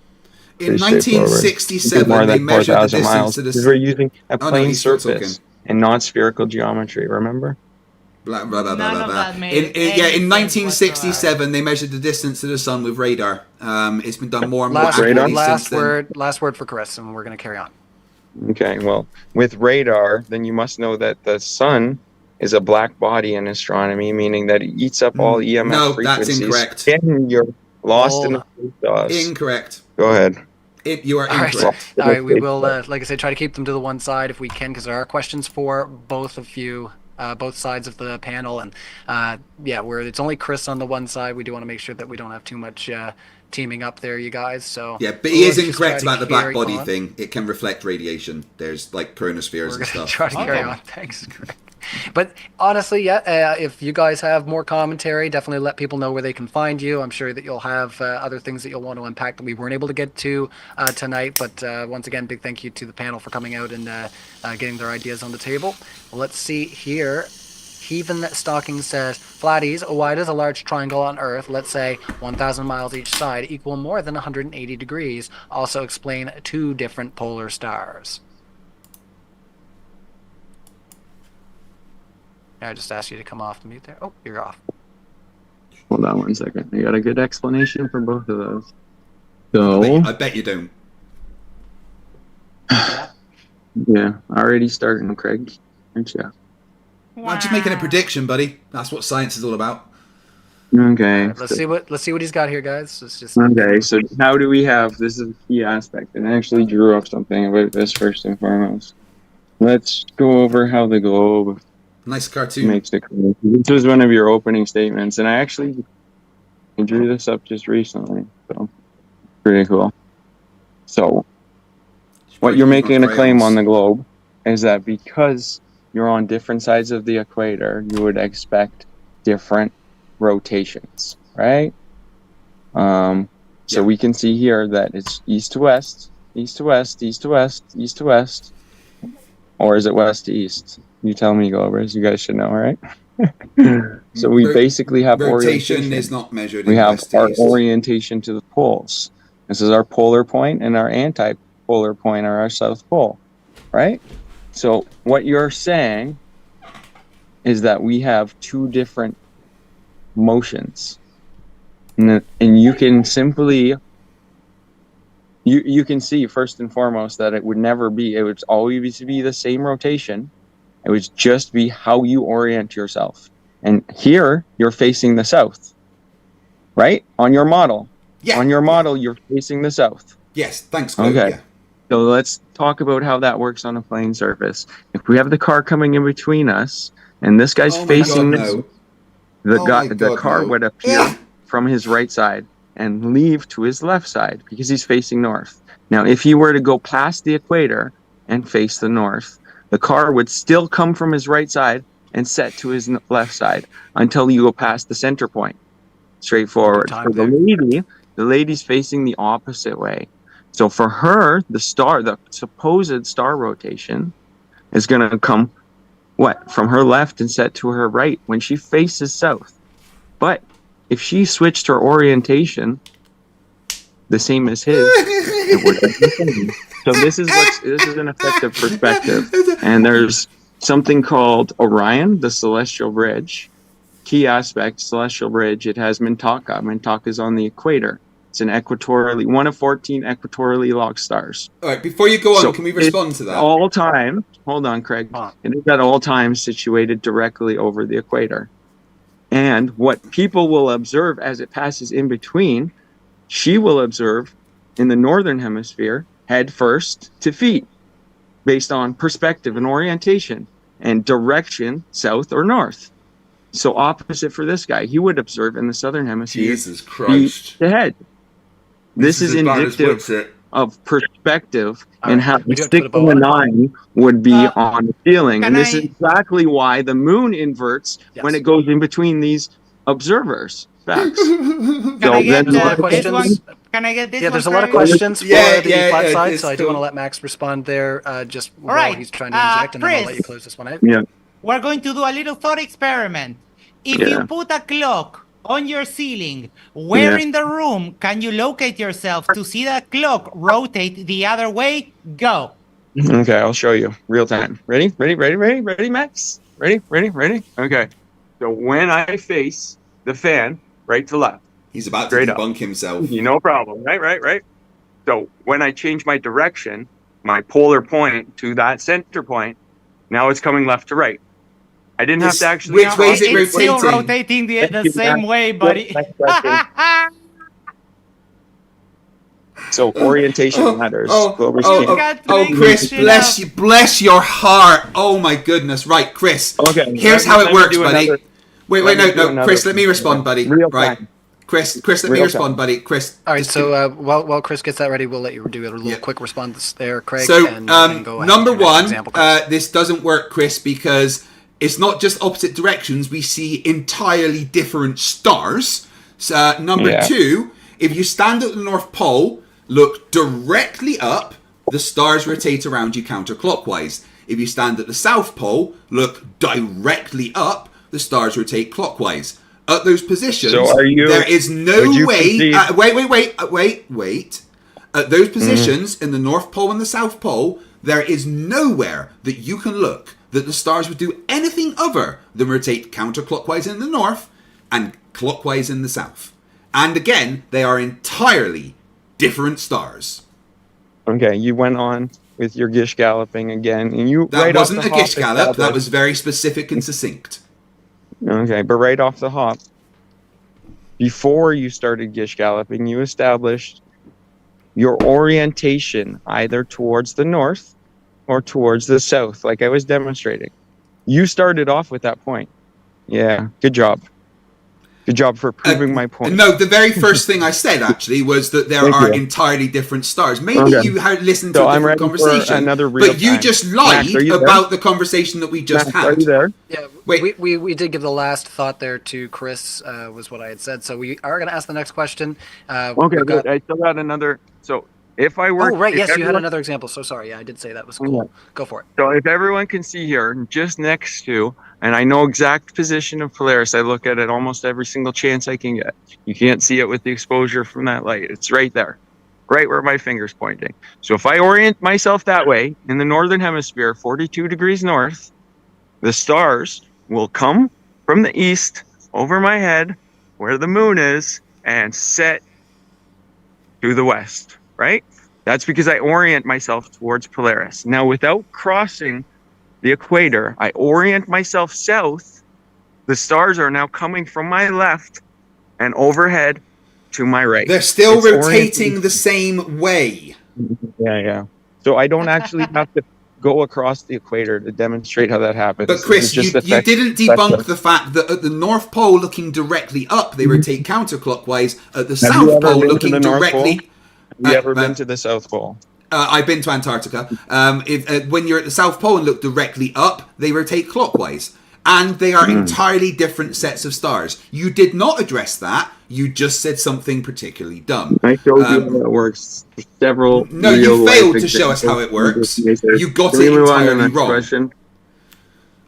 In 1967, more they than measured the 4,000 distance miles. to the Because we're using a Oh, no, plane he's still surface talking. and not spherical geometry, remember? Blah, blah, blah, None blah, of blah. that made any In sense 1967, they measured the distance to the sun with radar. It's been done more and more Last accurately since then. last word for Chris, and we're going to carry on. Okay, well, with radar, then you must know that the sun is a black body in astronomy, meaning that it eats up all EMF No, frequencies. that's incorrect. And you're lost in the chaos. Incorrect. Go ahead. You are All right. incorrect. All right, we will, like I said, try to keep them to the one side if we can, because there are questions for both of you, both sides of the panel, and where it's only Chris on the one side, we do want to make sure that we don't have too much teaming up there, you guys. So Yeah, but he is let's just incorrect try to about the black carry body on. thing. It can reflect radiation. There's like chronospheres and stuff. Try to carry on. Thanks, Greg. But honestly, if you guys have more commentary, definitely let people know where they can find you. I'm sure that you'll have other things that you'll want to unpack that we weren't able to get to tonight. But once again, big thank you to the panel for coming out and getting their ideas on the table. Let's see here. Heathen Stocking says, "Flatties, why does a large triangle on Earth, let's say 1,000 miles each side, equal more than 180 degrees? Also explain two different polar stars." I just asked you to come off the mute there. Oh, you're off. Hold on one second. I got a good explanation for both of those. So, I bet you don't. yeah, already starting, Craig. Aren't you? I'm just making a prediction, buddy. That's what science is all about. Okay. Right, let's see what he's got here, guys. Let's just Okay, so how do we have, this is a key aspect, and I actually drew up something about this first and foremost. Let's go over how the globe nice cartoon makes it. This was one of your opening statements, and I drew this up just recently, so pretty cool. So, what you're making a claim on the globe is that because you're on different sides of the equator, you would expect different rotations, right? So we can see here that it's east to west, east to west, east to west, east to west, or is it west to east? You tell me, Globers. You guys should know, right? So we basically have rotation is not measured. We in have west to our east. orientation to the poles. This is our polar point, and our anti-polar point are our south pole, right? So what you're saying is that we have two different motions, and you can simply you can see first and foremost that it would always be the same rotation. It would just be how you orient yourself. And here you're facing the south, right? On your model. Yeah. On your model, you're facing the south. Yes, thanks, Chloe. Okay. Yeah. So let's talk about how that works on a plane surface. If we have the car coming in between us, and this guy's facing the car would appear from his right side and leave to his left side because he's facing north. Now, if he were to go past the equator and face the north, the car would still come from his right side and set to his left side until you go past the center point. Straightforward. For the lady's facing the opposite way. So for her, the supposed star rotation is going to come, from her left and set to her right when she faces south. But if she switched her orientation the same as his, it would have been. So this is an effective perspective. And there's something called Orion, the Celestial Bridge. Key aspect, Celestial Bridge, it has Mintaka. Mintaka is on the equator. It's one of 14 equatorially locked stars. All right, before you go on, can we respond to that? Hold on, Craig. It is at all times situated directly over the equator. And what people will observe as it passes in between, she will observe in the northern hemisphere, head first to feet, based on perspective and orientation and direction, south or north. So opposite for this guy, he would observe in the southern hemisphere, Jesus Christ, feet to head. This is indicative of perspective and how the 6 and the 9 would be on the ceiling. And this is exactly why the moon inverts when it goes in between these observers. Facts. Can I get this Yeah, there's a lot of questions for the flat side, so I do want to let Max respond there just while he's trying to inject, and then I'll let you close this one out. Yeah. We're going to do a little thought experiment. If you put a clock on your ceiling, where in the room can you locate yourself to see that clock rotate the other way? Go. Okay, I'll show you. Real time. Ready, Max? Ready? Okay. So when I face the fan, right to left. He's about to debunk himself. No problem. Right. So when I change my direction, my polar point to that center point, now it's coming left to right. I didn't have to actually... Which way is it rotating? It's still rotating the same way, buddy. So orientation matters. Chris, bless your heart. Oh my goodness. Right, Chris. Okay. Here's how it works, buddy. Wait, no, Chris, let me respond, buddy. Right. Chris, let me respond, buddy. Chris. All right, so while Chris gets that ready, we'll let you do a little quick response there, Craig. So, and go number one, this doesn't work, Chris, because it's not just opposite directions. We see entirely different stars. Number two, if you stand at the North Pole, look directly up, the stars rotate around you counterclockwise. If you stand at the South Pole, look directly up, the stars rotate clockwise. At those positions, there is no way... wait. At those positions, in the North Pole and the South Pole, there is nowhere that you can look that the stars would do anything other than rotate counterclockwise in the north and clockwise in the south. And again, they are entirely different stars. Okay, you went on with your gish galloping again, and you... That wasn't a gish gallop, that was very specific and succinct. Okay, but right off the hop, before you started gish galloping, you established your orientation either towards the north or towards the south, like I was demonstrating. You started off with that point. Yeah, good job. Good job for proving my point. No, the very first thing I said, actually, was that there are entirely different stars. Maybe you had listened to a different conversation, but you just lied about the conversation that we just had. Are you there? Yeah, we did give the last thought there to Chris, was what I had said. So we are going to ask the next question. Okay, good. I still got another... So if I were... Oh, right, yes, you had another example. So sorry, yeah, I did say that was cool. Yeah. Go for it. So if everyone can see here, just next to... And I know exact position of Polaris. I look at it almost every single chance I can get. You can't see it with the exposure from that light. It's right there, right where my finger's pointing. So if I orient myself that way, in the northern hemisphere, 42 degrees north, the stars will come from the east over my head, where the moon is, and set to the west, right? That's because I orient myself towards Polaris. Now, without crossing the equator, I orient myself south. The stars are now coming from my left and overhead to my right. They're still rotating the same way. Yeah. So I don't actually have to go across the equator to demonstrate how that happens. But Chris, you didn't debunk the fact that at the North Pole, looking directly up, they rotate counterclockwise. At the South Pole, looking directly... Have you ever been to the South Pole? I've been to Antarctica. When you're at the South Pole and look directly up, they rotate clockwise. And they are entirely different sets of stars. You did not address that. You just said something particularly dumb. I showed you how it works. Several. No, you failed to show us how it works. You got it entirely wrong. Question?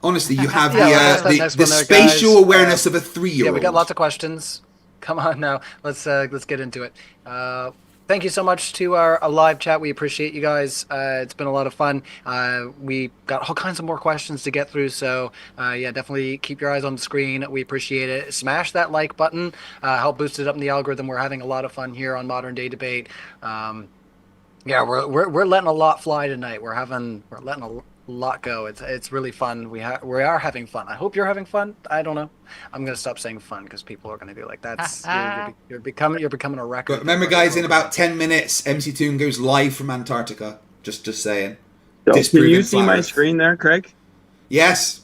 Honestly, you have the spatial awareness of a 3-year-old. Yeah, we got lots of questions. Come on now, let's get into it. Thank you so much to our live chat. We appreciate you guys. It's been a lot of fun. We got all kinds of more questions to get through. So yeah, definitely keep your eyes on the screen. We appreciate it. Smash that like button. Help boost it up in the algorithm. We're having a lot of fun here on Modern Day Debate. Yeah, we're letting a lot fly tonight. We're letting a lot go. It's really fun. We are having fun. I hope you're having fun. I don't know. I'm gonna stop saying fun because people are gonna be like, "That's you're becoming a record." But remember, guys, in about 10 minutes, MC Toon goes live from Antarctica. Just saying. So, can you see my screen there, Craig? Yes.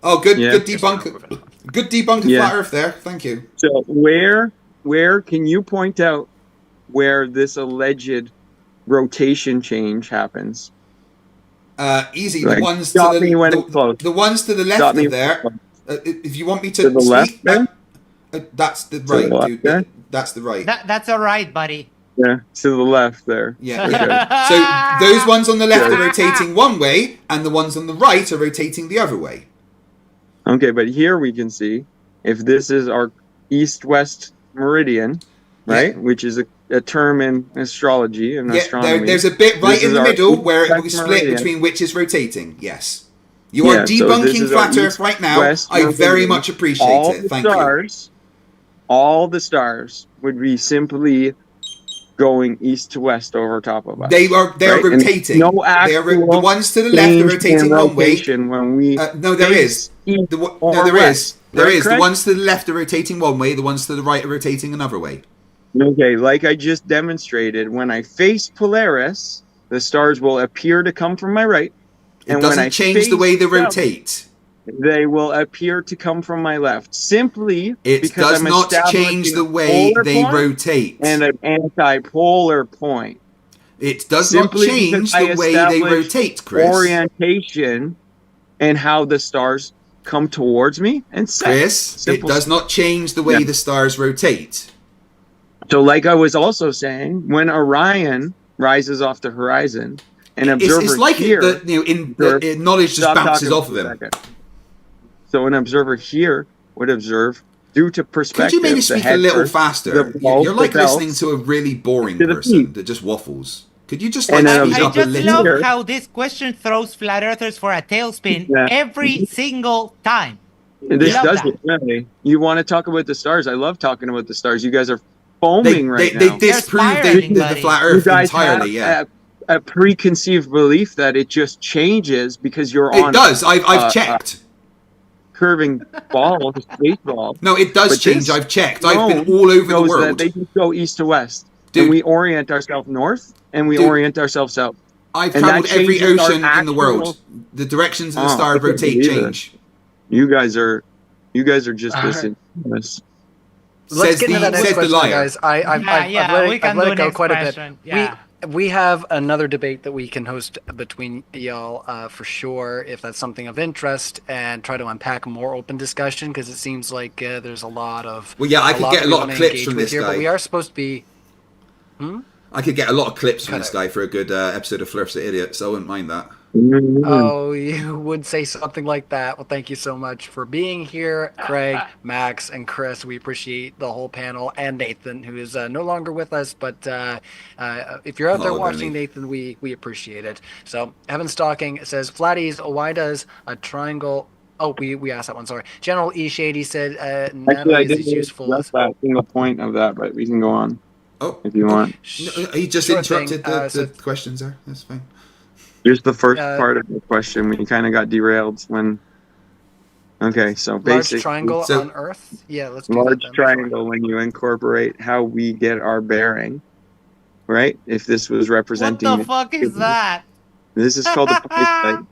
Oh, good debunk. Good debunk of Flat Earth there. Thank you. So where can you point out where this alleged rotation change happens? Easy. The ones the ones to the left of there. If you want me to the left there? That's the right, dude. That's the right. That's all right, buddy. Yeah, to the left there. Yeah. Okay. So those ones on the left are rotating one way, and the ones on the right are rotating the other way. Okay, but here we can see if this is our east-west meridian, right? Which is a term in astrology and astronomy. There's a bit right in the middle where it will split between which is rotating. Yes. You are debunking Flat Earth right now. I very much appreciate it. Thank you. All the stars would be simply going east to west over top of us. They are rotating. No the ones to the left are rotating one way. When we no, there is. There is. The ones to the left are rotating one way. The ones to the right are rotating another way. Okay, like I just demonstrated, when I face Polaris, the stars will appear to come from my right. It doesn't change the way they rotate. They will appear to come from my left. Simply it does not change the way they rotate. And an anti-polar point. It does not change the way they rotate, Chris. Orientation and how the stars come towards me and set. Chris, it does not change the way the stars rotate. So like I was also saying, when Orion rises off the horizon, an observer it's like here... knowledge just bounces off of him. So an observer here would observe, due to perspective... Could you maybe speak a little faster? You're like listening to a really boring person that just waffles. Could you just like speed up a little? I just love how this question throws flat earthers for a tailspin every single time. This does it, really. You want to talk about the stars? I love talking about the stars. You guys are foaming right now. They disprove the flat earth entirely, a preconceived belief that it just changes because you're on... It does. I've checked. Curving ball, baseball. No, it does change. I've checked. I've been all over the world. They just go east to west. Dude. And we orient ourselves north, and we orient ourselves south. I've traveled every ocean in the world. The directions of the stars rotate change. You guys are just listening to this. Let's get into that next question, guys. I've let it go quite a bit. Yeah. We have another debate that we can host between y'all for sure, if that's something of interest, and try to unpack a more open discussion, because it seems like there's a lot of... Well, yeah, I could get a lot of clips from this guy. But we are supposed to be... I could get a lot of clips from this guy for a good episode of Flerfs the Idiot, so I wouldn't mind that. Oh, you would say something like that. Well, thank you so much for being here, Craig, Max, and Chris. We appreciate the whole panel, and Nathan, who is no longer with us. But if you're out there watching, Nathan, we appreciate it. So, Evan Stocking says, Flatties, why does a triangle... Oh, we asked that one, sorry. General E. Shady said, actually, I didn't useful. That's that single point of that, but we can go on. Oh, if you want. No, he just interrupted the questions there. That's fine. Just the first part of the question. We kind of got derailed when... Okay, so basically... Large triangle on Earth? Yeah, let's do large triangle when you incorporate how we get our bearing, right? If this was representing... What the fuck is that? This is called the plate.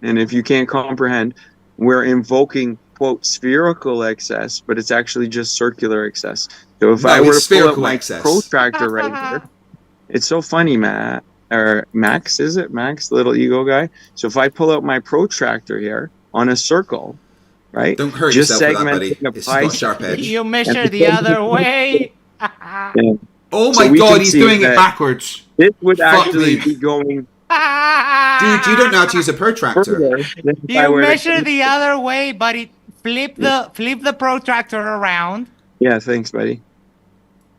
And if you can't comprehend, we're invoking, quote, spherical excess, but it's actually just circular excess. So if I were to pull out my protractor right here... It's so funny, Matt. Or Max, is it? Max, little ego guy. So if I pull out my protractor here on a circle, right? Don't hurt Just yourself with that, buddy. segmenting a It's pie got a sharp edge. You measure the other way. and Oh so my we god, can he's see doing it that backwards. This would Fuck actually me. be going Dude, you don't know how to use a protractor. further than if I You were to- measure the other way, buddy. Flip the protractor around. Yeah, thanks, buddy.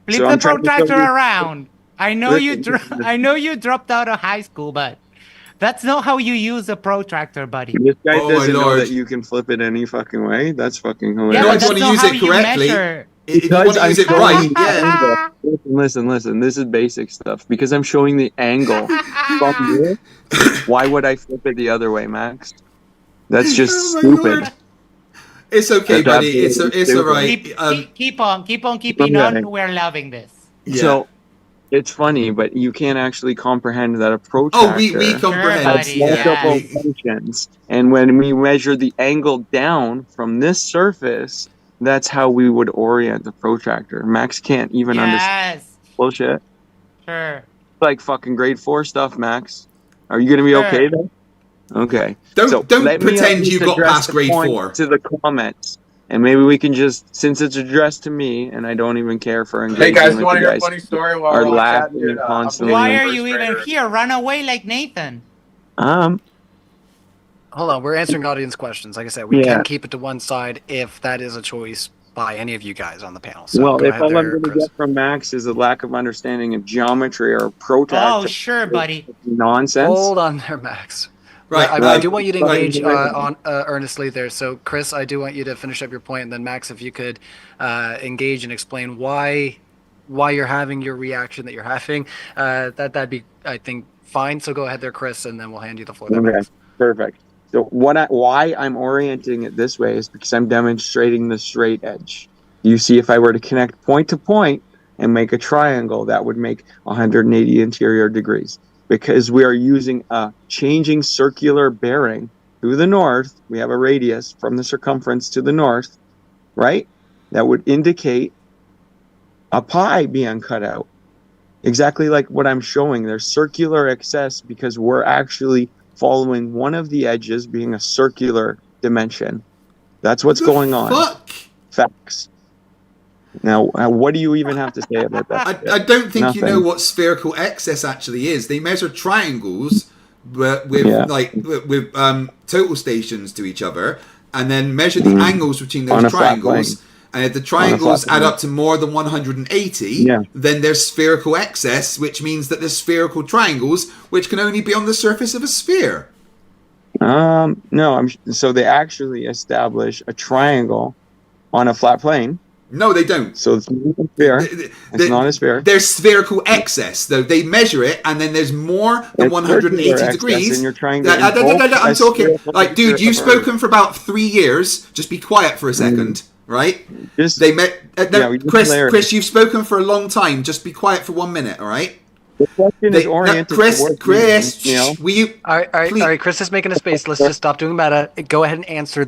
Flip So the I'm trying to show protractor you- around. I know Listen, I know you dropped out of high school, but that's not how you use a protractor, buddy. This guy Oh my doesn't know lord. that you can flip it any fucking way. That's fucking Yeah, hilarious. No, but if you that's want to not use how it you correctly, measure. if you want to use it showing right, the yeah. angle. Listen. This is basic stuff. Because I'm showing the angle from this, why would I flip it the other way, Max? That's just Oh my stupid. lord. It's okay, That's buddy. It's absolutely all right. Keep on keeping Okay. on. We're loving this. Yeah. So it's funny, but you can't actually comprehend that a protractor Oh, we comprehend. Sure, has buddy, multiple yeah. functions. And when we measure the angle down from this surface, that's how we would orient the protractor. Max can't even understand Yes, bullshit. sure. Like fucking grade 4 stuff, Max. Are you gonna be Sure. okay then? Okay. Don't let me pretend at least you got address past the grade point 4. to the comments, and maybe we can just, since it's addressed to me, and I don't even care for engaging Hey guys, with you want to you hear a guys. funny story while Are we're all laughing chatting? and Dude, constantly- Why Only are you even here? Run away like Nathan. Hold on, we're answering audience questions. Like I said, we Yeah. can keep it to one side if that is a choice by any of you guys on the panel. So Well, go if ahead all I'm there, going to Chris. get from Max is a lack of understanding of geometry or protractor Oh, sure, buddy. nonsense. Hold on there, Max. Right, I do want you to right, engage right. on earnestly there. So, Chris, I do want you to finish up your point, and then Max, if you could engage and explain why you're having your reaction that you're having, that'd be, I think, fine. So go ahead there, Chris, and then we'll hand you the floor. There, Okay, Max. perfect. So why I'm orienting it this way is because I'm demonstrating the straight edge. You see, if I were to connect point to point and make a triangle, that would make 180 interior degrees. Because we are using a changing circular bearing to the north, we have a radius from the circumference to the north, right? That would indicate a pie being cut out. Exactly like what I'm showing. There's circular excess because we're actually following one of the edges being a circular dimension. That's what's going on. Fuck. Facts. Now, what do you even have to say about that? I don't think you know Nothing. what spherical excess actually is. They measure triangles with Yeah. with total stations to each other, and then measure the angles between On those a flat triangles. plane. And if the triangles flat add plane. up to more than 180, Yeah. then there's spherical excess, which means that there's spherical triangles, which can only be on the surface of a sphere. No, so they actually establish a triangle on a flat plane. No, they don't. So it's not a sphere. It's not a sphere. There's spherical excess, though. They measure it, and then there's more than It's 180 circular excess, degrees. and you're trying to I'm invoke a talking. spherical Like, dude, you've picture of spoken for about 3 years. Just be quiet for a second, right? Just, They met. yeah, we just layered. Chris, you've spoken for a long time. Just be quiet for 1 minute, all right? the question is oriented Chris, towards you know. will you? All right, Please. all right. Chris is making a space. Let's just stop doing meta. Go ahead and answer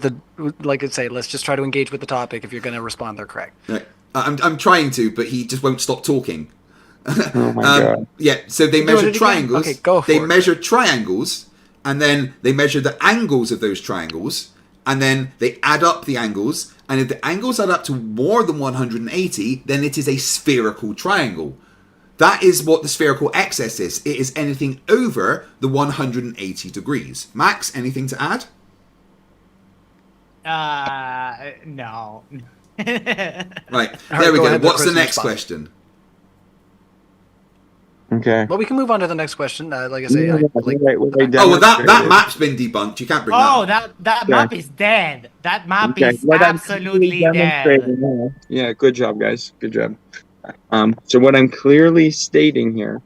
like I say. Let's just try to engage with the topic. If you're going to respond, there, correct. Right. I'm trying to, but he just won't stop talking. Oh my god. Yeah, so they Do measure it again? triangles. Okay, go for they it. measure triangles, and then they measure the angles of those triangles, and then they add up the angles. And if the angles add up to more than 180, then it is a spherical triangle. That is what the spherical excess is. It is anything over the 180 degrees. Max, anything to add? No. Right, All there right, we go go. ahead, What's Chris, the next respond. question? Okay. Well, we can move on to the next question. Like I say, Yeah, like, wait, Oh, well, that map's been debunked. You can't bring Oh, that up. that map is dead. That map Okay, is what I'm absolutely clearly dead. demonstrating now- Yeah, good job, guys. Good job. So what I'm clearly stating here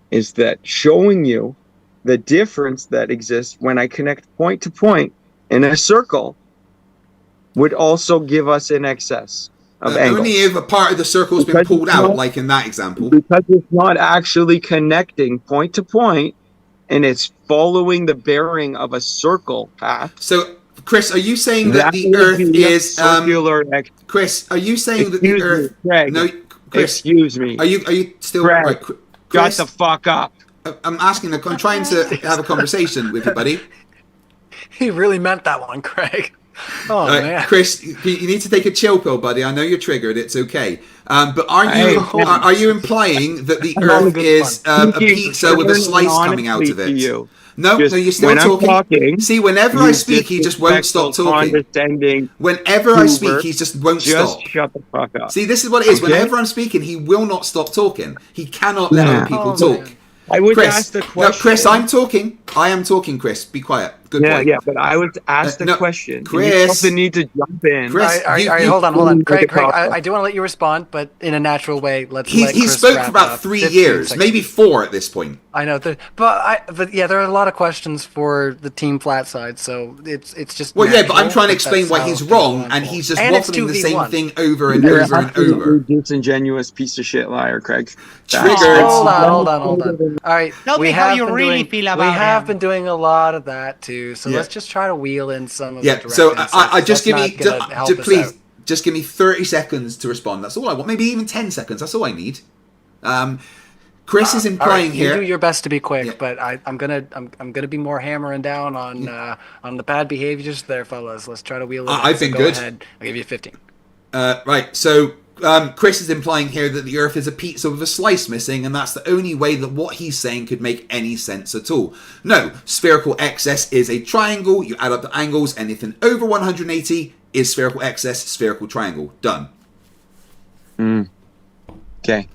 is that showing you the difference that exists when I connect point to point in a circle would also give us an excess of angles. Only if a part of the circle's been Because pulled it's out, not- like in that example. Because it's not actually connecting point to point, and it's following the bearing of a circle path. So, Chris, are you saying that the would Earth be a is circular. Chris, are you saying that the Excuse me, Earth? Craig. No, Chris. Excuse me. Are you still Craig, right? Shut Chris, the fuck up. I'm asking. I'm trying to have a conversation with you, buddy. he really meant that one, Craig. Oh man, Chris, you need to take a chill pill, buddy. I know you're triggered. It's okay. But are you implying that the Earth is a pizza with a slice coming out of it? No, you're still talking. See, whenever I speak, he just won't stop talking. Whenever I speak, he just won't stop. Just shut the fuck up. See, this is what it is. Okay? Whenever I'm speaking, he will not stop talking. He cannot let other people talk. Man. I would ask the question. No, Chris, I'm talking. I am talking, Chris. Be quiet. Good boy. Yeah, but I was asked the question. Chris. You felt the need to jump in. Chris, all right, hold on. Craig, I do want to let you respond, but in a natural way. He spoke for about 3 years, maybe 4 at this point. I know, but yeah, there are a lot of questions for the team flat side, so it's just. Well, yeah, but I'm trying to explain why he's wrong, and he's just waffling the same thing over and over and over. Disingenuous piece of shit liar, Craig. Triggered. Hold on. All right, Tell me how you really feel about him. We have been doing a lot of that too, so let's just try to wheel in some of the direct so insights. I just give me, please, out. just give me 30 seconds to respond. That's all I want. Maybe even 10 seconds. That's all I need. Chris is implying here. You do your best to be quick, but I'm gonna be more hammering down on the bad behaviors there, fellas. Let's try to wheel it. I've been good. Ahead. I'll give you 15. Right. So Chris is implying here that the Earth is a pizza with a slice missing, and that's the only way that what he's saying could make any sense at all. No, spherical excess is a triangle. You add up the angles. Anything over 180 is spherical excess, spherical triangle. Done. Okay.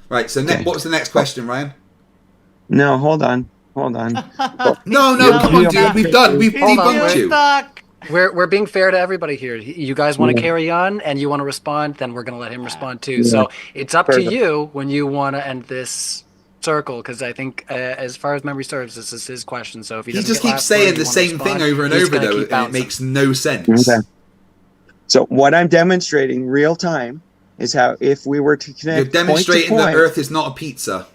Right. So what was the next question, Ryan? No, hold on. No, come on, dude. We've debunked you. We're being fair to everybody here. You guys want to carry on and you want to respond, then we're going to let him respond too. So it's up to you when you want to end this circle, because I think as far as memory serves, this is his question. So if he just keeps saying the same thing over and over, though, it makes no sense. Okay. So what I'm demonstrating real time is how if we were to connect, you're demonstrating that Earth is not a pizza.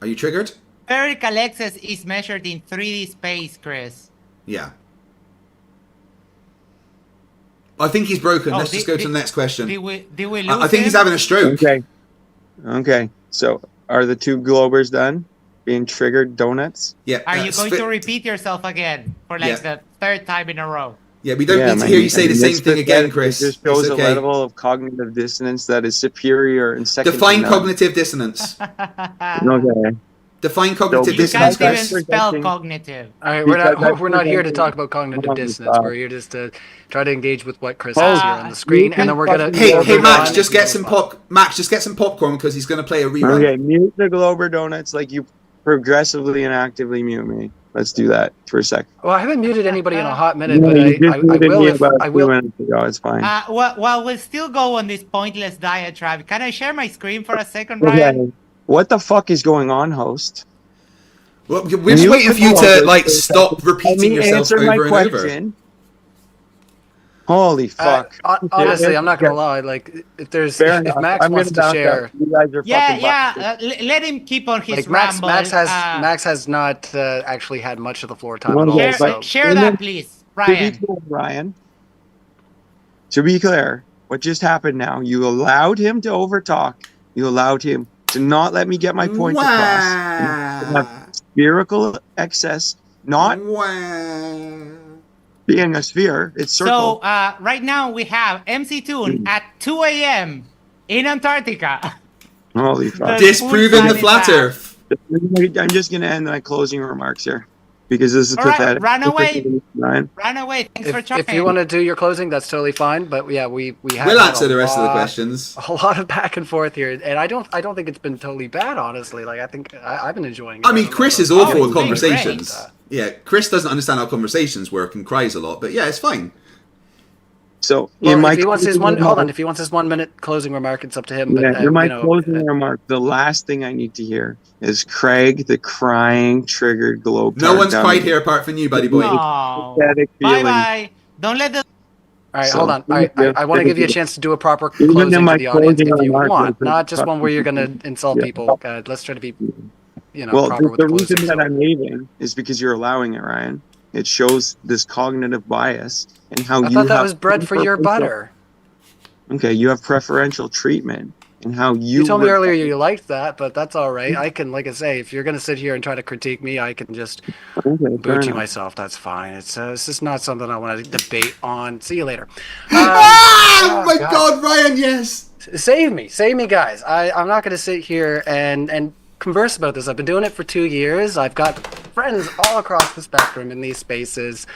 Are you triggered? Spherical excess is measured in 3D space, Chris. Yeah. I think he's broken. Let's just go to the next question. Did we lose I think he's having a stroke. Okay. So are the two Globers done? Being triggered donuts? Yeah. Are you going to repeat yourself again for the 3rd time in a row? Yeah, we don't need to hear you say the same thing again, Chris. It just shows a level of cognitive dissonance that is superior and second. Define cognitive dissonance. Okay. Define cognitive dissonance, You Chris. can't even spell cognitive. All right, we're not here to talk about cognitive dissonance. We're here just to try to engage with what Chris has here on the screen, and then we're gonna. Hey, Max, just get some popcorn because he's gonna play a rerun. Okay, mute the Glober donuts like you progressively and actively mute me. Let's do that for a sec. Well, I haven't muted anybody in a hot minute, but I will. It's fine. Well, we'll still go on this pointless diatribe. Can I share my screen for a second, Ryan? Okay. What the fuck is going on, host? Well, we're just waiting for you to stop repeating yourself over and over. Holy fuck! Honestly, I'm not gonna lie. Like, if Max wants to share, you guys are let him keep on his ramble. Max has not actually had much of the floor time at all. Share that, please, Ryan. To be clear, what just happened now? You allowed him to overtalk. You allowed him to not let me get my point across. Spherical excess, not being a sphere. It's circle. So right now we have MC Toon at 2 a.m. in Antarctica. Holy fuck! Disproving the flat Earth. I'm just gonna end my closing remarks here because this is pathetic. Run away. Thanks for trying. If you want to do your closing, that's totally fine. But yeah, we'll answer the rest of the questions. A lot of back and forth here, and I don't think it's been totally bad, honestly. Like, I think I've been enjoying it. I mean, Chris is awful with conversations. Yeah, Chris doesn't understand how conversations work and cries a lot, but yeah, it's fine. So if he wants his 1 minute closing remark, it's up to him. But, in my closing remark, the last thing I need to hear is Craig, the crying, triggered globe. No one's cried here apart from you, buddy boy. Bye. Don't let the. All right, hold on. I want to give you a chance to do a proper closing to the audience if you want, not just one where you're going to insult people. Let's try to be, proper with the closing. The reason that I'm leaving is because you're allowing it, Ryan. It shows this cognitive bias and how I thought that was bread for your butter. Okay, you have preferential treatment and how You told me would- earlier you liked that, but that's all right. I can, like I say, if you're going to sit here and try to critique me, I can just Okay, fair boot you enough. myself. That's fine. It's just not something I want to debate on. See you later. Oh my God, Ryan! Yes. Save me, guys. I'm not going to sit here and converse about this. I've been doing it for 2 years. I've got friends all across the spectrum in these spaces.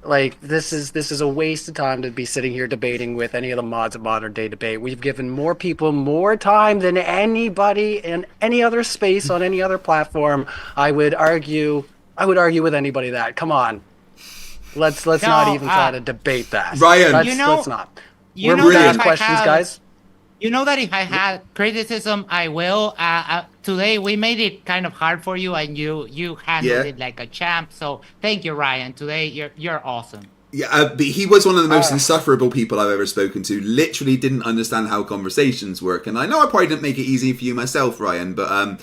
Like this is a waste of time to be sitting here debating with any of the mods of modern day debate. We've given more people more time than anybody in any other space on any other platform. I would argue with anybody that. Come on. Let's not even try to debate that. Ryan, let's not. You We're know moving that on if I questions, had- guys. You know that if I had criticism, I will. Today we made it kind of hard for you, and you handled it like a champ. So thank you, Ryan. Today you're awesome. Yeah, but he was one of the most insufferable people I've ever spoken to. Literally didn't understand how conversations work, and I know I probably didn't make it easy for you myself, Ryan. But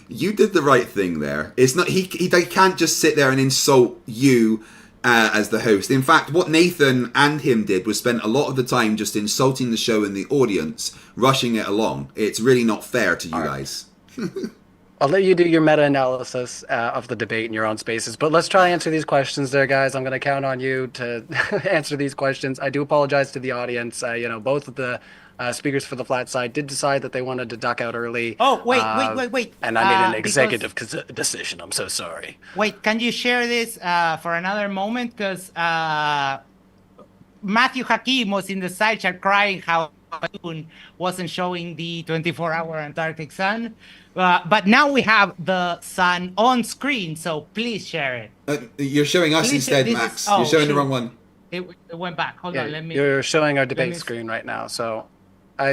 you did the right thing there. It's not he can't just sit there and insult you as the host. In fact, what Nathan and him did was spent a lot of the time just insulting the show and the audience, rushing it along. It's really not fair to you guys. I'll let you do your meta-analysis of the debate in your own spaces, but let's try to answer these questions there, guys. I'm going to count on you to answer these questions. I do apologize to the audience. Both of the speakers for the flat side did decide that they wanted to duck out early. Oh, wait. And I made an executive decision. I'm so sorry. Wait, can you share this for another moment? Because Matthew Hakim was in the side chat crying how Moon wasn't showing the 24-hour Antarctic sun. But now we have the sun on screen, so please share it. You're showing us Please, instead, this Max. is- You're showing the shoot. wrong one. It went back. Hold on, let me. You're showing our debate me- screen right now, so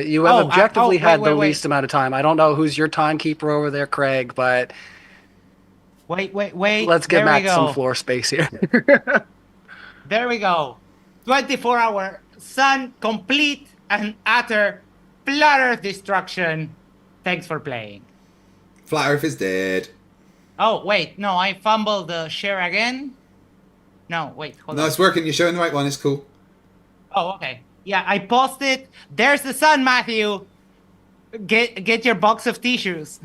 you have objectively had the least amount of time. I don't know who's your timekeeper over there, Craig, but Wait. let's give There we Max some go. floor space here. There we go. 24-hour sun, complete and utter flat Earth destruction. Thanks for playing. Flat Earth is dead. Oh, wait. No, I fumbled the share again. No, wait. Hold No, on. it's working. You're showing the right one. It's cool. Oh, okay. Yeah, I posted. There's the sun, Matthew. Get your box of tissues.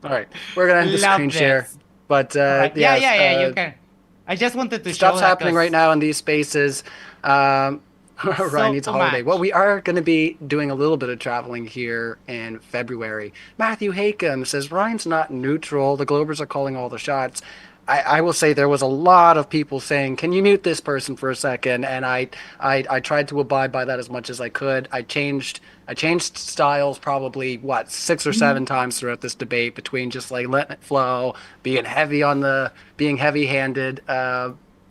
All right, we're gonna end the Love screen this. share, but Right. yes, Yeah, you can. I just wanted to show stuff's that happening 'cause- right now in these spaces. Ryan needs a holiday. much. Well, we are going to be doing a little bit of traveling here in February. Matthew Hakem says Ryan's not neutral. The Globers are calling all the shots. I will say there was a lot of people saying, "Can you mute this person for a second?" And I tried to abide by that as much as I could. I changed styles probably 6 or 7 times throughout this debate, between just like letting it flow, being heavy-handed.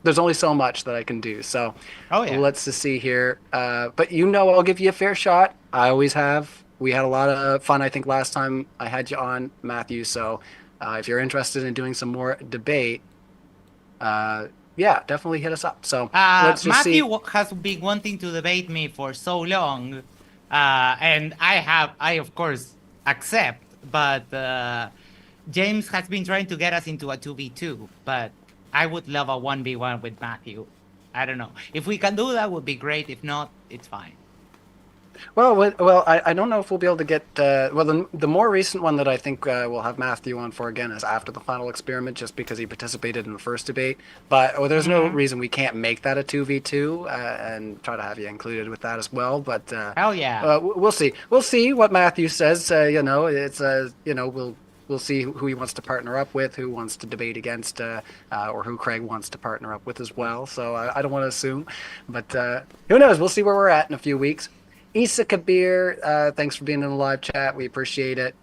There's only so much that I can do. So let's just see here. But I'll give you a fair shot. I always have. We had a lot of fun, I think, last time I had you on, Matthew. So if you're interested in doing some more debate, definitely hit us up. So let's just see. Matthew has been wanting to debate me for so long, and I of course accept. But James has been trying to get us into a 2v2, but I would love a 1v1 with Matthew. I don't know. If we can do that, would be great. If not, it's fine. Well, I don't know if we'll be able to get. The more recent one that I think we'll have Matthew on for again is after the final experiment, just because he participated in the first debate. But there's no reason we can't make that a 2v2 and try to have you included with that as well. But hell yeah, we'll see. We'll see what Matthew says. We'll see who he wants to partner up with, who wants to debate against, or who Craig wants to partner up with as well. So I don't want to assume, but who knows? We'll see where we're at in a few weeks. Isa Kabir, thanks for being in the live chat. We appreciate it.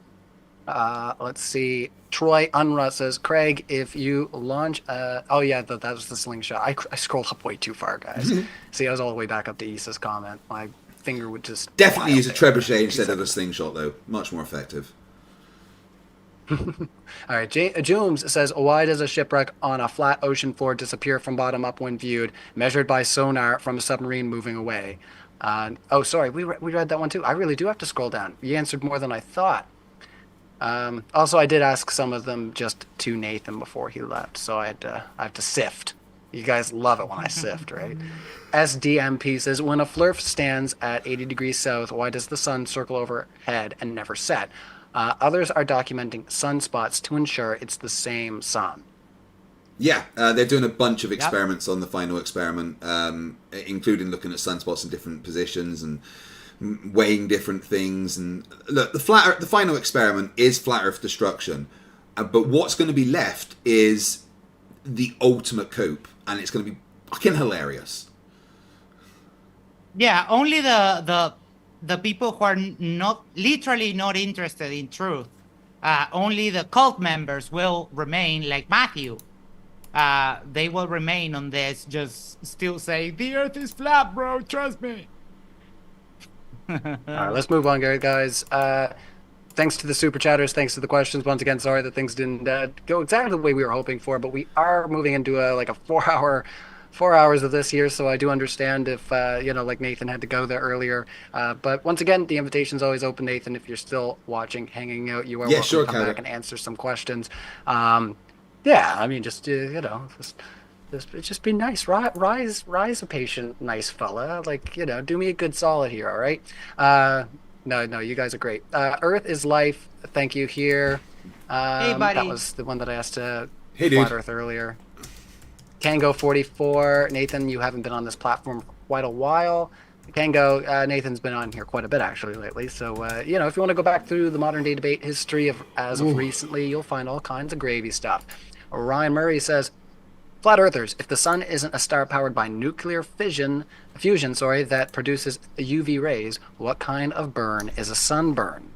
Let's see. Troy Unruh says, Craig, if you launch... that was the slingshot. I scrolled up way too far, guys. See, I was all the way back up to Isa's comment. My finger would just... Definitely use a trebuchet instead of a slingshot, though. Much more effective. All right, Jooms says, why does a shipwreck on a flat ocean floor disappear from bottom up when viewed, measured by sonar from a submarine moving away? Sorry, we read that one too. I really do have to scroll down. You answered more than I thought. Also, I did ask some of them just to Nathan before he left, so I have to sift. You guys love it when I sift, right? SDMP says, when a Flerf stands at 80 degrees south, why does the sun circle overhead and never set? Others are documenting sunspots to ensure it's the same sun. Yeah, they're doing a bunch of experiments on the final experiment, including looking at sunspots in different positions and weighing different things. And look, the final experiment is flat Earth destruction, but what's going to be left is the ultimate cope, and it's going to be fucking hilarious. Yeah, only the people who are literally not interested in truth, only the cult members will remain like Matthew. They will remain on this, just still say, the earth is flat, bro, trust me. All right, let's move on, guys. Thanks to the super chatters, thanks to the questions. Once again, sorry that things didn't go exactly the way we were hoping for, but we are moving into like a 4 hours of this here, so I do understand if, like Nathan had to go there earlier. But once again, the invitation's always open, Nathan. If you're still watching, hanging out, you are welcome to come back and answer some questions. Yeah, I mean, just just be nice. Rise a patient, nice fella. Like, do me a good solid here, all right? No, you guys are great. Earth is life. Thank you here. Hey, buddy. That was the one that I asked to Flat Earth earlier. Kango 44. Nathan, you haven't been on this platform for quite a while. Kango, Nathan's been on here quite a bit actually lately. So, if you want to go back through the modern day debate history as of recently, you'll find all kinds of gravy stuff. Ryan Murray says, flat earthers, if the sun isn't a star powered by nuclear fusion, that produces UV rays, what kind of burn is a sunburn?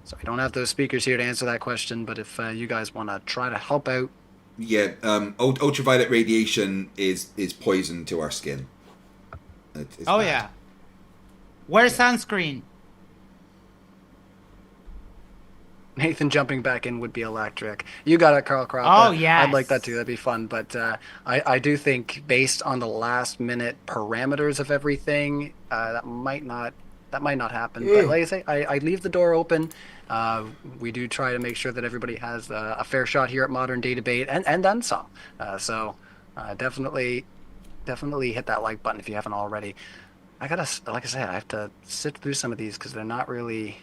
So we don't have those speakers here to answer that question, but if you guys want to try to help out. Yeah, ultraviolet radiation is poison to our skin. It's bad. Yeah. Wear sunscreen. Nathan jumping back in would be electric. You got it, Carl Crop. Oh, yes. I'd like that too. That'd be fun. But I do think based on the last minute parameters of everything, that might not happen. But like I say, I leave the door open. We do try to make sure that everybody has a fair shot here at Modern Day Debate and then some. So definitely hit that like button if you haven't already. I have to sit through some of these because they're not really.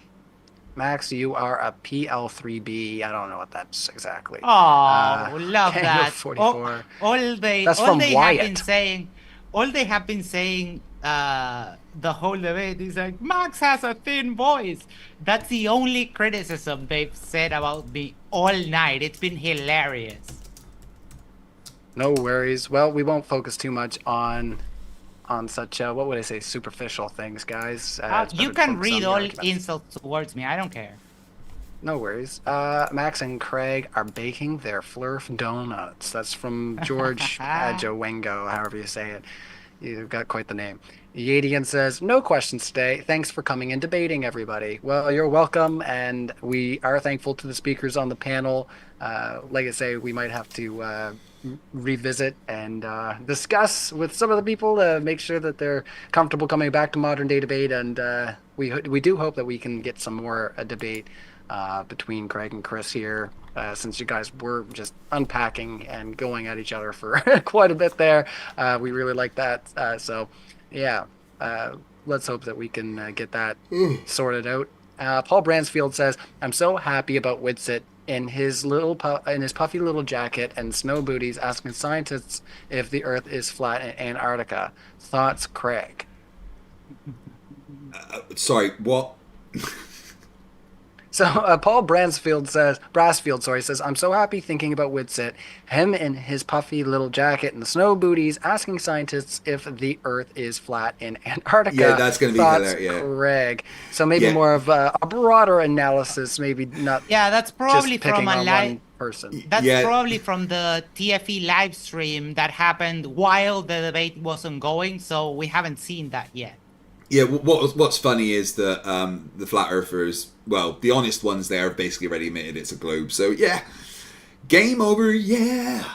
Max, you are a PL3B. I don't know what that's exactly. Oh, love that. 44. All they have been saying the whole debate is like, Max has a thin voice. That's the only criticism they've said about me all night. It's been hilarious. No worries. Well, we won't focus too much on such, what would I say, superficial things, guys. You can read all insults towards me. I don't care. No worries. Max and Craig are baking their Flerf donuts. That's from George Jowengo, however you say it. You've got quite the name. Yadian says, no questions today. Thanks for coming and debating, everybody. Well, you're welcome, and we are thankful to the speakers on the panel. Like I say, we might have to revisit and discuss with some of the people to make sure that they're comfortable coming back to Modern Day Debate, and we do hope that we can get some more debate between Craig and Chris here, since you guys were just unpacking and going at each other for quite a bit there. We really like that. So yeah, let's hope that we can get that sorted out. Paul Bransfield says, I'm so happy about Witsit in his puffy little jacket and snow booties asking scientists if the Earth is flat in Antarctica. Thoughts, Craig? Sorry, what? So Paul Bransfield says, I'm so happy thinking about Witsit, him in his puffy little jacket and the snow booties, asking scientists if the Earth is flat in Antarctica. Yeah, that's going to be hilarious. Yeah. Craig. So maybe more of a broader analysis, maybe not. Yeah, that's probably just from a one person. That's probably from the TFE live stream that happened while the debate was ongoing. So we haven't seen that yet. Yeah, what's funny is that the flat earthers, well, the honest ones there have basically already admitted it's a globe. So yeah, game over. Yeah.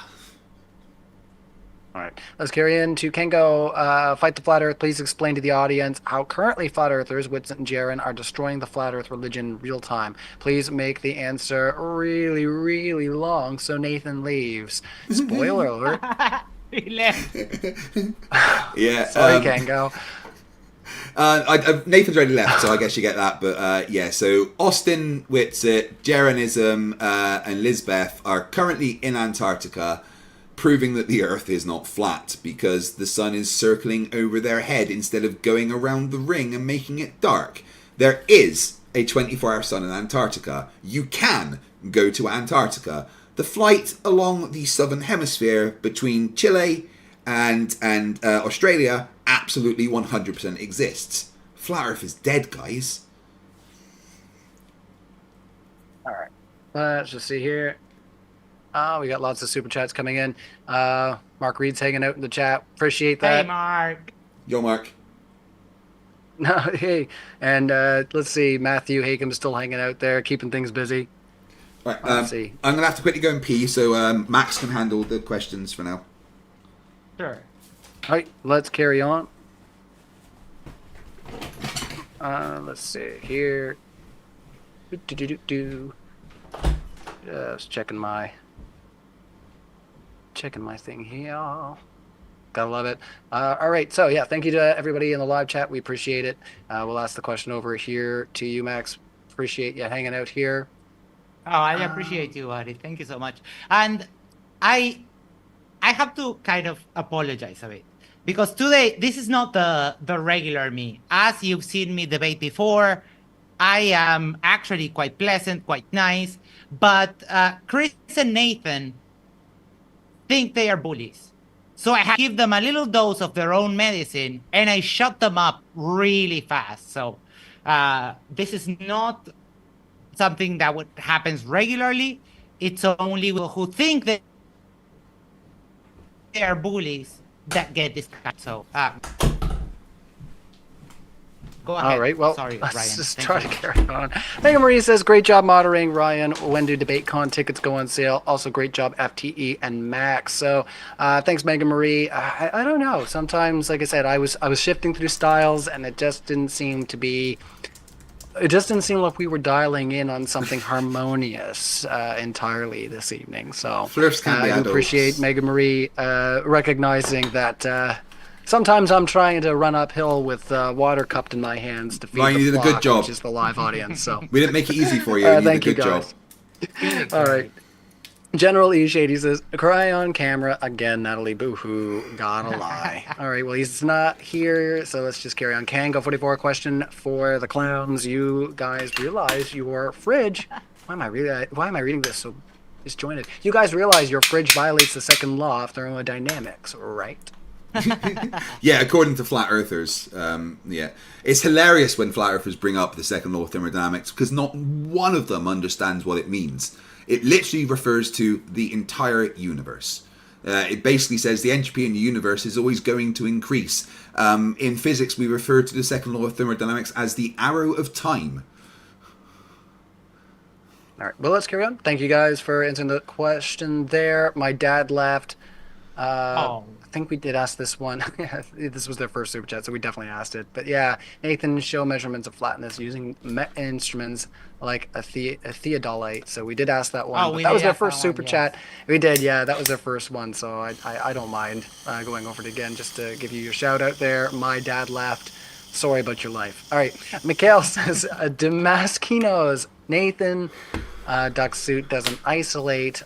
All right, let's carry in to Kengo. Fight the Flat Earth. Please explain to the audience how currently Flat Earthers, Winston and Jaren, are destroying the Flat Earth religion in real time. Please make the answer really, really long so Nathan leaves. Spoiler alert. He left. Yeah. Sorry, Kengo. Nathan's already left, so I guess you get that. But yeah, so Austin, Whitsitt, Jarenism, and Lizbeth are currently in Antarctica, proving that the Earth is not flat because the sun is circling over their head instead of going around the ring and making it dark. There is a 24-hour sun in Antarctica. You can go to Antarctica. The flight along the southern hemisphere between Chile and Australia absolutely 100% exists. Flat Earth is dead, guys. All right, let's just see here. We got lots of super chats coming in. Mark Reed's hanging out in the chat. Appreciate that. Hey, Mark. Yo, Mark. No, hey, and let's see. Matthew Hakem still hanging out there, keeping things busy. Right, Let's see. I'm gonna have to quickly go and pee, so Max can handle the questions for now. Sure. All right, let's carry on. Let's see here. Just checking my thing here. Gotta love it. All right, so yeah, thank you to everybody in the live chat. We appreciate it. We'll ask the question over here to you, Max. Appreciate you hanging out here. Oh, I appreciate you, Ari. Thank you so much. And I have to kind of apologize a bit because today this is not the regular me. As you've seen me debate before, I am actually quite pleasant, quite nice. But Chris and Nathan think they are bullies. So I have to give them a little dose of their own medicine and I shut them up really fast. So this is not something that happens regularly. It's only people who think that they are bullies that get this. So go ahead. All right, well, sorry, let's Ryan. just Thank try you. to carry on. Megan Marie says, great job moderating, Ryan. When do DebateCon tickets go on sale? Also, great job, FTE and Max. So thanks, Megan Marie. I don't know. Sometimes, like I said, I was shifting through styles, and it just didn't seem to be... It just didn't seem like we were dialing in on something harmonious entirely this evening. So Flerfs can be I adults. appreciate Megan Marie recognizing that sometimes I'm trying to run uphill with water cupped in my hands to feed Ryan, the you did a good flock, job. which is the live audience. So We didn't make it easy for you. You did a thank you, good job. guys. All right. General E. Shady says, cry on camera again, Natalie. Boo-hoo. Gotta lie. All right, well, he's not here, so let's just carry on. Kango 44, question for the clowns. You guys realize your fridge... Why am I reading this so disjointed? You guys realize your fridge violates the second law of thermodynamics, right? Yeah, according to flat earthers, yeah. It's hilarious when flat earthers bring up the second law of thermodynamics because not one of them understands what it means. It literally refers to the entire universe. It basically says the entropy in the universe is always going to increase. In physics, we refer to the second law of thermodynamics as the arrow of time. All right, well, let's carry on. Thank you guys for answering the question there. My dad left. I think we did ask this one. This was their first super chat, so we definitely asked it. But yeah, Nathan, show measurements of flatness using instruments like a theodolite. So we did ask that one. That was their first super chat. We did, yeah. That was their first one, so I don't mind going over it again just to give you your shout out there. My dad left. Sorry about your life. All right, Mikhail says, Damaskinos, Nathan, duck suit doesn't isolate.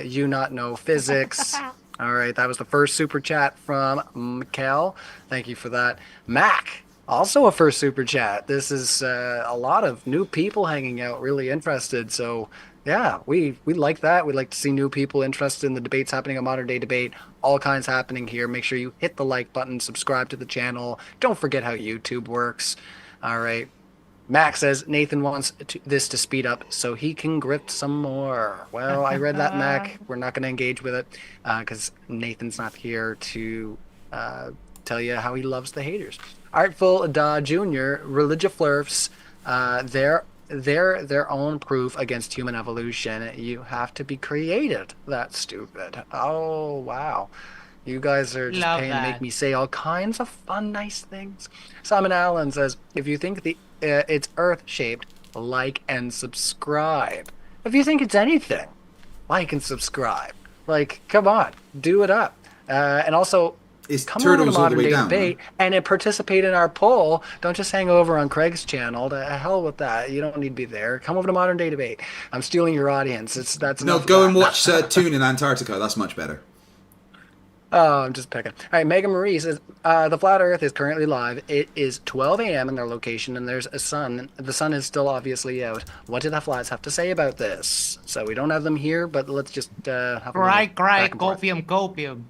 You not know physics. All right, that was the first super chat from Mikhail. Thank you for that. Mac, also a first super chat. This is a lot of new people hanging out, really interested. So yeah, we like that. We like to see new people interested in the debates happening on Modern Day Debate. All kinds happening here. Make sure you hit the like button, subscribe to the channel. Don't forget how YouTube works. All right. Max says Nathan wants this to speed up so he can grift some more. Well, I read that, Mac. We're not going to engage with it because Nathan's not here to tell you how he loves the haters. Artful Da Jr., Religia Flerfs, they're their own proof against human evolution. You have to be created. That's stupid. Oh, wow. You guys are just Love paying to make that. me say all kinds of fun, nice things. Simon Allen says, if you think it's Earth-shaped, like and subscribe. If you think it's anything, like and subscribe. Like, come on, do it up. And also, It's come over to turtles all the Modern way Day down. Debate and participate in our poll. Don't just hang over on Craig's channel. To hell with that. You don't need to be there. Come over to Modern Day Debate. I'm stealing your audience. That's No, enough of go that. and watch Toon in Antarctica. That's much better. Oh, I'm just picking. All right, Megan Marie says, the flat Earth is currently live. It is 12 a.m. in their location, and there's a sun. The sun is still obviously out. What do the flats have to say about this? So we don't have them here, but let's just have them Cry, back and forth. copium.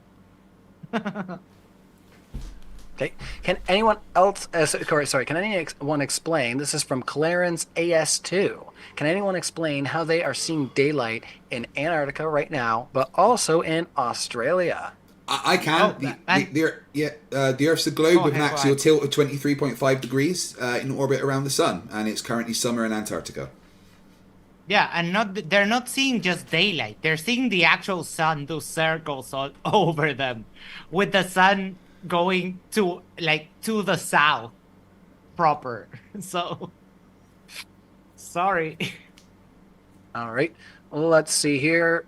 Okay. Can anyone else? Sorry. Can anyone explain? This is from Clarence AS2. Can anyone explain how they are seeing daylight in Antarctica right now, but also in Australia? I can. The Earth's a globe with an axial tilt of 23.5 degrees in orbit around the sun, and it's currently summer in Antarctica. Yeah, and they're not seeing just daylight. They're seeing the actual sun do circles all over them, with the sun going to the south proper. So sorry. All right. Let's see here.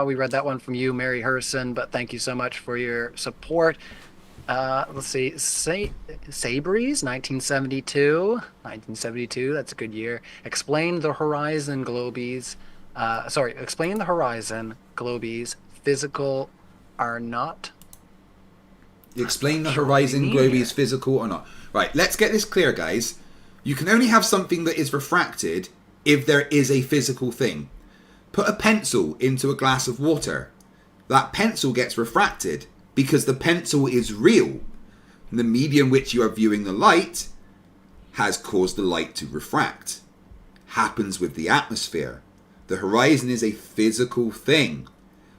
We read that one from you, Mary Herson, but thank you so much for your support. Let's see. Sabres, 1972. 1972, that's a good year. Explain the horizon globies. Explain the horizon globies. Physical are not. Explain the horizon globies physical or not. Right, let's get this clear, guys. You can only have something that is refracted if there is a physical thing. Put a pencil into a glass of water. That pencil gets refracted because the pencil is real. The medium which you are viewing the light has caused the light to refract. Happens with the atmosphere. The horizon is a physical thing.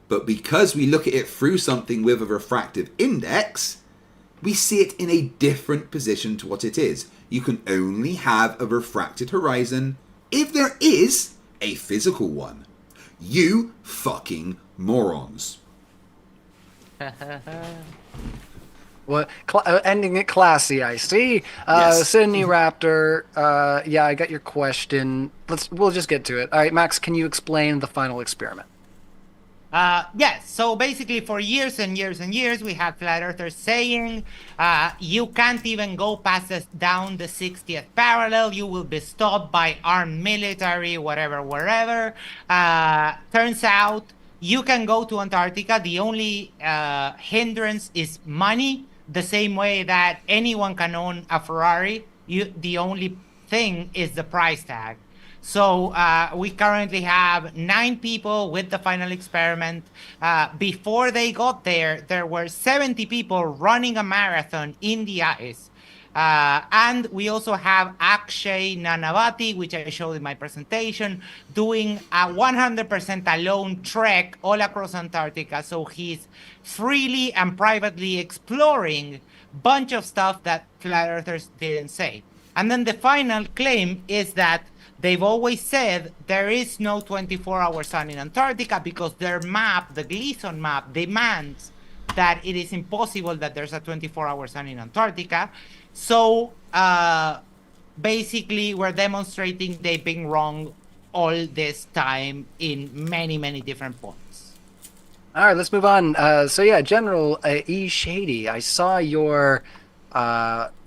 But because we look at it through something with a refractive index, we see it in a different position to what it is. You can only have a refracted horizon if there is a physical one. You fucking morons. Well, ending it classy, I see. Yes. Sydney Raptor, yeah, I got your question. We'll just get to it. All right, Max, can you explain the final experiment? Yes, so basically for years and years and years, we had flat earthers saying, you can't even go past down the 60th parallel, you will be stopped by armed military, whatever, wherever. Turns out you can go to Antarctica. The only hindrance is money, the same way that anyone can own a Ferrari. The only thing is the price tag. So we currently have 9 people with the final experiment. Before they got there, there were 70 people running a marathon in the ice. And we also have Akshay Nanavati, which I showed in my presentation, doing a 100% alone trek all across Antarctica. So he's freely and privately exploring a bunch of stuff that flat earthers didn't say. And then the final claim is that they've always said there is no 24-hour sun in Antarctica because their map, the Gleason map, demands that it is impossible that there's a 24-hour sun in Antarctica. So basically, we're demonstrating they've been wrong all this time in many, many different points. All right, let's move on. So yeah, General E. Shady, I saw your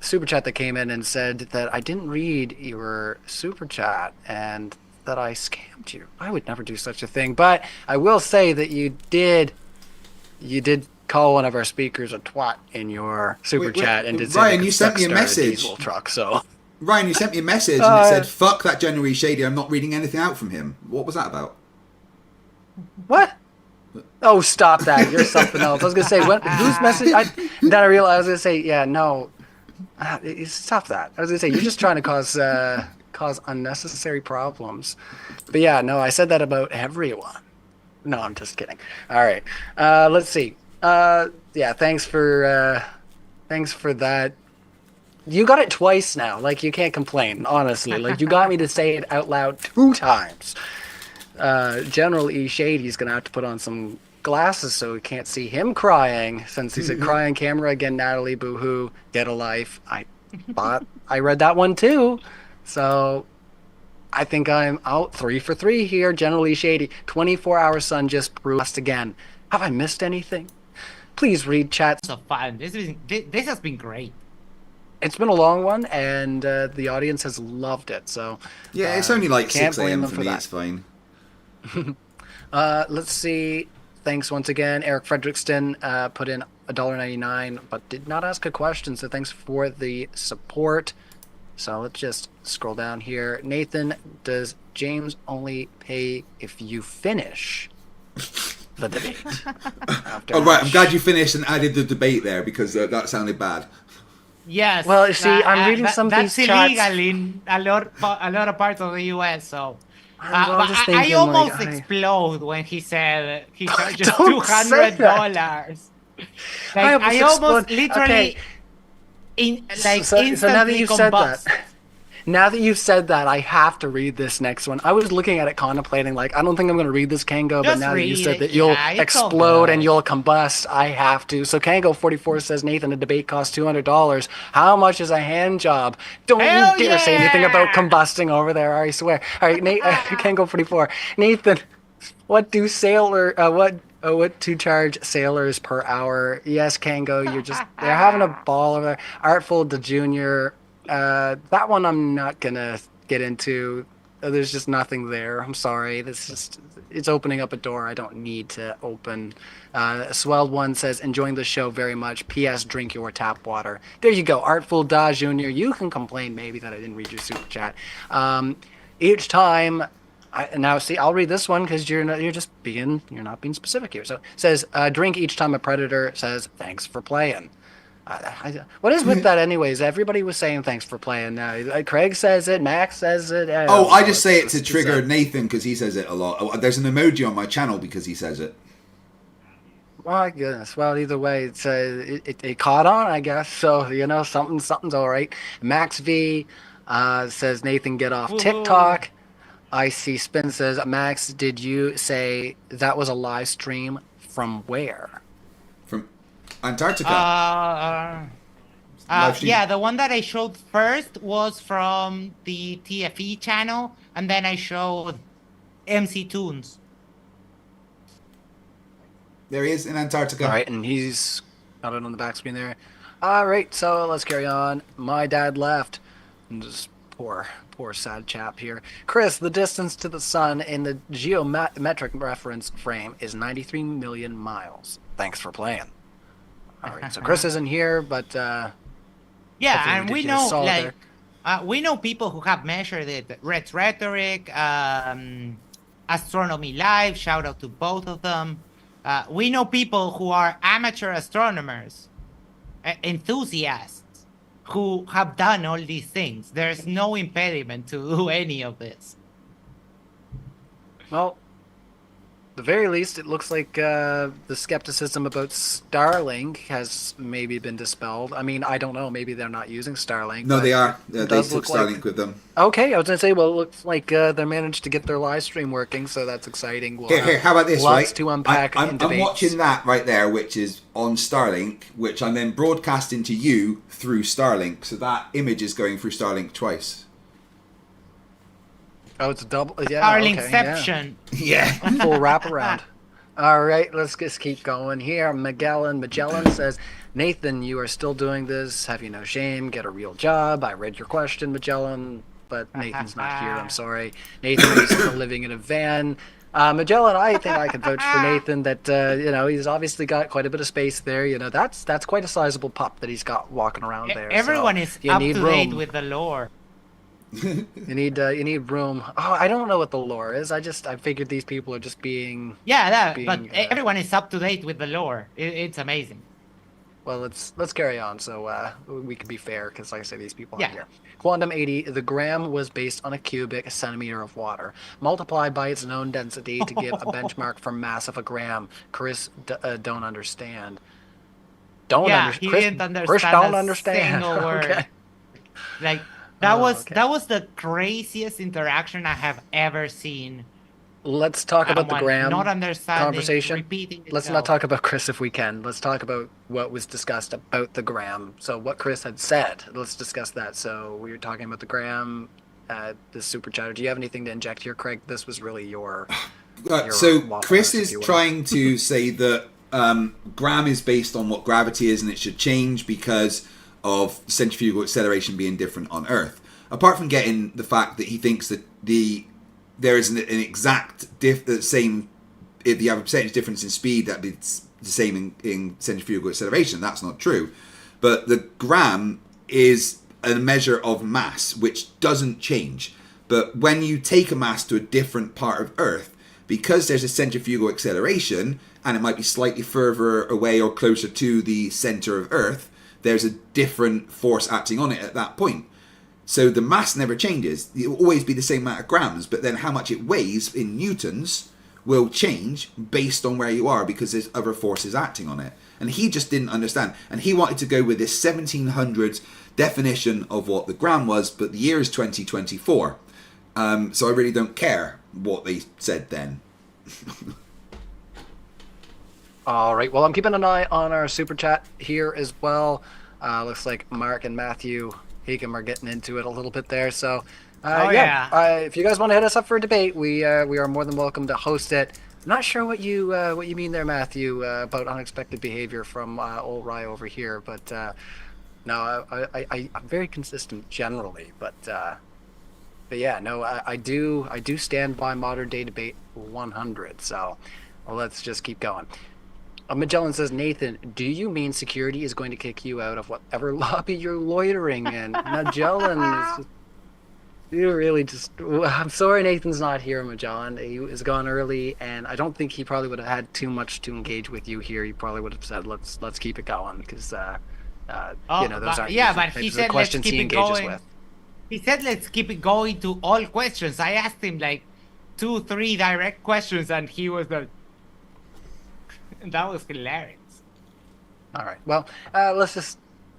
super chat that came in and said that I didn't read your super chat and that I scammed you. I would never do such a thing, but I will say that you did call one of our speakers a twat in your super chat and did say Ryan, you sent me a message. Diesel truck, so Ryan, you sent me a message and it said, "Fuck that General E. Shady. I'm not reading anything out from him." What was that about? What? Oh, stop that! You're something else. I was gonna say, whose message? Then I realized I was gonna say, yeah, no. Stop that. I was gonna say you're just trying to cause unnecessary problems. But yeah, no, I said that about everyone. No, I'm just kidding. All right, let's see. Yeah, thanks for that. You got it twice now. Like, you can't complain, honestly. Like, you got me to say it out loud 2 times. General E. Shady's gonna have to put on some glasses so we can't see him crying. Since he's a crying camera again, Natalie, boo-hoo, get a life. I read that one too. So I think I'm out 3 for 3 here. Generally shady. 24-hour sun just proved again. Have I missed anything? Please read chat. So fun. This has been great. It's been a long one, and the audience has loved it. So yeah, it's only like 6 a.m. for me. That. It's fine. Let's see. Thanks once again. Eric Frederickston put in $1.99, but did not ask a question. So thanks for the support. So let's just scroll down here. Nathan, does James only pay if you finish the debate? Oh right, I'm glad you finished and added the debate there because that sounded bad. Yes. Well, you see, I'm reading some of these chats. That's illegal in a lot of parts of the U.S. So, I almost like, explode when he said he charges $200. Like I almost literally, instantly so now that you've said combust. that. Now that you've said that, I have to read this next one. I was looking at it, contemplating, like, I don't think I'm going to read this, Kango, but now that you said that you'll explode and you'll combust, I have to. So Kango44 says, Nathan, a debate costs $200. How much is a hand job? Don't you dare say anything about combusting over there, I swear. All right, Kango44. Nathan, what do what to charge sailors per hour? Yes, Kango, they're having a ball over there. Artful the Junior. That one I'm not gonna get into. There's just nothing there. I'm sorry. It's opening up a door I don't need to open. Swelled One says, enjoying the show very much. P.S. Drink your tap water. There you go. Artful Da Junior. You can complain maybe that I didn't read your super chat. Each time. I'll read this one because you're not being specific here. So it says, drink each time a predator says, thanks for playing. What is with that anyways? Everybody was saying thanks for playing. Craig says it, Max says it. I just say it to trigger Nathan because he says it a lot. There's an emoji on my channel because he says it. My goodness. Well, either way, it caught on, I guess. So, something's all right. Max V says, Nathan, get off TikTok. I see Spin says, Max, did you say that was a live stream from where? From Antarctica. Yeah, the one that I showed first was from the TFE channel, and then I showed MC Tunes. There he is in Antarctica. All right, and he's got it on the back screen there. All right, so let's carry on. My dad left. And just poor sad chap here. Chris, the distance to the sun in the geometric reference frame is 93 million miles. Thanks for playing. All right, so Chris isn't here, but yeah, and we know we know people who have measured it. Red's Rhetoric, Astronomy Live. Shout out to both of them. We know people who are amateur astronomers, enthusiasts, who have done all these things. There's no impediment to do any of this. Well, at the very least, it looks like the skepticism about Starlink has maybe been dispelled. I mean, I don't know. Maybe they're not using Starlink. No, they are. They took Starlink with them. Okay, I was going to say, well, it looks like they managed to get their live stream working, so that's exciting. We'll here, how about this, lots right? to unpack I'm watching that right there, which is on Starlink, which I'm then broadcasting to you through Starlink. So that image is going through Starlink twice. Oh, it's a double. Yeah, Starlinkception. Yeah. Full wraparound. All right, let's just keep going here. Magellan says, Nathan, you are still doing this. Have you no shame? Get a real job. I read your question, Magellan, but Nathan's not here. I'm sorry. Nathan is still living in a van. Magellan, I think I could vouch for Nathan that, he's obviously got quite a bit of space there. That's quite a sizable pup that he's got walking around there. Everyone is up to date with the lore. You need room. Oh, I don't know what the lore is. I figured these people are just being. Yeah, but everyone is up to date with the lore. It's amazing. Well, let's carry on so we can be fair, because like I say, these people aren't here. Quantum 80, the gram was based on a cubic centimeter of water, multiplied by its known density to give a benchmark for mass of a gram. Chris don't understand. He didn't understand. Chris don't understand. Single word. Okay. Like that was the craziest interaction I have ever seen let's talk about the gram not understanding, conversation. repeating Let's itself. not talk about Chris if we can. Let's talk about what was discussed about the gram. So what Chris had said, let's discuss that. So we were talking about the gram, the super chatter. Do you have anything to inject here, Craig? This was really your so waffle Chris house, if is you will. trying to say that gram is based on what gravity is and it should change because of centrifugal acceleration being different on Earth. Apart from getting the fact that he thinks that there is an exact same, if you have a percentage difference in speed, that'd be the same in centrifugal acceleration. That's not true. But the gram is a measure of mass, which doesn't change. But when you take a mass to a different part of Earth, because there's a centrifugal acceleration, and it might be slightly further away or closer to the center of Earth, there's a different force acting on it at that point. So the mass never changes. It will always be the same amount of grams, but then how much it weighs in newtons will change based on where you are because there's other forces acting on it. And he just didn't understand. And he wanted to go with this 1700s definition of what the gram was, but the year is 2024. So I really don't care what they said then. All right. Well, I'm keeping an eye on our super chat here as well. Looks like Mark and Matthew Hagum are getting into it a little bit there. So, if you guys want to hit us up for a debate, we are more than welcome to host it. I'm not sure what you mean there, Matthew, about unexpected behavior from old Rye over here, but no, I'm very consistent generally, but yeah, no, I do stand by modern day debate 100. So let's just keep going. Magellan says, Nathan, do you mean security is going to kick you out of whatever lobby you're loitering in? Magellan, you really just... I'm sorry Nathan's not here, Magellan. He is gone early, and I don't think he probably would have had too much to engage with you here. He probably would have said, let's keep it going, because, those aren't but he said let's keep it going. With. He said let's keep it going to all questions. I asked him like 2-3 direct questions, and he was like... That was hilarious. All right. Well, let's just.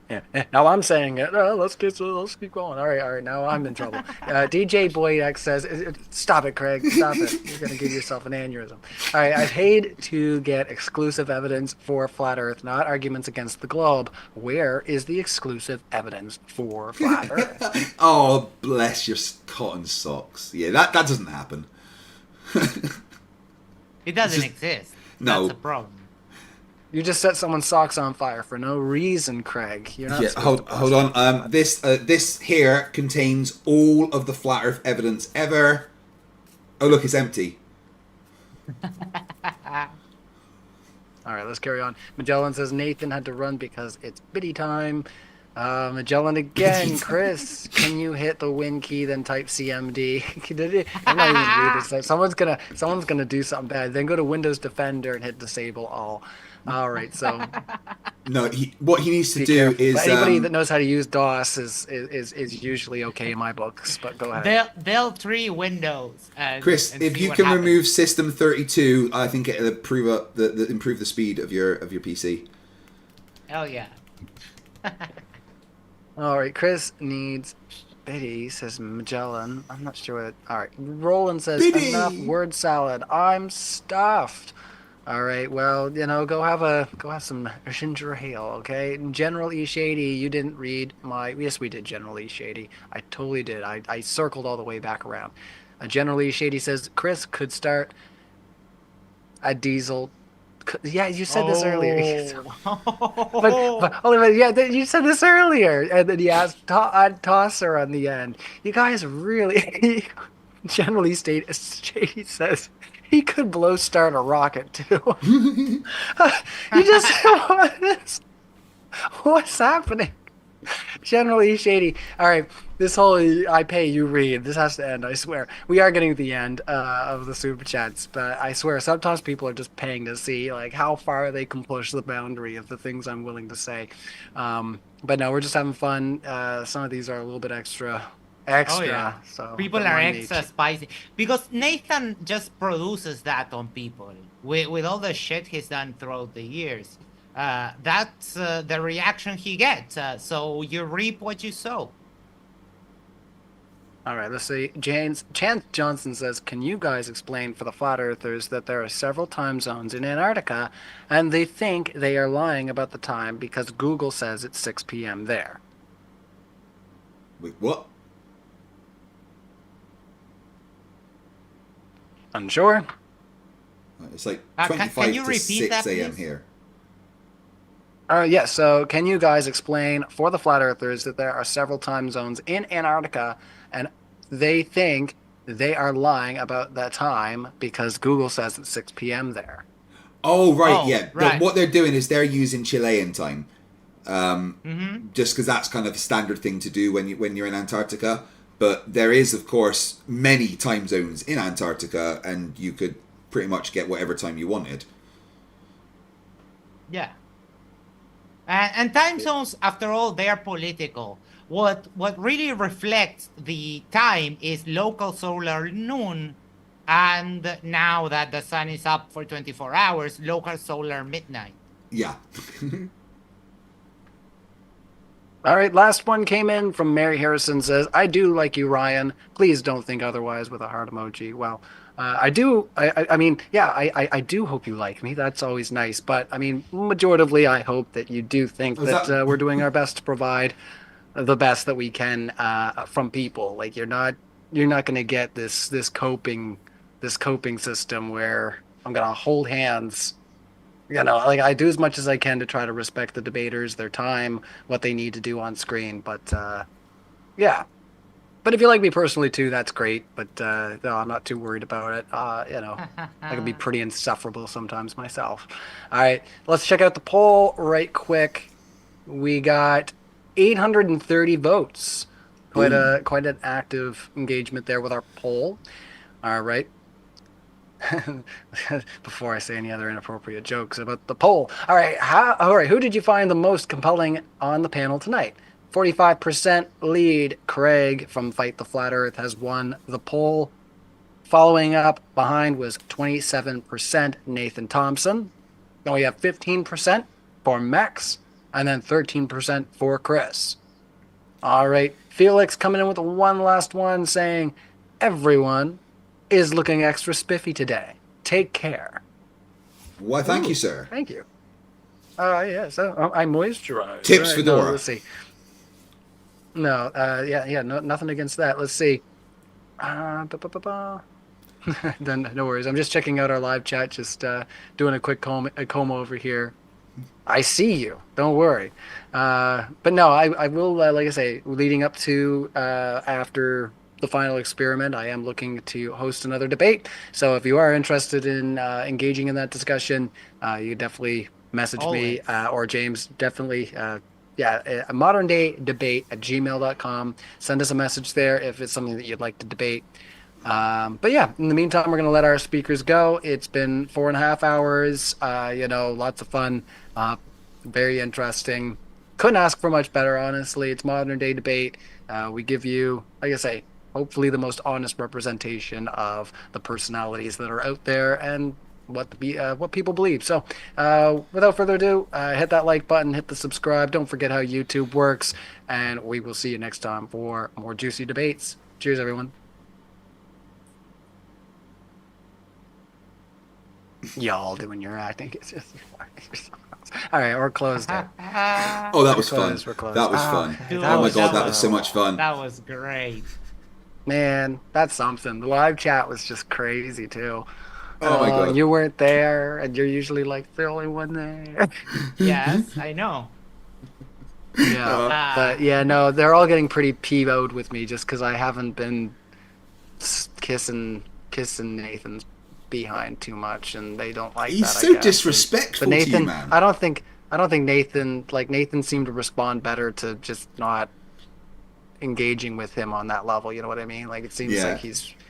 Yeah. Now I'm saying it. Let's keep going. All right. Now I'm in trouble. DJ Boyd X says, "Stop it, Craig. Stop it. You're gonna give yourself an aneurysm." All right. I paid to get exclusive evidence for flat Earth, not arguments against the globe. Where is the exclusive evidence for flat Earth? Oh, bless your cotton socks. Yeah, that doesn't happen. It doesn't exist. No. That's a problem. You just set someone's socks on fire for no reason, Craig. You're not. Yeah, hold on. This here contains all of the flat Earth evidence ever. Oh, look, it's empty. All right, let's carry on. Magellan says Nathan had to run because it's biddy time. Magellan again. Chris, can you hit the win key, then type CMD? I'm not even gonna read this. Someone's gonna do something bad. Then go to Windows Defender and hit disable all. All right, so no, what he needs to do is anybody that knows how to use DOS is usually okay in my books. But go ahead. They'll tree Windows. Chris, if you can remove System 32, I think it'll improve the speed of your PC. Hell yeah. All right, Chris needs Biddy, says Magellan. I'm not sure what. All right, Roland says Biddy! Enough word salad. I'm stuffed. All right, well, go have some ginger ale, okay? General E. Shady, you didn't read my... Yes, we did, General E. Shady. I totally did. I circled all the way back around. General E. Shady says, Chris could start a diesel... Yeah, you said this earlier. You said this earlier. And then you asked Tosser on the end. You guys really... General E. Shady says... He could blow start a rocket too. You just what's happening? General E. Shady. All right, this whole I pay you read. This has to end. I swear. We are getting to the end of the super chats, but I swear sometimes people are just paying to see like how far they can push the boundary of the things I'm willing to say. But no, we're just having fun. Some of these are a little bit extra. Oh, yeah. So people are extra spicy because Nathan just produces that on people with all the shit he's done throughout the years. That's the reaction he gets. So you reap what you sow. All right, let's see. Chance Johnson says, can you guys explain for the flat earthers that there are several time zones in Antarctica and they think they are lying about the time because Google says it's 6 p.m. there? Wait, what? Unsure? It's like can 25 you to repeat 6 that, a.m. please? here. Yes, so can you guys explain for the flat earthers that there are several time zones in Antarctica and they think they are lying about that time because Google says it's 6 p.m. there? Oh, right, Oh, yeah. right. What they're doing is they're using Chilean time. Mm-hmm. Just because that's kind of a standard thing to do when you're in Antarctica. But there is, of course, many time zones in Antarctica, and you could pretty much get whatever time you wanted. Yeah. And time zones, after all, they are political. What really reflects the time is local solar noon, and now that the sun is up for 24 hours, local solar midnight. Yeah. All right, last one came in from Mary Harrison says, I do like you, Ryan. Please don't think otherwise with a heart emoji. Well, I do. I mean, yeah, I do hope you like me. That's always nice. But I mean, majoritively, I hope that you do think that we're doing our best to provide the best that we can from people. Like you're not going to get this coping system where I'm going to hold hands. You know, like I do as much as I can to try to respect the debaters, their time, what they need to do on screen. But yeah. But if you like me personally too, that's great. But no, I'm not too worried about it. You know, I can be pretty insufferable sometimes myself. All right, let's check out the poll right quick. We got 830 votes. Quite an active engagement there with our poll. All right. Before I say any other inappropriate jokes about the poll. All right, who did you find the most compelling on the panel tonight? 45% lead. Craig from Fight the Flat Earth has won the poll. Following up behind was 27% Nathan Thompson. Then we have 15% for Max, and then 13% for Chris. All right, Felix coming in with one last one saying, everyone is looking extra spiffy today. Take care. Why, thank you, sir. Thank you. Yes, I moisturize. Tips right, Fedora. No, let's see. No, no, nothing against that. Let's see. Then no worries. I'm just checking out our live chat. Just doing a quick comb over here. I see you. Don't worry. But no, I will. Like I say, leading up to after the final experiment, I am looking to host another debate. So if you are interested in engaging in that discussion, you definitely message me or James. Definitely. A modern day debate at gmail.com. Send us a message there if it's something that you'd like to debate. But yeah, in the meantime, we're going to let our speakers go. It's been 4.5 hours, lots of fun, very interesting. Couldn't ask for much better, honestly. It's modern day debate. We give you, like I say, hopefully the most honest representation of the personalities that are out there and what people believe. So without further ado, hit that like button, hit the subscribe. Don't forget how YouTube works, and we will see you next time for more juicy debates. Cheers, everyone. Y'all doing your acting. It's just all right, we're closed. Oh, that was fun. That was fun. Dude, oh my god, that was so much fun. That was great. Man, that's something. The live chat was just crazy too. Oh my god. You weren't there, and you're usually like the only one there. Yes, I know. Yeah, but yeah, no, they're all getting pretty peeved with me just because I haven't been kissing Nathan's behind too much, and they don't like He's that. so disrespectful but Nathan, to you, man. I don't think Nathan seemed to respond better to just not engaging with him on that level. You know what I mean? Like it seems like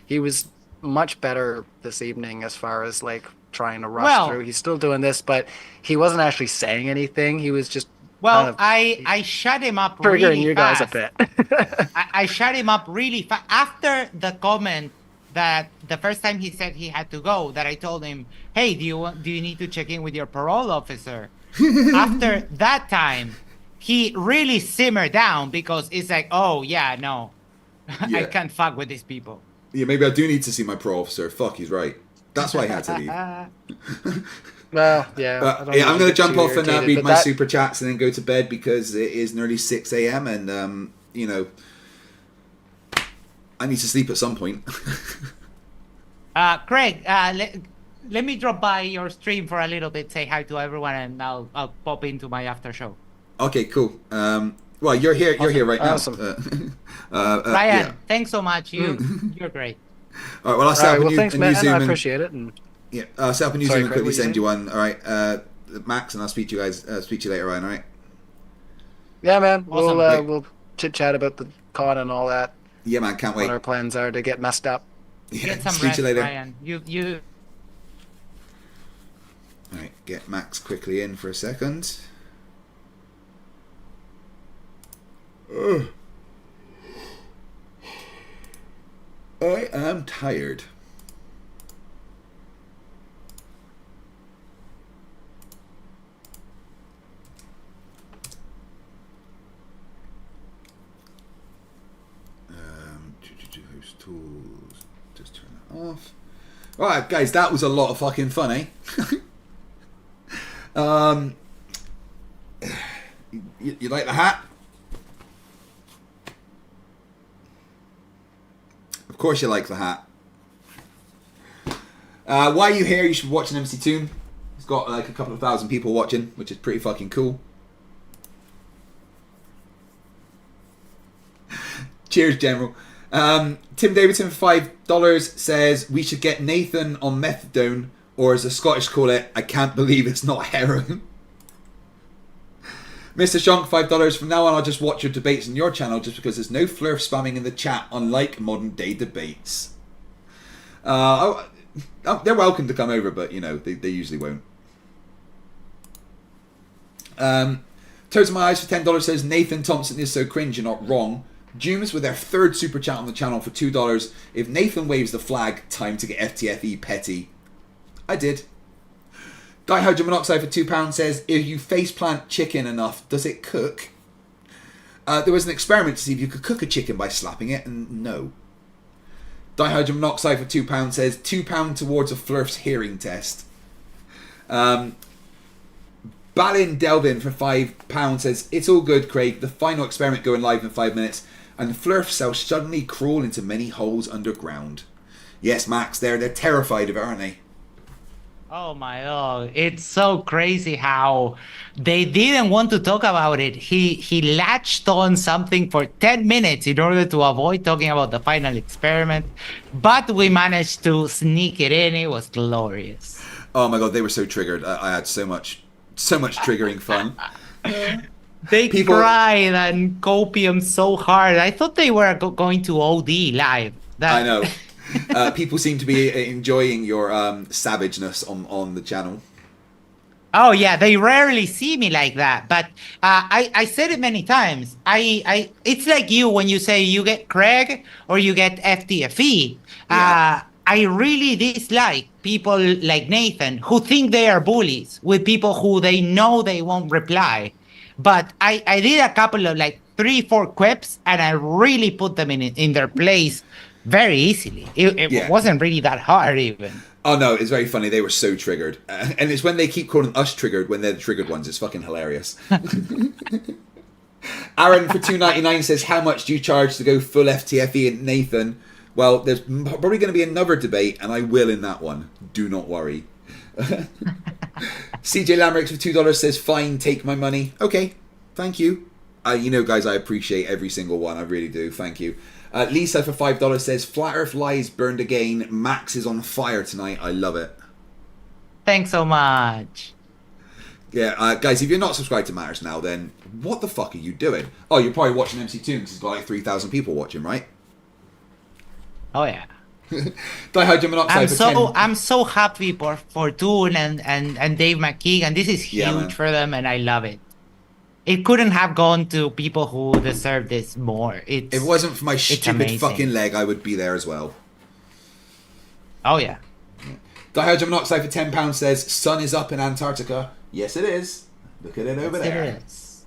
he was much better this evening as far as like trying to rush through. He's still doing this, but he wasn't actually saying anything. He was just I shut him up triggering really you fast. guys a bit. I shut him up really fast after the comment that the first time he said he had to go, that I told him, hey, do you need to check in with your parole officer? After that time, he really simmered down because it's like, oh yeah, no. I can't fuck with these people. Yeah, maybe I do need to see my pro officer. Fuck, he's right. That's why I had to leave. Well, yeah. I'm going to jump off and read my super chats and then go to bed because it is nearly 6 a.m. and, you know, I need to sleep at some point. Craig, let me drop by your stream for a little bit, say hi to everyone, and I'll pop into my after show. Okay, cool. Well, you're here. You're here right now. Awesome. Ryan, thanks so much. You're great. All right. Well, I'll set up a new, thanks, a new man. Zoom. I appreciate it. And yeah, I'll set up a new Zoom and Craig, quickly send you saying? one. All right, Max, and I'll speak to you guys. Speak to you later, Ryan. All right. Yeah, man. Awesome. We'll chit chat about the con and all that. Yeah, man. Can't wait. What our plans are to get messed up. Yeah, Get some speak rest, to you later. Ryan. You. All right, get Max quickly in for a second. Ugh. I am tired. Host tools. Just turn that off. All right, guys, that was a lot of fucking fun, eh? You like the hat? Of course you like the hat. Why are you here? You should watch an MC Toon. It's got like a couple of thousand people watching, which is pretty fucking cool. Cheers, General. Tim Davidson for $5 says we should get Nathan on methadone, or as the Scottish call it, I can't believe it's not heroin. Mr. Shonk, $5. From now on, I'll just watch your debates on your channel just because there's no Flerf spamming in the chat, unlike modern day debates. They're welcome to come over, but you know they usually won't. Toes of My Eyes for $10 says Nathan Thompson is so cringe, you're not wrong. Jooms with their third super chat on the channel for $2. If Nathan waves the flag, time to get FTFE petty. I did. Dihydrogen monoxide for £2 says if you faceplant chicken enough, does it cook? There was an experiment to see if you could cook a chicken by slapping it, and no. Dihydrogen monoxide for £2 says £2 towards a Flerfs hearing test. Balin Delvin for £5 says it's all good, Craig. The final experiment going live in 5 minutes, and the Flerfs shall suddenly crawl into many holes underground. Yes, Max, they're terrified of it, aren't they? Oh my god, it's so crazy how they didn't want to talk about it. He latched on something for 10 minutes in order to avoid talking about the final experiment, but we managed to sneak it in. It was glorious. Oh my god, they were so triggered. I had so much triggering fun. People cried and copium so hard. I thought they were going to OD live. I know. People seem to be enjoying your savageness on the channel. Oh yeah, they rarely see me like that. But I said it many times. It's like you when you say you get Craig or you get FTFE. Yeah. I really dislike people like Nathan who think they are bullies with people who they know they won't reply. But I did a couple of like 3-4 quips and I really put them in their place very easily. It wasn't really that hard even. Oh no, it's very funny. They were so triggered. And it's when they keep calling us triggered when they're the triggered ones. It's fucking hilarious. Aaron for $2.99 says, how much do you charge to go full FTFE and Nathan? Well, there's probably going to be another debate and I will in that one. Do not worry. CJ Lamrix for $2 says, fine, take my money. Okay, thank you. You know, guys, I appreciate every single one. I really do. Thank you. Lisa for $5 says, Flat Earth lies burned again. Max is on fire tonight. I love it. Thanks so much. Yeah, guys, if you're not subscribed to Matters now, then what the fuck are you doing? Oh, you're probably watching MC Toon because he's got like 3,000 people watching, right? Oh, yeah. Dihydrogen monoxide I'm so happy for Toon and Dave McKeegan. This is huge for them, and I love it. It couldn't have gone to people who deserve this more. If it wasn't for my stupid fucking leg, I would be there as well. Oh, yeah. Dihydrogen monoxide for £10 says, sun is up in Antarctica. Yes, it is. Look at it over there. It is.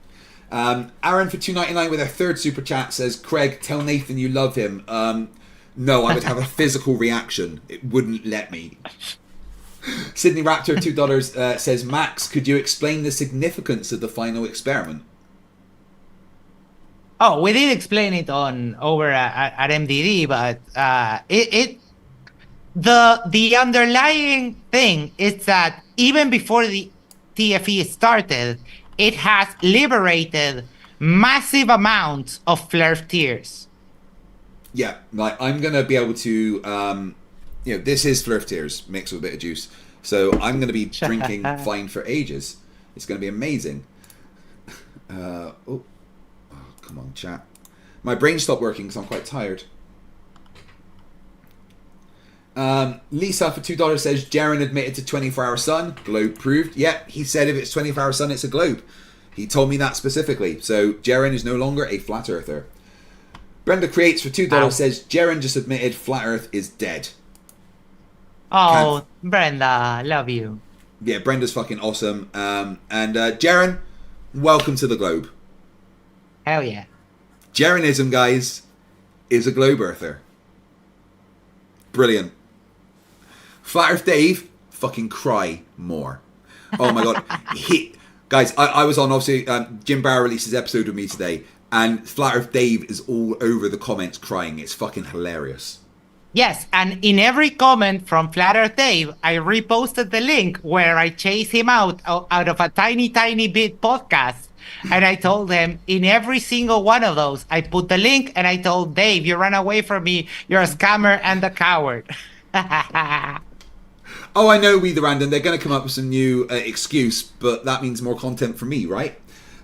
Aaron for $2.99 with our third super chat says, Craig, tell Nathan you love him. No, I would have a physical reaction. It wouldn't let me. Sydney Raptor, $2 says, Max, could you explain the significance of the final experiment? Oh, we did explain it over at MDD, but the underlying thing is that even before the TFE started, it has liberated massive amounts of Flerf tears. Yeah, like I'm gonna be able to, this is Flerf tears mixed with a bit of juice, so I'm gonna be drinking fine for ages. It's gonna be amazing. Come on, chat. My brain stopped working because I'm quite tired. Lisa for $2 says, Jaren admitted to 24-hour sun. Globe proved. Yep, he said if it's 24-hour sun, it's a globe. He told me that specifically. So Jaren is no longer a flat earther. Brenda Creates for $2 says, Jaren just admitted flat earth is dead. Oh, Brenda, love you. Yeah, Brenda's fucking awesome. And Jaren, welcome to the globe. Hell yeah. Jarenism, guys, is a globe earther. Brilliant. Flat Earth Dave, fucking cry more. Oh my god. Guys, I was on, obviously, Jim Barrow released his episode with me today, and Flat Earth Dave is all over the comments crying. It's fucking hilarious. Yes, and in every comment from Flat Earth Dave, I reposted the link where I chase him out of a tiny bit podcast. And I told him in every single one of those, I put the link and I told Dave, you ran away from me. You're a scammer and a coward. Oh, I know, We the Random. They're going to come up with some new excuse, but that means more content for me, right?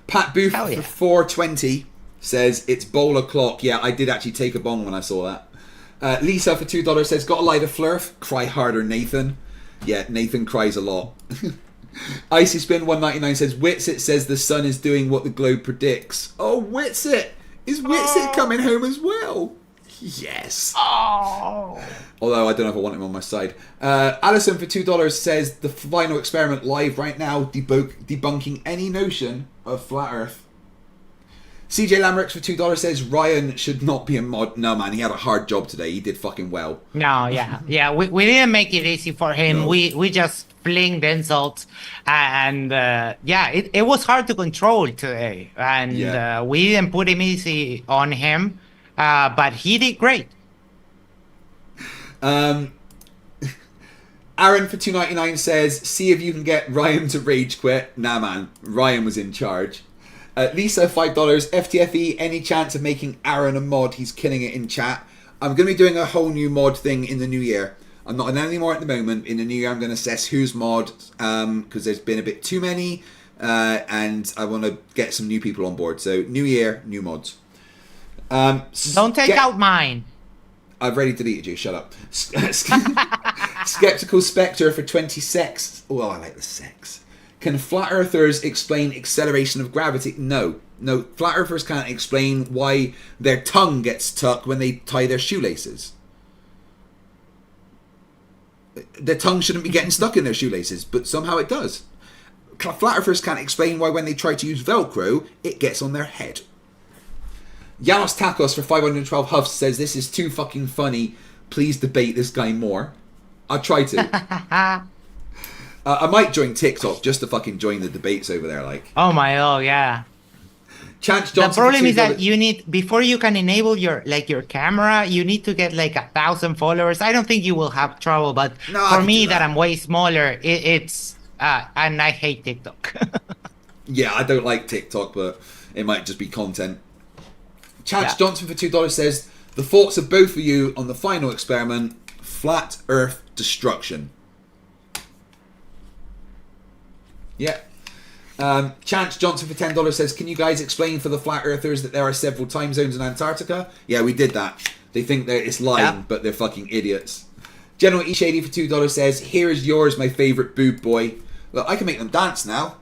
Pat Booth for $4.20 says, it's bowl o'clock. Yeah, I did actually take a bong when I saw that. Lisa for $2 says, got a light of Flerf? Cry harder, Nathan. Yeah, Nathan cries a lot. Icy Spin 199 says, Witsit says the sun is doing what the globe predicts. Oh, Witsit! Is Witsit coming home as well? Yes. Oh. Although I don't know if I want him on my side. Alison for $2 says, the final experiment live right now, debunking any notion of flat earth. CJ Lamrix for $2 says, Ryan should not be a mod. No, man, he had a hard job today. He did fucking well. No, yeah. We didn't make it easy for him. No. We just flinged insults. And, it was hard to control today. And we didn't put him easy on him. But he did great. Aaron for $2.99 says, see if you can get Ryan to rage quit. Nah, man. Ryan was in charge. Lisa, $5. FTFE, any chance of making Aaron a mod? He's killing it in chat. I'm going to be doing a whole new mod thing in the new year. I'm not on any more at the moment. In the new year, I'm going to assess who's mod, because there's been a bit too many, and I want to get some new people on board. So, new year, new mods. Don't take out mine. I've already deleted you. Shut up. Skeptical Spectre for 26. Oh, I like the sex. Can flat earthers explain acceleration of gravity? No. Flat earthers can't explain why their tongue gets stuck when they tie their shoelaces. Their tongue shouldn't be getting stuck in their shoelaces, but somehow it does. Flat earthers can't explain why when they try to use Velcro, it gets on their head. Janos Tacos for 512 Huffs says, this is too fucking funny. Please debate this guy more. I'll try to. I might join TikTok just to fucking join the debates over there, like. Oh yeah. Chance Johnson. The problem is that you need, before you can enable your camera, you need to get 1,000 followers. I don't think you will have trouble, but for me that I'm way smaller, it's and I hate TikTok. Yeah, I don't like TikTok, but it might just be content. Chance Johnson for $2 says, the thoughts of both of you on the final experiment, flat earth destruction. Yeah. Chance Johnson for $10 says, can you guys explain for the flat earthers that there are several time zones in Antarctica? Yeah, we did that. They think that it's lying, but they're fucking idiots. General E Shady for $2 says, here is yours, my favourite boob boy. Look, I can make them dance now.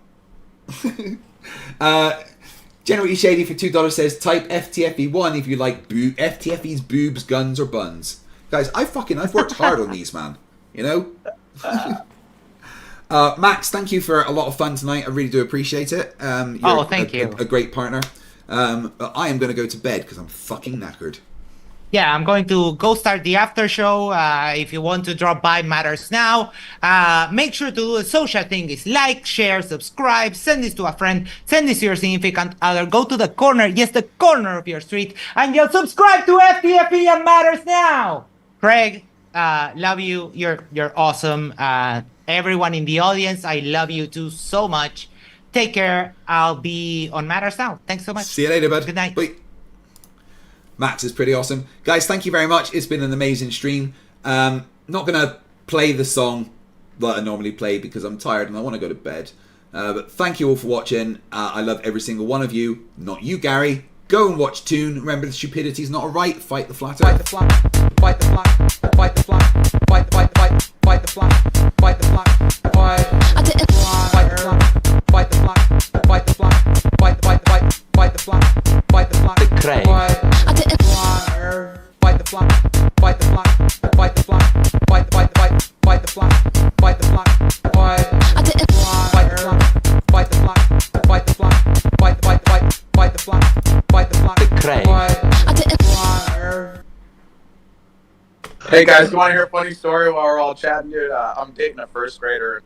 General E Shady for $2 says, type FTFE1 if you like FTFE's boobs, guns, or buns. Guys, I've worked hard on these, man. You know? Max, thank you for a lot of fun tonight. I really do appreciate it. You're thank you. A great partner. I am going to go to bed because I'm fucking knackered. Yeah, I'm going to go start the after show. If you want to drop by Matters Now, make sure to do the social thing is like, share, subscribe, send this to a friend, send this to your significant other, go to the corner, yes, the corner of your street, and you'll subscribe to FTFE and Matters Now. Craig, love you. You're awesome. Everyone in the audience, I love you too so much. Take care. I'll be on Matters Now. Thanks so much. See you later, bud. Good night. Bye. Max is pretty awesome. Guys, thank you very much. It's been an amazing stream. Not going to play the song that I normally play because I'm tired and I want to go to bed. But thank you all for watching. I love every single one of you. Not you, Gary. Go and watch Toon. Remember, the stupidity is not a right. Fight the flat earth. Fight the flat. Fight the flat. Fight the flat. Fight the flat. Fight the flat. Fight the flat. Fight the flat. Fight the flat. Fight the flat. Fight the flat. Fight the flat. Fight the flat. Fight the flat. Craig. Fight the flat. Fight the flat. Fight the flat. Fight the flat. Fight the flat. Fight the flat. Fight the flat. Fight the flat. Fight the flat. Fight the flat. Fight the flat. Fight the flat. Fight the flat. Craig. Hey guys, you want to hear a funny story while we're all chatting, dude? I'm dating a first grader.